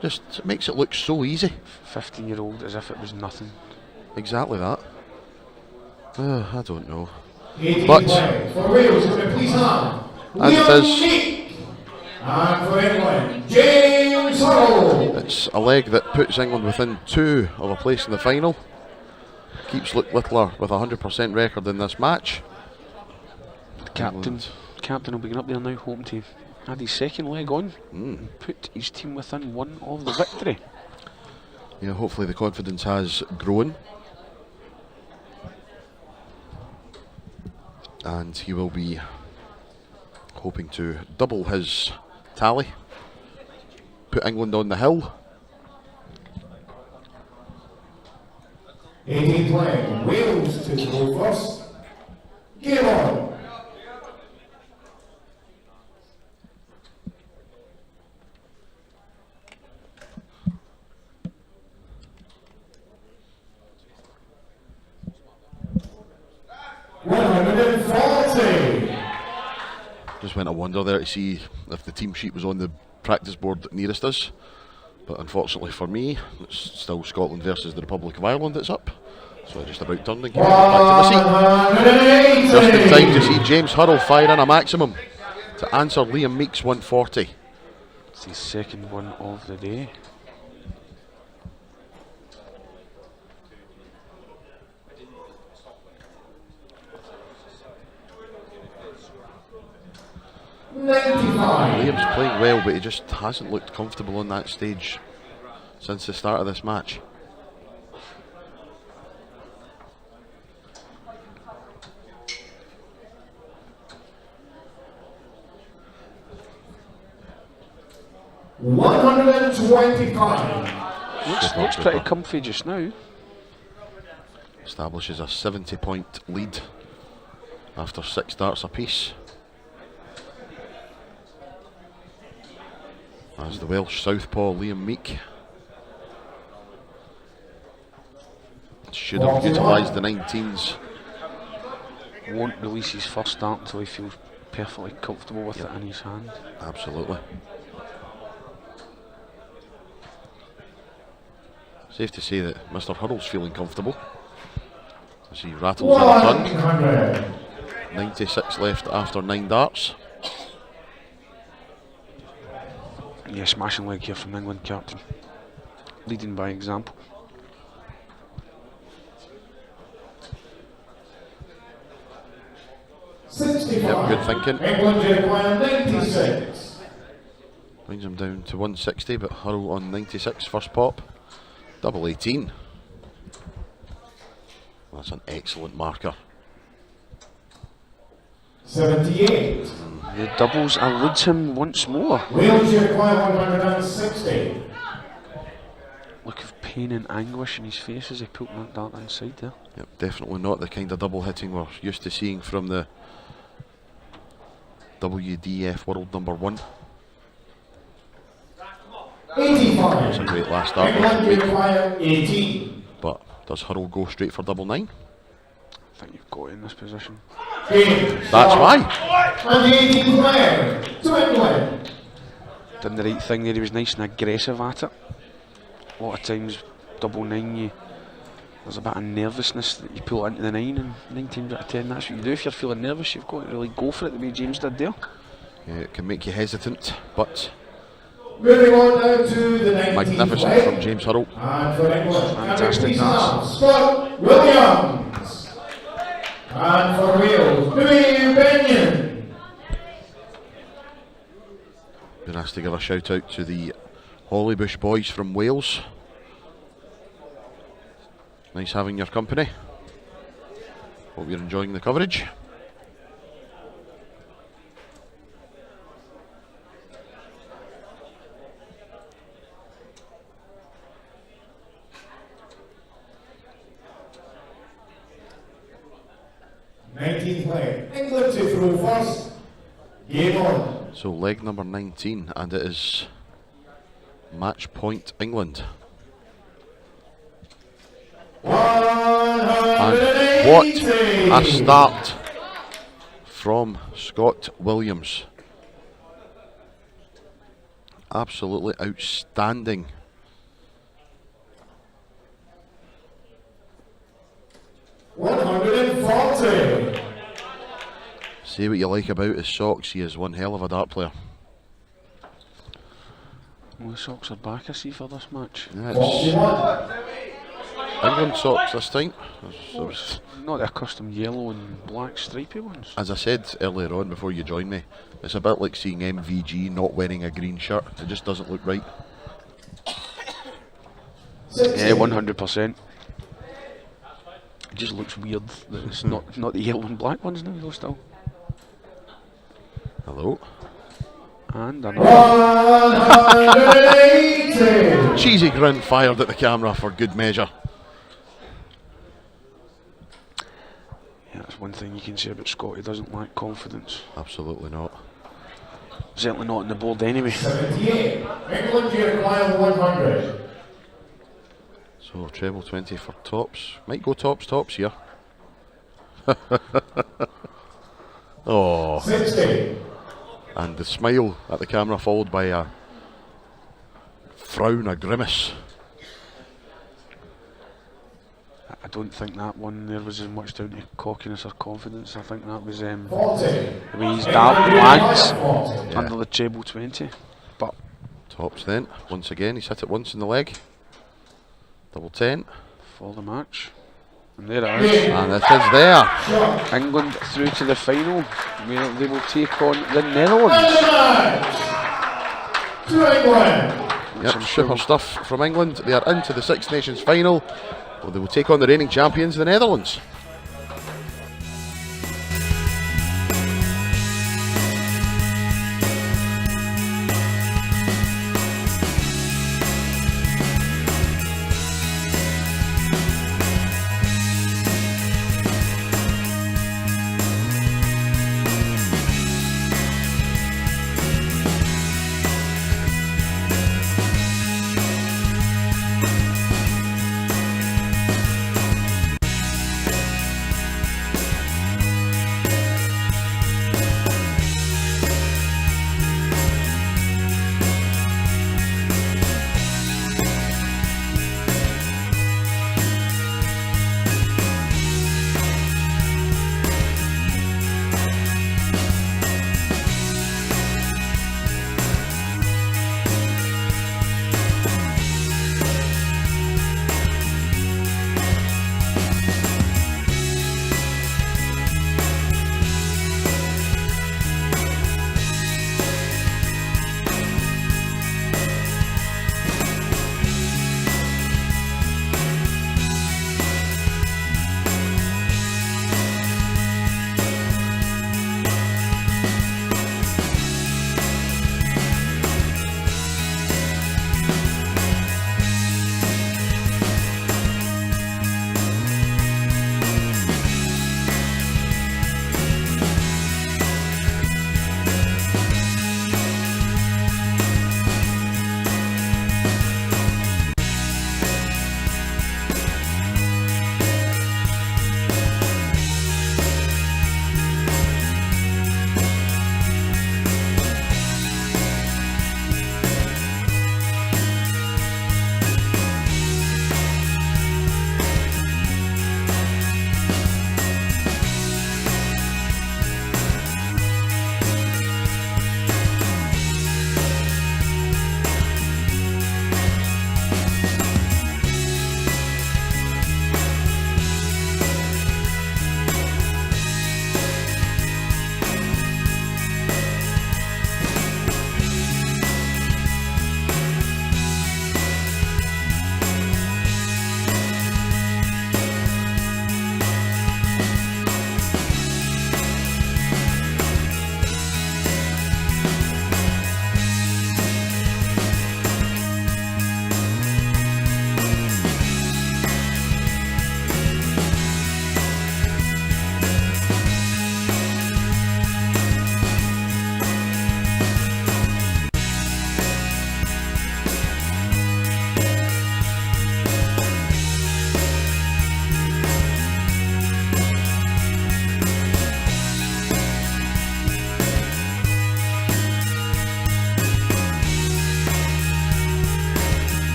just makes it look so easy. 15-year-old as if it was nothing. Exactly that. I don't know. But for Wales, can we please have as it is, and for England, James Huddle. it's a leg that puts England within 2 of a place in the final. Keeps Luke Littler with a 100% record in this match. The captain will be going up there now, hoping to add his second leg on and put his team within 1 of the victory. Yeah, hopefully the confidence has grown. And he will be hoping to double his tally. Put England on the hill. 18th leg, Wales to go first. Game on. Just went a wonder there to see if the team sheet was on the practice board nearest us. But unfortunately for me, it's still Scotland versus the Republic of Ireland that's up. So I just about turned and came back to my seat. Just in time to see James Hurrell fire in a maximum to answer Liam Meek's 140. It's his second one of the day. Liam's playing well, but he just hasn't looked comfortable on that stage since the start of this match. Looks pretty comfy just now. Establishes a 70-point lead after 6 darts apiece. As the Welsh southpaw Liam Meek should have utilised the 19s. Won't release his first start until he feels perfectly comfortable with it in his hand. Absolutely. Safe to say that Mr. Hurrell's feeling comfortable as he rattles in front. 100. 96 left after 9 darts. Yeah, smashing leg here from England captain. Leading by example. Yep, good thinking. England require 96. Brings him down to 160, but Hurrell on 96 first pop. Double 18. That's an excellent marker. 78. The doubles eludes him once more. Wales require 160. Look of pain and anguish in his face as he put that dart inside there. Yep, definitely not the kind of double hitting we're used to seeing from the WDF World Number 1. 85. It's a great last start. England require 18. But does Hurrell go straight for double 9? I think you've got it in this position. That's why. And the 18th player to England. Done the right thing there, he was nice and aggressive at it. A lot of times, double 9, there's a bit of nervousness that you pull it into the 9, and 9 times out of 10, that's what you do. If you're feeling nervous, you've got to really go for it the way James did there. Yeah, it can make you hesitant, but Moving on now to the 19th magnificent player. from James Hurrell. And for England, Fantastic please pass. have Scott Williams. And for Wales, Bain. Been asked to give a shout out to the Hollybush boys from Wales. Nice having your company. Hope you're enjoying the coverage. Player. England to throw first. Game on. So leg number 19, and it is match point England. And what a start from Scott Williams. Absolutely outstanding. Say what you like about his socks, he is one hell of a dart player. Well, the socks are back, I see, for this match. Yeah, it's England socks this time. Not the accustomed yellow and black stripy ones. As I said earlier on before you joined me, it's a bit like seeing MVG not wearing a green shirt. It just doesn't look right. Yeah, 100%. It just looks weird that it's not the yellow and black ones now, though, still. Hello. And another. 180. Cheesy grin fired at the camera for good measure. Yeah, that's one thing you can say about Scott, he doesn't lack confidence. Absolutely not. Certainly not on the board anyway. 78. England require 100. So treble 20 for tops. Might go tops here. Oh. 60. And the smile at the camera followed by a frown, a grimace. I don't think that one there was as much down to cockiness or confidence. I think that was 40. the way his dart lands under the treble 20. But Tops then. Once again, he's hit it once in the leg. Double 10. for the match. And there it is. And it is there. England through to the final, where they will take on the Netherlands. Yep, super stuff from England. They are into the Six Nations final. Well, they will take on the reigning champions, the Netherlands.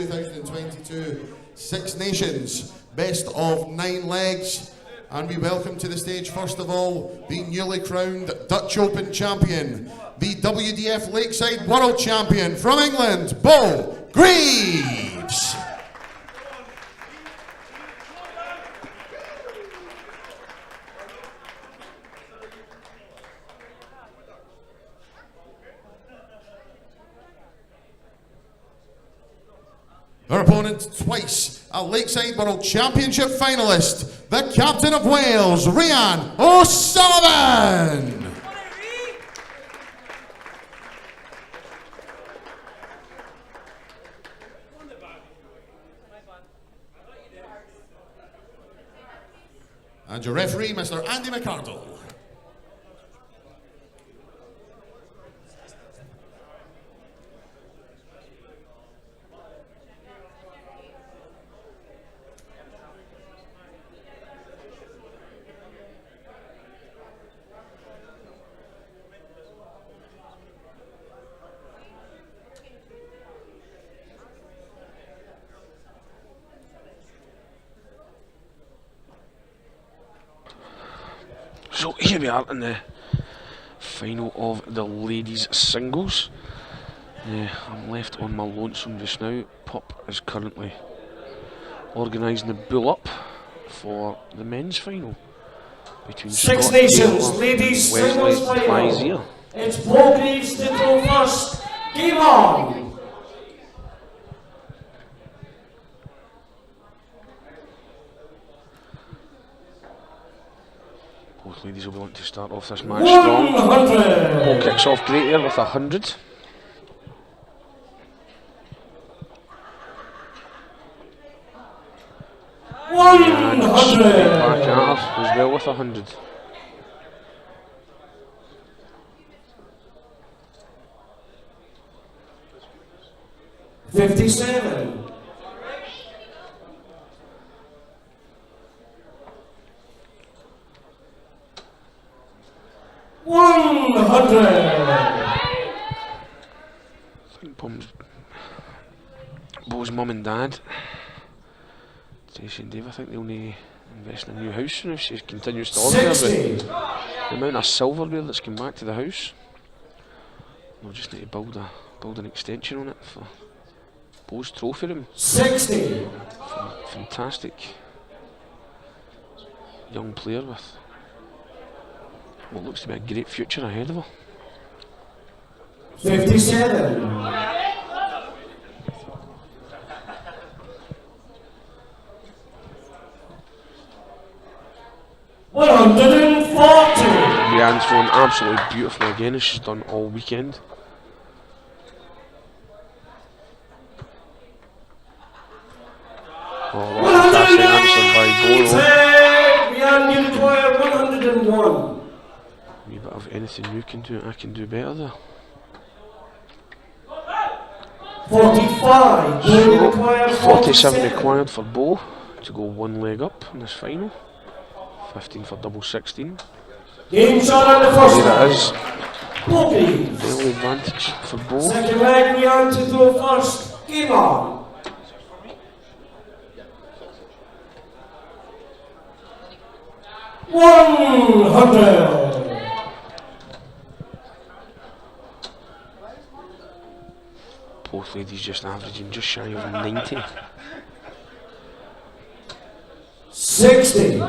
2022 Six Nations Best of 9 legs. And we welcome to the stage, first of all, the newly crowned Dutch Open champion, the WDF Lakeside World Champion from England, Bo Greaves. Her opponent, twice a Lakeside World Championship finalist, the Captain of Wales, Rhian O'Sullivan. And your referee, Mr. Andy McArdle. So here we are in the final of the ladies singles. I'm left on my lonesome just now. Pop is currently organising the bull up for the men's final between Six Scott Nations Taylor, ladies Wesley, singles final. Pleisier. It's Bo Greaves to throw first. Game on. Both ladies will want to start off this match strong. 100. Ball kicks off great here with 100. And straight back at her as well with 100. $57. 100. I think Bo's mum and dad, Tracy and Dave, I think they'll need to invest in a new house soon if she continues to order everything. The amount of silverware that's come back to the house, they'll just need to build an extension on it for Bo's trophy room. 60. Fantastic young player with what looks to be a great future ahead of her. 57. 140. Rhian's thrown absolutely beautiful again, as she's done all weekend. Oh, what a fantastic answer by Bo. Rhian, you require 101. A wee bit of anything you can do, I can do better there. 45. You require 47 required for Bo to go one leg up in this final. 15 for double 16. Game shot on the first There it leg. is. Bo Greaves. Early advantage for Bo. Second leg, Rhian to throw first. Game on. 100. Both ladies just averaging just shy of 90. 60.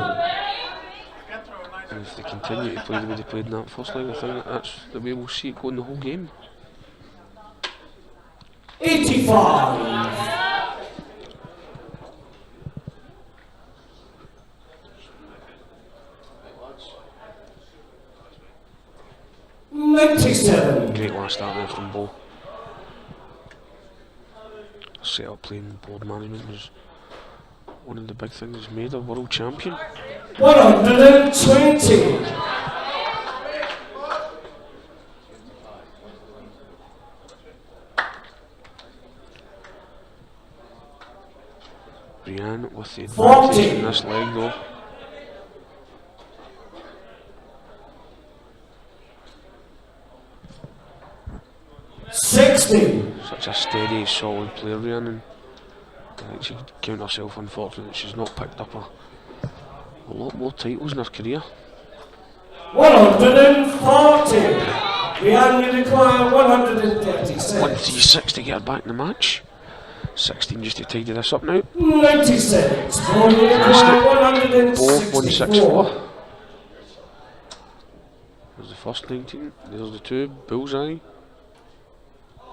And if they continue to play the way they played in that first leg, I think that's the way we'll see it going the whole game. 85. 97. Great last start there from Bo. Set up playing board management was one of the big things that's made a world champion. 120. Rhian with the advantage 40. in this leg though. $60. Such a steady, solid player, Rhian, and I think she count herself unfortunate that she's not picked up a lot more titles in her career. 140. Rihanna require 136. 136 to get her back in the match. 16 just to tidy this up now. 96. Morin require 164. There's the first 19, there's the two, bullseye.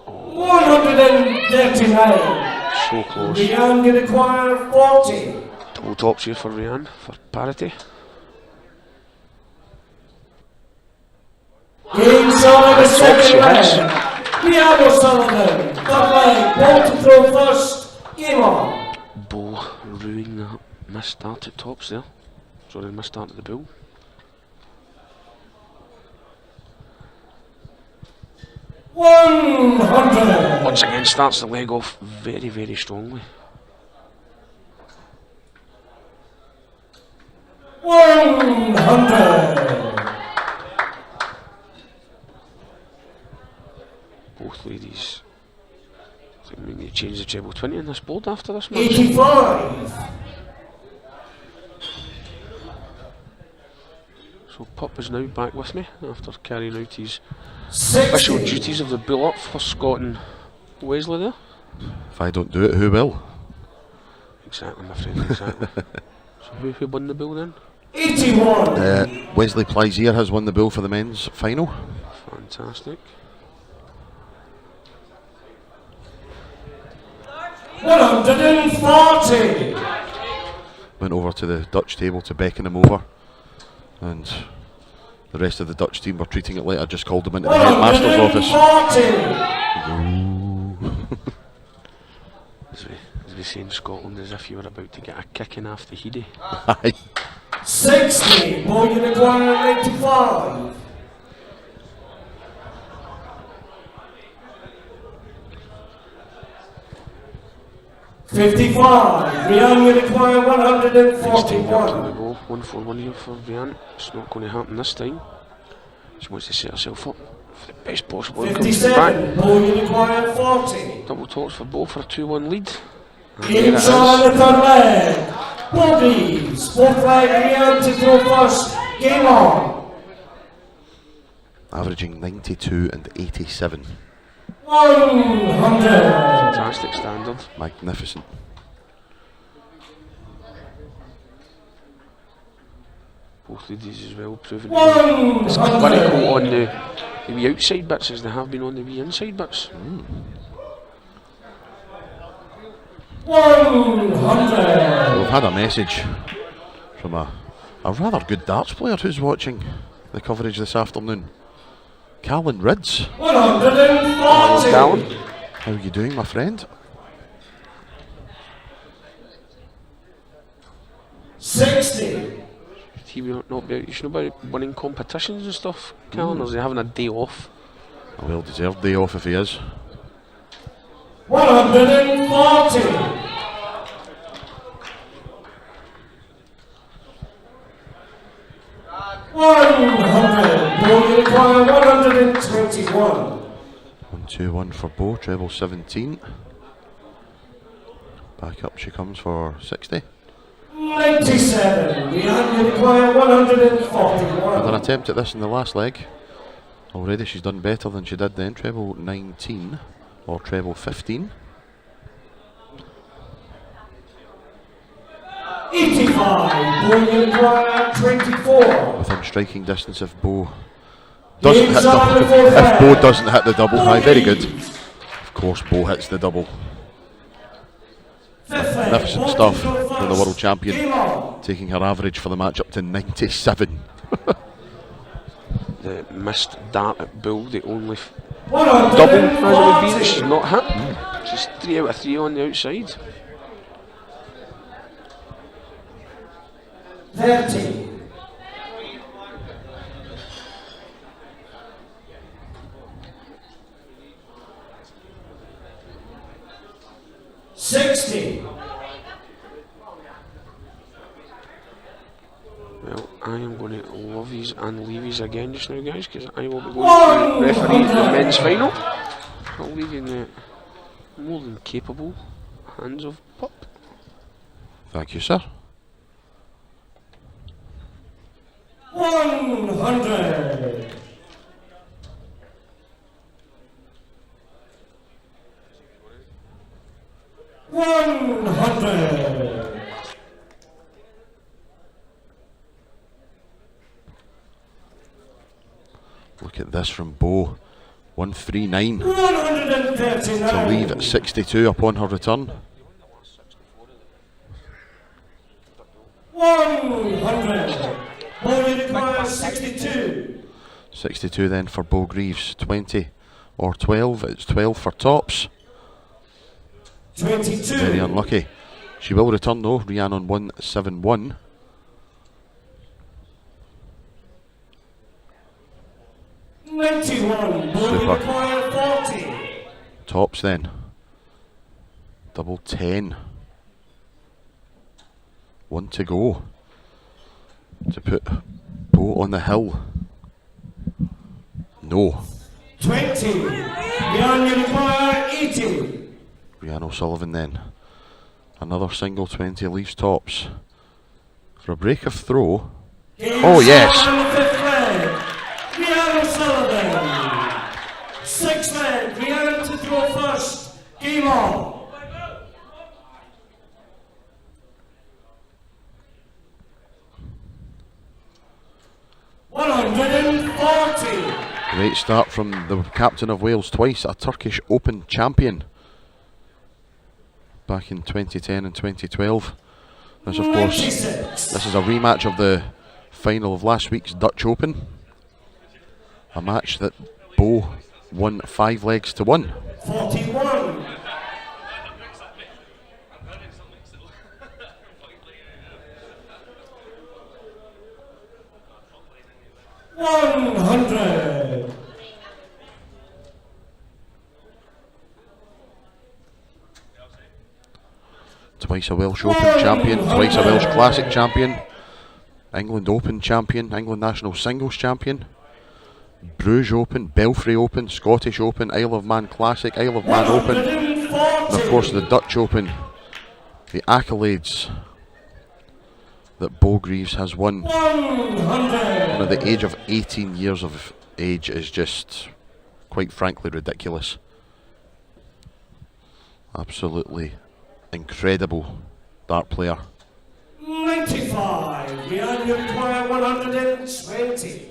139. So close. Rihanna require 40. Double tops here for Rianne for parity. Game Sullivan the Tops, second she hits. leg. Rihanna Sullivan, third leg, ball to throw first. Game on. Bo ruining that missed start at tops there. Sorry, missed start at the bull. $100. Once again starts the leg off very, very strongly. 100. Both ladies. I think we need to change the treble 20 on this board after this match. 85. So Pup is now back with me after carrying out his official 60. duties of the bull up for Scott and Wesley there. If I don't do it, who will? Exactly, my friend, exactly. So who won the bull then? 81. Wesley Pleisier has won the bull for the men's final. Fantastic. 140. Went over to the Dutch table to beckon him over, and the rest of the Dutch team were treating it like I just called them into the headmaster's office. 140. As we say in Scotland, as if you were about to get a kicking after Hyde. Aye. 60. Morin require 95. $55. Rihanna require 141. 141 here for Brianne. It's not going to happen this time. She wants to set herself up for the best possible outcome. She's back. 57. Morin require 40. Double tops for both for a 2-1 lead. And there it Game is. on the third leg. Bogies. Fourth leg. Rihanna to throw first. Game on. Averaging 92 and 87. 100. Fantastic standard. Magnificent. Both ladies as well proving to be as 100. clinical on the wee outside bits as they have been on the wee inside bits. 100. We've had a message from a rather good darts player who's watching the coverage this afternoon. Callan Ridds. 140. Callan. How are you doing, my friend? 60. He will not be out. You should know about winning competitions and stuff, Callan, or is he having a day off? A well-deserved day off if he is. 140. Morin require 121. 1-2-1 for Bo, treble 17. Back up she comes for 60. 97. Rihanna require 141. Another attempt at this in the last leg. Already she's done better than she did then, treble 19 or treble 15. 85. Morin require 24. Within striking distance if Bo doesn't Game's hit on double. before If that. Bo doesn't hit the double, aye, very good. Of course Bo hits the double. Fifth leg. Magnificent Ball stuff to throw from the first. world champion, Game on. taking her average for the match up to 97. The missed dart at Bull, the only double as it would be that she's not hit. She's 3 out of 3 on the outside. 30. 60. Well, I am going to love these and leave these again just now, guys, because I will be going to referee the men's final. I'll leave you in the more than capable Hands of Pup. Thank you, sir. 100. 100. Look at this from Bo. 139 139. to leave at 62 upon her return. 100. Morin requires 62. 62 then for Bo Greaves. 20 or 12. It's 12 for tops. 22. Very unlucky. She will return though. Rianne on 171. 91. Morin Super. requires 40. Tops then. Double 10. 1 to go. To put Bo on the hill. No. 20. Rianne require 80. Rianne O'Sullivan then. Another single 20 leaves tops. For a break of throw. Oh yes! On the fifth leg, Rianne O'Sullivan. Sixth leg, Rianne to throw first. Game on. $140. Great start from the captain of Wales twice, a Turkish Open champion. Back in 2010 and 2012. This of course, 96. this is a rematch of the final of last week's Dutch Open. A match that Bo won 5 legs to 1. 41. $100. Twice a Welsh Open champion, twice a Welsh Classic champion, England Open champion, England National Singles champion, Bruges Open, Belfry Open, Scottish Open, Isle of Man Classic, Isle of Man Open, and of course the Dutch Open. The accolades that Bo Greaves has won 100. at the age of 18 years of age is just, quite frankly, ridiculous. Absolutely incredible dart player. 95. Rianne require 120.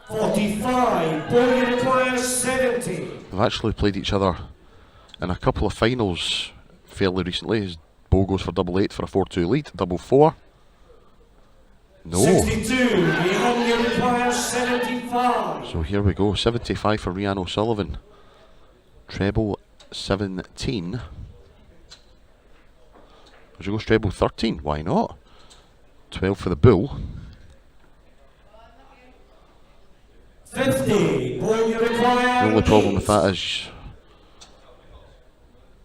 45. Bo requires 70. They've actually played each other in a couple of finals fairly recently. As Bo goes for double 8 for a 4-2 lead, double 4. No. 62. Rianne requires 75. So here we go, 75 for Rianne O'Sullivan. Treble 17. She goes treble 13, why not? 12 for the bull. 50. Bo The require only problem 8. with that is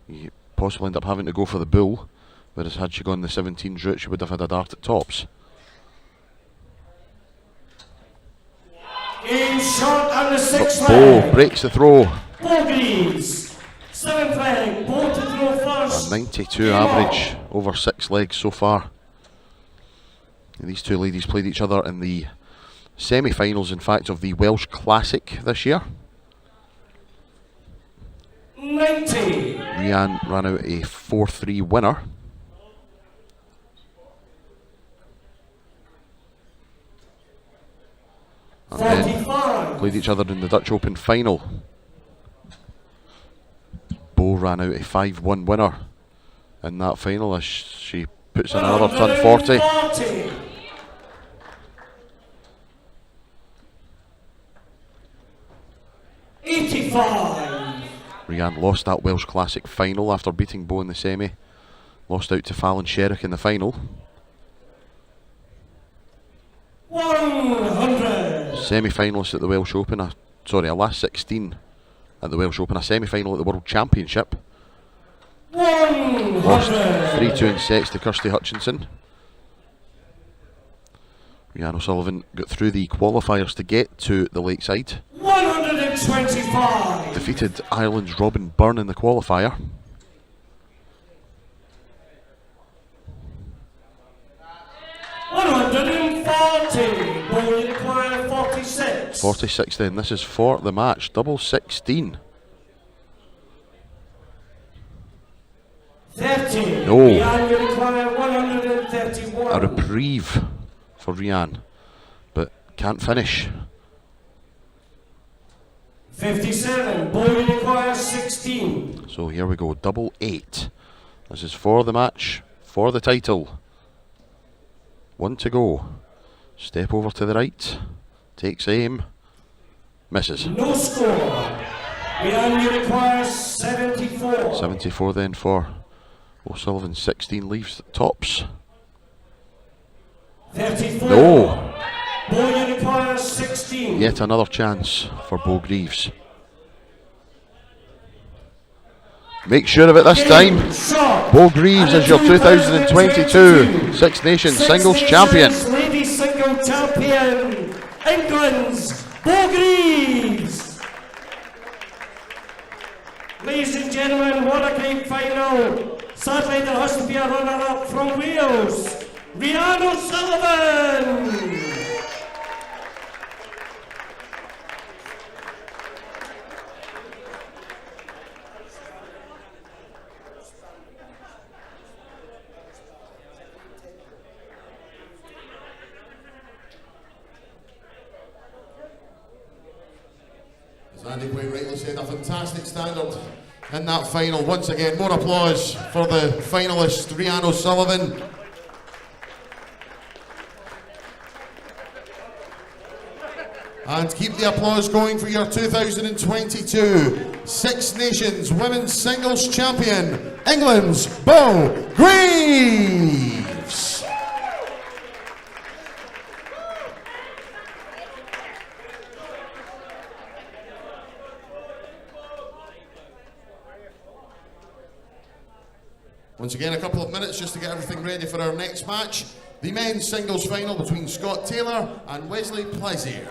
you possibly end up having to go for the bull, whereas had she gone the 17s route, she would have had a dart at tops. Game shot on the sixth Bo leg. breaks the throw. Bo Greaves. Seventh leg. Bo to throw first. A 92 Game average on. over 6 legs so far. And these two ladies played each other in the semi-finals, in fact, of the Welsh Classic this year. 90. Rianne ran out a 4-3 winner. And then 45. played each other in the Dutch Open final. Bo ran out a 5-1 winner in that final as she puts in another ton 40. 140. $85. Rianne lost that Welsh Classic final after beating Bo in the semi. Lost out to Fallon Sherrick in the final. 100. Semi-finalist at the Welsh Open, a last 16 at the Welsh Open, a semi-final at the World Championship. 100. Lost 3-2 in sets to Kirsty Hutchinson. Rianne O'Sullivan got through the qualifiers to get to the Lakeside. 100. 125. Defeated Ireland's Robin Byrne in the qualifier. 140. Ball require 46. 46 then. This is for the match. Double 16. 30. No. Rian require 131. A reprieve for Rian, but can't finish. 57. Ball require 16. So here we go. Double 8. This is for the match, for the title. 1 to go. Step over to the right. Takes aim. Misses. No score. Rian requires 74. 74 then for O'Sullivan. 16 leaves tops. 34. No. Ball requires 16. Yet another chance for Bo Greaves. Make sure of it this time. Shot. Bo Greaves is your 2022 Six Nations Singles Champion. Ladies Single Champion, England's Bo Greaves. Ladies and gentlemen, what a great final. Sadly, there has to be a runner-up from Wales, Rian O'Sullivan. As Andy quite rightly said, a fantastic standard in that final. Once again, more applause for the finalist, Rian O'Sullivan. And keep the applause going for your 2022 Six Nations Women's Singles Champion, England's Bo Greaves. Once again, a couple of minutes just to get everything ready for our next match. The men's singles final between Scott Taylor and Wesley Pleisier.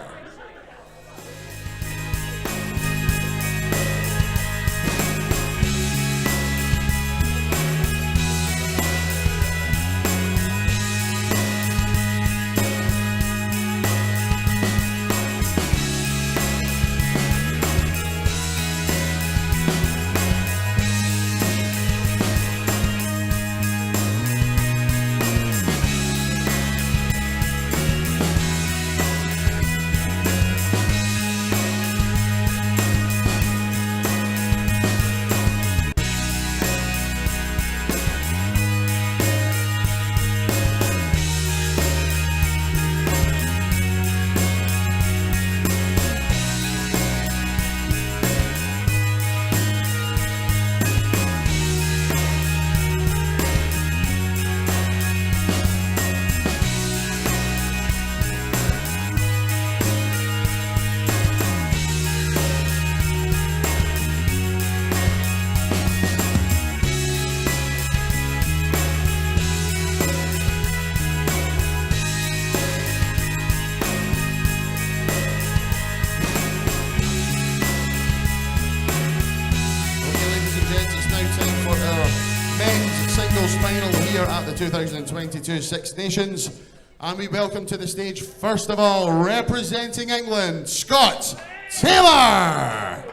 Final here at the 2022 Six Nations, and we welcome to the stage, first of all, representing England, Scott Taylor.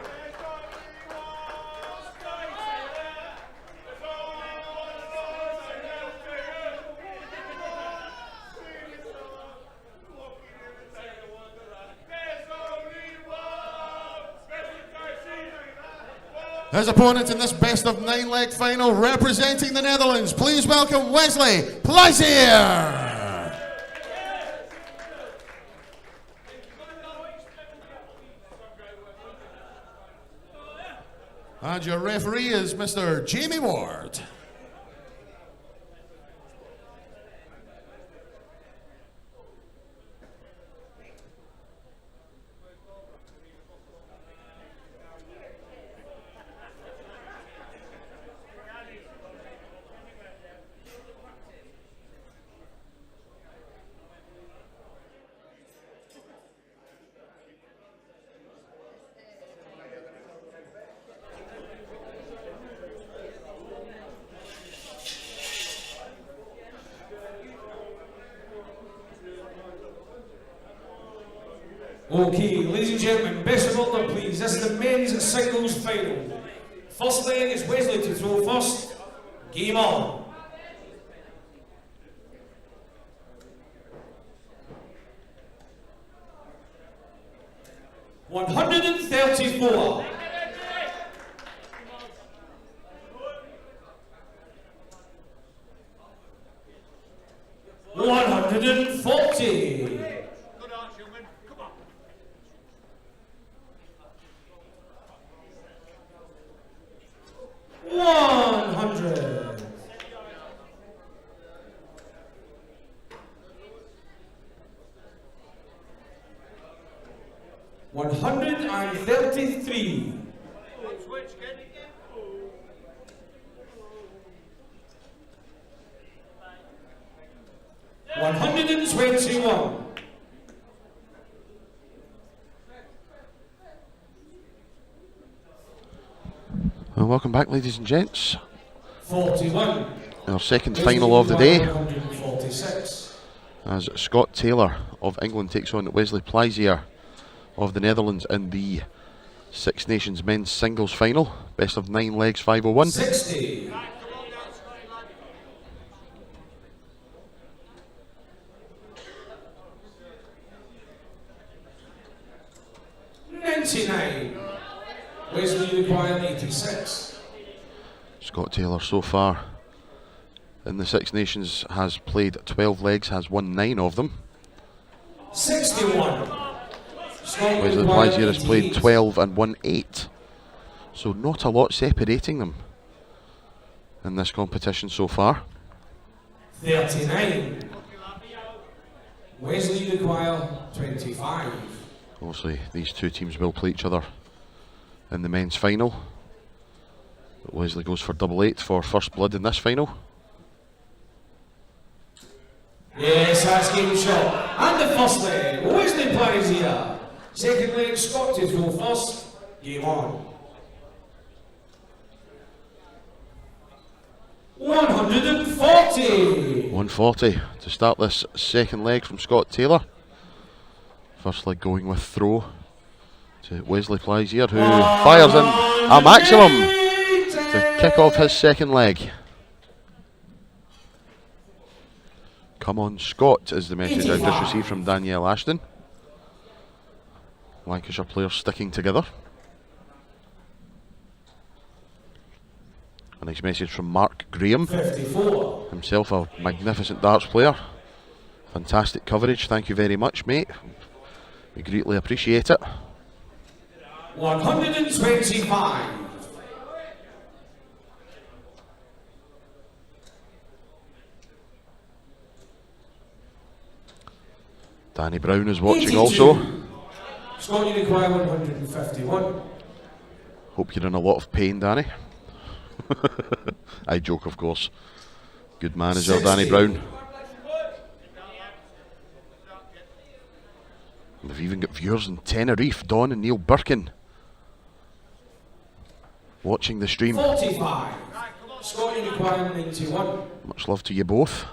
His opponent in this best-of-9 leg final, representing the Netherlands, please welcome Wesley Pleisier. And your referee is Mr. Jamie Ward. Okay, ladies and gentlemen, best of order please. This is the men's singles final. First leg is Wesley to throw first. Game on. $134. $140. Good arch, youngman. Come on. $100. $133. Switch, get it. $121. Well, welcome back, ladies and gents. 41. Our second final of the day, 146. as Scott Taylor of England takes on Wesley Pleisier of the Netherlands in the Six Nations men's singles final. Best of 9 legs, 501. 60. $99. Wesley required 86. Scott Taylor so far in the Six Nations has played 12 legs, has won 9 of them. 61. Wesley Pleisier has played 12 and won 8. So not a lot separating them in this competition so far. 39. Wesley require 25. Obviously these two teams will play each other in the men's final. But Wesley goes for double 8 for first blood in this final. Yes, that's game shot. And the first leg, Wesley Pleisier. Second leg, Scott to throw first. Game on. 140. 140 to start this second leg from Scott Taylor. First leg going with throw to Wesley Pleisier, who fires in a maximum to kick off his second leg. Come on, Scott, is the message I've just received from Danielle Ashton. Lancashire players sticking together. A nice message from Mark Graham, 54. himself a magnificent darts player. Fantastic coverage, thank you very much, mate. We greatly appreciate it. 125. Danny Brown is watching also. Scott, you require 151. Hope you're in a lot of pain, Danny. I joke, of course. Good manager, 60. Danny Brown. We've even got viewers in Tenerife, Don and Neil Birkin, watching the stream. 45. Scott, you require 91. Much love to you both.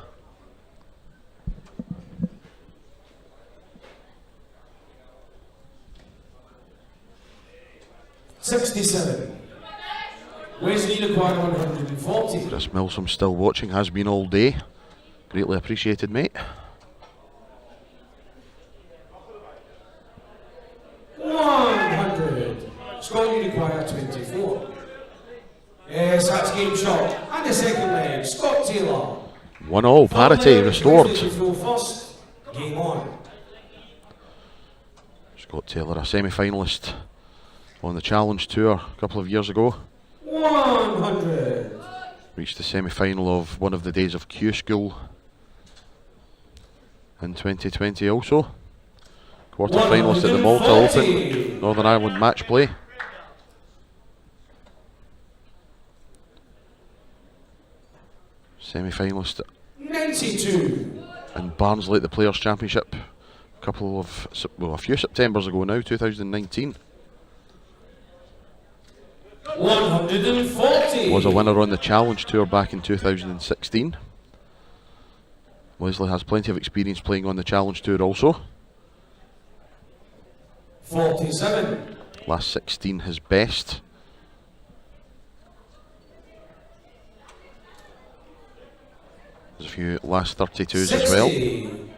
$67. Wesley require 140. Chris Milsom still watching, has been all day. Greatly appreciated, mate. 100. Scott, you require 24. Yes, that's game shot. And the second leg, Scott Taylor. 1-1, parity restored. Wesley to throw first. Game on. Scott Taylor, a semi-finalist on the Challenge Tour a couple of years ago. 100. Reached the semi-final of one of the days of Q School in 2020 also. Quarter-finalist at the Malta 140. Open, Northern Ireland match play. Semi-finalist 92. in Barnsley at the Players' Championship a few Septembers ago now, 2019. 140. Was a winner on the Challenge Tour back in 2016. Wesley has plenty of experience playing on the Challenge Tour also. 47. Last 16 his best. There's a few last 32s as well. 60.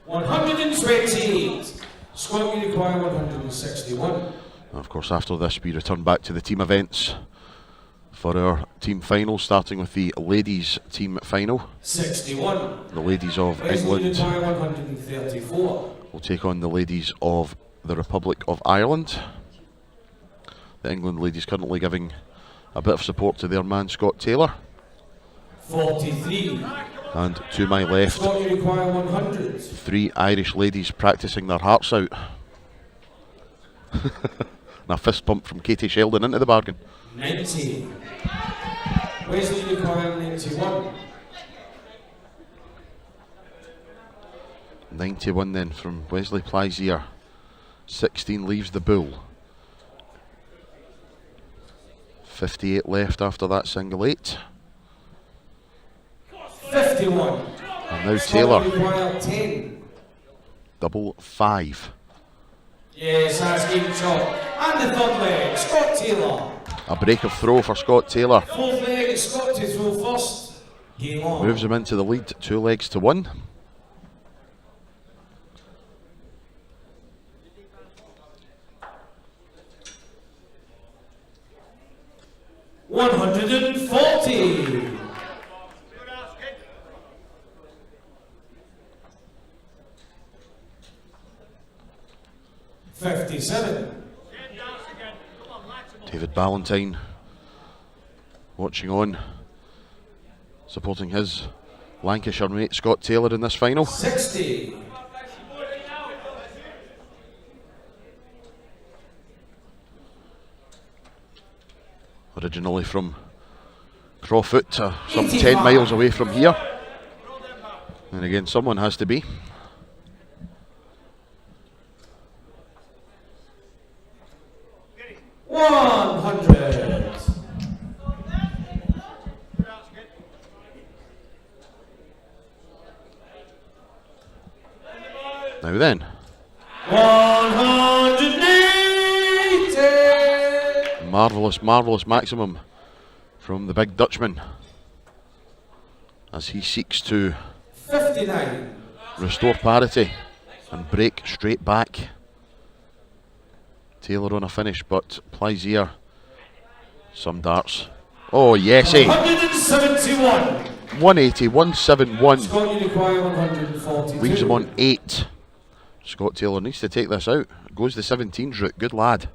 128. Scott, you require 161. And of course, after this, we return back to the team events for our team final, starting with the ladies' team final. 61. The ladies of Wesley, you England require 134. will take on the ladies of the Republic of Ireland. The England ladies currently giving a bit of support to their man Scott Taylor. 43. And to my left, Scott, you require 100. 3 Irish ladies practising their hearts out. And a fist pump from Katie Sheldon into the bargain. 90. Wesley, you require 91. 91 then from Wesley Pleisier. 16 leaves the bull. 58 left after that single 8. 51. And now Scott, Taylor, you require 10. double 5. Yes, that's game shot. And the third leg, Scott Taylor. A break of throw for Scott Taylor. Fourth leg, it's Scott to throw first. Game on. Moves him into the lead, 2 legs to 1. $140. 57. David Ballantyne watching on, supporting his Lancashire mate Scott Taylor in this final. 60. Originally from Crawford, some 10 miles away from here. And again, someone has to be. $100. Now then, 180. marvellous, marvellous maximum from the big Dutchman as he seeks to 59. restore parity and break straight back. Taylor on a finish, but Pleisier, some darts. Oh, yes, 171. 180, 171. Scott, you require 142. Leaves him on 8. Scott Taylor needs to take this out. Goes the 17s route. Good lad.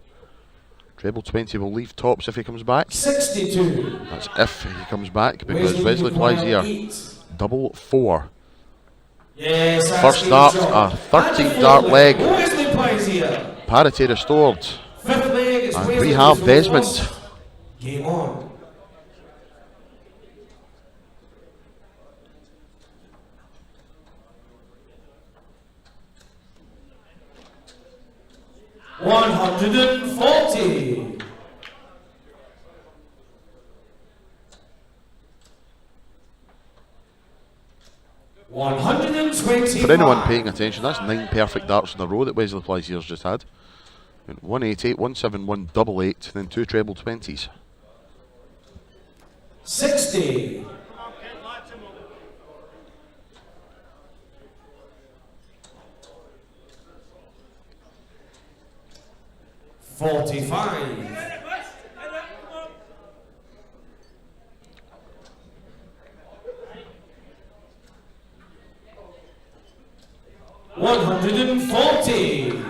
Treble 20 will leave tops if he comes back. 62. That's if he comes back, because Wesley Pleisier, double 4. Yes, First dart, a 13 dart leg. Wesley Pleisier. Parity restored. Fifth leg is And Wesley we have to Desmond. first. Game on. $140. $120. For anyone paying attention, that's 9 perfect darts in a row that Wesley Pleisier's just had. 188, 171, double 8, then 2 treble 20s. 60. $45. $140.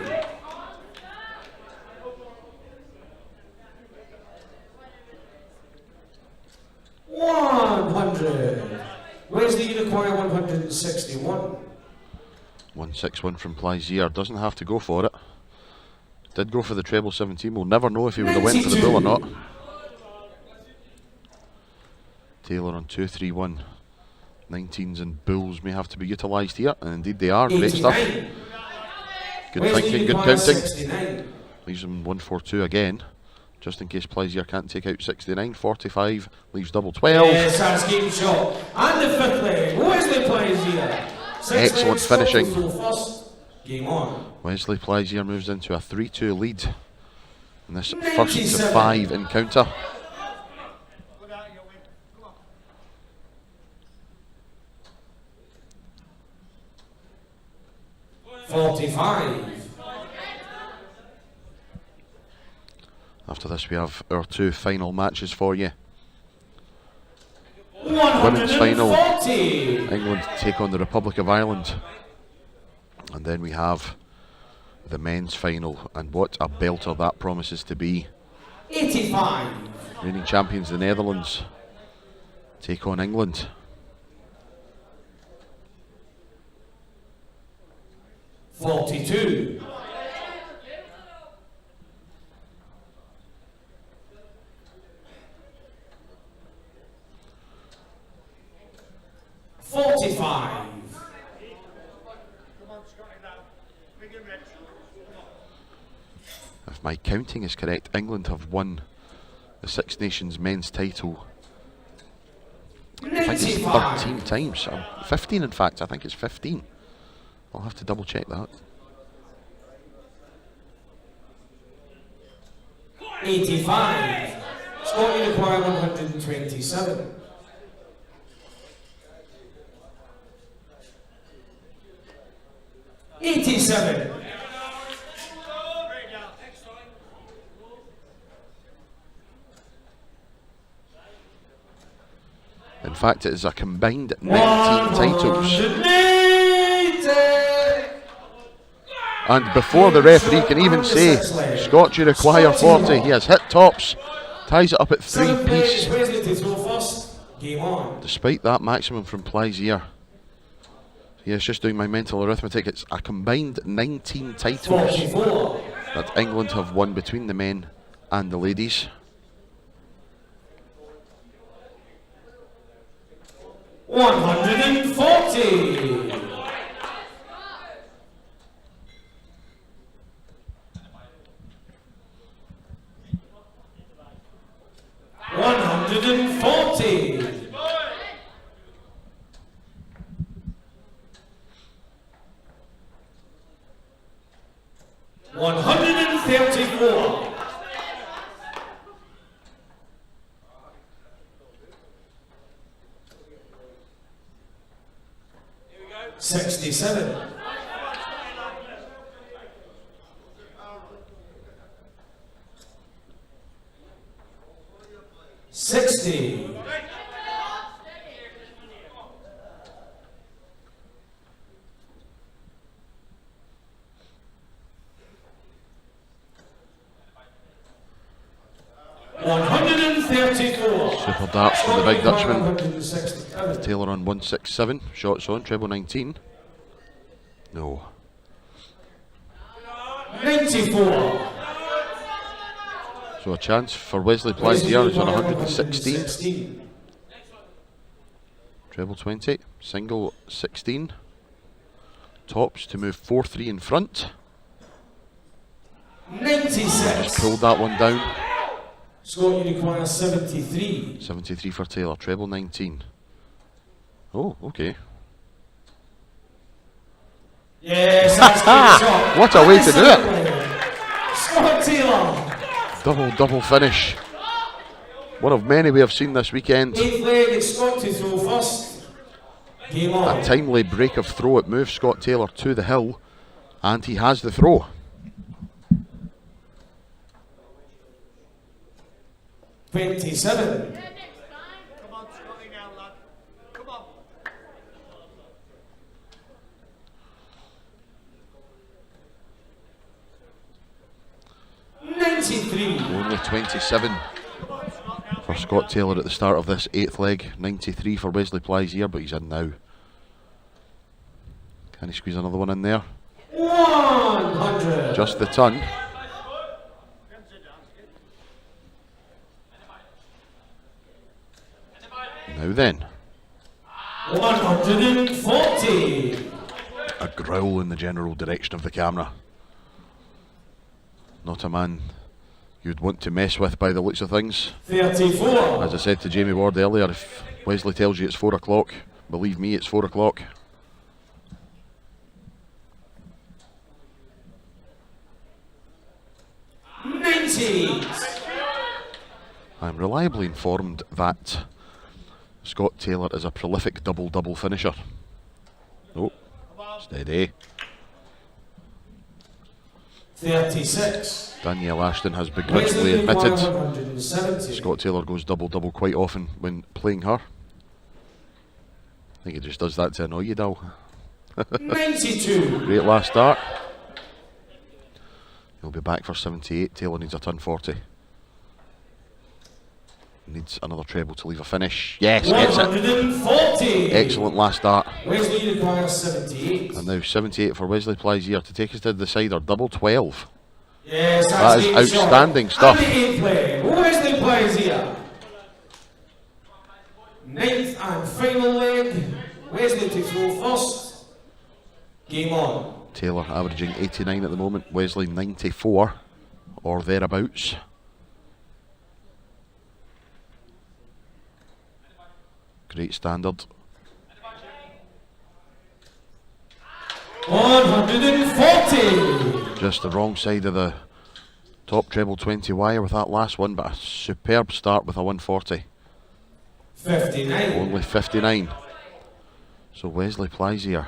$100. Wesley, you require 161. 161 from Pleisier. Doesn't have to go for it. Did go for the treble 17. We'll never know if he would have went for the bull or not. Taylor on 231. 19s and bulls may have to be utilised here, and indeed they are. Great stuff. Good thinking, good counting. 69. Leaves him 142 again. just in case Pleisier can't take out 69. 45 leaves double 12. Yes, that's game shot. And the fifth leg, Wesley Pleisier. Excellent finishing. First, game on. Wesley Pleisier moves into a 3-2 lead in this first to 5 encounter. Good out, you win. Come on. 45. After this, we have our 2 final matches for you. 140. Women's final, England take on the Republic of Ireland. And then we have the men's final, and what a belter that promises to be. 85. Reigning champions, the Netherlands, take on England. 42. 45. Come on, Scotty, now. Big and rich. Come on. If my counting is correct, England have won the Six Nations men's title, I think it's 13 times. 15 in fact, I think it's 15. I'll have to double check that. 85. Scotland require 127. 87. In fact, it is a combined 19 titles. And before the referee can even say, Scott, you require 40, he has hit tops, ties it up at 3 piece. Despite that maximum from Pleisier. Yes, just doing my mental arithmetic, it's a combined 19 titles that England have won between the men and the ladies. 140. 140. 134. 67. 60. 134. Super darts from the big Dutchman. Taylor on 167. Shots on, treble 19. No. 94. So a chance for Wesley Pleisier, who's on 116. Treble 20. Single 16. Tops to move 4-3 in front. 96. Just pulled that one down. Scott, you require 73. 73 for Taylor, treble 19. Oh, okay. Yes, that's good shot. What a way to do it. Scott Taylor. Double finish. One of many we have seen this weekend. 8th leg, it's Scott to throw first. Game on. A timely break of throw. It moves Scott Taylor to the hill, and he has the throw. 27. Come on, Scotty, now, lad. Come on. 93. Only 27 for Scott Taylor at the start of this 8th leg. 93 for Wesley Pleisier, but he's in now. Can he squeeze another one in there? 100. Just the ton. Now then, 140. a growl in the general direction of the camera. Not a man you'd want to mess with by the looks of things. 34. As I said to Jamie Ward earlier, if Wesley tells you it's 4 o'clock, believe me, it's 4 o'clock. I'm reliably informed that Scott Taylor is a prolific double-double finisher. Oh, steady. 36. Danielle Ashton has begrudgingly admitted Scott Taylor goes double-double quite often when playing her. I think he just does that to annoy you, Dal. 92. Great last start. He'll be back for 78. Taylor needs a turn 40. Needs another treble to leave a finish. Yes, gets it. 140. Excellent last start. Wesley requires 78. And now 78 for Wesley Pleisier to take us to the decider. Double 12. Yes, That is that's outstanding stuff. And the 8th play, Wesley Pleisier. 9th and final leg. Wesley to throw first. Game on. Taylor averaging 89 at the moment. Wesley 94 or thereabouts. Great standard. 140. Just the wrong side of the top treble 20 wire with that last one, but a superb start with a 140. 59. Only 59. So Wesley Pleisier.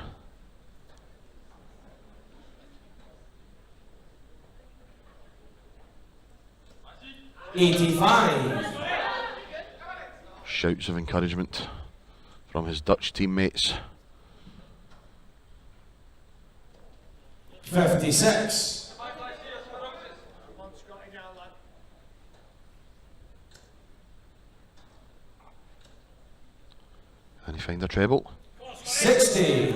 $85. Shouts of encouragement from his Dutch teammates. 56. And he find a treble. 60.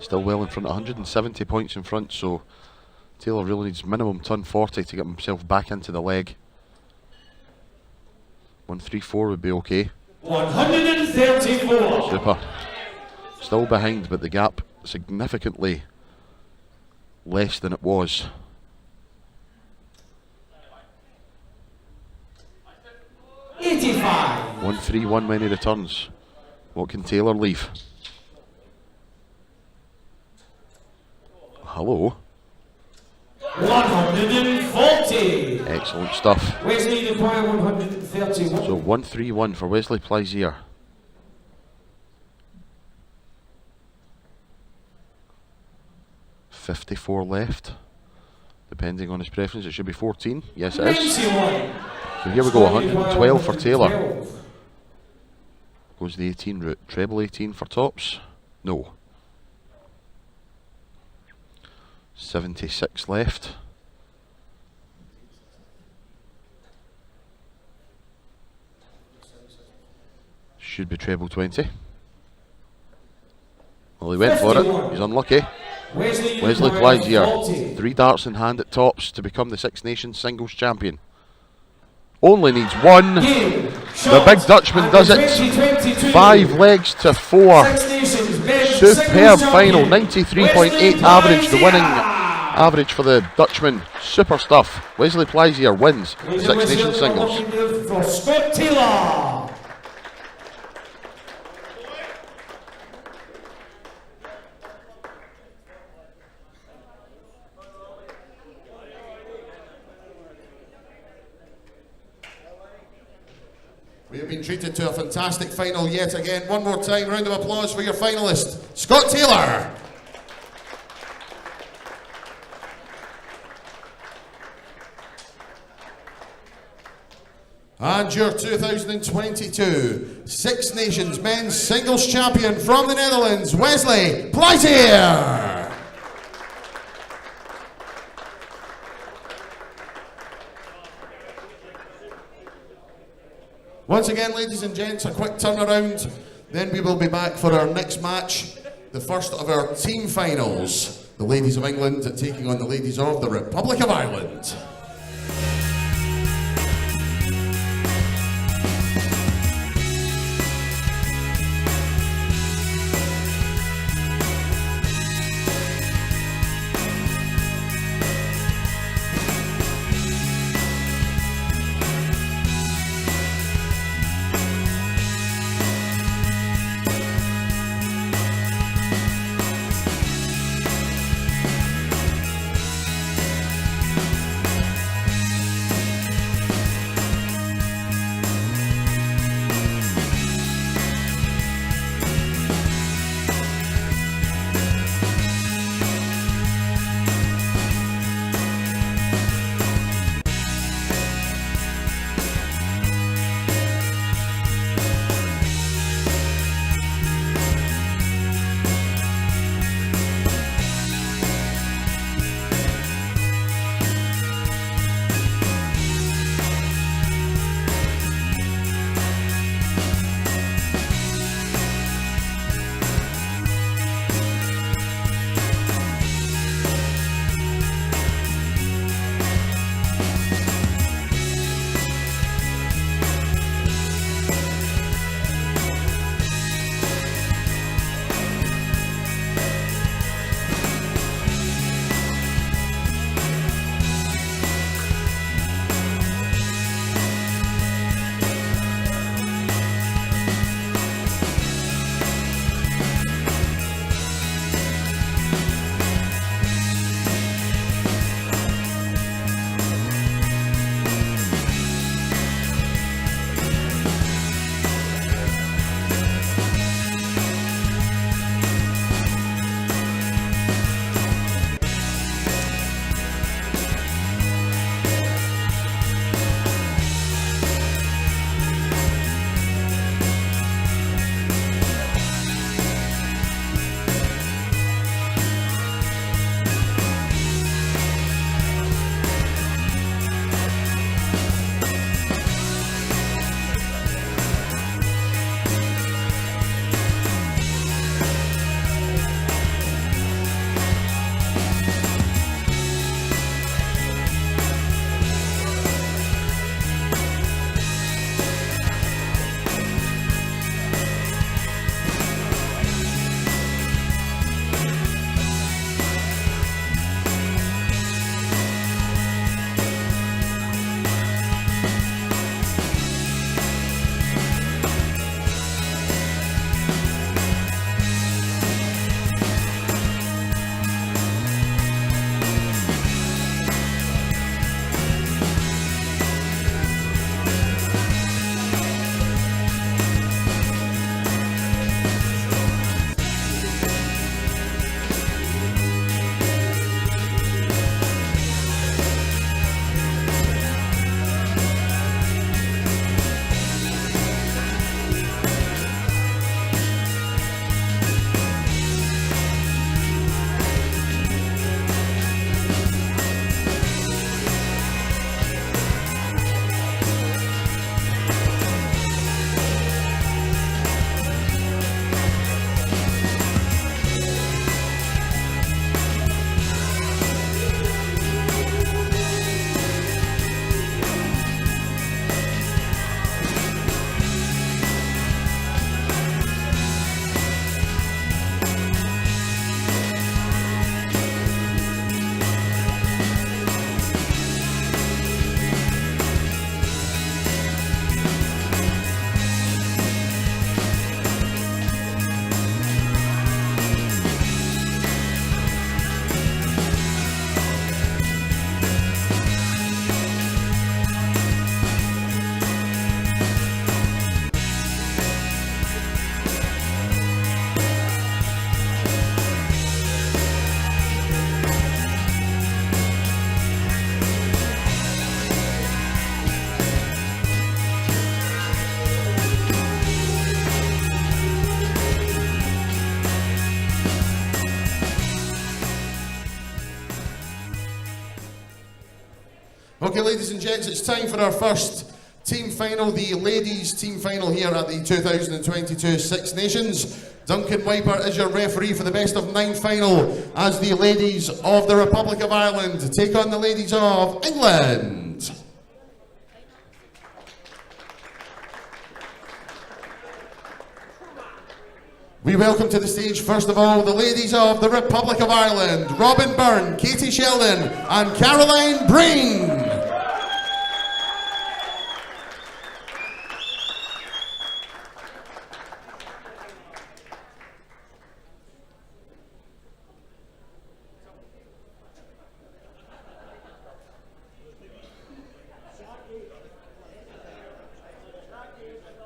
Still well in front, 170 points in front, so Taylor really needs minimum turn 40 to get himself back into the leg. 134 would be okay. 134. Super. Still behind, but the gap significantly less than it was. $85. 131 many returns. What can Taylor leave? Hello. 140. Excellent stuff. Wesley require 131. So 131 for Wesley Pleisier. $54 left. Depending on his preference, it should be 14. Yes, it is. 91. So here we go, 112 for Taylor. Goes the 18 route. Treble 18 for tops? No. 76 left. Should be treble 20. Well, he went for it. He's unlucky. Wesley Pleisier, 3 darts in hand at tops to become the Six Nations singles champion. Only needs one. The big Dutchman does it. 5 legs to 4. Superb final. 93.8 average. The winning average for the Dutchman. Super stuff. Wesley Pleisier wins Six Nations singles. For Scott Taylor. We have been treated to a fantastic final yet again. One more time, round of applause for your finalist, Scott Taylor. And your 2022 Six Nations Men's Singles Champion from the Netherlands, Wesley Pleisier. Once again, ladies and gents, a quick turnaround. Then we will be back for our next match, the first of our team finals. The ladies of England taking on the ladies of the Republic of Ireland. Okay, ladies and gents, it's time for our first team final, the ladies' team final here at the 2022 Six Nations. Duncan Wiper is your referee for the best of 9 final as the ladies of the Republic of Ireland take on the ladies of England. We welcome to the stage, first of all, the ladies of the Republic of Ireland, Robin Byrne, Katie Sheldon and Caroline Breen.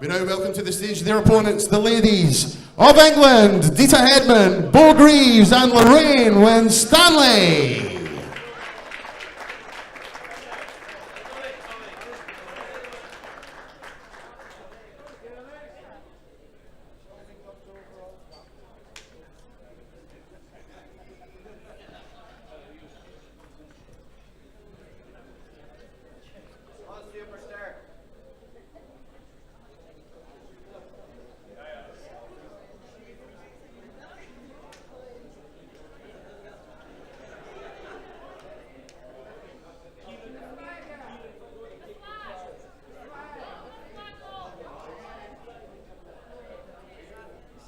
We now welcome to the stage their opponents, the ladies of England, Dita Hedman, Bo Greaves and Lorraine Winstanley.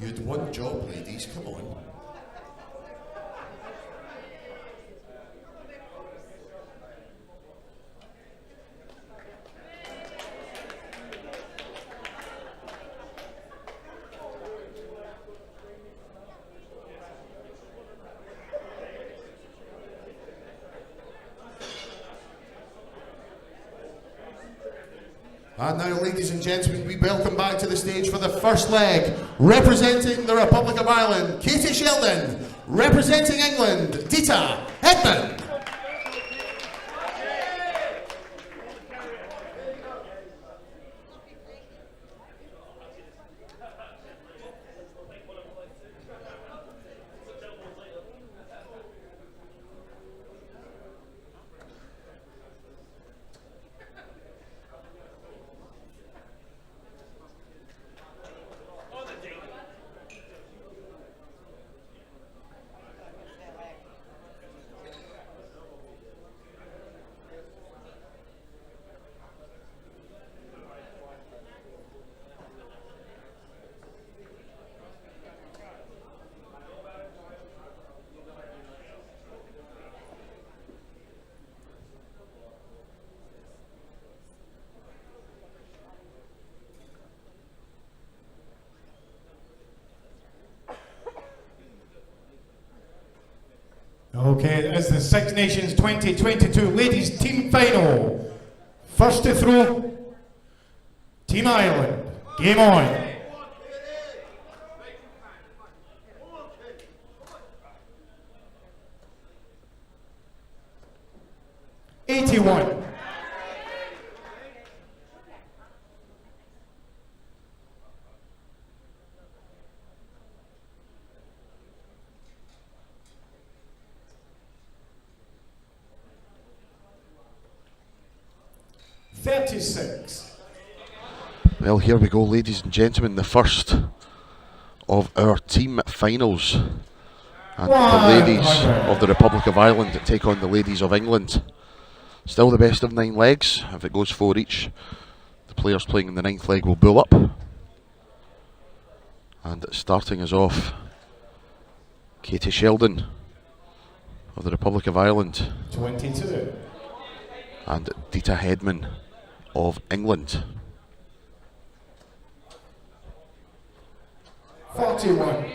You had one job, ladies, come on. And now, ladies and gentlemen, we welcome back to the stage for the first leg, representing the Republic of Ireland, Katie Sheldon, representing England, Dita Hedman. Okay, it's the Six Nations 2022 Ladies Team Final. First to throw, Team Ireland. Game on. '81. Well, here we go, ladies and gentlemen, the first of our team finals. And the ladies of the Republic of Ireland that take on the ladies of England. Still the best of 9 legs. If it goes 4 each, the players playing in the 9th leg will bull up. And starting us off, Katie Sheldon of the Republic of Ireland. 22. And Dita Hedman of England. 41.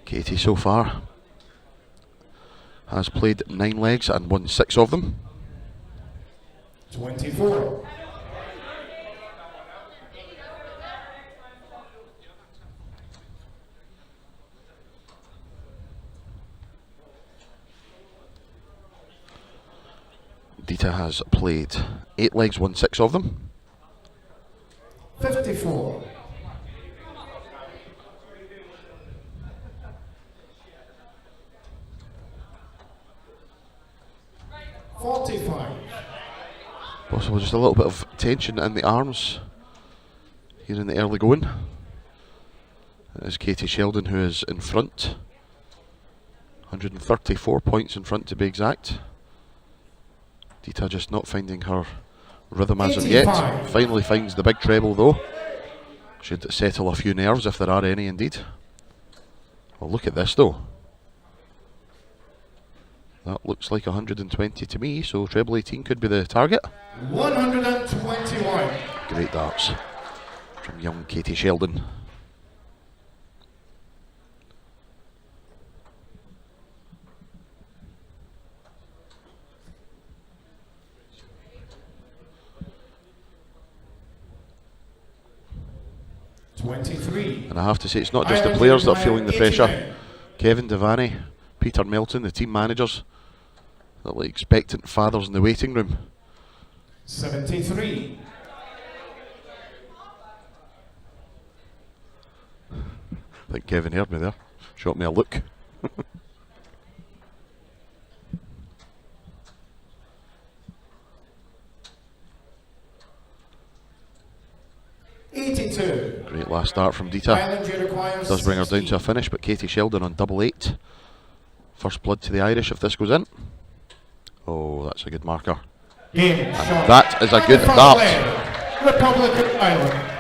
Katie so far has played 9 legs and won 6 of them. 24. Dita has played 8 legs, won 6 of them. 54. 45. Possible just a little bit of tension in the arms here in the early going. It is Katie Sheldon who is in front. 134 points in front to be exact. Dita just not finding her rhythm as of yet. Finally finds the big treble though. Should settle a few nerves if there are any indeed. Well, look at this though. That looks like 120 to me, so treble 18 could be the target. 121. Great darts from young Katie Sheldon. And I have to say, it's not just the players that are feeling the pressure. Kevin Devaney, Peter Melton, the team managers, they're like expectant fathers in the waiting room. 73. I think Kevin heard me there, shot me a look. 82. Great last start from Dita. Does bring her down to a finish, but Katie Sheldon on double 8. First blood to the Irish if this goes in. Oh, that's a good marker. And that is a good dart. Republic of Ireland.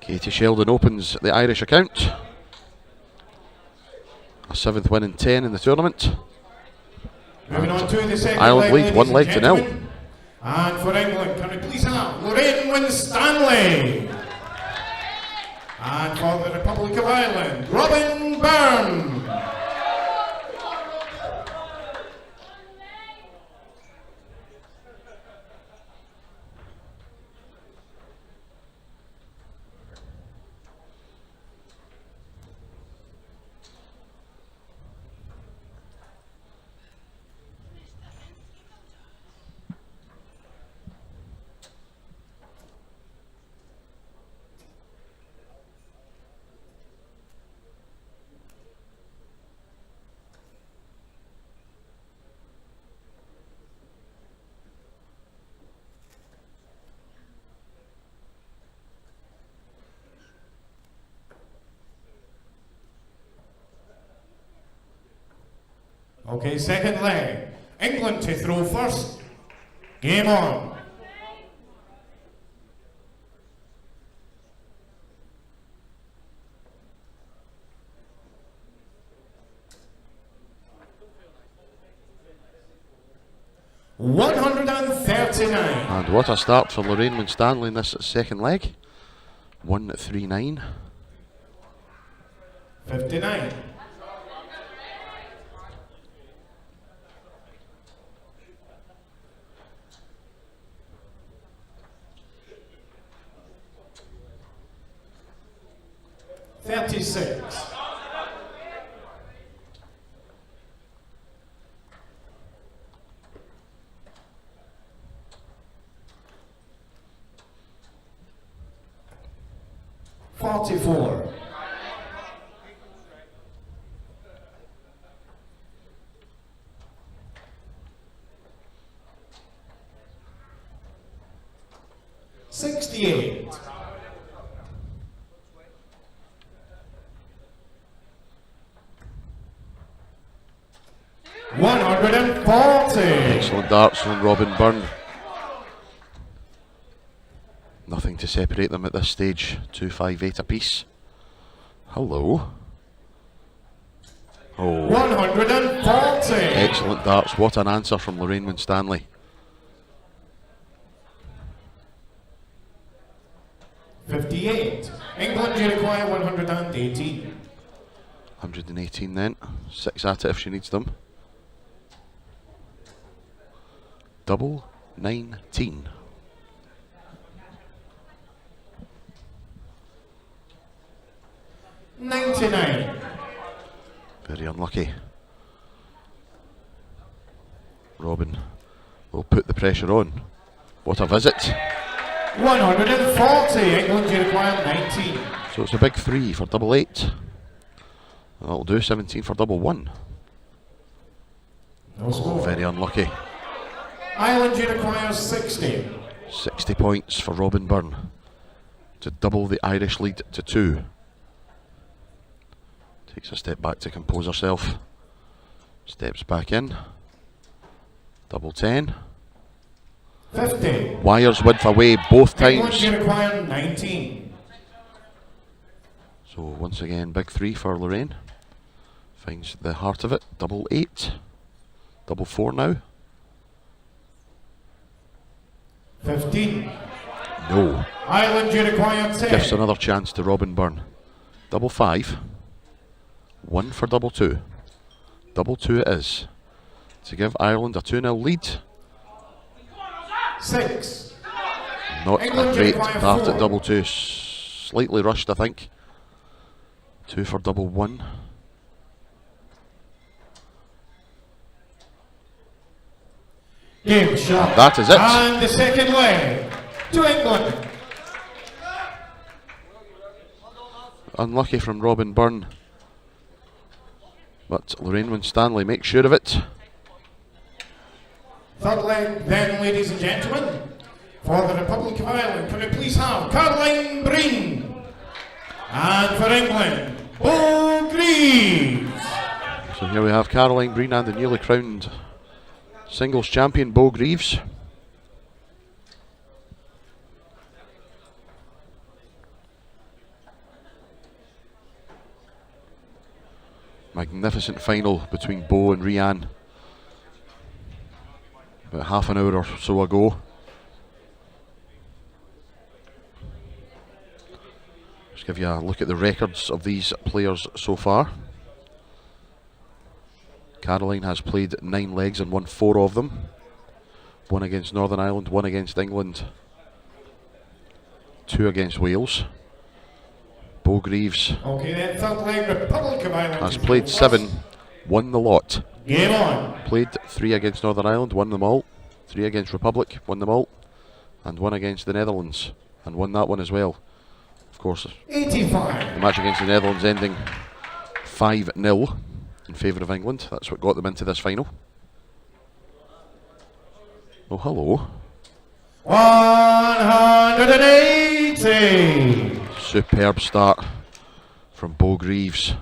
Katie Sheldon opens the Irish account. A 7th win in 10 in the tournament. Moving on to the second Ireland leg, lead 1 leg to 0. And for England, can we please have Lorraine Winstanley? And for the Republic of Ireland, Robin Byrne. Okay, second leg. England to throw first. Game on. $139. And what a start for Lorraine Winstanley in this second leg. 139. 59. 36. 44. 68. 140. Excellent darts from Robin Byrne. Nothing to separate them at this stage. 258 apiece. Hello. Oh. 140. Excellent darts. What an answer from Lorraine Winstanley. $58. England, you require 118. 118 then. 6 at it if she needs them. Double 19. $99. Very unlucky. Robin will put the pressure on. What a visit. 140. England, you require 19. So it's a big 3 for double 8. That'll do. 17 for double 1. No score. Very unlucky. Ireland, you require 60. 60 points for Robin Byrne to double the Irish lead to 2. Takes a step back to compose herself. Steps back in. Double 10. 50. Wires width away both England, times. you require 19. So once again, big 3 for Lorraine. Finds the heart of it. Double 8. Double 4 now. 15. No. Ireland, you require 10. Gives another chance to Robin Byrne. Double 5. 1 for double 2. Double 2 it is. To give Ireland a 2-0 lead. 6. Not England, a you great require dart 4. at double 2. Slightly rushed, I think. 2 for double 1. Game shot. That is it. And the second leg to England. Unlucky from Robin Byrne. But Lorraine Winstanley makes sure of it. Third leg then, ladies and gentlemen. For the Republic of Ireland, can we please have Caroline Breen? And for England, Bo Greaves. So here we have Caroline Breen and the newly crowned singles champion Bo Greaves. Magnificent final between Bo and Rianne about half an hour or so ago. Just give you a look at the records of these players so far. Caroline has played 9 legs and won 4 of them. 1 against Northern Ireland, 1 against England, 2 against Wales. Bo Greaves Okay, then third leg, Republic of Ireland. has played 7, won the lot. Game on. Played 3 against Northern Ireland, won them all. 3 against Republic, won them all. And 1 against the Netherlands, and won that one as well. Of course, 85. the match against the Netherlands ending 5-0 in favour of England. That's what got them into this final. Oh, hello. 180. Superb start from Bo Greaves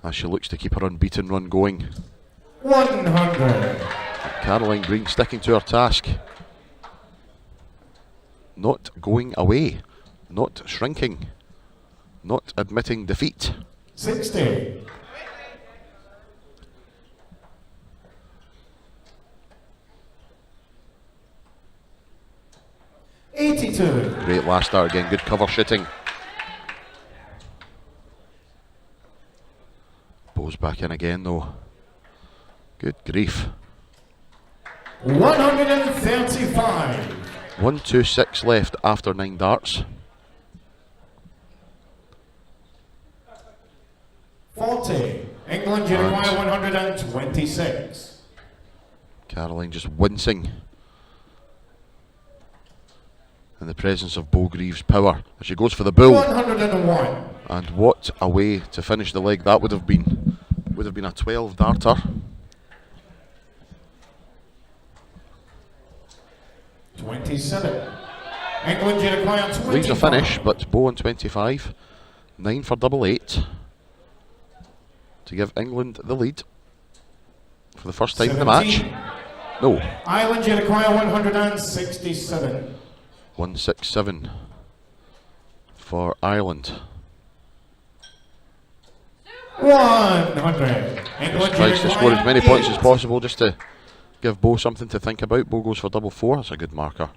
as she looks to keep her unbeaten run going. 100. Caroline Breen sticking to her task. Not going away. Not shrinking. Not admitting defeat. 60. $82. Great last start again. Good cover shooting. Bo's back in again though. Good grief. 135. 1-2-6 left after 9 darts. 40. England, you require 126. Caroline just wincing in the presence of Bo Greaves' power as she goes for the bull. 101. And what a way to finish the leg that would have been. Would have been a 12 darter. 27. England, you require 25. Leaves a finish, but Bo on 25. 9 for double 8 to give England the lead for the first time in the match. 17. No. Ireland, you require 167. 167 for Ireland. 100. England, Just tries to score as many points as 8. possible just to give Bo something to think about. Bo goes for double 4. That's a good marker.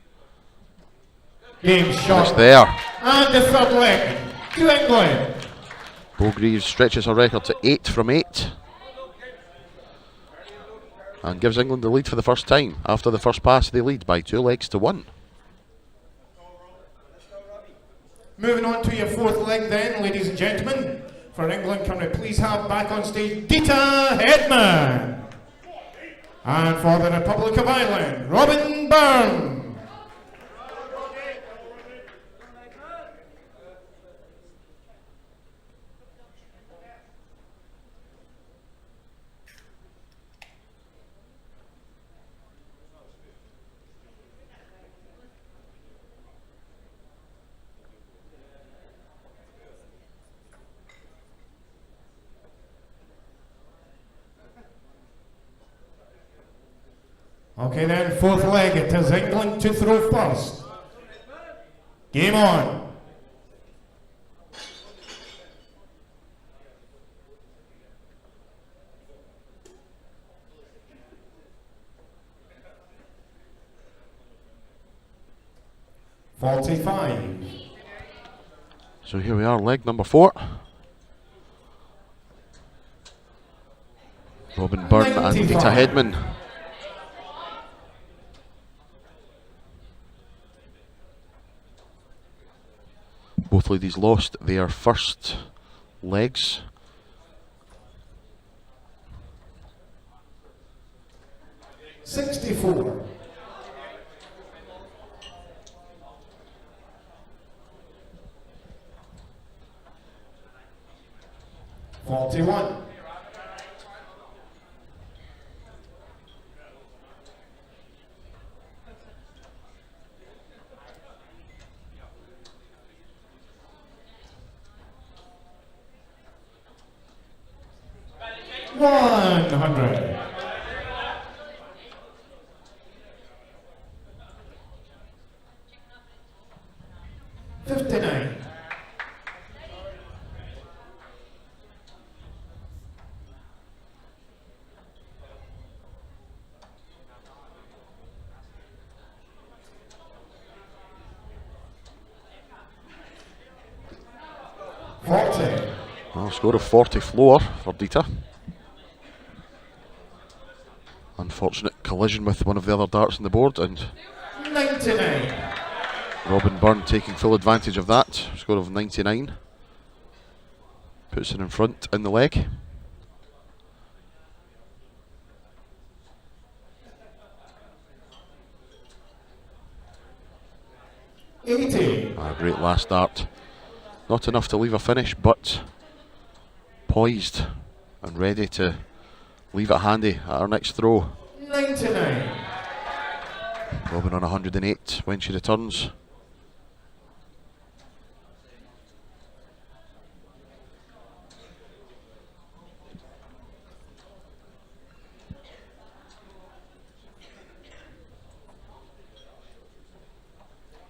Game shot. It's there. And the third leg to England. Bo Greaves stretches her record to 8 from 8 and gives England the lead for the first time. After the first pass, they lead by 2 legs to 1. Moving on to your fourth leg then, ladies and gentlemen. For England, can we please have back on stage Dita Hedman? And for the Republic of Ireland, Robin Byrne. Okay then, fourth leg, it is England to throw first. Game on. .45. So here we are, leg number 4. Robin Byrne and 95. Dita Hedman. Both ladies lost their first legs. .64. .41. $100. $59. $40. Well, score of 40 floor for Dita. Unfortunate collision with one of the other darts on the board, and 99. Robin Byrne taking full advantage of that. Score of 99. Puts it in front in the leg. $80. A great last dart. Not enough to leave a finish, but poised and ready to leave it handy at our next throw. 99. Robin on 108 when she returns.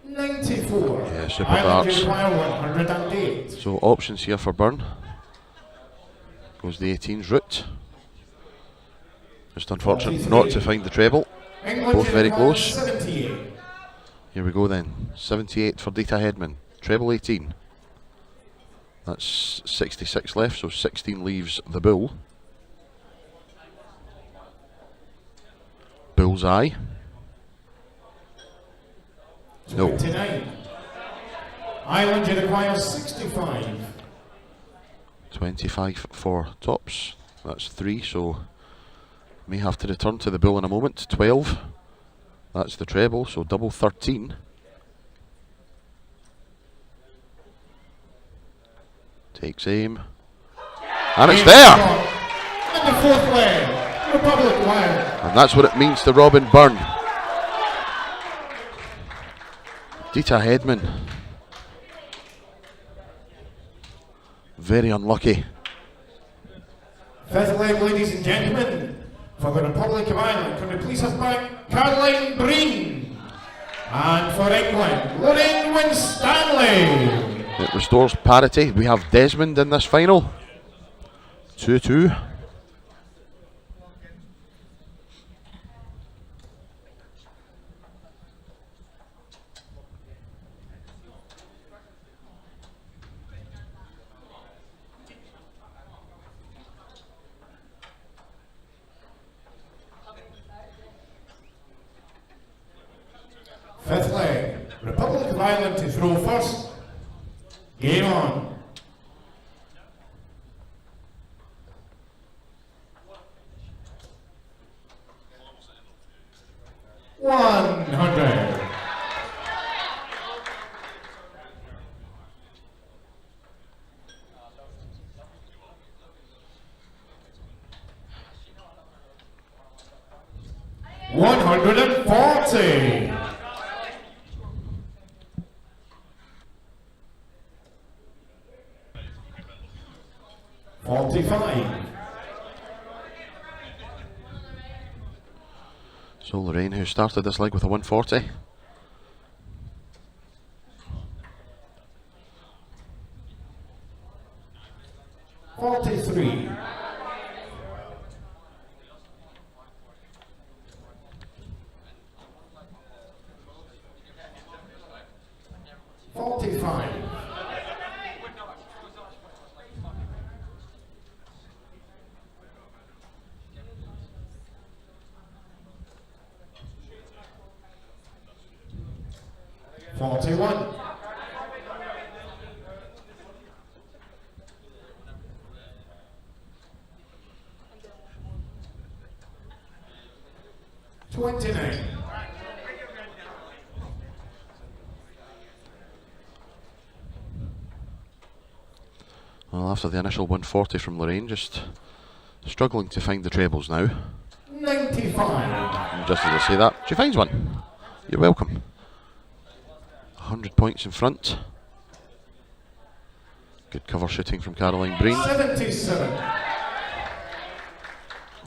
$94. Yeah, super Island darts. require 108. So options here for Byrne. Goes the 18's route. Just unfortunate not to find the treble. England Both very require close. 78. Here we go then. 78 for Dita Hedman. Treble 18. That's 66 left, so 16 leaves the bull. Bullseye. No. 29. Island requires 65. 25 for tops. That's 3, so may have to return to the bull in a moment. 12. That's the treble, so double 13. Takes aim. And it's there! And the fourth leg, Republic of Ireland. And that's what it means to Robin Byrne. Dita Hedman. Very unlucky. Fifth leg, ladies and gentlemen, for the Republic of Ireland, can we please have back Caroline Breen? And for England, Lorraine Winstanley. It restores parity. We have Desmond in this final. 2-2. Fifth leg, Republic of Ireland to throw first. Game on. 100. $140. 45. So Lorraine, who started this leg with a 140. $43. 45. 41. 29. Well, after the initial 140 from Lorraine, just struggling to find the trebles now. 95. And just as I say that, she finds one. You're welcome. 100 points in front. Good cover shooting from Caroline Breen. 77.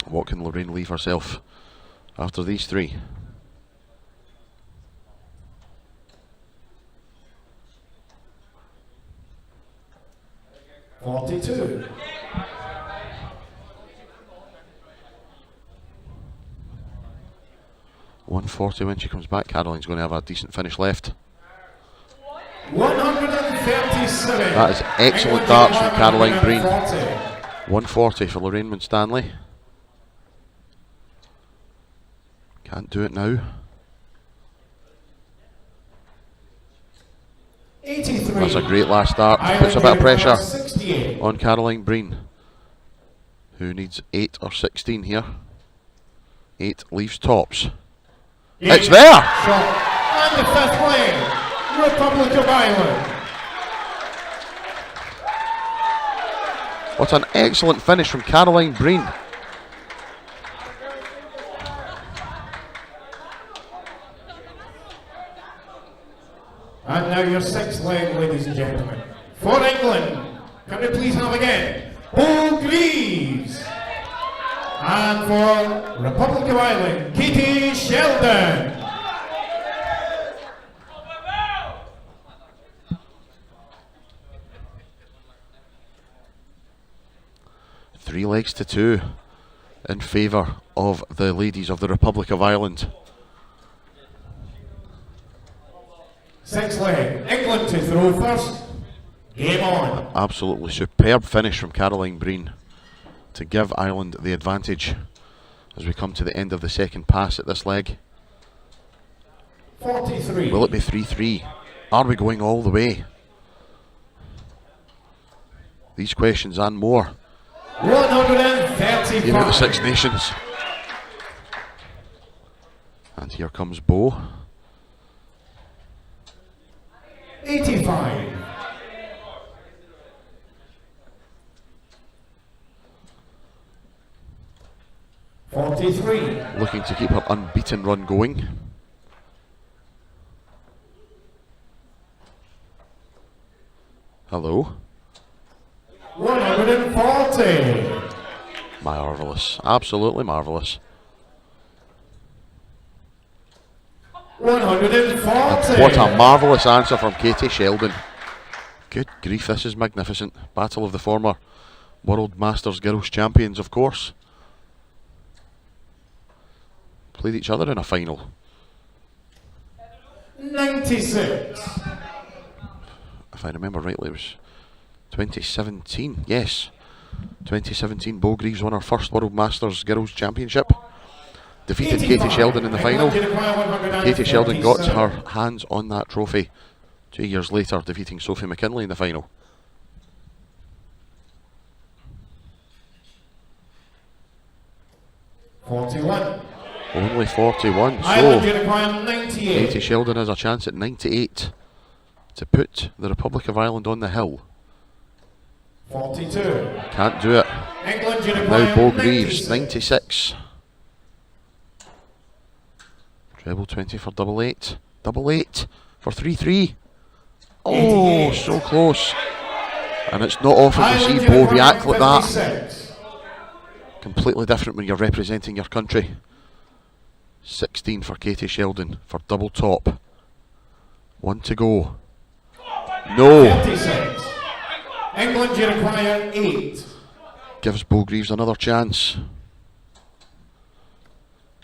What can Lorraine leave herself after these three? $42. 140 when she comes back. Caroline's going to have a decent finish left. 137. That is excellent darts from Caroline Breen. 140 for Lorraine Winstanley. Can't do it now. 83. That's a great last dart. Puts a bit of pressure on Caroline Breen, who needs 8 or 16 here. 8 leaves tops. It's there! Shot. And the fifth leg, Republic of Ireland. What an excellent finish from Caroline Breen. And now your sixth leg, ladies and gentlemen. For England, can we please have again, Paul Greaves. And for Republic of Ireland, Katie Sheldon. Three legs to 2 in favour of the ladies of the Republic of Ireland. Sixth leg, England to throw first. Game on. Absolutely superb finish from Caroline Breen to give Ireland the advantage as we come to the end of the second pass at this leg. 43. Will it be 3-3? Are we going all the way? These questions and more 135. here at the Six Nations. And here comes Bo. 85. 43. Looking to keep her unbeaten run going. Hello. 140. Marvellous. Absolutely marvellous. 140. What a marvellous answer from Katie Sheldon. Good grief, this is magnificent. Battle of the former World Masters Girls Champions, of course. Played each other in a final. 96. If I remember rightly, it was 2017. Yes, 2017. Bo Greaves won her first World Masters Girls Championship. Defeated Katie Sheldon in the final. Katie Sheldon got her hands on that trophy 2 years later, defeating Sophie McKinley in the final. $41. Only 41, Ireland, you so require 98. Katie Sheldon has a chance at 98 to put the Republic of Ireland on the hill. 42. Can't do it. England, you Now require Bo Greaves, 96. 96. Treble 20 for double eight. Double eight for 3-3. Oh, 88. so close. And it's not often to Ireland, see you Bo require react like that. 56. Completely different when you're representing your country. 16 for Katie Sheldon for double top. One to go. No. 56. England, you require 8. Gives Bo Greaves another chance.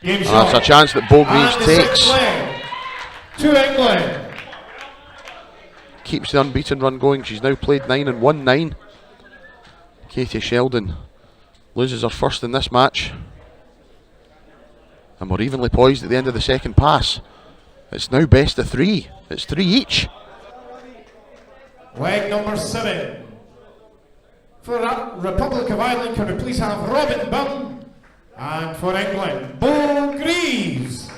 Game And shot. that's a chance that Bo Greaves And the sixth takes. leg to England. Keeps the unbeaten run going. She's now played 9 and won 9. Katie Sheldon loses her first in this match. And we're evenly poised at the end of the second pass. It's now best of 3. It's 3 each. Leg number 7. For Republic of Ireland, can we please have Robertson? And for England, Bo Greaves.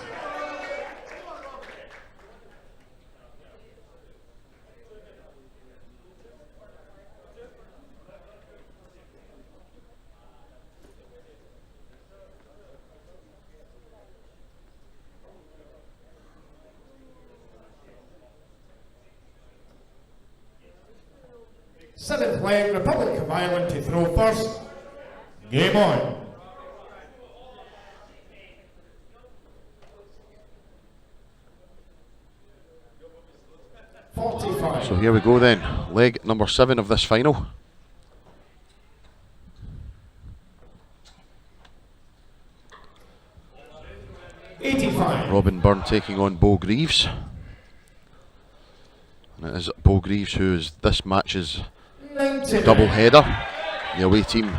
Seventh leg, Republic of Ireland to throw first. Game on. So here we go then. Leg number 7 of this final. Robin Byrne taking on Bo Greaves. And it is Bo Greaves who is this match's double header. The away team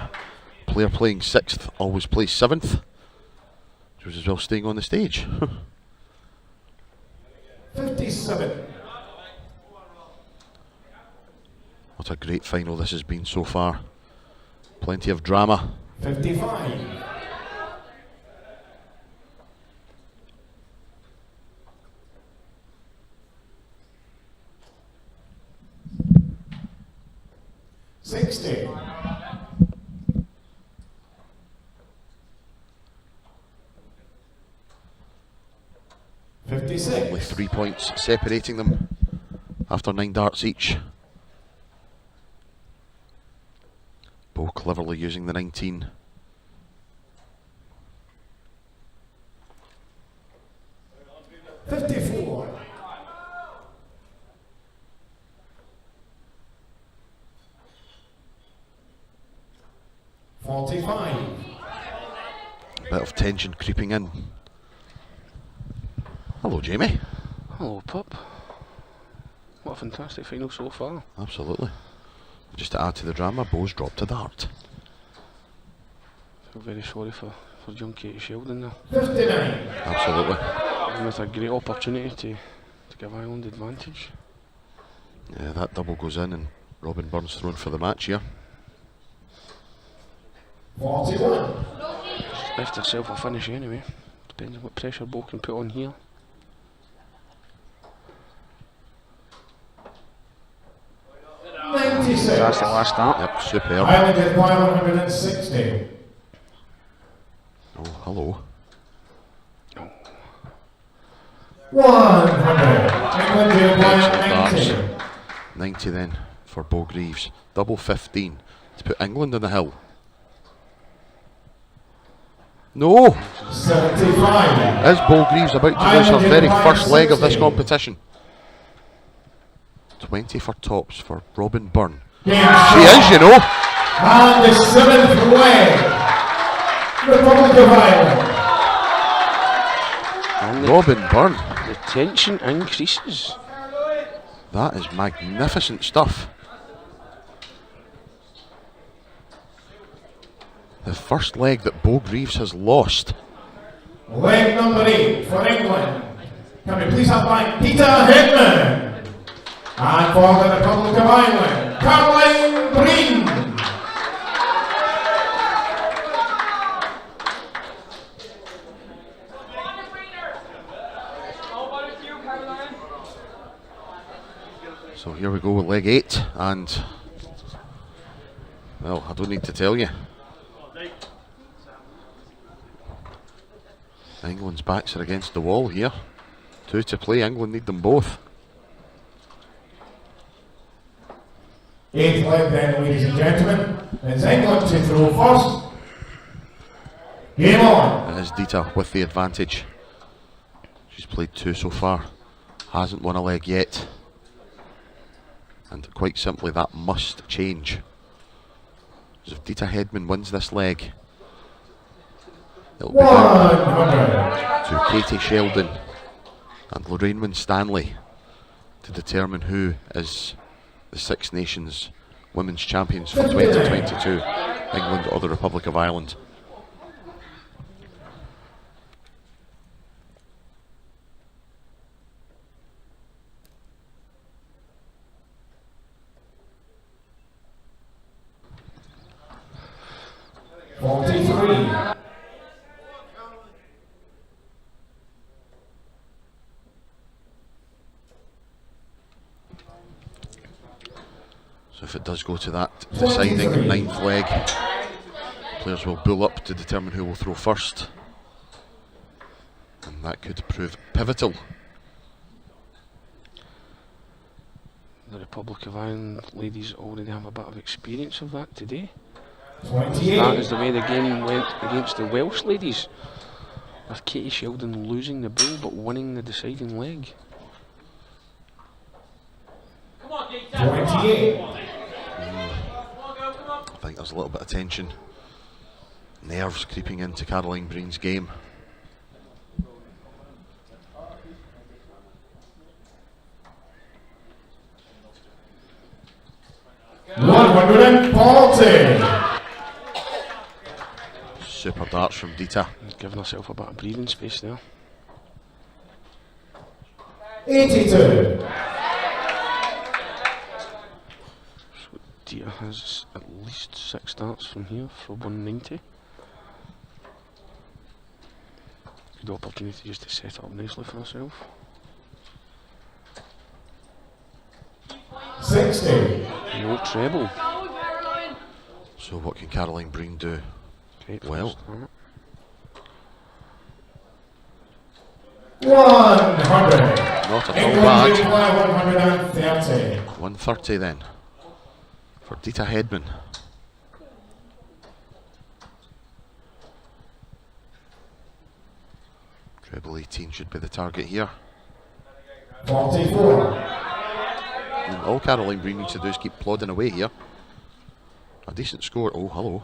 player playing 6th always plays 7th. Which was as well staying on the stage. 57. What a great final this has been so far. Plenty of drama. 55. $60. 56. Only 3 points separating them after 9 darts each. Bo cleverly using the 19. $54. 45. A bit of tension creeping in. Hello, Jamie. Hello, pup. What a fantastic final so far. Absolutely. Just to add to the drama, Bo's dropped a dart. Feel very sorry for young Katie Sheldon there. 59. Absolutely. And it's a great opportunity to give Ireland advantage. Yeah, that double goes in and Robin Byrne's thrown for the match here. 41. She's left herself a finish anyway. Depends on what pressure Bo can put on here. That's the last start. Yep, superb. Ireland at 160. Oh, hello. 100. England at Excellent 90. darts. 90 then for Bo Greaves. Double 15 to put England on the hill. No! 75. Is Bo Greaves about to lose her very first leg of this competition? 20 for tops for Robin Byrne. She is, you know. And the 7th leg, Republic of Ireland. And Robin Byrne. the tension increases. That is magnificent stuff. The first leg that Bo Greaves has lost. Leg number 8 for England. Can we please have back Peter Hitman? And for the Republic of Ireland, Caroline Breen. So here we go with leg 8, and well, I don't need to tell you, England's backs are against the wall here. 2 to play, England need them both. 8th leg then, ladies and gentlemen. It's England to throw first. Game on. It is Dita with the advantage. She's played 2 so far, hasn't won a leg yet. And quite simply, that must change. So if Dita Hedman wins this leg, it'll be down to Katie Sheldon and Lorraine Winstanley to determine who is the Six Nations Women's Champions for 2022, England or the Republic of Ireland. So if it does go to that deciding 9th leg, players will bull up to determine who will throw first, and that could prove pivotal. The Republic of Ireland ladies already have a bit of experience of that today. 28. That is the way the game went against the Welsh ladies, with Katie Sheldon losing the bull but winning the deciding leg. 28. I think there's a little bit of tension, nerves creeping into Caroline Breen's game. Super darts from Dita. Giving herself a bit of breathing space there. 82. Dita has at least 6 darts from here for 190. Good opportunity just to set it up nicely for herself. 60. No treble. So what can Caroline Breen do? Great Well, first start. 100. not at all England bad. by 130. 130 then for Dita Hedman. Treble 18 should be the target here. 44. And all Caroline Breen needs to do is keep plodding away here. A decent score. Oh, hello.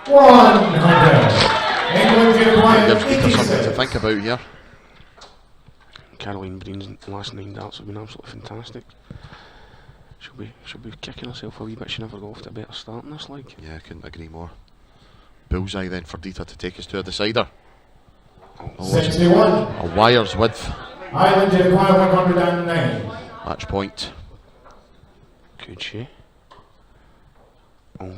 100. England Gives by Dita something to 86. think about here. Caroline Breen's last 9 darts have been absolutely fantastic. She'll be kicking herself a wee bit. She never got off to a better start in this league. Yeah, I couldn't agree more. Bullseye then for Dita to take us to a decider. Oh, 61. a wire's width. Ireland by 109. Match point. Could she? Oh.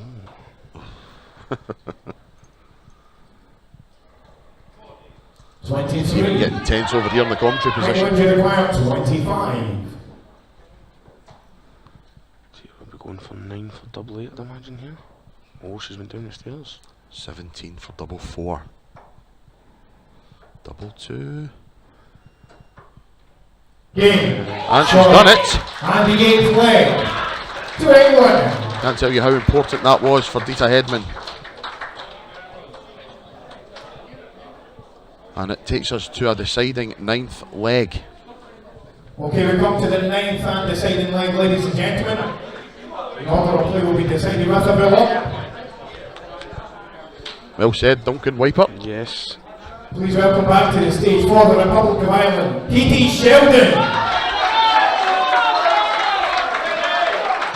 It's even 23. getting tense over here in the commentary position. England require 25. See, we'll be going for 9 for double 8, I'd imagine here. Oh, she's been down the stairs. 17 for double 4. Double 2. Game. And she's done it. And the 8th leg to England. Can't tell you how important that was for Dita Hedman. And it takes us to a deciding 9th leg. Okay, we come to the 9th and deciding leg, ladies and gentlemen. The order of play will be decided with a bill up. Well said, Duncan Wiper. Yes. Please welcome back to the stage for the Republic of Ireland, Katie Sheldon.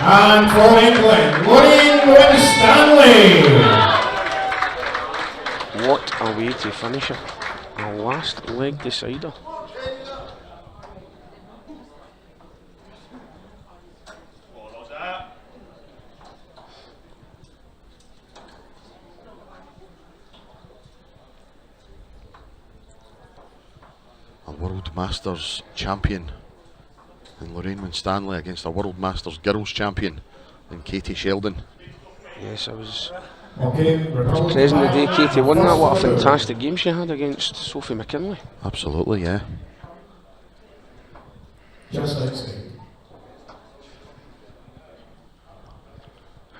And for England, Lorraine Winstanley. What a way to finish it. A last leg decider. World Masters champion in Lorraine Winstanley against a World Masters girls champion in Katie Sheldon. Yes, I was Okay, present the day Katie won that. What a fantastic game she had against Sophie McKinley. Absolutely, yeah. Just outside.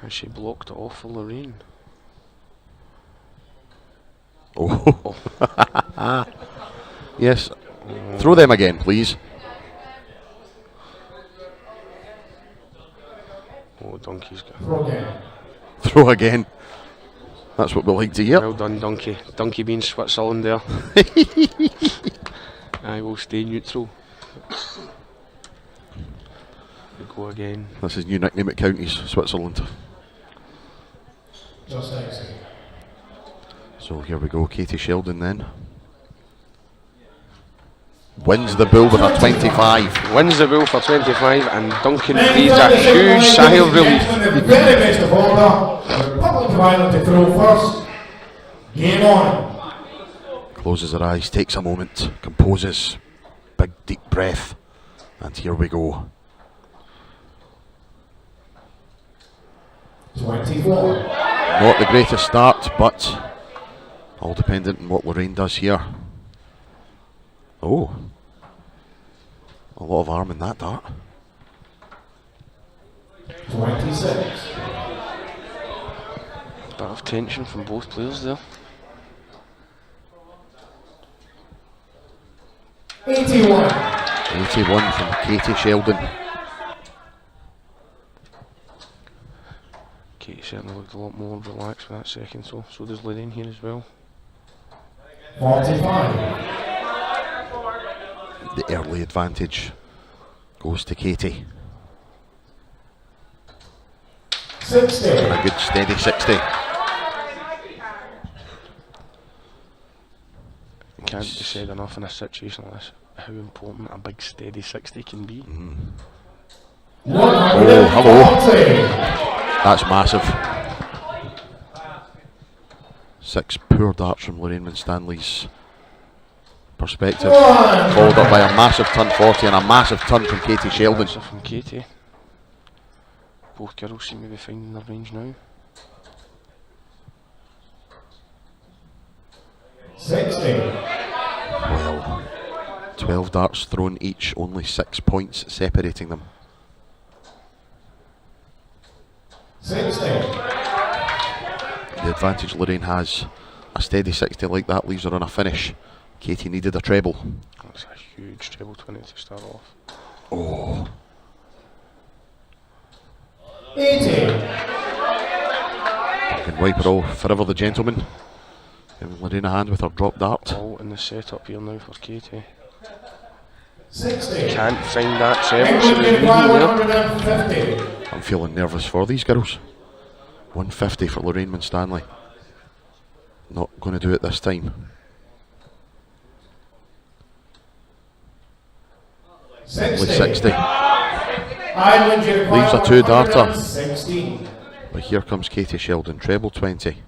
And she blocked it off for Lorraine. Oh. Yes. Throw them again, please. Oh, Donkey's got. Throw again. Throw again. That's what we like to hear. Well done, Donkey. Donkey being Switzerland there. I will stay neutral. We go again. That's his new nickname at Counties, Switzerland. Just outside. So here we go, Katie Sheldon then. Wins the bull with a 25. Wins the bull for 25, and Duncan breathes a huge sigh of relief. The very best of order. The Republic of Ireland to throw first. Game on. Closes her eyes, takes a moment, composes. Big deep breath. And here we go. 24. Not the greatest start, but all dependent on what Lorraine does here. Oh, a lot of arm in that dart. 26. Bit of tension from both players there. 81. 81 from Katie Sheldon. Katie certainly looked a lot more relaxed for that second, so does Lorraine here as well. 45. The early advantage goes to Katie. 60. And a good steady 60. Can't be said enough in a situation like this how important a big steady 60 can be. Oh, hello. That's massive. 6 poor darts from Lorraine Winstanley's perspective. Followed up by a massive turn 40 and a massive turn from Katie Sheldon. Massive from Katie. Both girls seem to be finding their range now. 60. Well, 12 darts thrown each, only 6 points separating them. 60. The advantage Lorraine has, a steady 60 like that leaves her on a finish. Katie needed a treble. That's a huge treble 20 to start off. Oh. 80. Can wipe her off. Forever the gentleman. Giving Lorraine a hand with her drop dart. All in the setup here now for Katie. 60. Can't find that treble. She was England leading there. 150. I'm feeling nervous for these girls. 150 for Lorraine Winstanley. Not going to do it this time. 60. Only 60. Ireland, you require Leaves a 2-darter. 16. But here comes Katie Sheldon. Treble 20.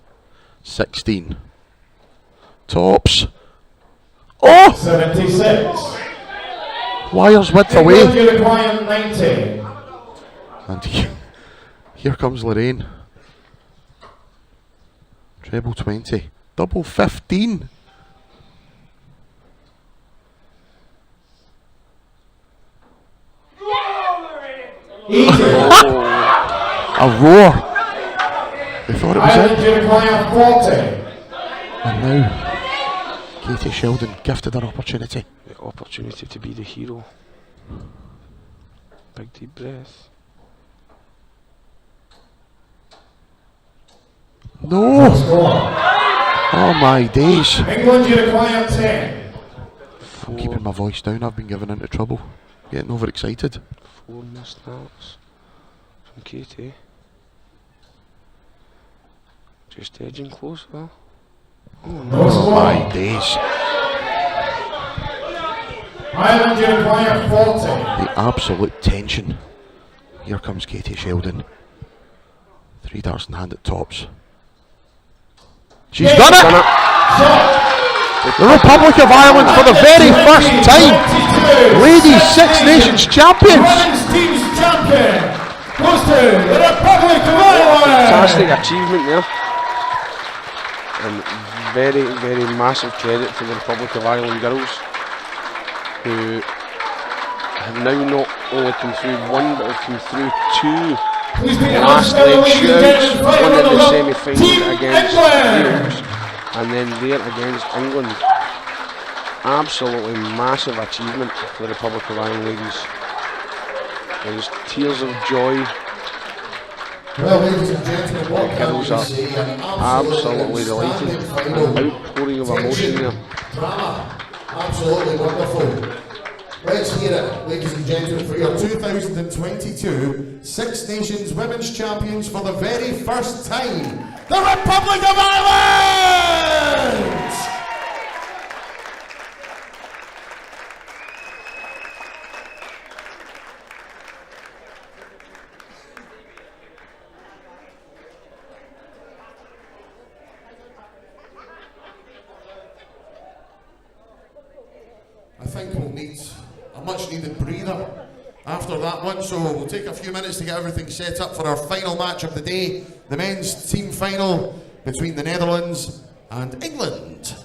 16. Tops. Oh! 76. Wires width England, away. you require 90. And here comes Lorraine. Treble 20. Double 15. A roar. They thought it was Ireland, in. you require 40. And now Katie Sheldon gifted her opportunity. The opportunity to be the hero. Big deep breath. No! Score. Oh my days. England, you require 10. I'm keeping my voice down. I've been given into trouble. Getting overexcited. 4 missed darts from Katie. Just edging closer. No score. My days. Ireland, you require 40. The absolute tension. Here comes Katie Sheldon. 3 darts in hand at tops. She's done it! Shot. The Republic of Ireland for the very first time, ladies Six Nations champions. Women's team's champion goes to the Republic of Ireland. Fantastic achievement there. And very, very massive credit to the Republic of Ireland girls, who have now not only come through one, but have come through two last leg shootouts, one in the semi-final against Wales, and then there against England. Absolutely massive achievement for the Republic of Ireland ladies. There's tears of joy. Well, ladies and gentlemen, what can Girls we are say? An absolutely delighted. An outpouring of emotion there. Drama, absolutely wonderful. Let's hear it, ladies and gentlemen, for your 2022 Six Nations Women's Champions for the very first time, the Republic of Ireland! I think we'll need a much needed breather after that one, so we'll take a few minutes to get everything set up for our final match of the day, the men's team final between the Netherlands and England.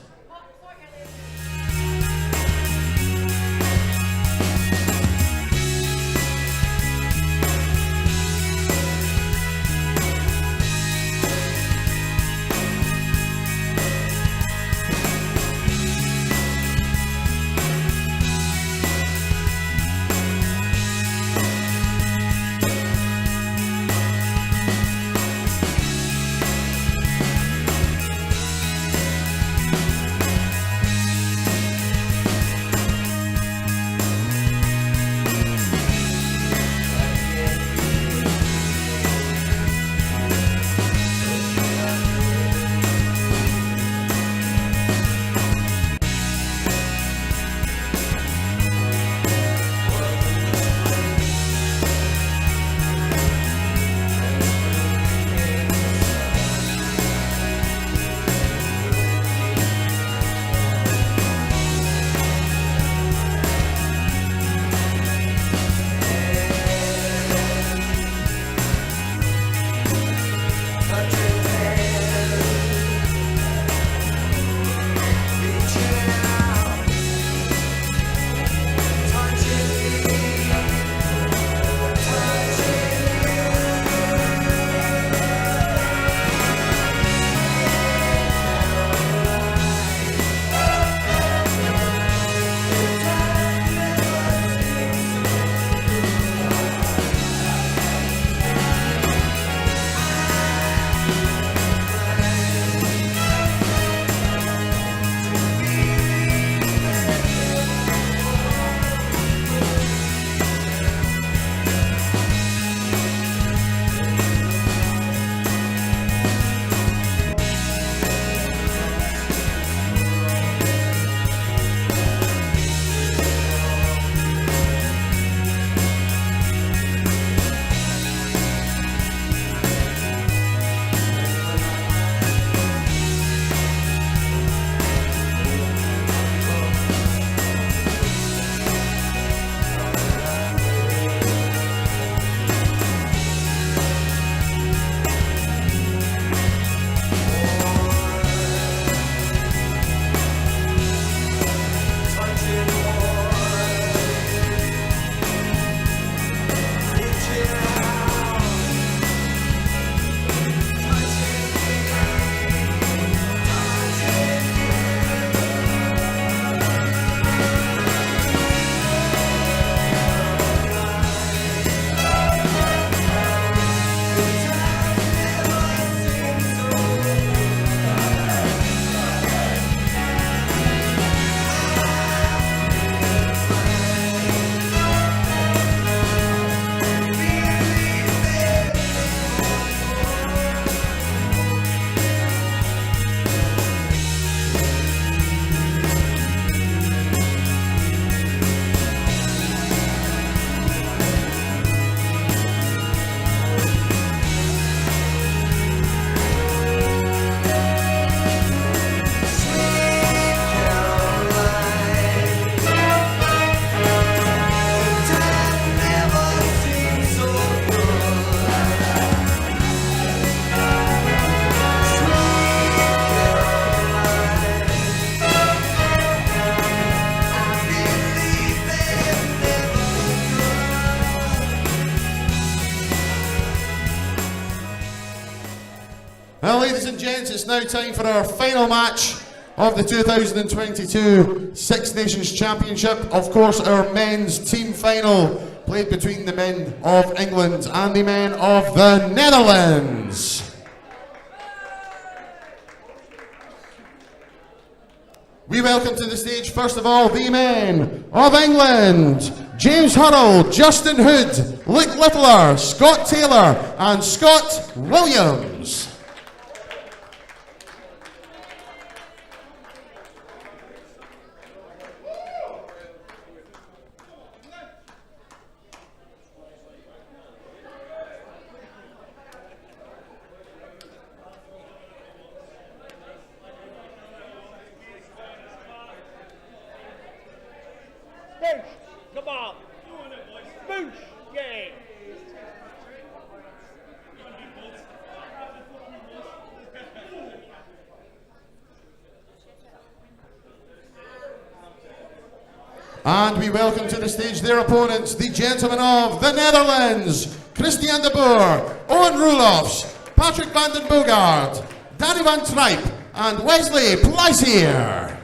gents, it's now time for our final match of the 2022 Six Nations Championship. Of course, our men's team final played between the men of England and the men of the Netherlands. We welcome to the stage, first of all, the men of England. James Hurrell, Justin Hood, Luke Littler, Scott Taylor and Scott Williams. Come on. Boosh. Yeah. And we welcome to the stage their opponents, the gentlemen of the Netherlands, Christian de Boer, Owen Roelofs, Patrick Vandenberg, Danny van Trijp, and Wesley Pleisier.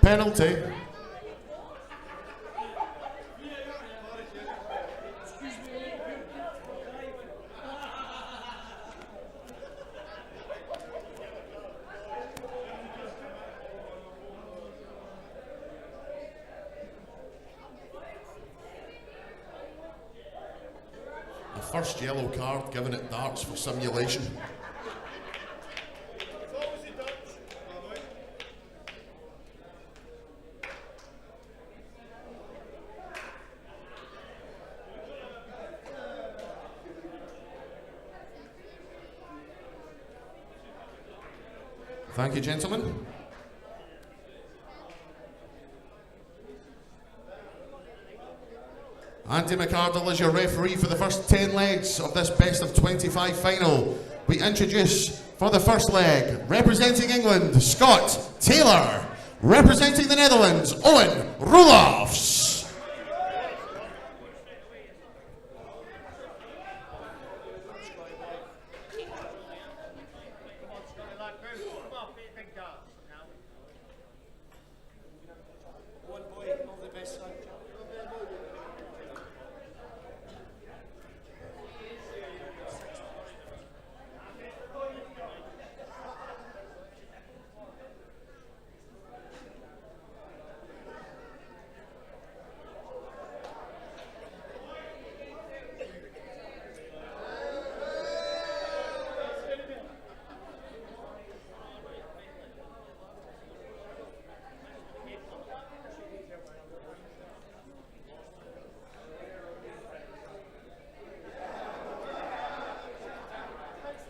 Penalty. The first yellow card given at darts for simulation. Thank you, gentlemen. Andy McArdle is your referee for the first 10 legs of this best of 25 final. We introduce for the first leg, representing England, Scott Taylor. Representing the Netherlands, Owen Roelofs.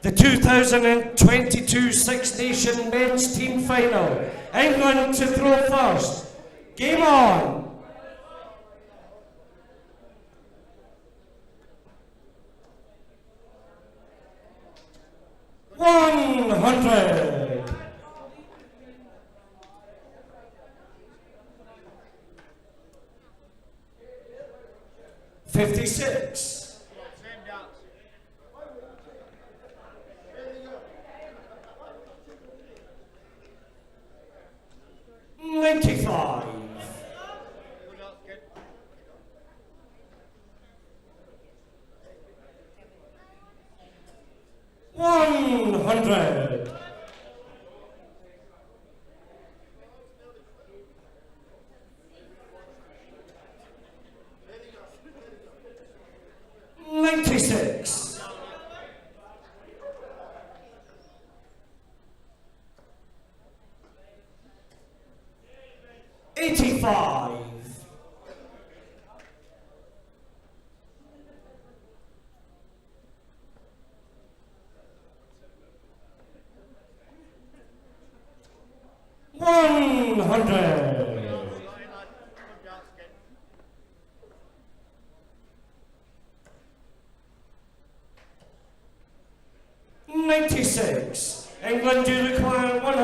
The 2022 Six Nation Men's Team Final. England to throw first. Game on. $100. $56. $95. $100. $96. $85. $100. $96. England do require $100.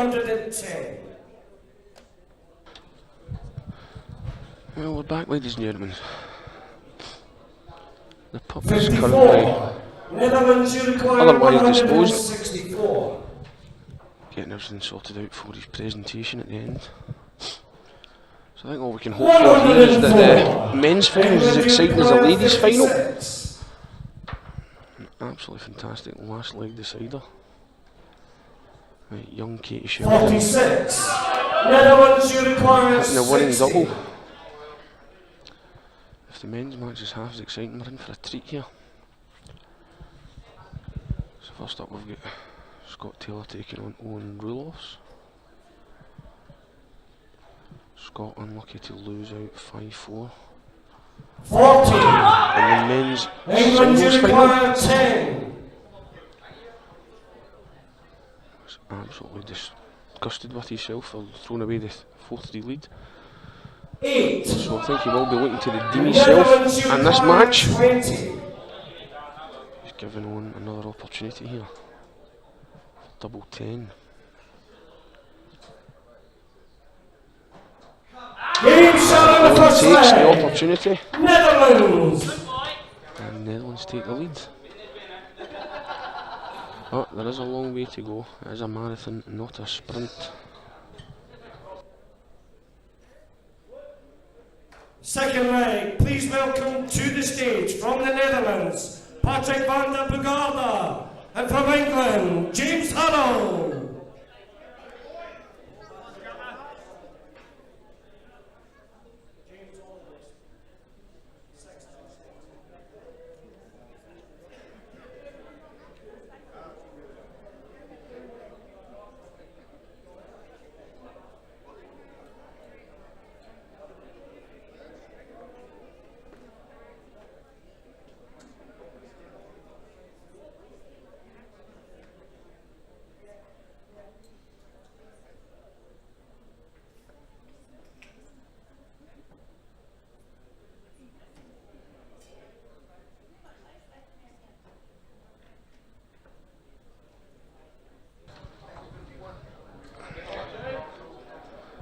Well, we're back, ladies and gentlemen. The pup is currently 54. Netherlands, you require otherwise disposed. 164. Getting everything sorted out for his presentation at the end. So I think all we can hope for here is that the men's final is as exciting as the ladies' final. An absolutely fantastic last leg decider. Right, young Katie Shelton 46. Netherlands, you require hitting the winning 60. double. If the men's match is half as exciting, we're in for a treat here. So first up we've got Scott Taylor taking on Owen Roelofs. Scott unlucky to lose out 5-4. 40. And the men's England, you singles final require 10. was absolutely disgusted with himself for throwing away the 4-3 lead. 8. So I think he will be looking to redeem himself in this match. 20. He's giving on another opportunity here. Double 10. Game shot on the Well, first he takes the leg. opportunity. Netherlands. And Netherlands take the lead. But there is a long way to go. It is a marathon, not a sprint. Second leg, please welcome to the stage from the Netherlands, Patrick Vandenberg, and from England, James Harrell.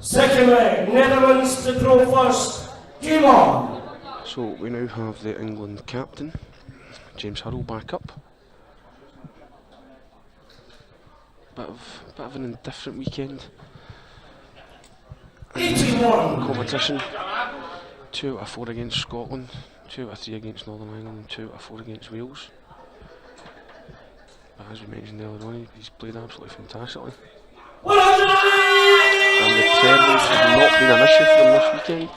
Second leg, Netherlands to throw first, Gilliland. So we now have the England captain, James Harrell, back up. Bit of an indifferent weekend. 81. Competition. 2 out of 4 against Scotland, 2 out of 3 against Northern Ireland, and 2 out of 4 against Wales. But as we mentioned earlier on, he's played absolutely fantastically. 100. And the trebles have not been an issue for them this weekend.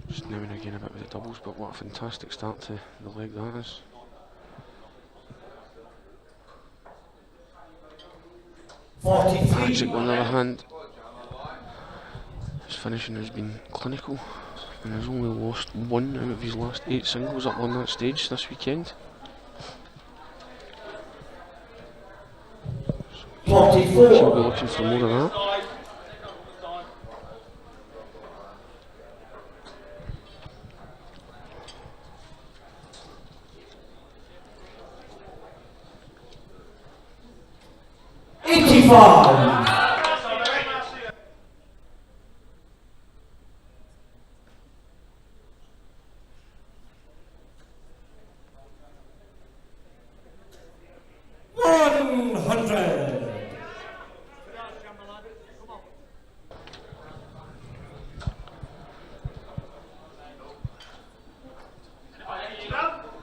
Just now and again a bit with the doubles, but what a fantastic start to the leg that is. Patrick, on the other hand, his finishing has been clinical and has only lost 1 out of his last 8 singles up on that stage this weekend. 44. He'll be looking for more of that.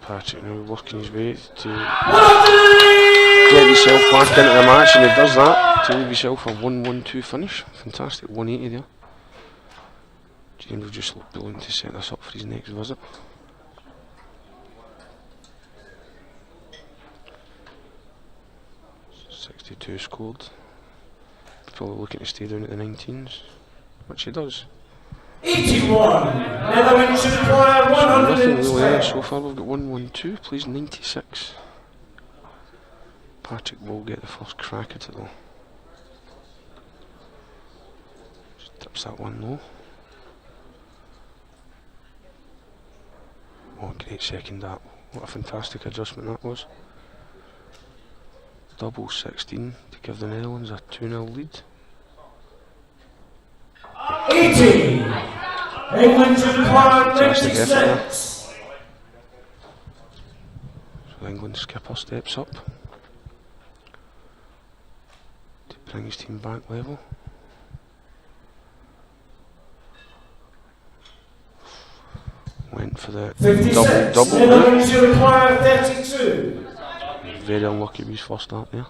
Patrick now working his way to get himself back into the match, and he does that to leave himself a 1-1-2 finish. Fantastic 180 there. James will just be looking to set this up for his next visit. .62 scored. Probably looking to stay down at the 19s, which he does. 81. Netherlands should require Nothing really there 112. so far. We've got 1-1-2, plays 96. Patrick will get the first crack at it though. Just tips that one low. Oh, great second that. What a fantastic adjustment that was. Double 16 to give the Netherlands a 2-0 lead. 80. England to require Fantastic effort there. 96. So England skipper steps up to bring his team back level. Went for the 56. double. England to require 32. Very unlucky with his first start there.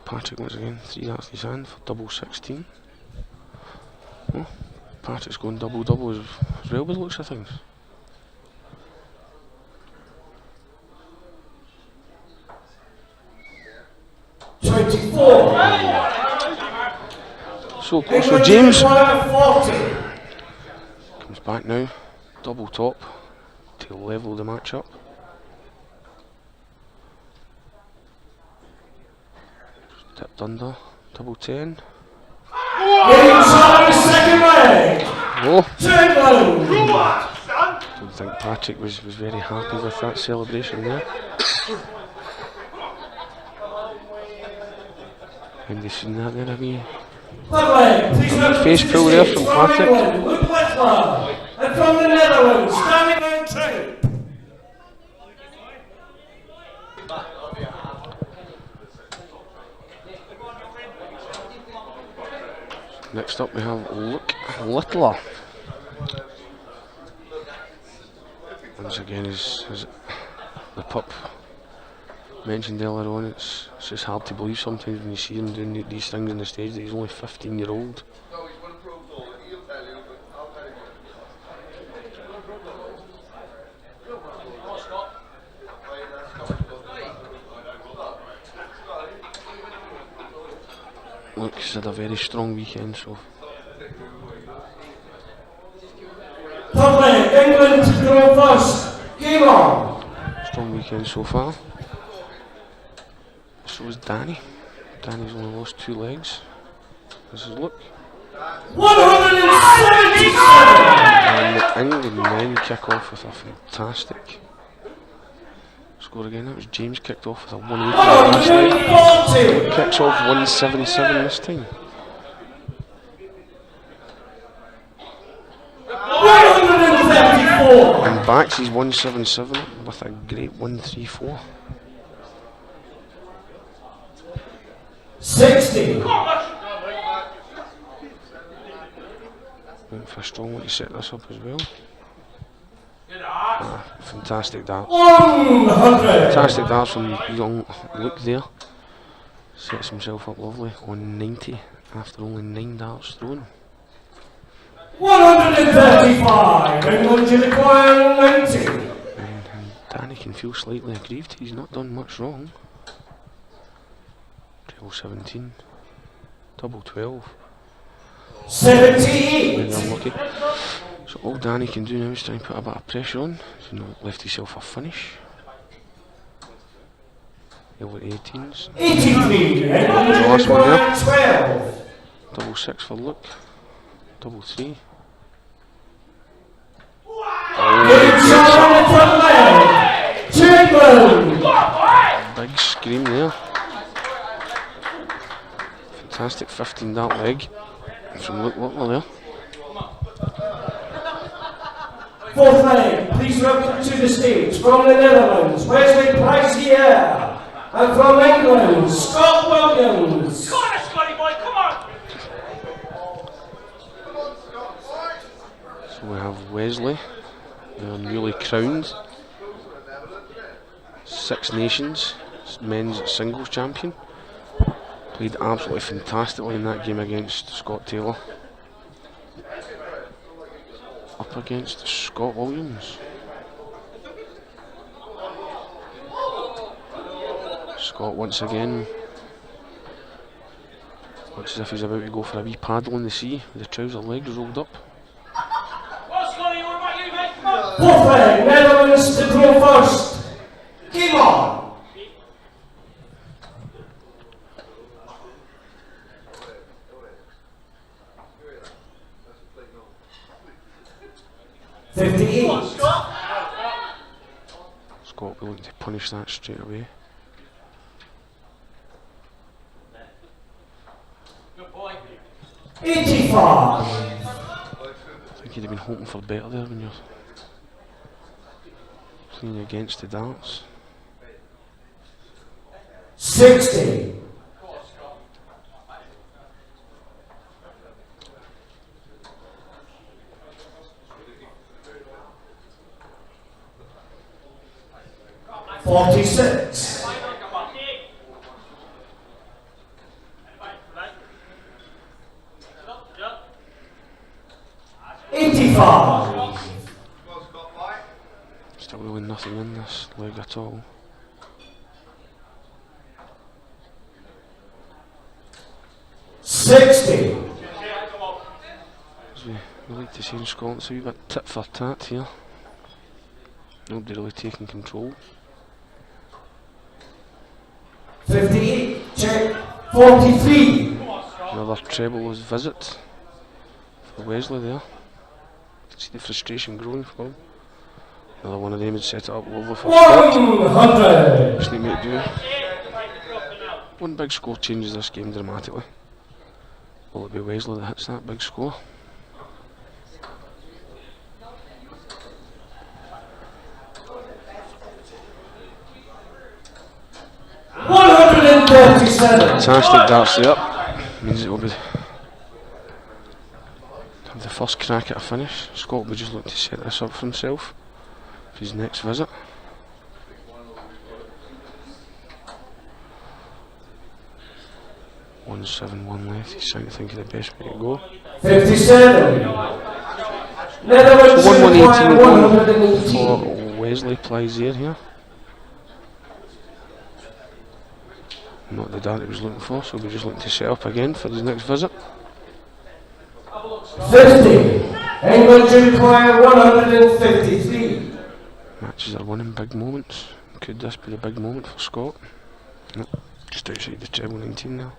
Patrick once again, 3 darts in his hand for double 16. Oh, Patrick's going double as well by the looks of things. So close for James. Comes back now, double top to level the match up. Tipped under, double 10. Second leg. Oh! England. Don't think Patrick was very happy with that celebration there. And you've seen that there, have you? Third leg. Please welcome Face to the pull there stage from Patrick. England, Wesley. And from the Netherlands, standing on train. Next up we have Littler. Once again, as the pup mentioned earlier on, it's just hard to believe sometimes when you see him doing these things on the stage that he's only 15-year-old. Look, he's had a very strong weekend, so. Third leg. England to go first. Game on. Strong weekend so far. So is Danny. Danny's only lost 2 legs. This is look. 177. And England men kick off with a fantastic score again. That was James kicked off with a 180 last leg. 140. Kicks off 177 this time. 134. And backs he's 177 with a great 134. 60. Went for a strong one to set this up as well. Fantastic darts. 100. Fantastic darts from young Luke there. Sets himself up lovely on 90 after only 9 darts thrown. 135. England to require 90. And Danny can feel slightly aggrieved. He's not done much wrong. Treble 17. Double 12. 78. Very unlucky. So all Danny can do now is try and put a bit of pressure on. He's not left himself a finish. Over 18s. 83. England The to last one require 12. Double 6 for Luke. Double 3. Good shot on the front leg. To England. Big scream there. Fantastic 15 dart leg from Luke Littler there. Fourth leg. Please welcome to the stage from the Netherlands, Wesley Pleisier. And from England, Scott Williams. Come on, Scotty boy, come on! So we have Wesley, the newly crowned Six Nations men's singles champion. Played absolutely fantastically in that game against Scott Taylor. Up against Scott Williams. Scott once again looks as if he's about to go for a wee paddle in the sea with the trouser legs rolled up. Well, Scotty, what about you, mate? Come on! Fourth leg. Netherlands to go first. Game on. Scott will look to punish that straight away. Good boy. 85. you'd have been hoping for better there when you're playing against the darts. 60. $46. 85. Still really nothing in this leg at all. $60. As we like to see in Scotland, it's a wee bit tit for tat here. Nobody really taking control. 58. Check. 43. Another trebleless visit for Wesley there. See the frustration growing for him. Another one of them had set it up over for 100. just need me to do. One big score changes this game dramatically. Will it be Wesley that hits that big score? Fantastic darts there. Means it will be have the first crack at a finish. Scott will be just looking to set this up for himself for his next visit. $171 left. He's trying to think of the best way to go. 57. Netherlands 118 for Wesley Pleisier here. Not the dart he was looking for, so we're just looking to set up again for his next visit. 50. England require 153. Matches are winning big moments. Could this be the big moment for Scott? No, just outside the treble 19 now.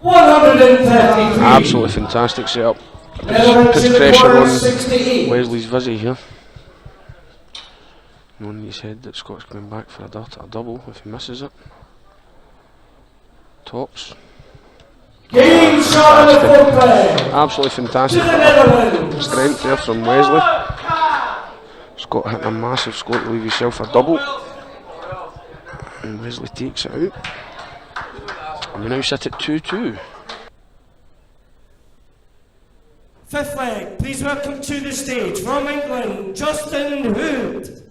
133. Absolutely fantastic setup. Puts pressure on Wesley's Vizzy here. Knowing in his head that Scott's coming back for a dart at a double if he misses it. Tops. Game shot on the foot play. Absolutely fantastic strength there from Wesley. Scott hitting a massive score to leave himself a double. And Wesley takes it out. And we now sit at 2-2. Fifth leg, please welcome to the stage from England, Justin Hood.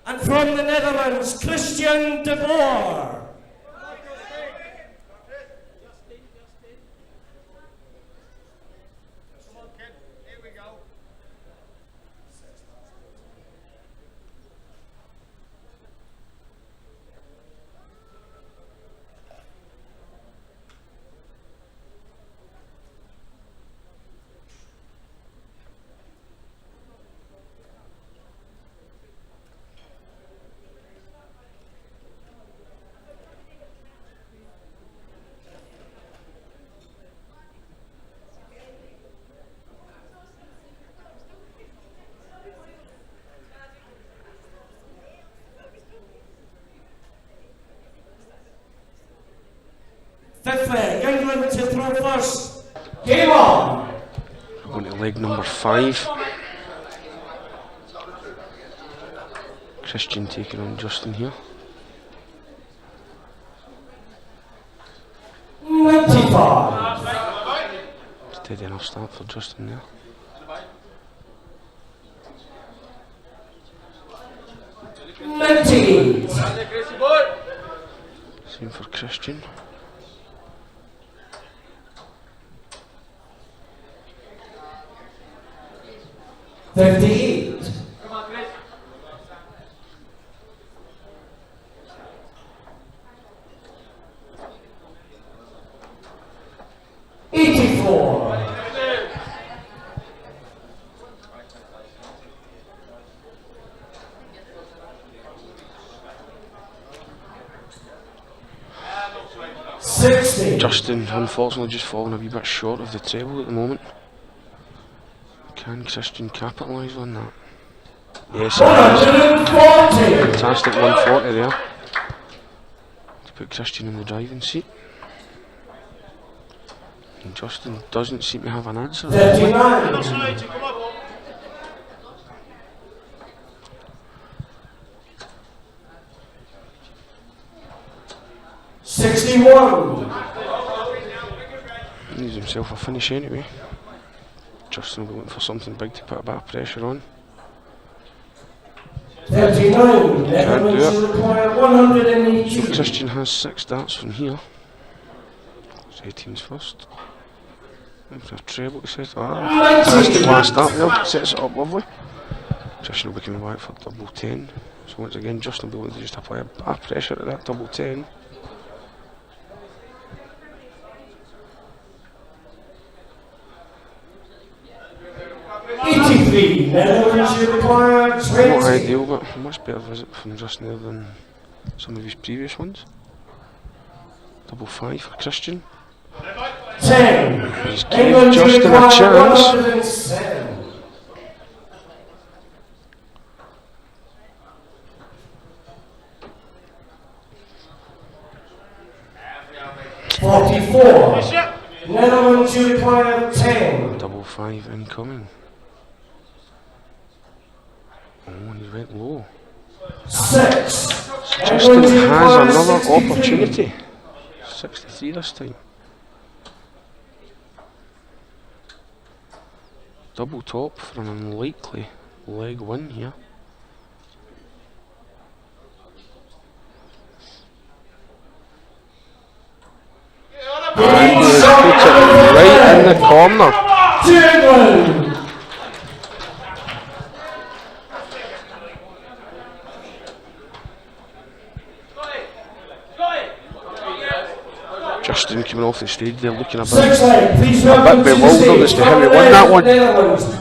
And from the Netherlands, Christian de Boer. Fifth leg, England to throw first. Game on. Going to leg number 5. Christian taking on Justin here. 95. Steady enough start for Justin there. Same for Christian. 58. Justin unfortunately just falling a wee bit short of the treble at the moment. Can Christian capitalise on that? Yes, fantastic 140 there to put Christian in the driving seat. And Justin doesn't seem to have an answer. 39. 61. Needs himself a finish anyway. Justin will be looking for something big to put a bit of pressure on. 39. Can't do it. Require 180. So Christian has 6 darts from here. It's 18's first. For a treble to set. Fantastic last dart there. Sets it up lovely. Justin will be coming back for double 10. So once again, Justin will be looking to just apply a bit of pressure to that double 10. Not ideal, but a much better visit from Justin there than some of his previous ones. Double 5 for Christian. 10. He's giving Justin a chance. 44. Netherlands, you require 10. Double 5 incoming. Oh, and he went low. 6. Justin has another opportunity. 63 this time. Double top for an unlikely leg win here. And he has put it right in the corner. Justin coming off the stage there looking a bit bewildered as to how he won that one.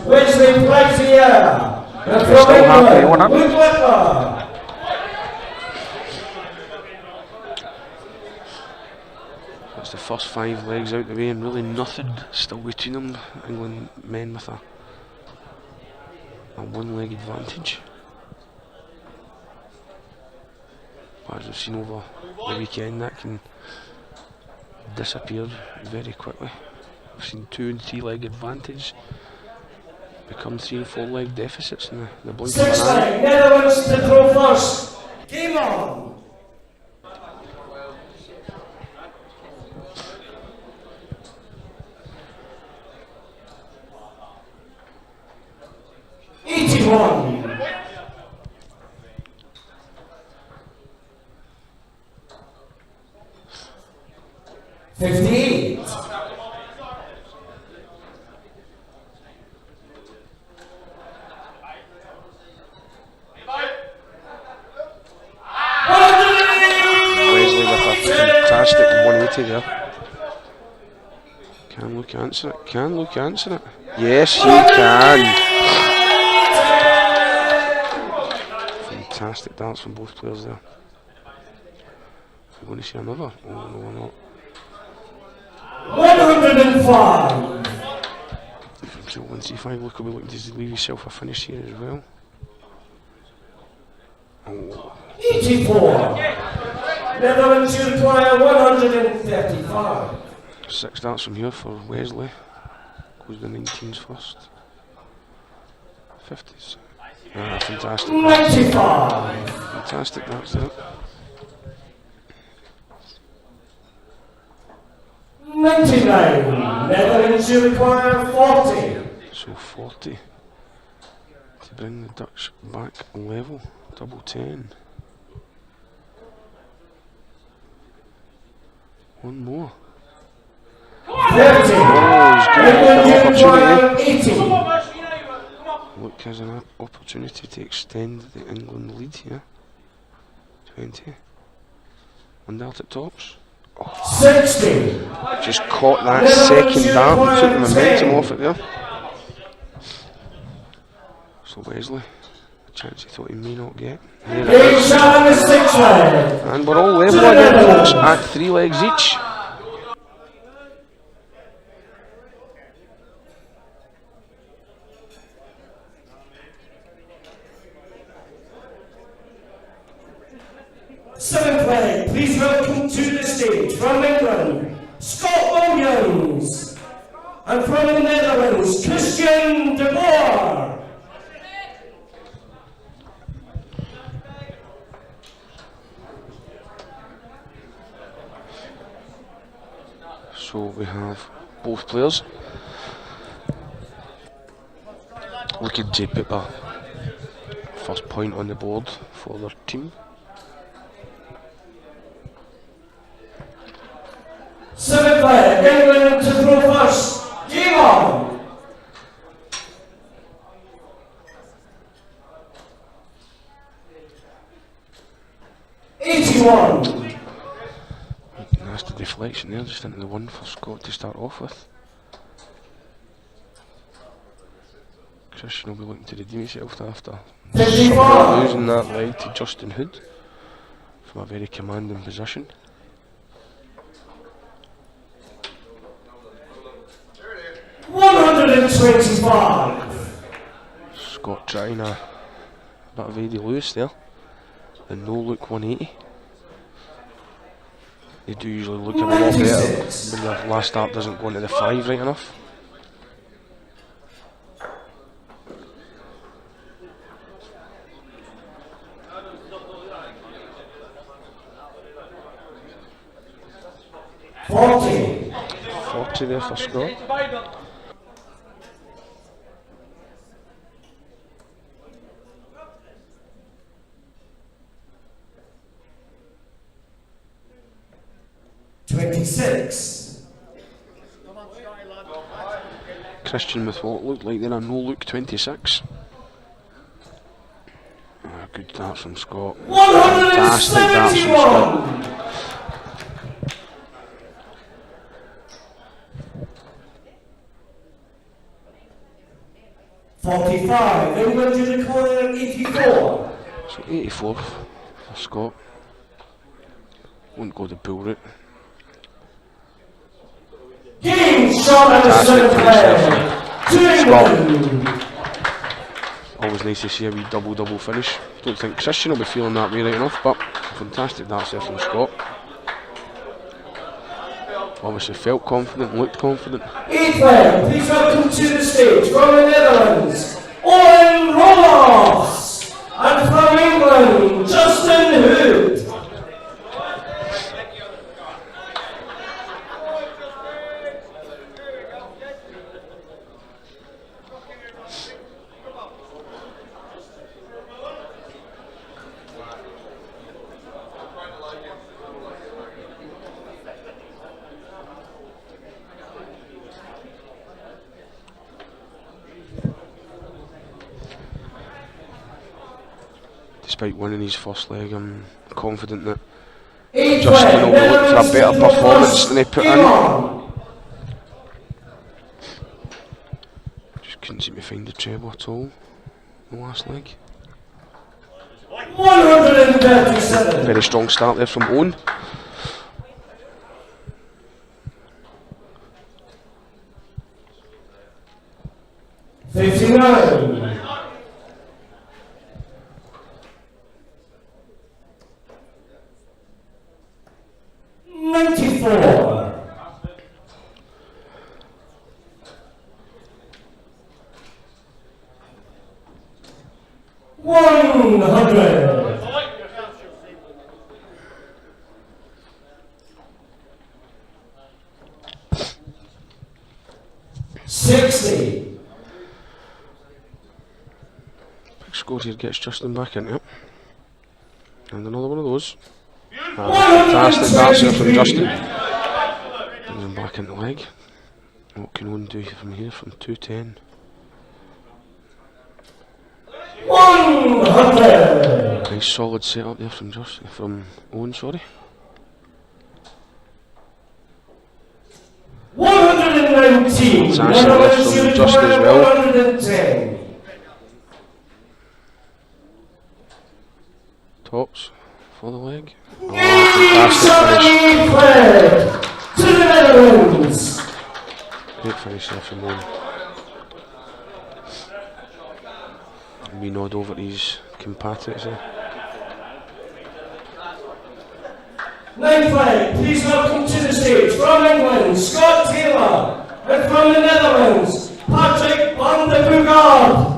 Wesley, Pleisier. Still happy he won it. That's the first 5 legs out the way and really nothing still between them. England men with a one-leg advantage. But as we've seen over the weekend, that can disappear very quickly. We've seen 2 and 3 leg advantage become 3 and 4 leg deficits in the blink of an eye. 6 leg, Netherlands to throw first. Game on. Can Luke answer it? Yes, he can. Fantastic dance from both players there. We're going to see another. Oh no, we're not. 105. So 135. Luke will be looking to leave himself a finish here as well. Oh. 84. Netherlands, you require 135. 6 darts from here for Wesley. Goes the 19s first. 50s. Fantastic. 95. Fantastic darts there. 99. Netherlands, you require 40. So 40 to bring the Dutch back level. Double 10. One more. 30. Oh, he's got an opportunity. 80. Luke has an opportunity to extend the England lead here. 20. One dart at tops. Oh, 60. just caught that second dart and took the momentum off it there. So Wesley, a chance he thought he may not get. There it is. And we're all level again, folks, at 3 legs each. Seventh leg, please welcome to the stage from England, Scott Williams. And from the Netherlands, Christian de Boer. So we have both players looking to put a first point on the board for their team. Seventh flag, England to throw first. Gilliland. '81. Nasty deflection there, just into the one for Scott to start off with. Christian will be looking to redeem himself after 54. losing that leg to Justin Hood from a very commanding position. $125. Scott trying a bit of AD Lewis there. The no look 180. They do usually look a lot better when the last start doesn't go into the 5 right enough. $40 there for Scott. Christian with what looked like then a no look 26. Good darts from Scott. Fantastic darts from Scott. $45. England to declare 84. So 84 for Scott. Won't go the pool route. Game shot at the seventh flag. To England. Always nice to see a wee double finish. Don't think Christian will be feeling that way right enough, but fantastic darts there from Scott. Obviously felt confident, looked confident. Eighth flag, please welcome to the stage from the Netherlands, Owen Roelofs, and from England, Justin Hood. Despite winning his first leg, I'm confident that Justin will be looking for a better performance than he put in. Just couldn't seem to find the treble at all the last leg. 137. Very strong start there from Owen. $59. $94. $100. $60. Big score here gets Justin back into it. And another one of those. Fantastic darts there from Justin. Brings him back into the leg. What can Owen do from here from 210? 100. Nice solid setup there from Justin, from Owen, sorry. 119. Fantastic there from Justin as well. 110. Tops for the leg. Oh, fantastic finish. To the Netherlands. Great finish there from Owen. We nod over to his compatriots there. Ninth flag, please welcome to the stage from England, Scott Taylor, and from from the Netherlands, Patrick Vandenberg.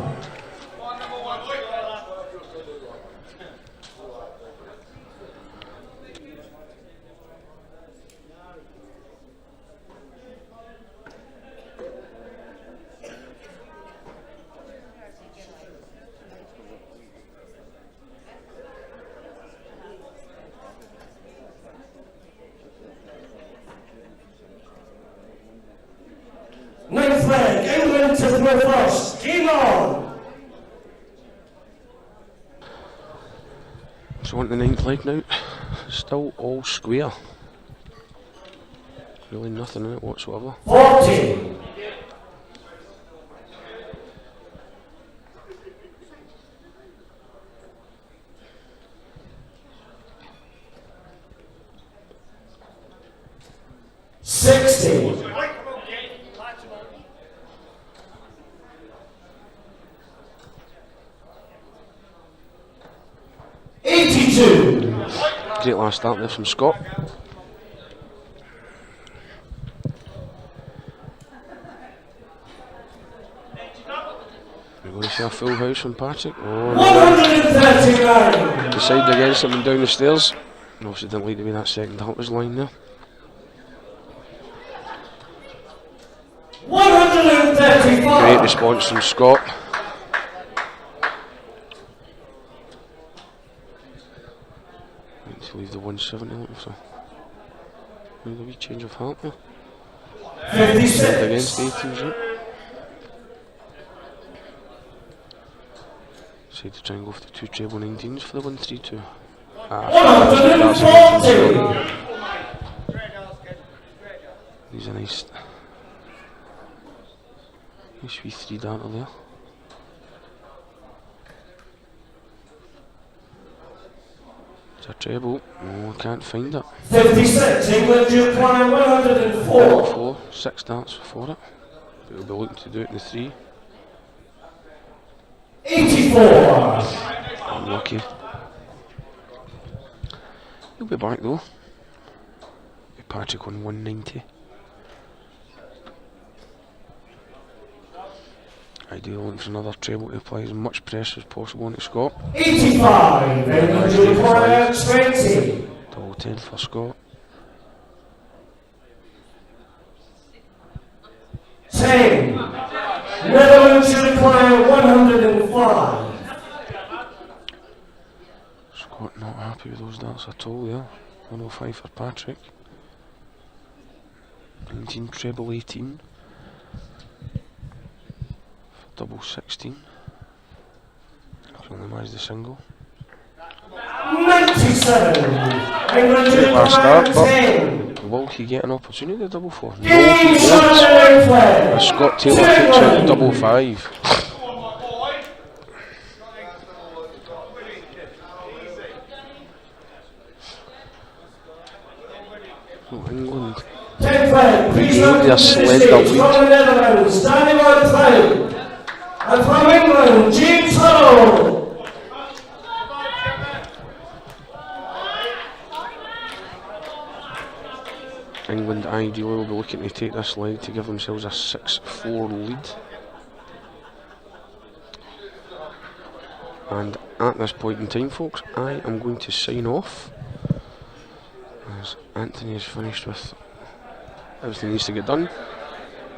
Ninth leg, England to throw first. Game on. So on the ninth leg now, still all square. Really nothing in it whatsoever. 40. Great last start there from Scott. We're going to see a full house from Patrick. Oh, 139. decided against him and down the stairs. Obviously didn't like to be that second helper's line there. 135. Great response from Scott. Need to leave the 170 looking for a wee change of heart there. 56. Against 18s, right? Decide to try and go for the two treble 19s for the 132. 140. These are nice. Nice wee 3 darter there. It's a treble. Oh, I can't find it. 56. England, you require 104. 4, 6 darts for it. But we'll be looking to do it in the 3. 84. Unlucky. He'll be back though. Patrick on 190. Ideal looking for another treble to apply as much pressure as possible on Scott. 85. England, you require 20. Double 10 for Scott. 10. Netherlands, you require 105. Scott not happy with those darts at all there. 105 for Patrick. 19 treble 18. Double 16. Can only manage the single. 97. England, you Last start, require 10. but will he get an opportunity to double 4? No, he Game won't. shot. Scott Taylor kicks out the double 5. Oh, England. 10 flag, please They're welcome to the slender stage lead. from the Netherlands, standing on flag. And from England, James Huddle. England ideally will be looking to take this leg to give themselves a 6-4 lead. And at this point in time, folks, I am going to sign off as Anthony has finished with everything needs to get done.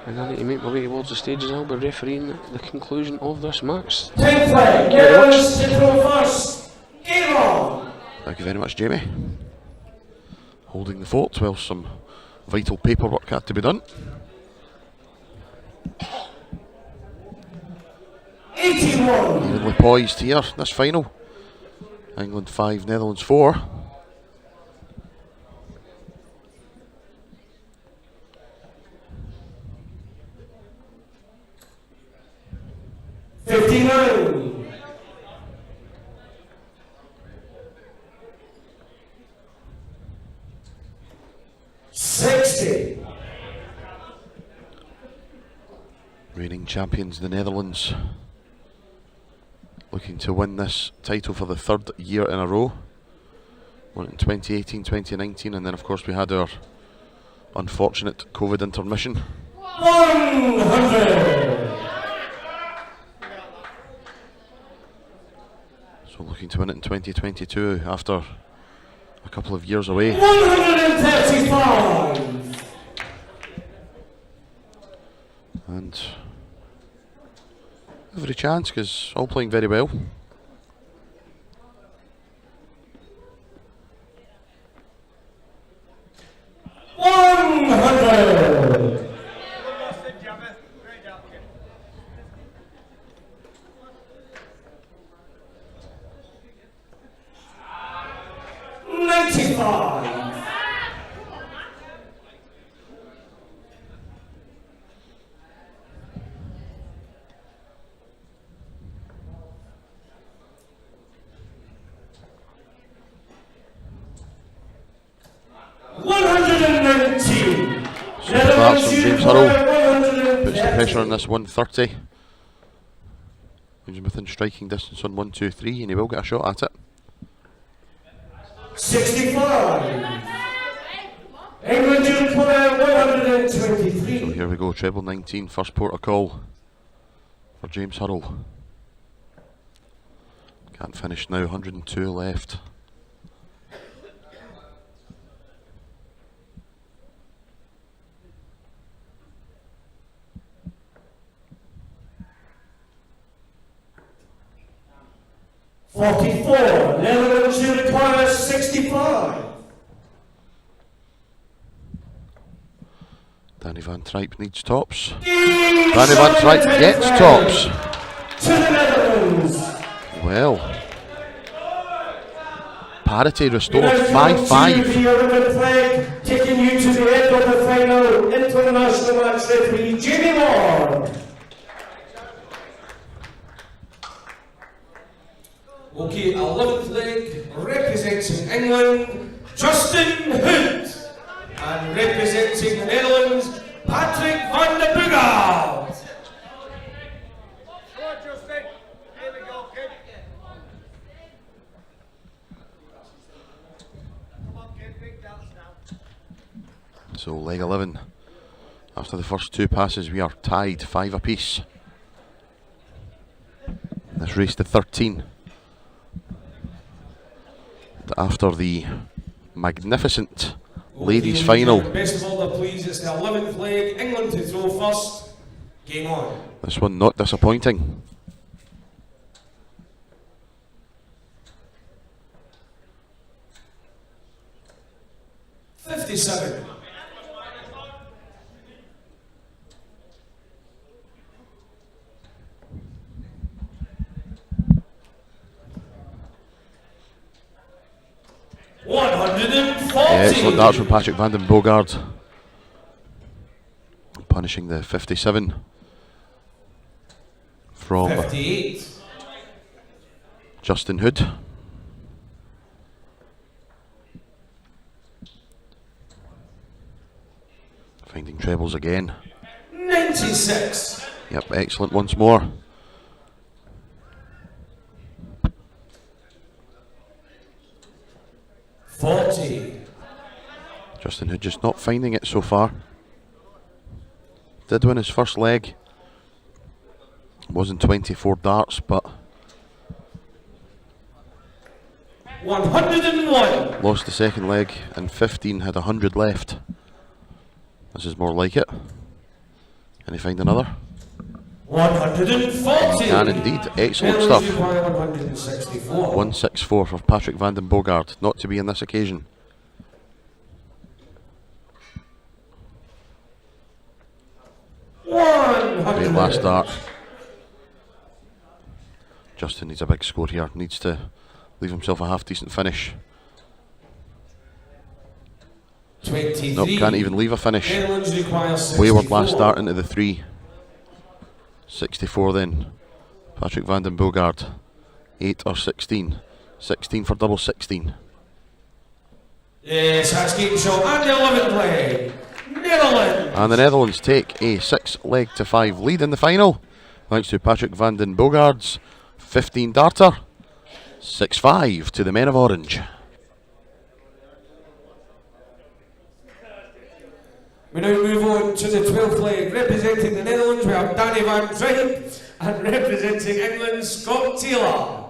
And I need to make my way towards the stage as I'll be refereeing the conclusion of this match. 10 flag, Netherlands to throw first. Game on. Thank you very much, Jamie. Holding the fort while some vital paperwork had to be done. 81. Evenly poised here, this final. England 5, Netherlands 4. Reigning champions, the Netherlands, looking to win this title for the 3rd year in a row. Won it in 2018, 2019, and then of course we had our unfortunate COVID intermission. 100. So looking to win it in 2022 after a couple of years away. 135. And every chance because all playing very well. James Hurrell puts the pressure on this 130. He's within striking distance on 1, 2, 3, and he will get a shot at it. 65. England to player 123. So here we go, treble 19, first port of call for James Hurrell. Can't finish now, 102 left. Netherlands to require 65. Danny Van Trijp needs tops. Danny Van Trijp gets tops. To the Netherlands. Well, parity restored, 5-5. Taking you to the end of the final international match referee, Jimmy Ward. Okay, 11th leg, representing England, Justin Hood. And representing the Netherlands, Patrick Vandenberg. Go on, Justin. Here we go, kid. Come on, kid. Big dance now. So leg 11. After the first two passes, we are tied 5 apiece. This race to 13. After the magnificent ladies final. Best of order, please. It's the 11th leg. England to throw first. Game on. This one not disappointing. '57. Excellent darts from Patrick Vandenberg. Punishing the 57 from 58. Justin Hood. Finding trebles again. 96. Yep, excellent once more. Justin Hood just not finding it so far. Did win his first leg. Wasn't 24 darts, but 101. lost the second leg and 15 had 100 left. This is more like it. Can he find another? 140. He can indeed. Excellent stuff. 164. 164 for Patrick Vandenberg. Not to be on this occasion. Great last start. Justin needs a big score here. Needs to leave himself a half decent finish. 23. Nope, can't even leave a finish. Netherlands require 64. Wayward last start into the 3. 64 then. Patrick Vandenberg. 8 or 16. 16 for double 16. Yes, that's game shot. And the 11th leg. Netherlands. And the Netherlands take a 6 leg to 5 lead in the final. Thanks to Patrick Vandenberg's 15 darter. 6-5 to the men of orange. We now move on to the 12th leg. Representing the Netherlands, we have Danny van Tripe, and representing England, Scott Taylor.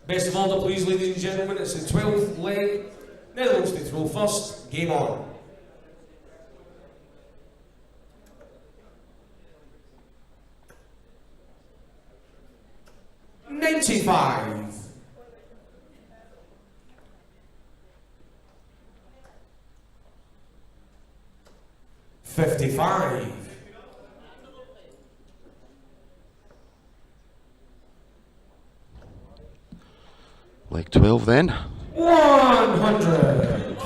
Best of order, please, ladies and gentlemen. It's the 12th leg. Netherlands to throw first. Game on. $95. 55. Leg 12 then. 100.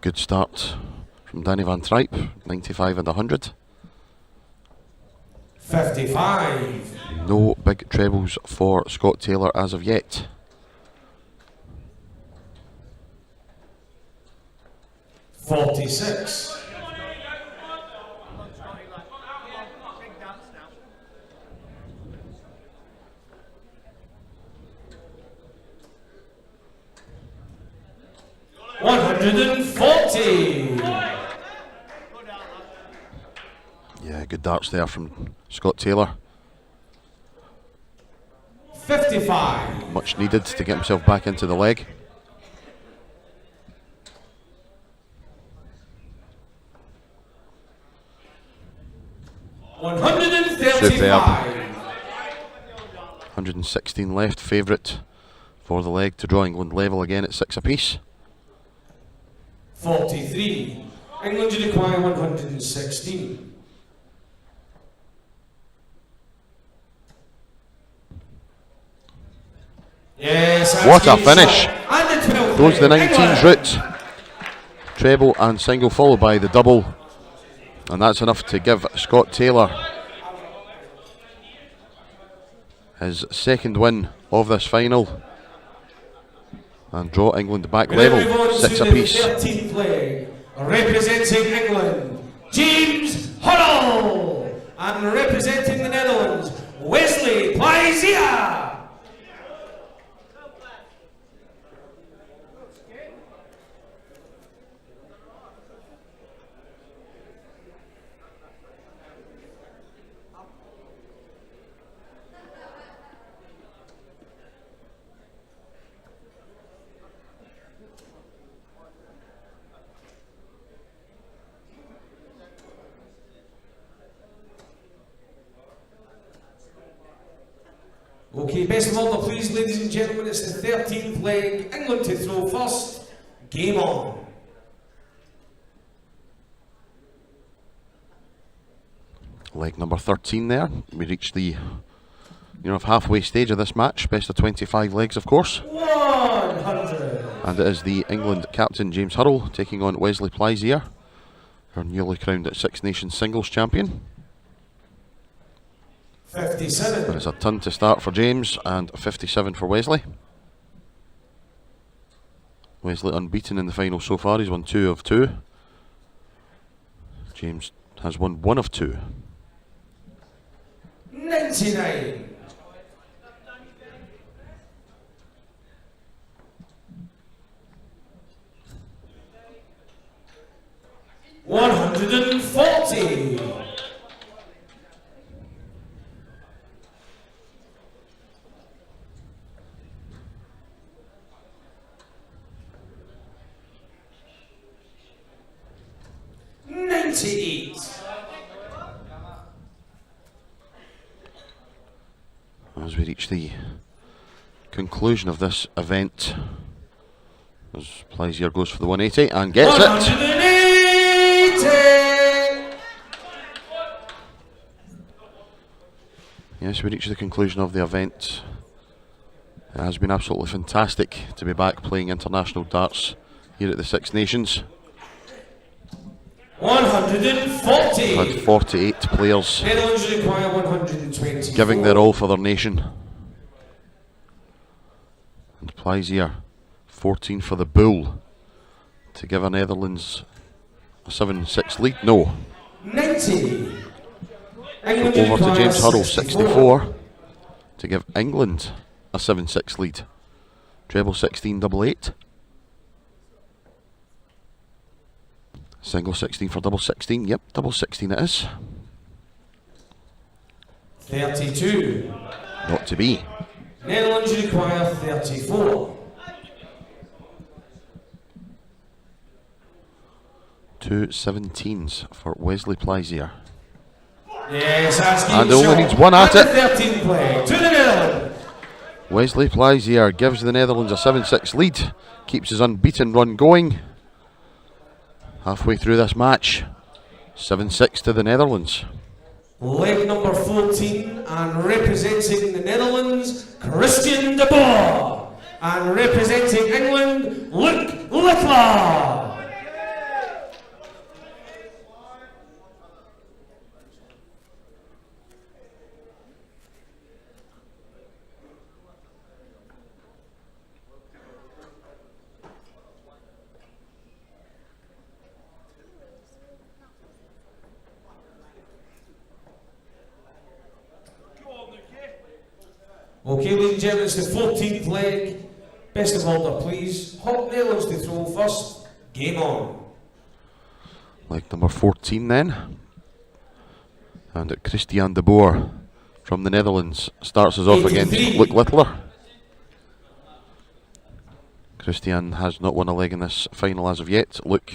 Good start from Danny van Tripe, 95 and 100. 55. No big trebles for Scott Taylor as of yet. 46. 140. Yeah, good darts there from Scott Taylor. 55. Much needed to get himself back into the leg. Superb. 116 left, favourite for the leg to draw England level again at 6 apiece. 43. England require 116. Yes, what a finish! And Goes the 19's route. Treble and single followed by the double. And that's enough to give Scott Taylor his second win of this final and draw England back level, 6 apiece. 13th leg, representing England, James Huddle, and representing the Netherlands, Wesley Pleisier. Okay, best of all, please, ladies and gentlemen, it's the 13th leg. England to throw first. Game on. Leg number 13 there. We reach the halfway stage of this match. Best of 25 legs, of course. 100. And it is the England captain, James Huddle, taking on Wesley Pleisier, our newly crowned Six Nations singles champion. 57. But it's a ton to start for James and 57 for Wesley. Wesley unbeaten in the final so far. He's won 2 of 2. James has won 1 of 2. 99. 140. 98. As we reach the conclusion of this event, as Pleisier goes for the 180 and gets it. 180. Yes, we reach the conclusion of the event. It has been absolutely fantastic to be back playing international darts here at the Six Nations. 140. Had 48 players Netherlands require 120. giving their all for their nation. Pleisier, 14 for the Bull to give the Netherlands a 7-6 lead. No. 90. England Over to requires James Hurrell, 64. 64 to give England a 7-6 lead. Treble 16, double 8. Single 16 for double 16. Yep, double 16 it is. 32. Not to be. Netherlands require 34. 2 17s for Wesley Pleisier. Yes, asking And only shot. needs one at And it. the 13th play to the Netherlands. Wesley Pleisier gives the Netherlands a 7-6 lead. Keeps his unbeaten run going. Halfway through this match, 7-6 to the Netherlands. Leg number 14 and representing the Netherlands, Christian de Boer. And representing England, Luke Littler. Okay, ladies and gentlemen, it's the 14th leg. Best of order, please. Hot Netherlands to throw first. Game on. Leg number 14 then. And Christian de Boer from the Netherlands starts us off against 83. Luke Littler. Christian has not won a leg in this final as of yet. Luke,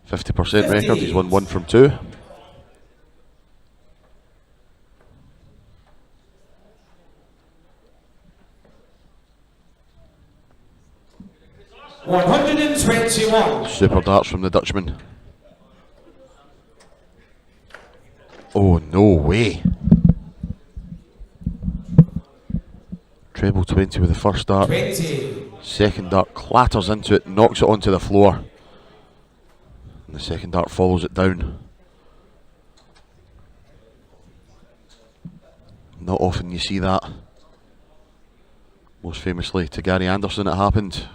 50% record, he's won 1 from 2. $121. Super darts from the Dutchman. Oh, no way. Treble 20 with the first dart. 20. Second dart clatters into it, knocks it onto the floor. And the second dart follows it down. Not often you see that. Most famously to Gary Anderson it happened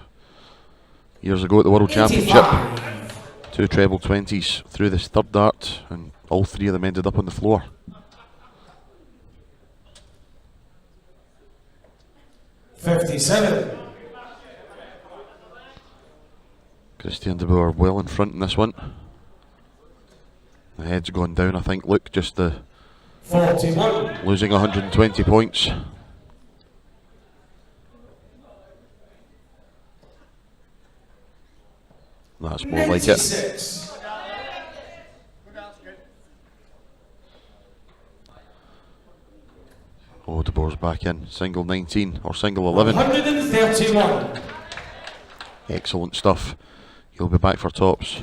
years ago at the World 85. Championship. 2 treble 20s through this third dart and all 3 of them ended up on the floor. $57. Christian de Boer well in front in this one. The head's going down, I think. Look, just the 41. losing 120 points. That's more like it. 96. Oh, de Boer's back in. Single 19 or single 11. 131. Excellent stuff. He'll be back for tops.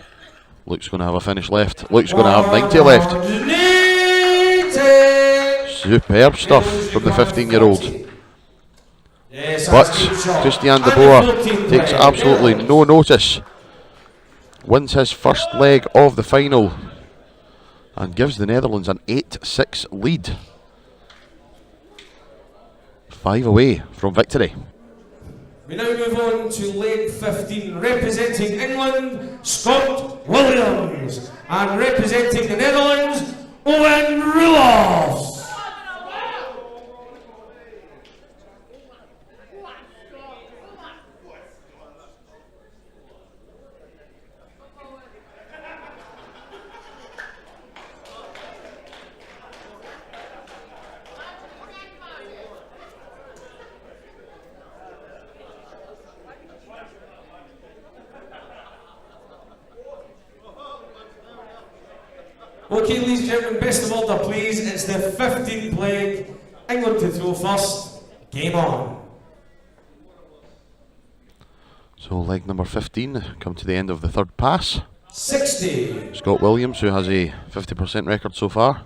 Luke's going to have a finish left. Luke's going to have 90 left. 180. Superb stuff from the 15-year-old. Yes, But that's a good shot. Christian de And Boer the 14th takes leg. absolutely no notice. Wins his first leg of the final and gives the Netherlands an 8-6 lead. 5 away from victory. We now move on to leg 15, representing England, Scott Williams, and representing the Netherlands, Owen Roelofs. Okay, ladies and gentlemen, best of order, please. It's the 15th leg. England to throw first. Game on. So leg number 15, come to the end of the third pass. 60. Scott Williams, who has a 50% record so far,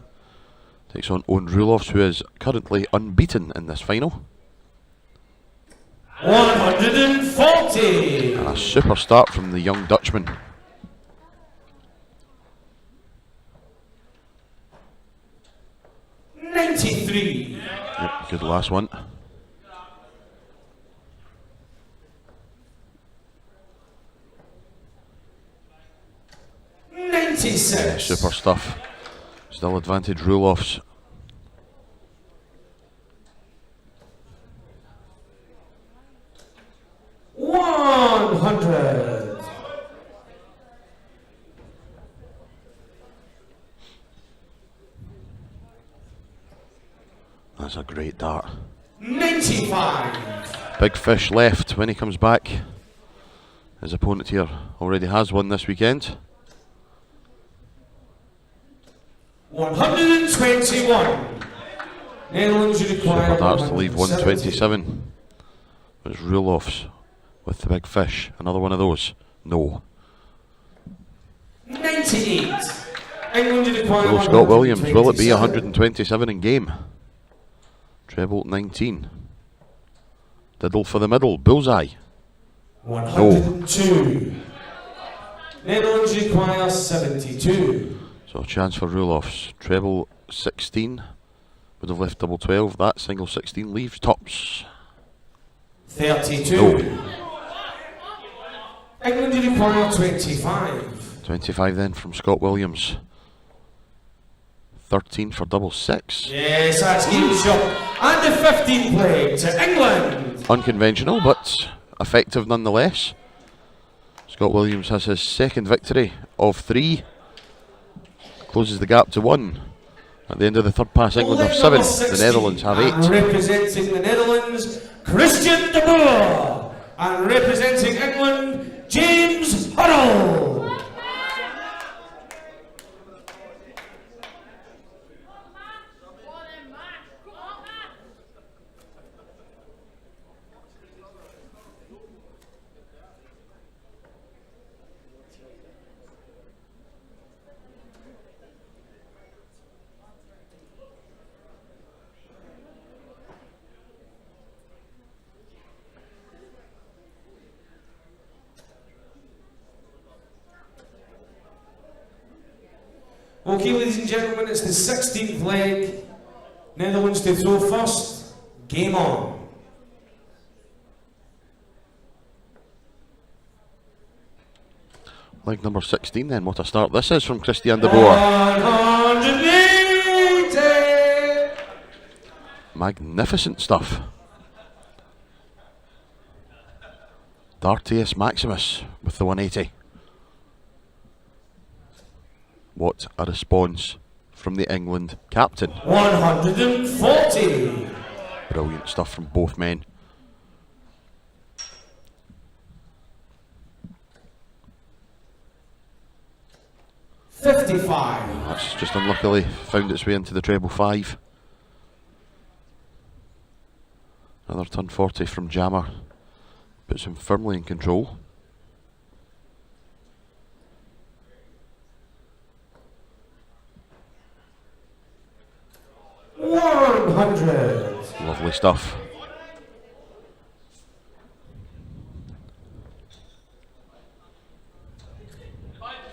takes on Owen Roelofs, who is currently unbeaten in this final. 140. And a super start from the young Dutchman. $93. Yep, good last one. 96. Super stuff. Still advantage rule-offs. $100. That's a great dart. 95. Big fish left when he comes back. His opponent here already has one this weekend. 121. Netherlands require Super darts to leave 170. 127. It's rule-offs with the big fish. Another one of those. No. 98. England require So Scott Williams, will it be 127? 127 in game? Treble 19. Diddle for the middle. Bullseye. 102. Netherlands require 72. So a chance for rule-offs. Treble 16. Would have left double 12. That single 16 leaves tops. 32. No. England require 25. 25 then from Scott Williams. 13 for double 6. Yes, that's game shot. And the 15th leg to England. Unconventional, but effective nonetheless. Scott Williams has his second victory of 3. Closes the gap to 1. At the end of the third pass, England have 7. The Netherlands have 8. And representing the Netherlands, Christian de Boer. And representing England, James Huddle. Okay, ladies and gentlemen, it's the 16th leg. Netherlands to throw first. Game on. Leg number 16 then. What a start this is from Christian de Boer. 180. Magnificent stuff. Dartius Maximus with the 180. What a response from the England captain. 140. Brilliant stuff from both men. $55. That's just unluckily found its way into the treble 5. Another turn 40 from Jammer. Puts him firmly in control. $100. Lovely stuff.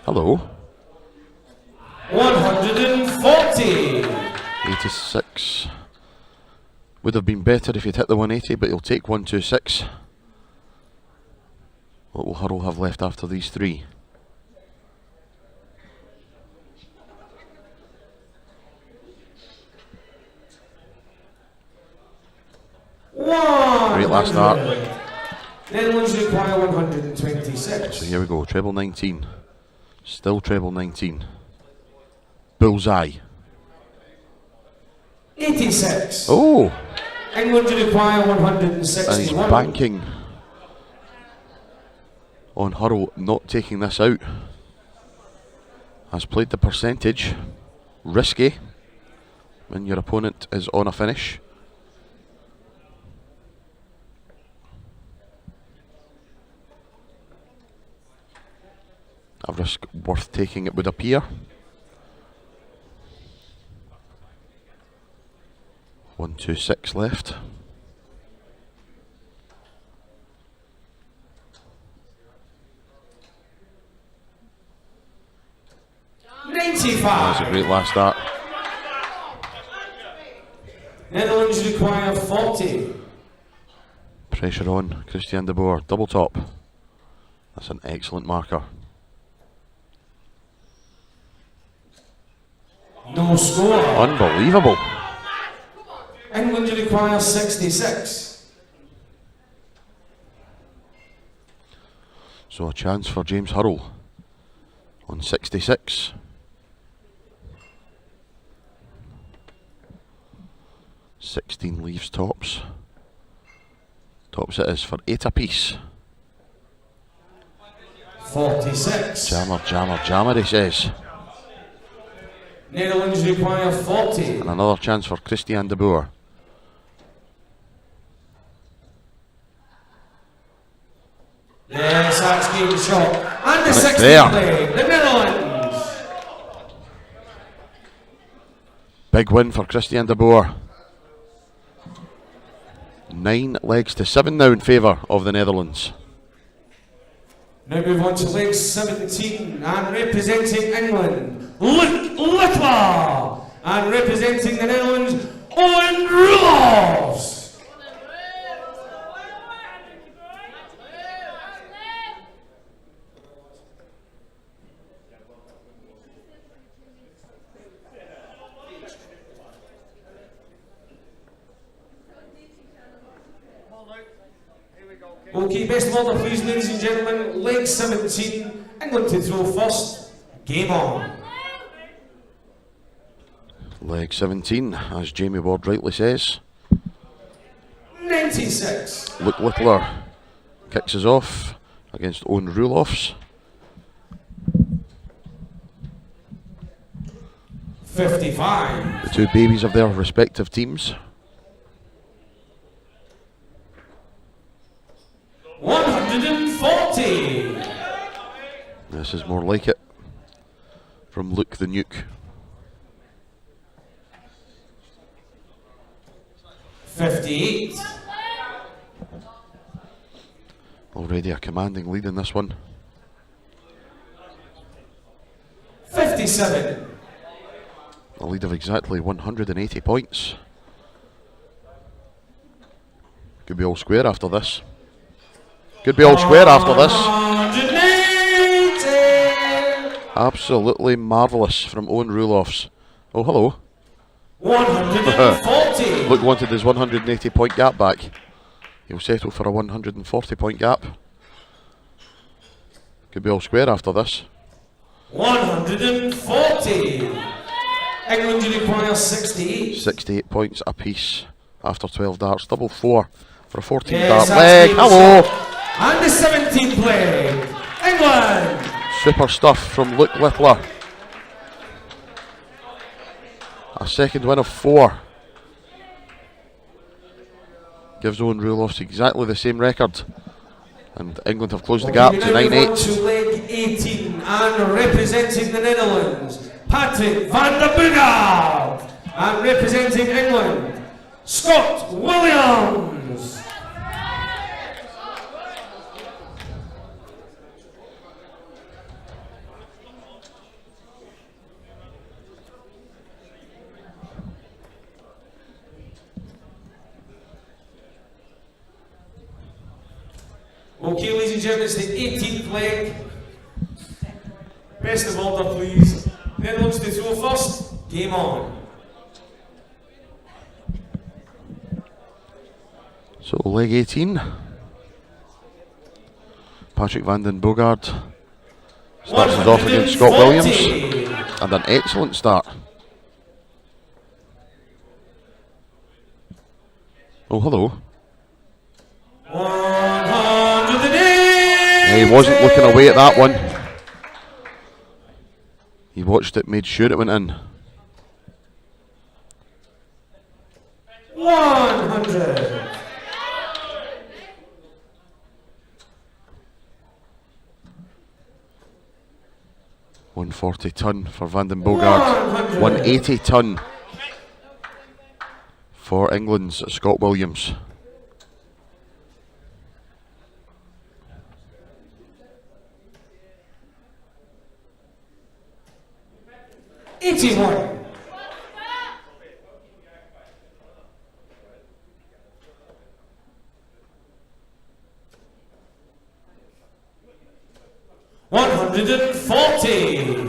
Hello. 140. 86. Would have been better if he'd hit the 180, but he'll take 126. What will Hurrell have left after these 3? Great last start. Netherlands require 126. So here we go, treble 19. Still treble 19. Bullseye. 86. Oh! England require And he's 161. banking on Hurrell not taking this out. Has played the percentage. Risky when your opponent is on a finish. A risk worth taking, it would appear. $126 left. That's a 95. great last start. Netherlands require 40. Pressure on Christian de Boer. Double top. That's an excellent marker. No score. Unbelievable. England require 66. So a chance for James Hurrell on 66. (16) leaves tops. Tops it is for 8 apiece. 46. Jammer, jammer, jammer, he says. Netherlands require 40. And another chance for Christian de Boer. Yes, that's game shot. And the it's 16th there. leg, the Netherlands. Big win for Christian de Boer. 9 legs to 7 now in favour of the Netherlands. Now move on to leg 17 and representing England, Luke Littler. And representing the Netherlands, Owen Roelofs. Okay, best of order please, ladies and gentlemen. Leg 17, England to throw first. Game on. Leg 17, as Jamie Ward rightly says. 96. Luke Littler kicks us off against Owen Roelofs. 55. The two babies of their respective teams. 140. This is more like it from Luke the Nuke. 58. Already a commanding lead in this one. 57. A lead of exactly 180 points. Could be all square after this. Could be all square after this. 180. Absolutely marvellous from Owen Roelofs. Oh, hello. 140. Luke wanted his 180 point gap back. He'll settle for a 140 point gap. Could be all square after this. 140. England require 68. 68 points apiece after 12 darts. Double 4 for a 14 Yes, dart that's leg. game Hello. shot. And the 17th leg, England. Super stuff from Luke Littler. A second win of 4. Gives Owen Roelofs exactly the same record. And England have closed the gap to 9-8. To leg 18 and representing the Netherlands, Patrick Vandenberg. And representing England, Scott Williams. Okay, ladies and gentlemen, it's the 18th leg. Best of order, please. Netherlands to throw first. Game on. So leg 18. Patrick Vandenberg starts us off against Scott Williams. And an excellent start. Oh, hello. 180. He wasn't looking away at that one. He watched it, made sure it went in. 100. 140 ton for Vandenberg. 180 ton for England's Scott Williams. 81. 140.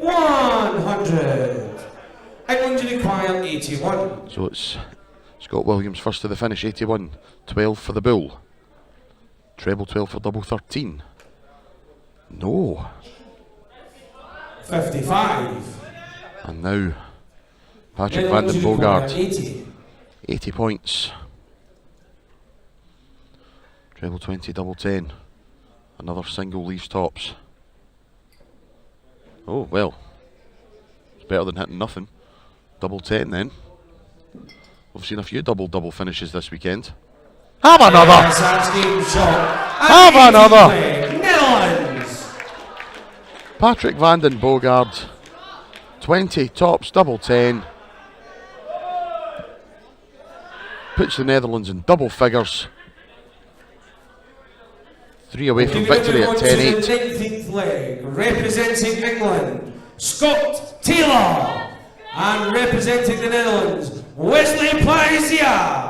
100. England require 81. So it's Scott Williams first to the finish, 81. 12 for the bull. Treble 12 for double 13. No. 55. And now Patrick Vandenberg, 80. 80 points. Treble 20, double 10. Another single leaves tops. Oh, well. It's better than hitting nothing. Double 10 then. We've seen a few double finishes this weekend. Have another! Yes, that's game shot. Have another! Netherlands. Patrick Vandenberg, 20 tops, double 10. Puts the Netherlands in double figures. 3 away from victory at 10-8. 19th leg, representing England, Scott Taylor. And representing the Netherlands, Wesley Pleisier.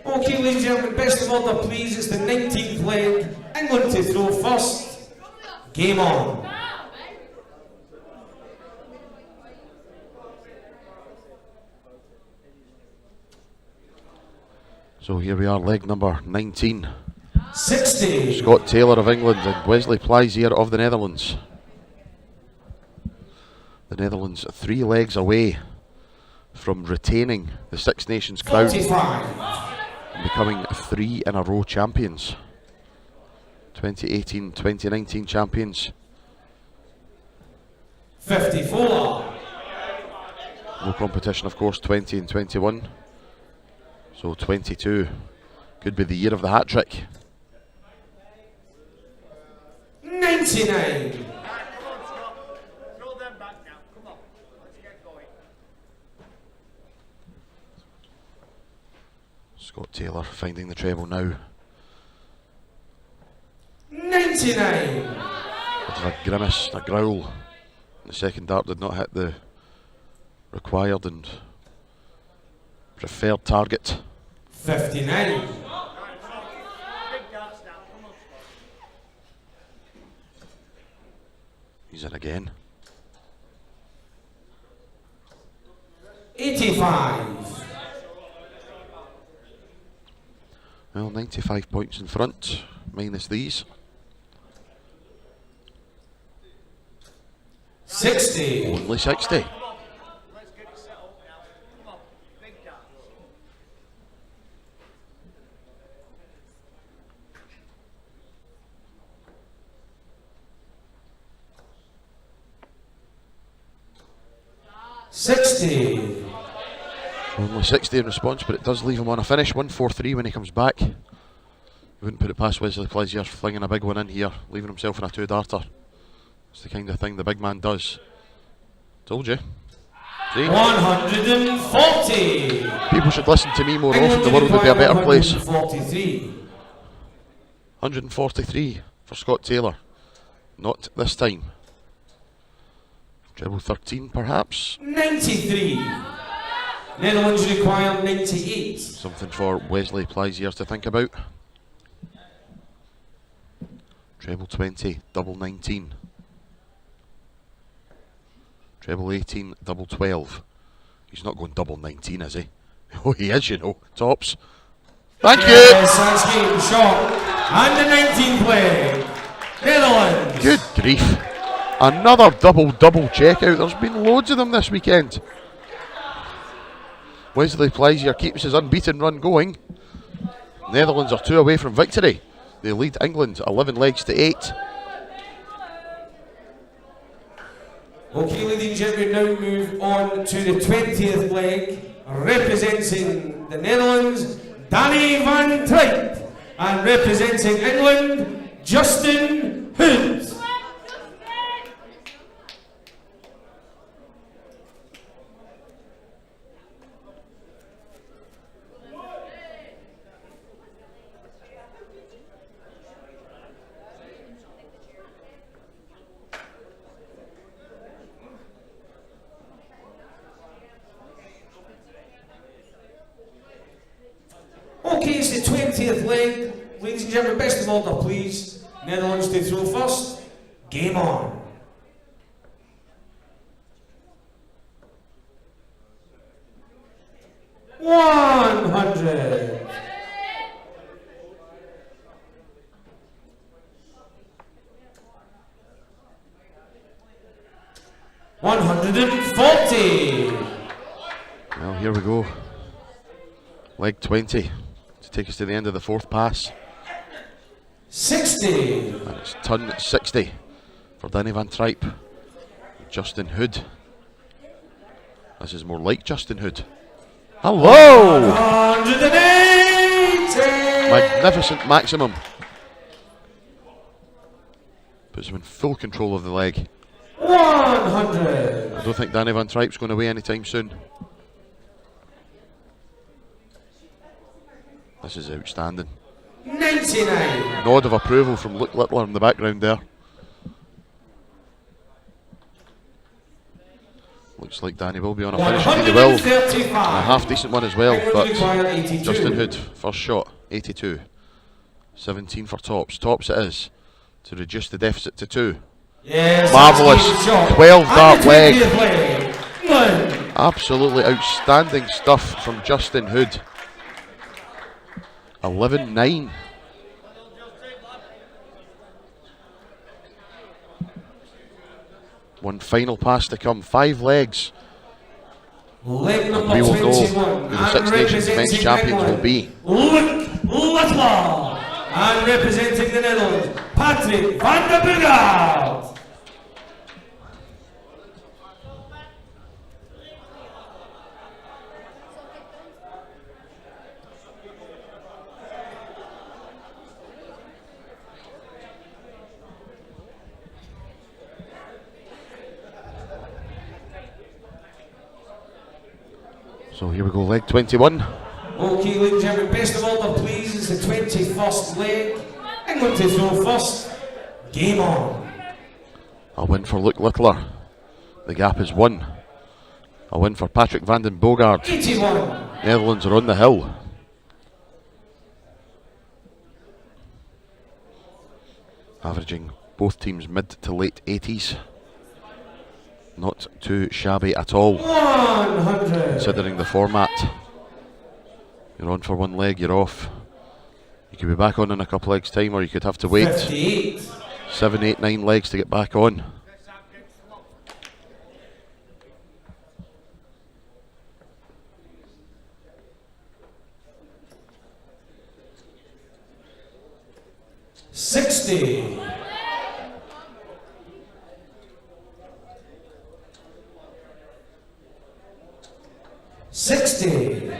Okay, ladies and gentlemen, best of order, please. It's the 19th leg. England to throw first. Game on. So here we are, leg number 19. 60. Scott Taylor of England and Wesley Pleisier of the Netherlands. The Netherlands 3 legs away from retaining the Six Nations crown. 45. Becoming 3 in a row champions. 2018, 2019 champions. 54. No competition, of course, 20 and 21. So 22 could be the year of the hat trick. 99. Throw them back now. Come on. Let's get going. Scott Taylor finding the treble now. 99. Bit of a grimace, a growl. The second dart did not hit the required and preferred target. 59. Big darts now. Come on. He's in again. 85. Well, 95 points in front, minus these. 60. Only 60. Let's get it set up now. Come on. Big darts. 60. Only 60 in response, but it does leave him on a finish. 1-4-3 when he comes back. You wouldn't put it past Wesley Pleisier flinging a big one in here, leaving himself in a 2-darter. It's the kind of thing the big man does. Told you. See? 140. People should listen to me more often, the world would be a better place. 143. 143 for Scott Taylor. Not this time. Treble 13 perhaps. 93. Netherlands require 98. Something for Wesley Pleisier to think about. Treble 20, double 19. Treble 18, double 12. He's not going double 19, is he? Oh, he is, you know. Tops. Thank you! Yes, that's game shot. And the 19th leg. Netherlands. Good grief. Another double checkout. There's been loads of them this weekend. Wesley Pleisier keeps his unbeaten run going. Netherlands are 2 away from victory. They lead England 11 legs to 8. Okay, ladies and gentlemen, now move on to the 20th leg, representing the Netherlands, Danny van Tripe, and representing England, Justin Hyde. 20th leg. Ladies and gentlemen, best of order, please. Netherlands to throw first. Game on. $100. 140. Well, here we go. Leg 20 to take us to the end of the fourth pass. 60. And it's turn 60 for Danny Van Tripe. Justin Hood. This is more like Justin Hood. Hello! 180. Magnificent maximum. Puts him in full control of the leg. 100. I don't think Danny Van Tripe's going away anytime soon. This is outstanding. 99. Nod of approval from Luke Littler in the background there. Looks like Danny will be on a finish. He will. And a half decent one as well. But Justin Hood, first shot, 82. 17 for Tops. Tops it is to reduce the deficit to 2. Yes, marvellous 12 dart leg. leg. Absolutely outstanding stuff from Justin Hood. 11-9. One final pass to come. 5 legs. Leg number We will know 21. who the Six Nations men's champions will be. Luke Littler. And representing the Netherlands, Patrick Vandenberg. So here we go, leg 21. Okay, ladies and gentlemen, best of order, please. It's the 21st leg. England to throw first. Game on. A win for Luke Littler. The gap is 1. A win for Patrick Vandenberg. 81. Netherlands are on the hill. Averaging both teams mid to late 80s. Not too shabby at all, 100. considering the format. You're on for one leg, you're off. You could be back on in a couple legs' time, or you could have to wait 58. 7, 8, 9 legs to get back on. $60. 60.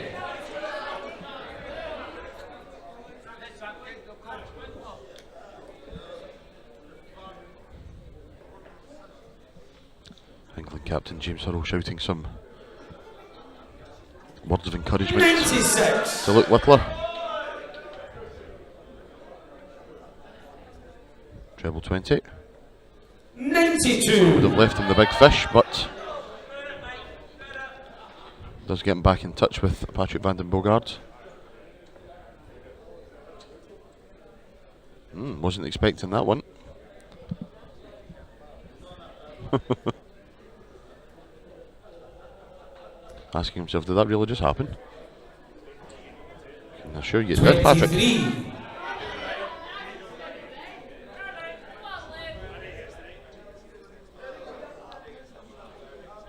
England captain James Hurrell shouting some words of encouragement 96. to Luke Littler. Treble 20. 92. Would have left him the big fish, but does get him back in touch with Patrick Vandenberg. Wasn't expecting that one. Asking himself, did that really just happen? I can assure you it did, Patrick. 23.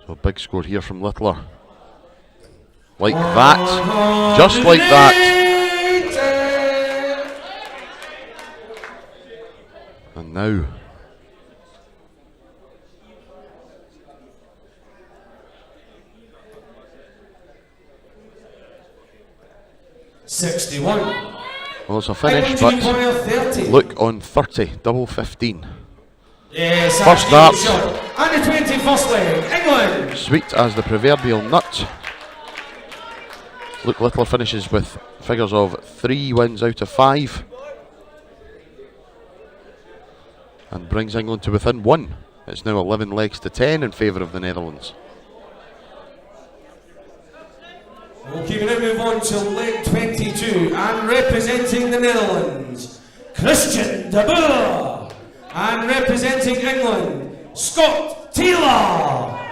So a big score here from Littler. Like that. Just like that. And now $61. well, it's a finish, but look on 30, double 15. Yes, First dart. And the 21st leg, England. Sweet as the proverbial nut. Luke Littler finishes with figures of 3 wins out of 5 and brings England to within 1. It's now 11 legs to 10 in favour of the Netherlands. Okay, we now move on to leg 22, and representing the Netherlands, Christian de Boer, and representing England, Scott Taylor.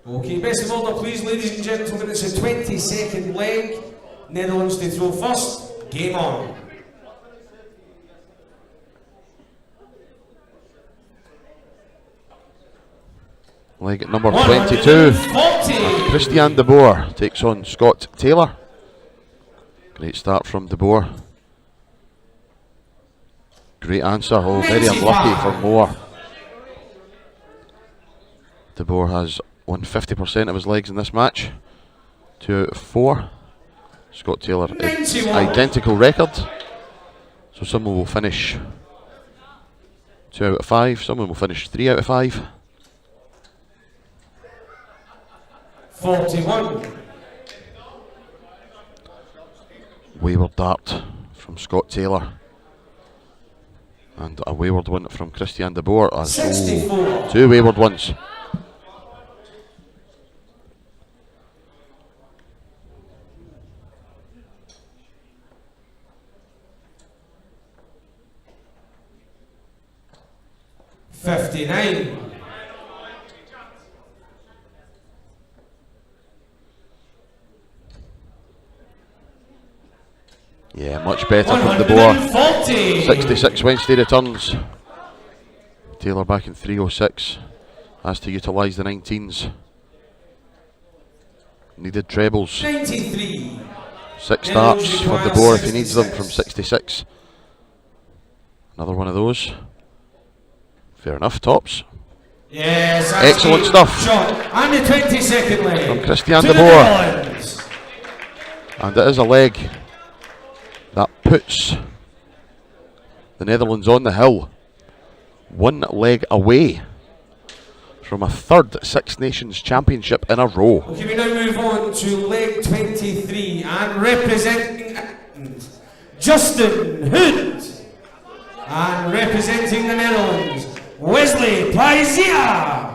Okay, best of order please, ladies and gentlemen, it's a 20-second leg. Netherlands to throw first, game on. Leg at number 22. Christian de Boer takes on Scott Taylor. Great start from de Boer. Great answer, oh very unlucky for Moore. De Boer has won 50% of his legs in this match. 2 out of 4. Scott Taylor, it's identical record. So someone will finish 2 out of 5, someone will finish 3 out of 5. 41. Wayward dart from Scott Taylor. And a wayward one from Christian de Boer. Oh, 2 wayward ones. Yeah, much better from de Boer. 66 Wednesday returns. Taylor back in 306. Has to utilise the 19s. Needed trebles. 93. 6 starts for de Boer if he needs them from 66. Another one of those. Fair enough, tops. Yes, excellent stuff. Shot. And the 22nd leg from Christian de Boer. And it is a leg that puts the Netherlands on the hill. 1 leg away from a 3rd Six Nations Championship in a row. Okay, we now move on to leg 23 and representing Justin Hood. And representing the Netherlands, Wesley Pleisier.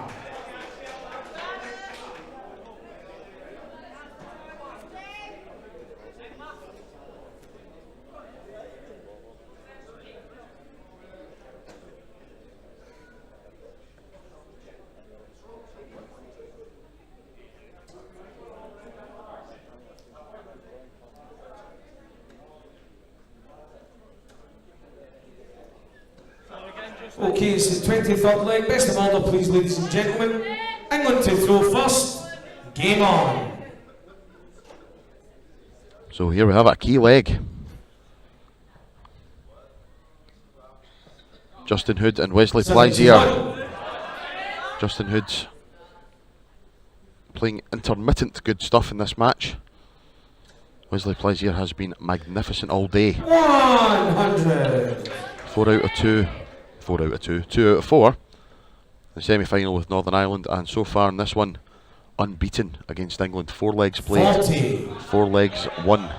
Okay, it's the 23rd leg. Best of order, please, ladies and gentlemen. England to throw first. Game on. So here we have a key leg. Justin Hood and Wesley Pleisier. Justin Hood's playing intermittent good stuff in this match. Wesley Pleisier has been magnificent all day. 100. 4 out of 2. 4 out of 2. 2 out of 4. The semi-final with Northern Ireland, and so far in this one, unbeaten against England. 4 legs played. 40. 4 legs won.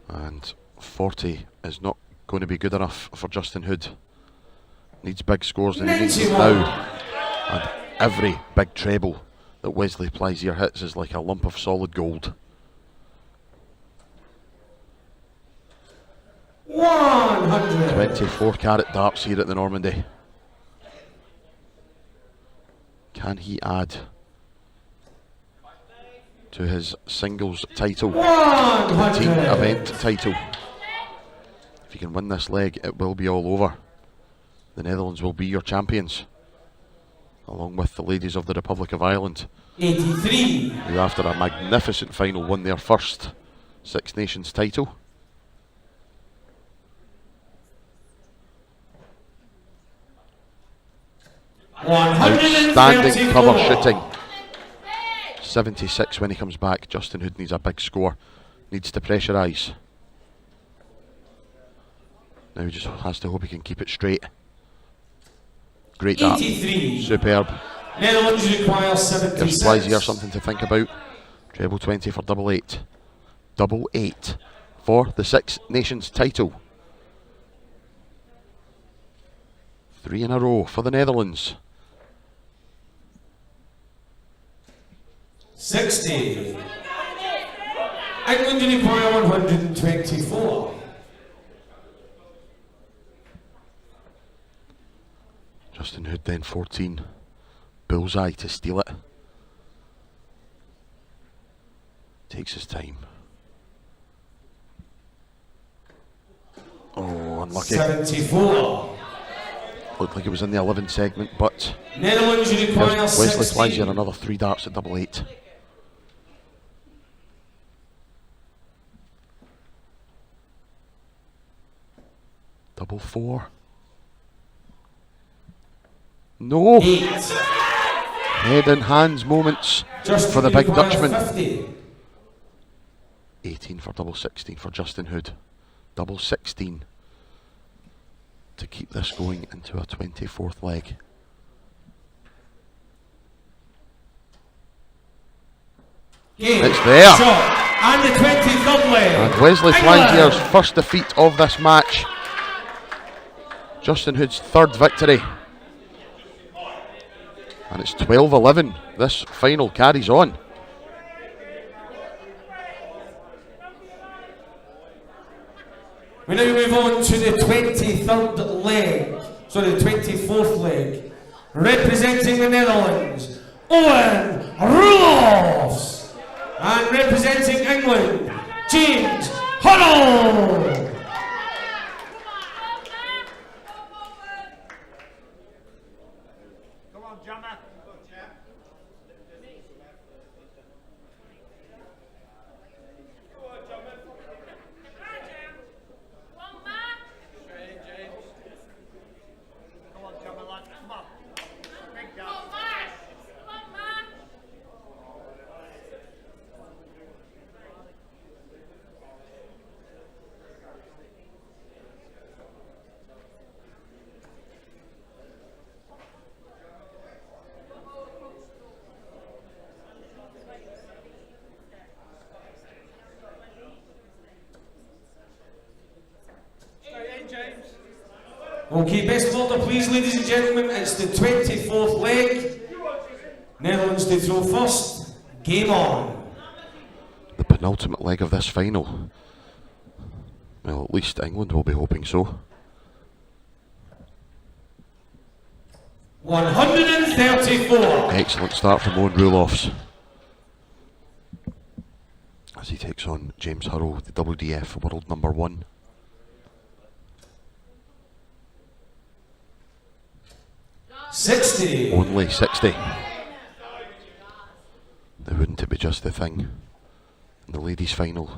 And 40 is not going to be good enough for Justin Hood. Needs big scores and he needs them now. And every big treble that Wesley Pleisier hits is like a lump of solid gold. 100. 24 carat darts here at the Normandy. Can he add to his singles title, the team event title? If he can win this leg, it will be all over. The Netherlands will be your champions, along with the ladies of the Republic of Ireland, 83. who after a magnificent final won their first Six Nations title. Outstanding cover shooting. 76 when he comes back. Justin Hood needs a big score, needs to pressurise. Now he just has to hope he can keep it straight. Great dart. 83. Superb. Netherlands require Gives 76. Pleisier something to think about. Treble 20 for double 8. Double 8 for the Six Nations title. 3 in a row for the Netherlands. 60. England require 124. Justin Hood then 14. Bullseye to steal it. Takes his time. Oh, unlucky. 74. Looked like it was in the 11 segment, but Netherlands require there's Wesley 16. Pleisier, another 3 darts at double 8. Double 4. No! 8. Head and hands moments Justin for the big require Dutchman. 50. 18 for double 16 for Justin Hood. Double 16 to keep this going into a 24th leg. Game. It's there. Shot. And the 23rd leg. And Wesley England. Pleisier's first defeat of this match. Justin Hood's 3rd victory. And it's 12-11. This final carries on. We now move on to the 23rd leg. Sorry, the 24th leg. Representing the Netherlands, Owen Roelofs. And representing England, James Huddle. Come on, Jammer. Come on, Jammer, lad. Come on. Big guy. Stay in, James. Okay, best of order, please, ladies and gentlemen. It's the 24th leg. Netherlands to throw first. Game on. The penultimate leg of this final. Well, at least England will be hoping so. 134. Excellent start from Owen Roelofs as he takes on James Hurrell, the WDF world number 1. $60. Only 60. Now, wouldn't it be just the thing? In the ladies' final,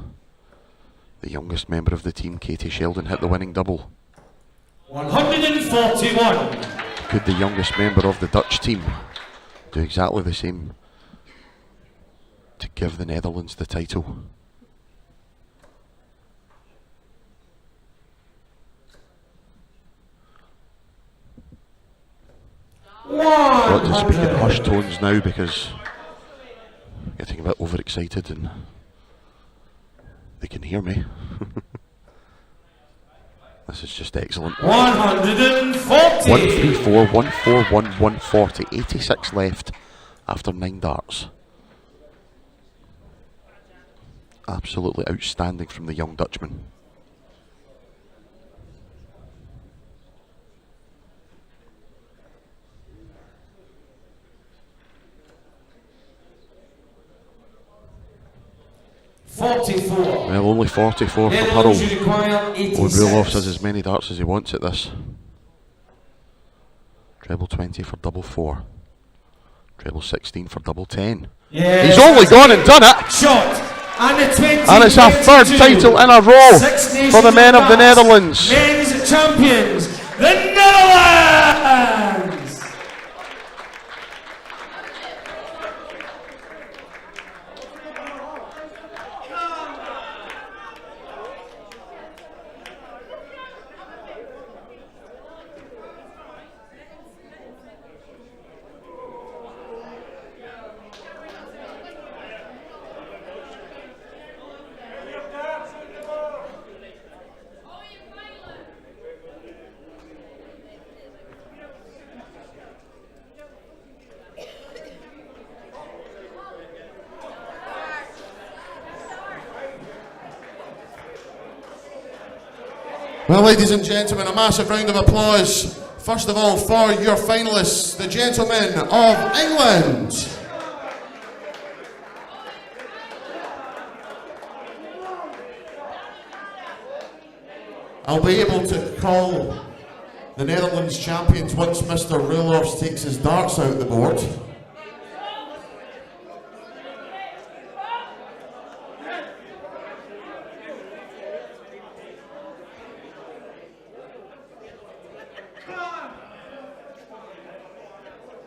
the youngest member of the team, Katie Sheldon, hit the winning double. 141. Could the youngest member of the Dutch team do exactly the same to give the Netherlands the title? Got to speak in hushed tones now because getting a bit overexcited and they can hear me. This is just excellent. 140. 134, 141, 140. 86 left after 9 darts. Absolutely outstanding from the young Dutchman. Well, only 44 for Hurrell. Owen Roelofs has as many darts as he wants at this. Treble 20 for double 4. Treble 16 for double 10. Yes, he's only gone and done it! Shot! And it's a 3rd title in a row for the men of the Netherlands. Men's champions, the Netherlands! Well, ladies and gentlemen, a massive round of applause, first of all, for your finalists, the gentlemen of England. I'll be able to call the Netherlands champions once Mr. Roelofs takes his darts out the board.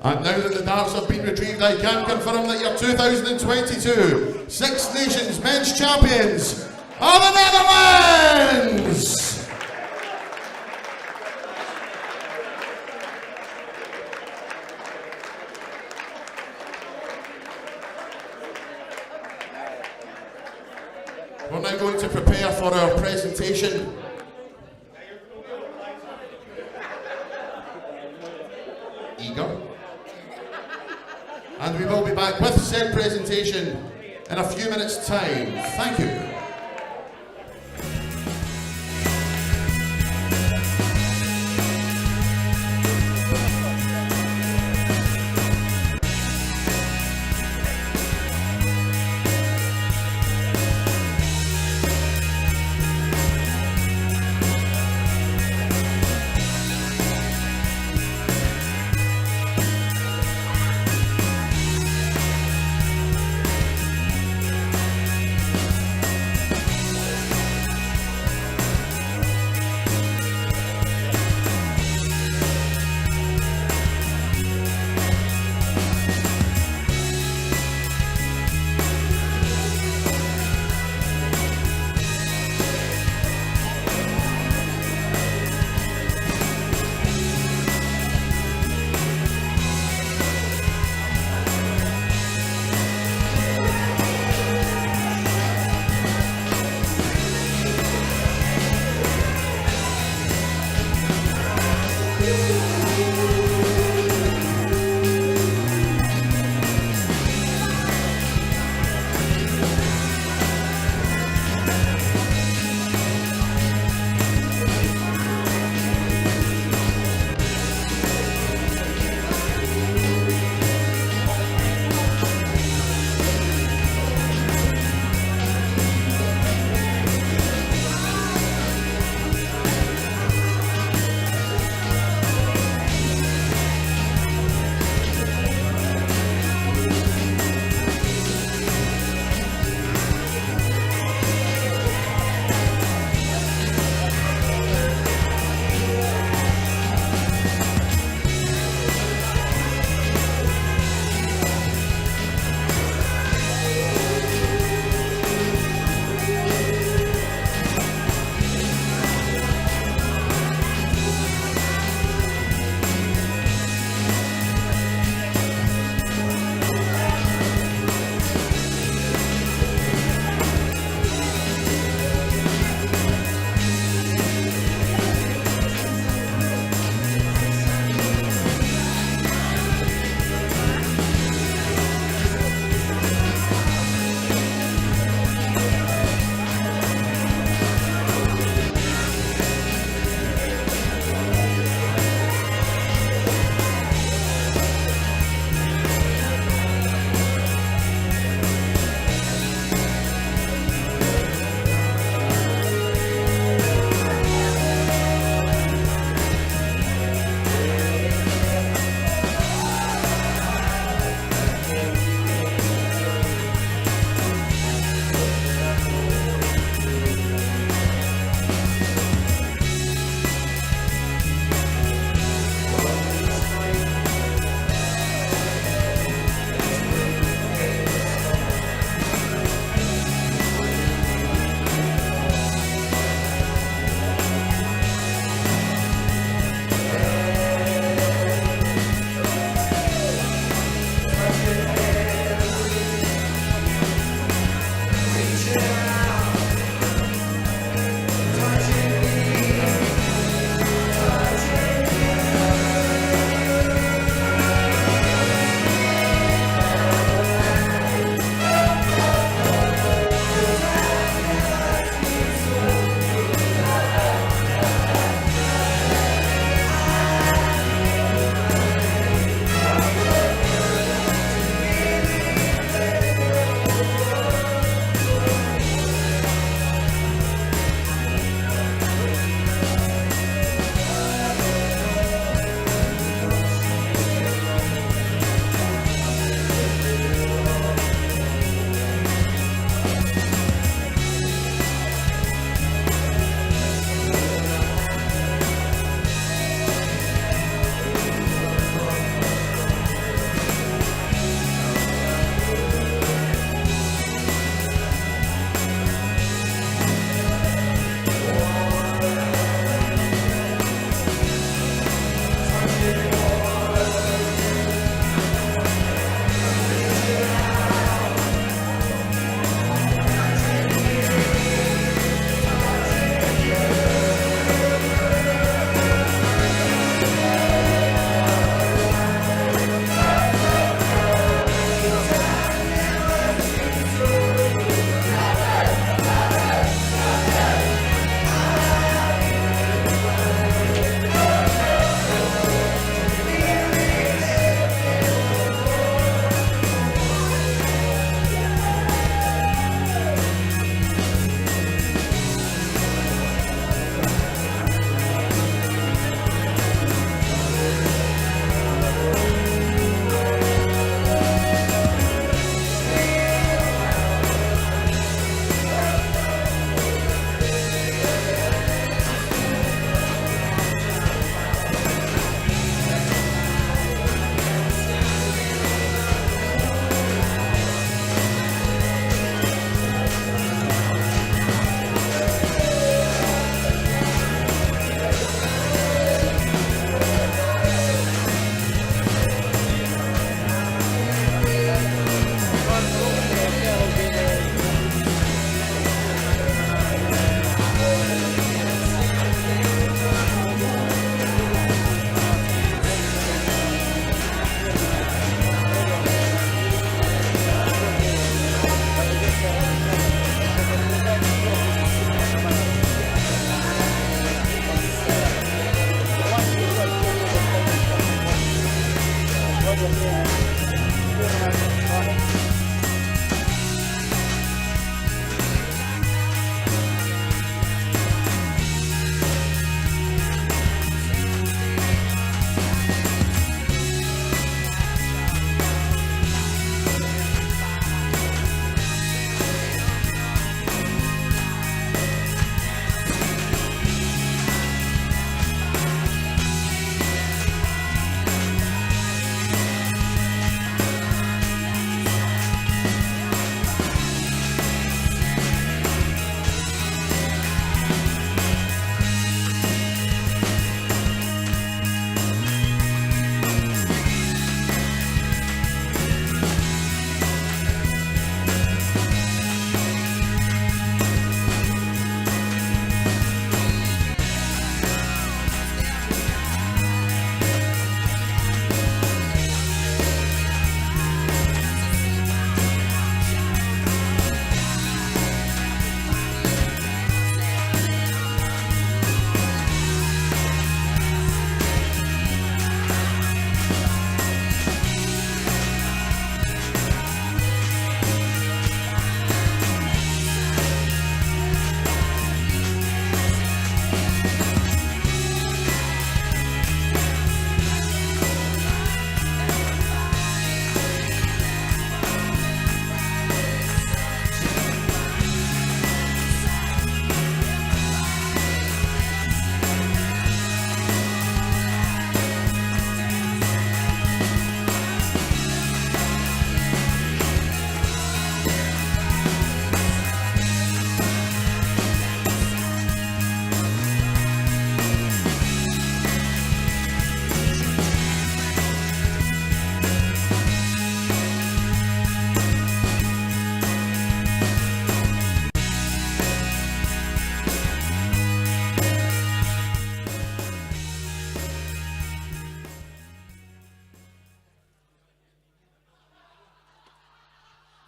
And now that the darts have been retrieved, I can confirm that your 2022 Six Nations Men's Champions are the Netherlands! We're now going to prepare for our presentation. Eager? And we will be back with said presentation in a few minutes' time. Thank you.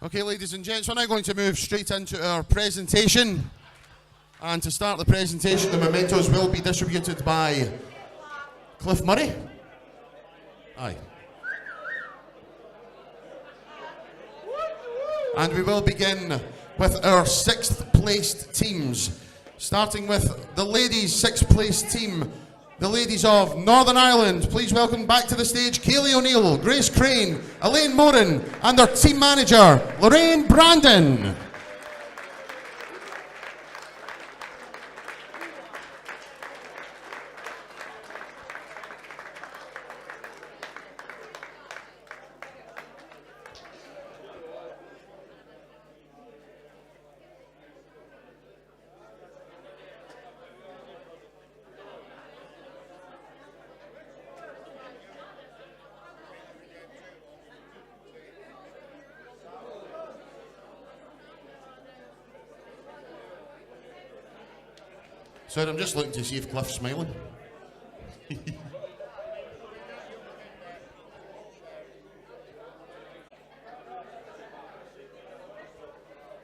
Okay, ladies and gents, we're now going to move straight into our presentation. And to start the presentation, the mementos will be distributed by Cliff Murray. Aye. And we will begin with our 6th placed teams. Starting with the ladies' 6th placed team, the ladies of Northern Ireland. Please welcome back to the stage Kaylee O'Neill, Grace Crane, Elaine Morin, and their team manager, Lorraine Brandon. Sorry, I'm just looking to see if Cliff's smiling.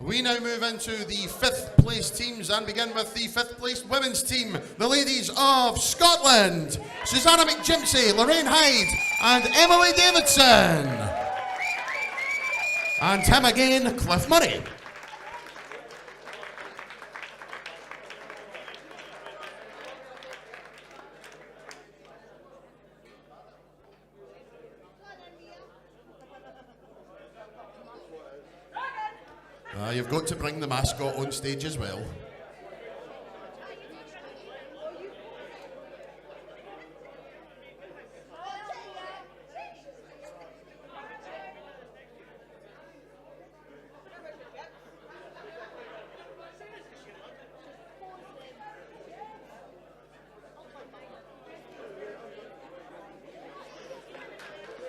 We now move into the 5th place teams and begin with the 5th place women's team, the ladies of Scotland, Suzanna Mcginty, Lorraine Hyde, and Emily Davidson. And him again, Cliff Murray. You've got to bring the mascot on stage as well.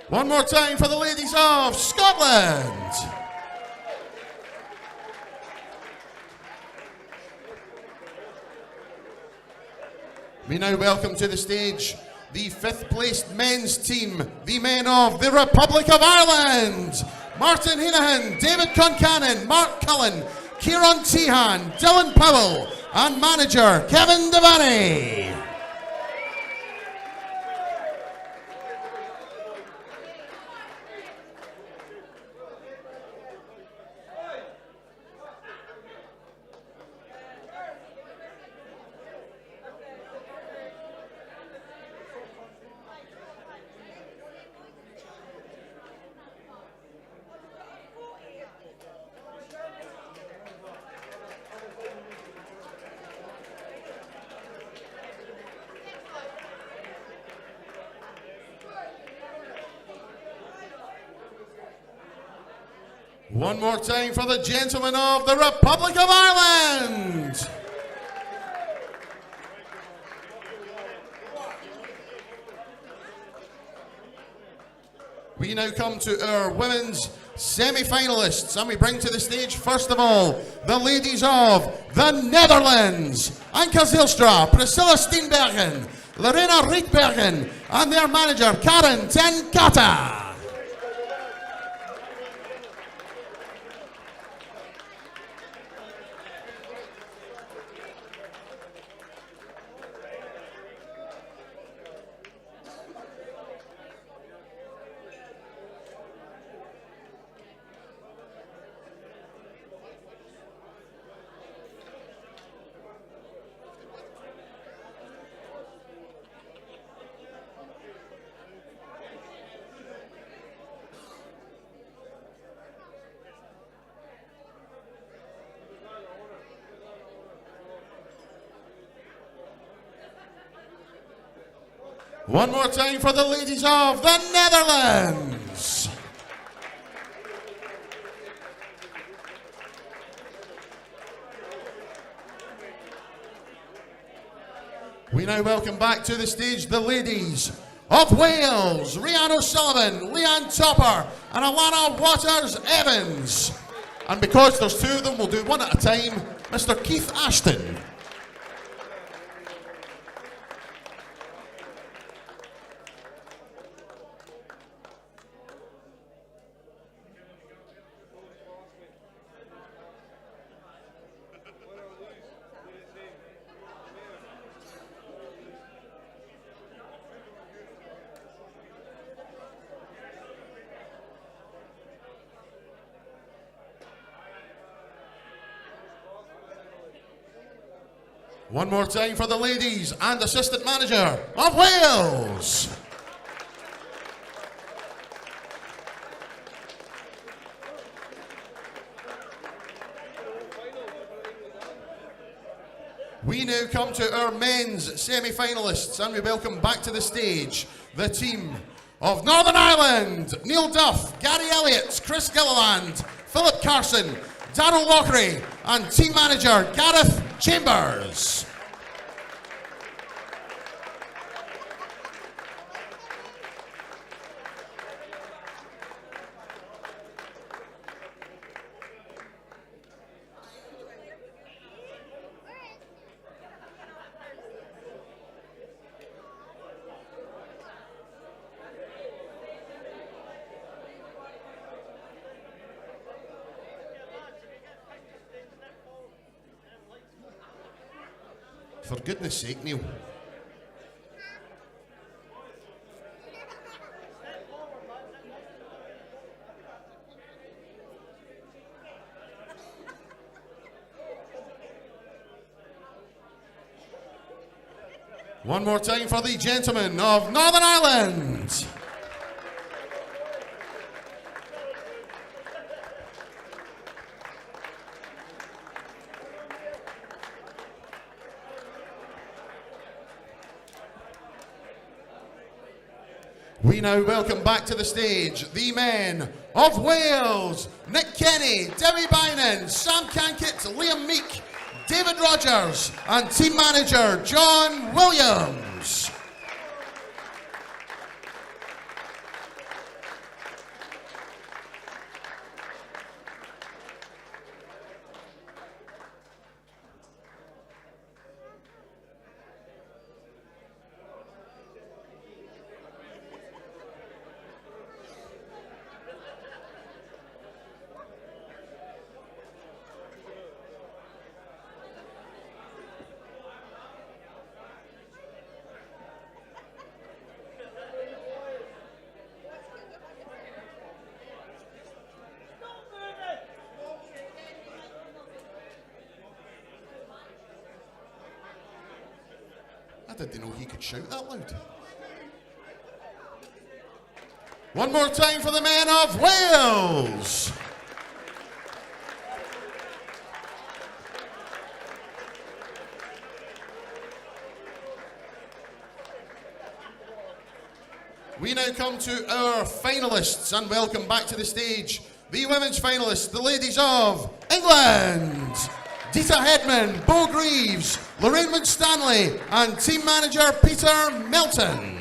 One more time for the ladies of Scotland. We now welcome to the stage the 5th placed men's team, the men of the Republic of Ireland. Martin Heenahan, David Concannon, Mark Cullen, Kieran Tehan, Dylan Powell, and manager Kevin Devaney. One more time for the gentlemen of the Republic of Ireland. We now come to our women's semi-finalists, and we bring to the stage, first of all, the ladies of the Netherlands. Anke Zijlstra, Priscilla Steenbergen, Lorena Rietbergen, and their manager, Karen ten Kata. One more time for the ladies of the Netherlands. We now welcome back to the stage the ladies of Wales, Rhian O'Sullivan, Leanne Topper, and Alana Waters-Evans. And because there's two of them, we'll do one at a time. Mr. Keith Ashton. One more time for the ladies and assistant manager of Wales. We now come to our men's semi-finalists, and we welcome back to the stage the team of Northern Ireland: Neil Duff, Gary Elliott, Chris Gilliland, Philip Carson, Darryl Lockery, and team manager Gareth Chambers. For goodness sake, Neil. One more time for the gentlemen of Northern Ireland. We now welcome back to the stage the men of Wales: Nick Kenny, Debbie Bynum, Sam Kanket, Liam Meek, David Rogers, and team manager John Williams. I didn't know he could shout that loud. One more time for the men of Wales. We now come to our finalists, and welcome back to the stage the women's finalists, the ladies of England: Dita Hedman, Bo Greaves, Lorraine Winstanley, and team manager Peter Melton.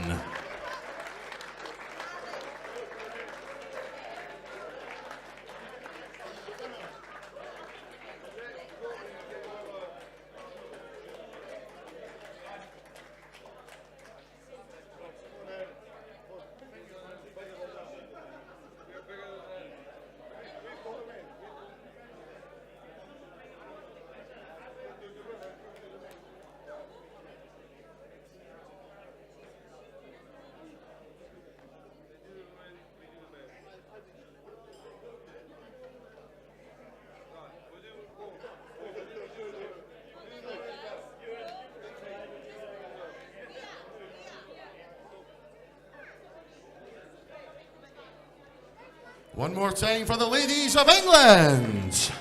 One more time for the ladies of England.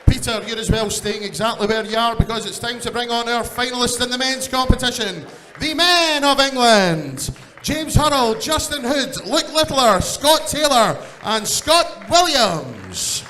Peter, you're as well staying exactly where you are, because it's time to bring on our finalists in the men's competition. The men of England: James Hurrell, Justin Hood, Luke Littler, Scott Taylor, and Scott Williams.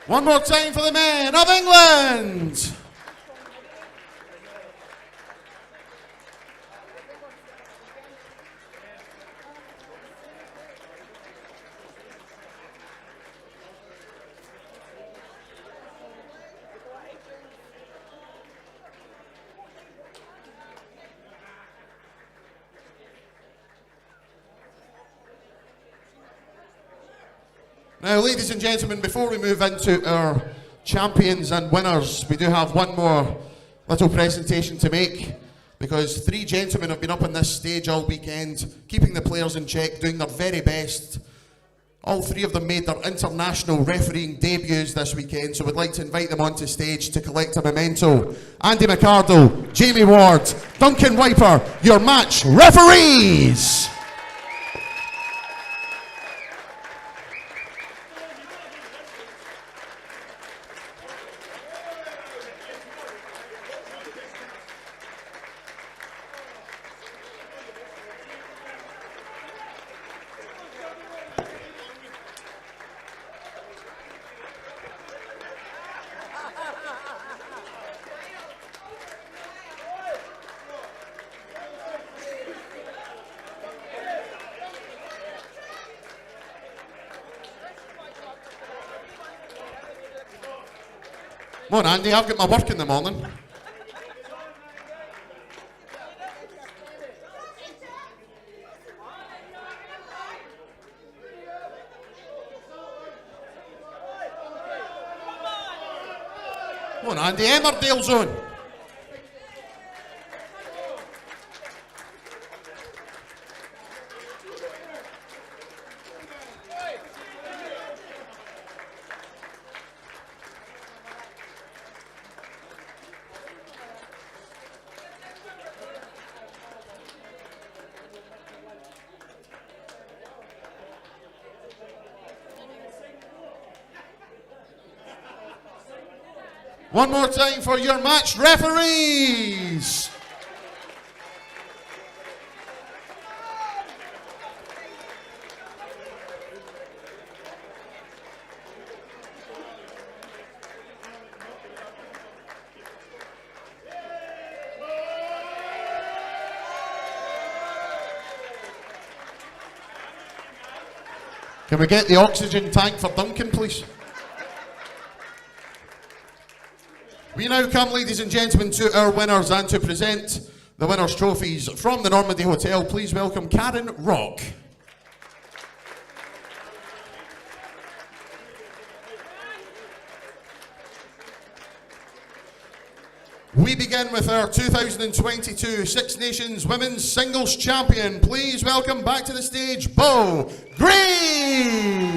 One more time for the men of England. Now, ladies and gentlemen, before we move into our champions and winners, we do have one more little presentation to make, because three gentlemen have been up on this stage all weekend, keeping the players in check, doing their very best. All three of them made their international refereeing debuts this weekend, so we'd like to invite them onto stage to collect a memento. Andy McArdle, Jamie Ward, Duncan Wiper, your match referees! Come on, Andy, I've got my work in the morning. Come on, Andy, Emmerdale zone. One more time for your match referees. Can we get the oxygen tank for Duncan, please? We now come, ladies and gentlemen, to our winners, and to present the winners' trophies from the Normandy Hotel. Please welcome Karen Rock. We begin with our 2022 Six Nations Women's Singles Champion. Please welcome back to the stage, Bo Greaves.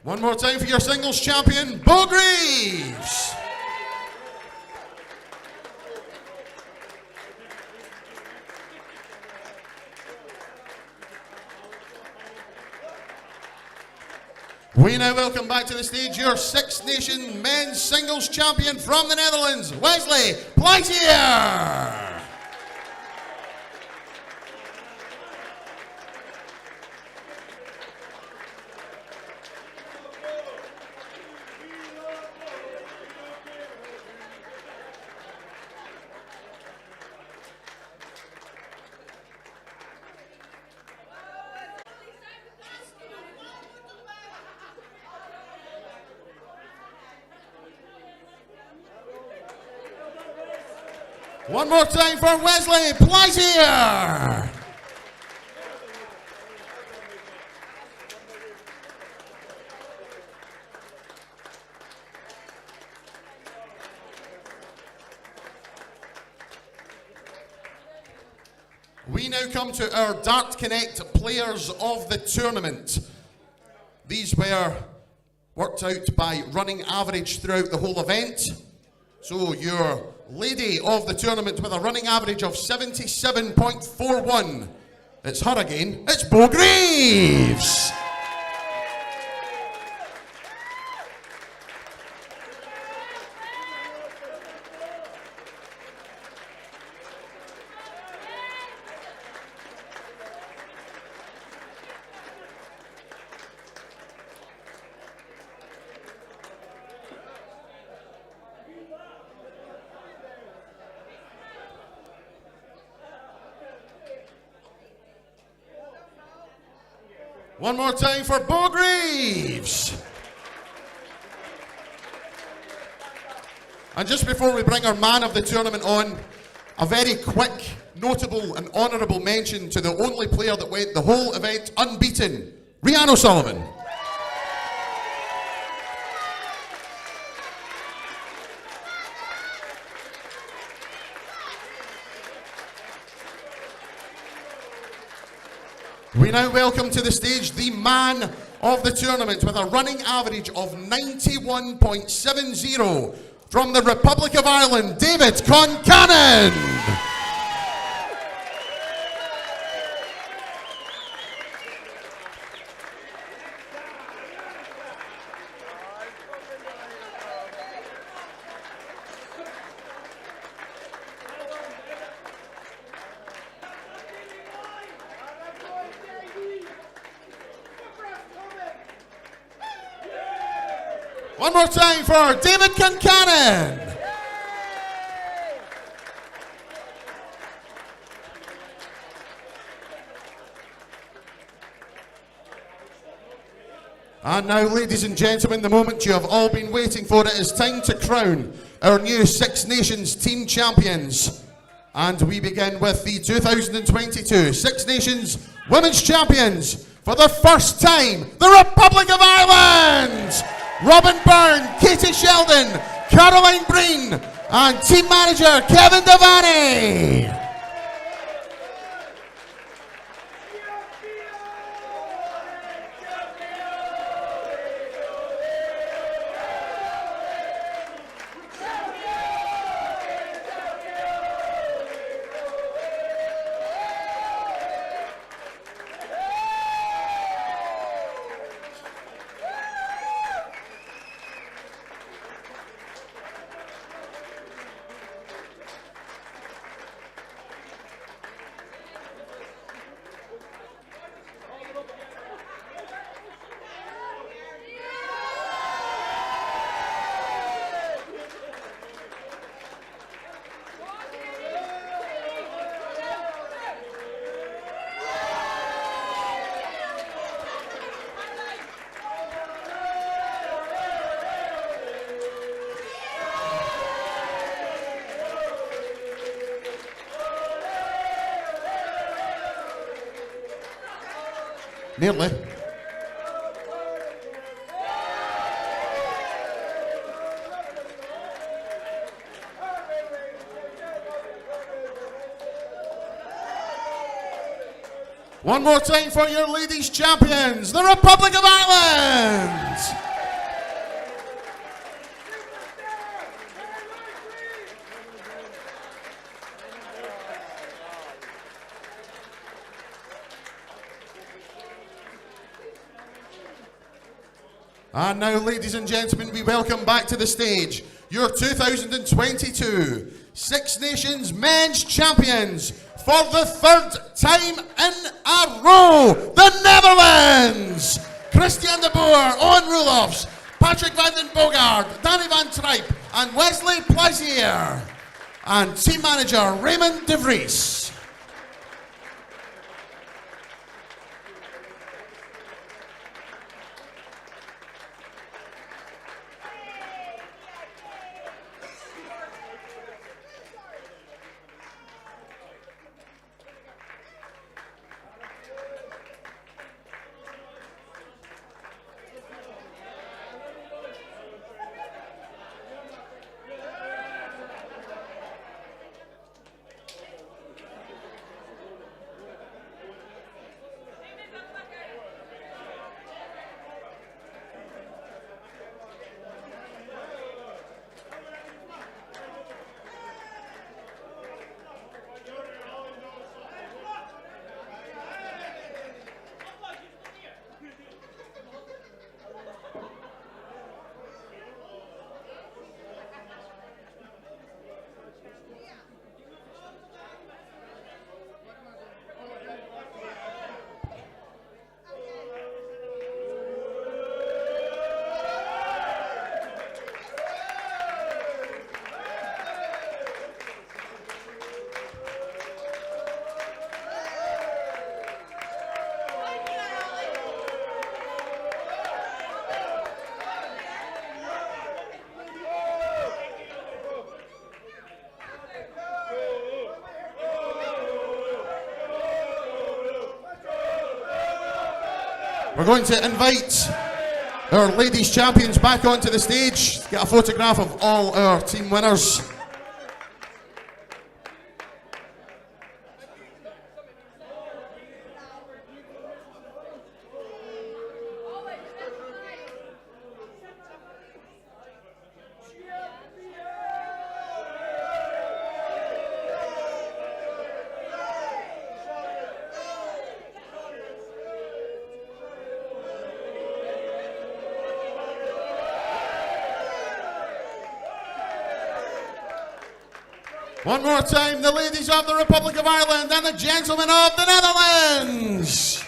One more time for your singles champion, Bo Greaves. We now welcome back to the stage your Six Nation Men's Singles Champion from the Netherlands, Wesley Pleisier. One more time for Wesley Pleisier. We now come to our Dart Connect players of the tournament. These were worked out by running average throughout the whole event. So your lady of the tournament with a running average of 77.41. It's her again, it's Bo Greaves! One more time for Bo Greaves. And just before we bring our man of the tournament on, a very quick, notable and honourable mention to the only player that went the whole event unbeaten, Rhiannon O'Sullivan. We now welcome to the stage the man of the tournament with a running average of 91.70 from the Republic of Ireland, David Concannon. One more time for David Concannon. And now, ladies and gentlemen, the moment you have all been waiting for, it is time to crown our new Six Nations team champions. And we begin with the 2022 Six Nations Women's Champions. For the first time, the Republic of Ireland! Robin Byrne, Katie Sheldon, Caroline Breen, and team manager Kevin Devaney. Nearly. One more time for your ladies champions, the Republic of Ireland! And now, ladies and gentlemen, we welcome back to the stage your 2022 Six Nations Men's Champions for the third time in a row, the Netherlands! Christian de Boer, Owen Roelofs, Patrick Vandenberg, Danny van Trijp, and Wesley Pleisier. And team manager Raymond de Vries. We're going to invite our ladies champions back onto the stage, get a photograph of all our team winners. One more time, the ladies of the Republic of Ireland and the gentlemen of the Netherlands.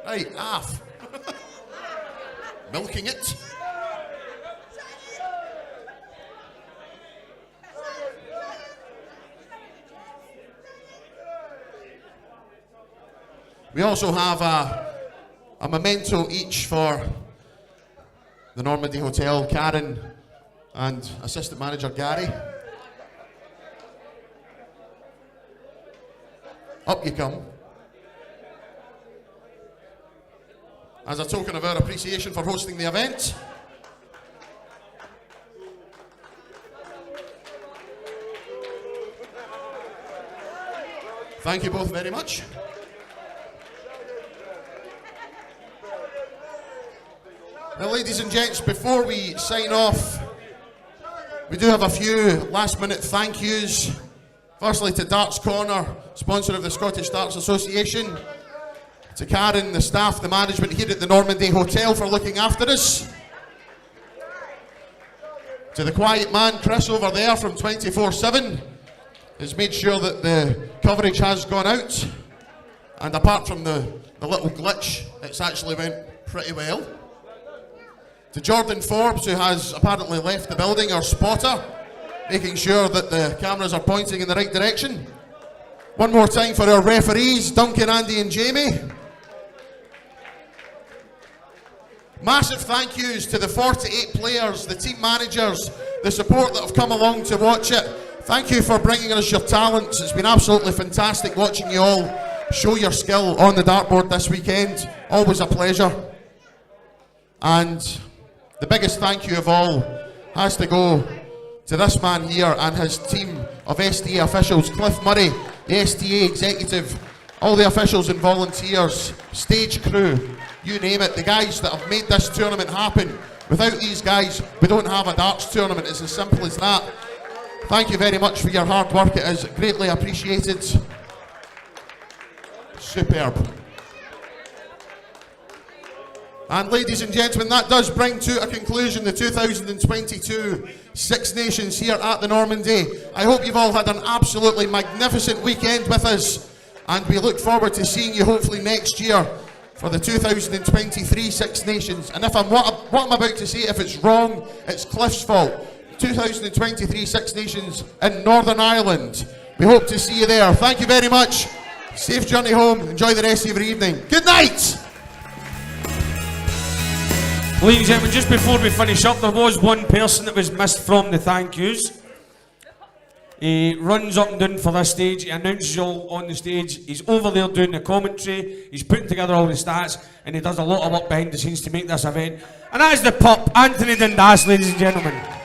Right, half. Milking it. We also have a memento each for the Normandy Hotel, Karen and assistant manager Gary. Up you come. As a token of our appreciation for hosting the event. Thank you both very much. Now, ladies and gents, before we sign off, we do have a few last minute thank yous. Firstly to Darts Corner, sponsor of the Scottish Darts Association. To Karen, the staff, the management here at the Normandy Hotel for looking after us. To the quiet man, Chris, over there from 24/7, has made sure that the coverage has gone out. And apart from the little glitch, it's actually went pretty well. To Jordan Forbes, who has apparently left the building, our spotter, making sure that the cameras are pointing in the right direction. One more time for our referees, Duncan, Andy and Jamie. Massive thank yous to the 48 players, the team managers, the support that have come along to watch it. Thank you for bringing us your talents. It's been absolutely fantastic watching you all show your skill on the dartboard this weekend. Always a pleasure. And the biggest thank you of all has to go to this man here and his team of STA officials, Cliff Murray, the STA executive, all the officials and volunteers, stage crew, you name it, the guys that have made this tournament happen. Without these guys, we don't have a darts tournament. It's as simple as that. Thank you very much for your hard work. It is greatly appreciated. Superb. And ladies and gentlemen, that does bring to a conclusion the 2022 Six Nations here at the Normandy. I hope you've all had an absolutely magnificent weekend with us, and we look forward to seeing you hopefully next year for the 2023 Six Nations. And if what I'm about to say, if it's wrong, it's Cliff's fault. 2023 Six Nations in Northern Ireland. We hope to see you there. Thank you very much. Safe journey home. Enjoy the rest of your evening. Good night! Ladies and gentlemen, just before we finish up, there was one person that was missed from the thank yous. He runs up and down for this stage, he announces you all on the stage, he's over there doing the commentary, he's putting together all the stats, and he does a lot of work behind the scenes to make this event. And that is the pup, Anthony Dundas, ladies and gentlemen.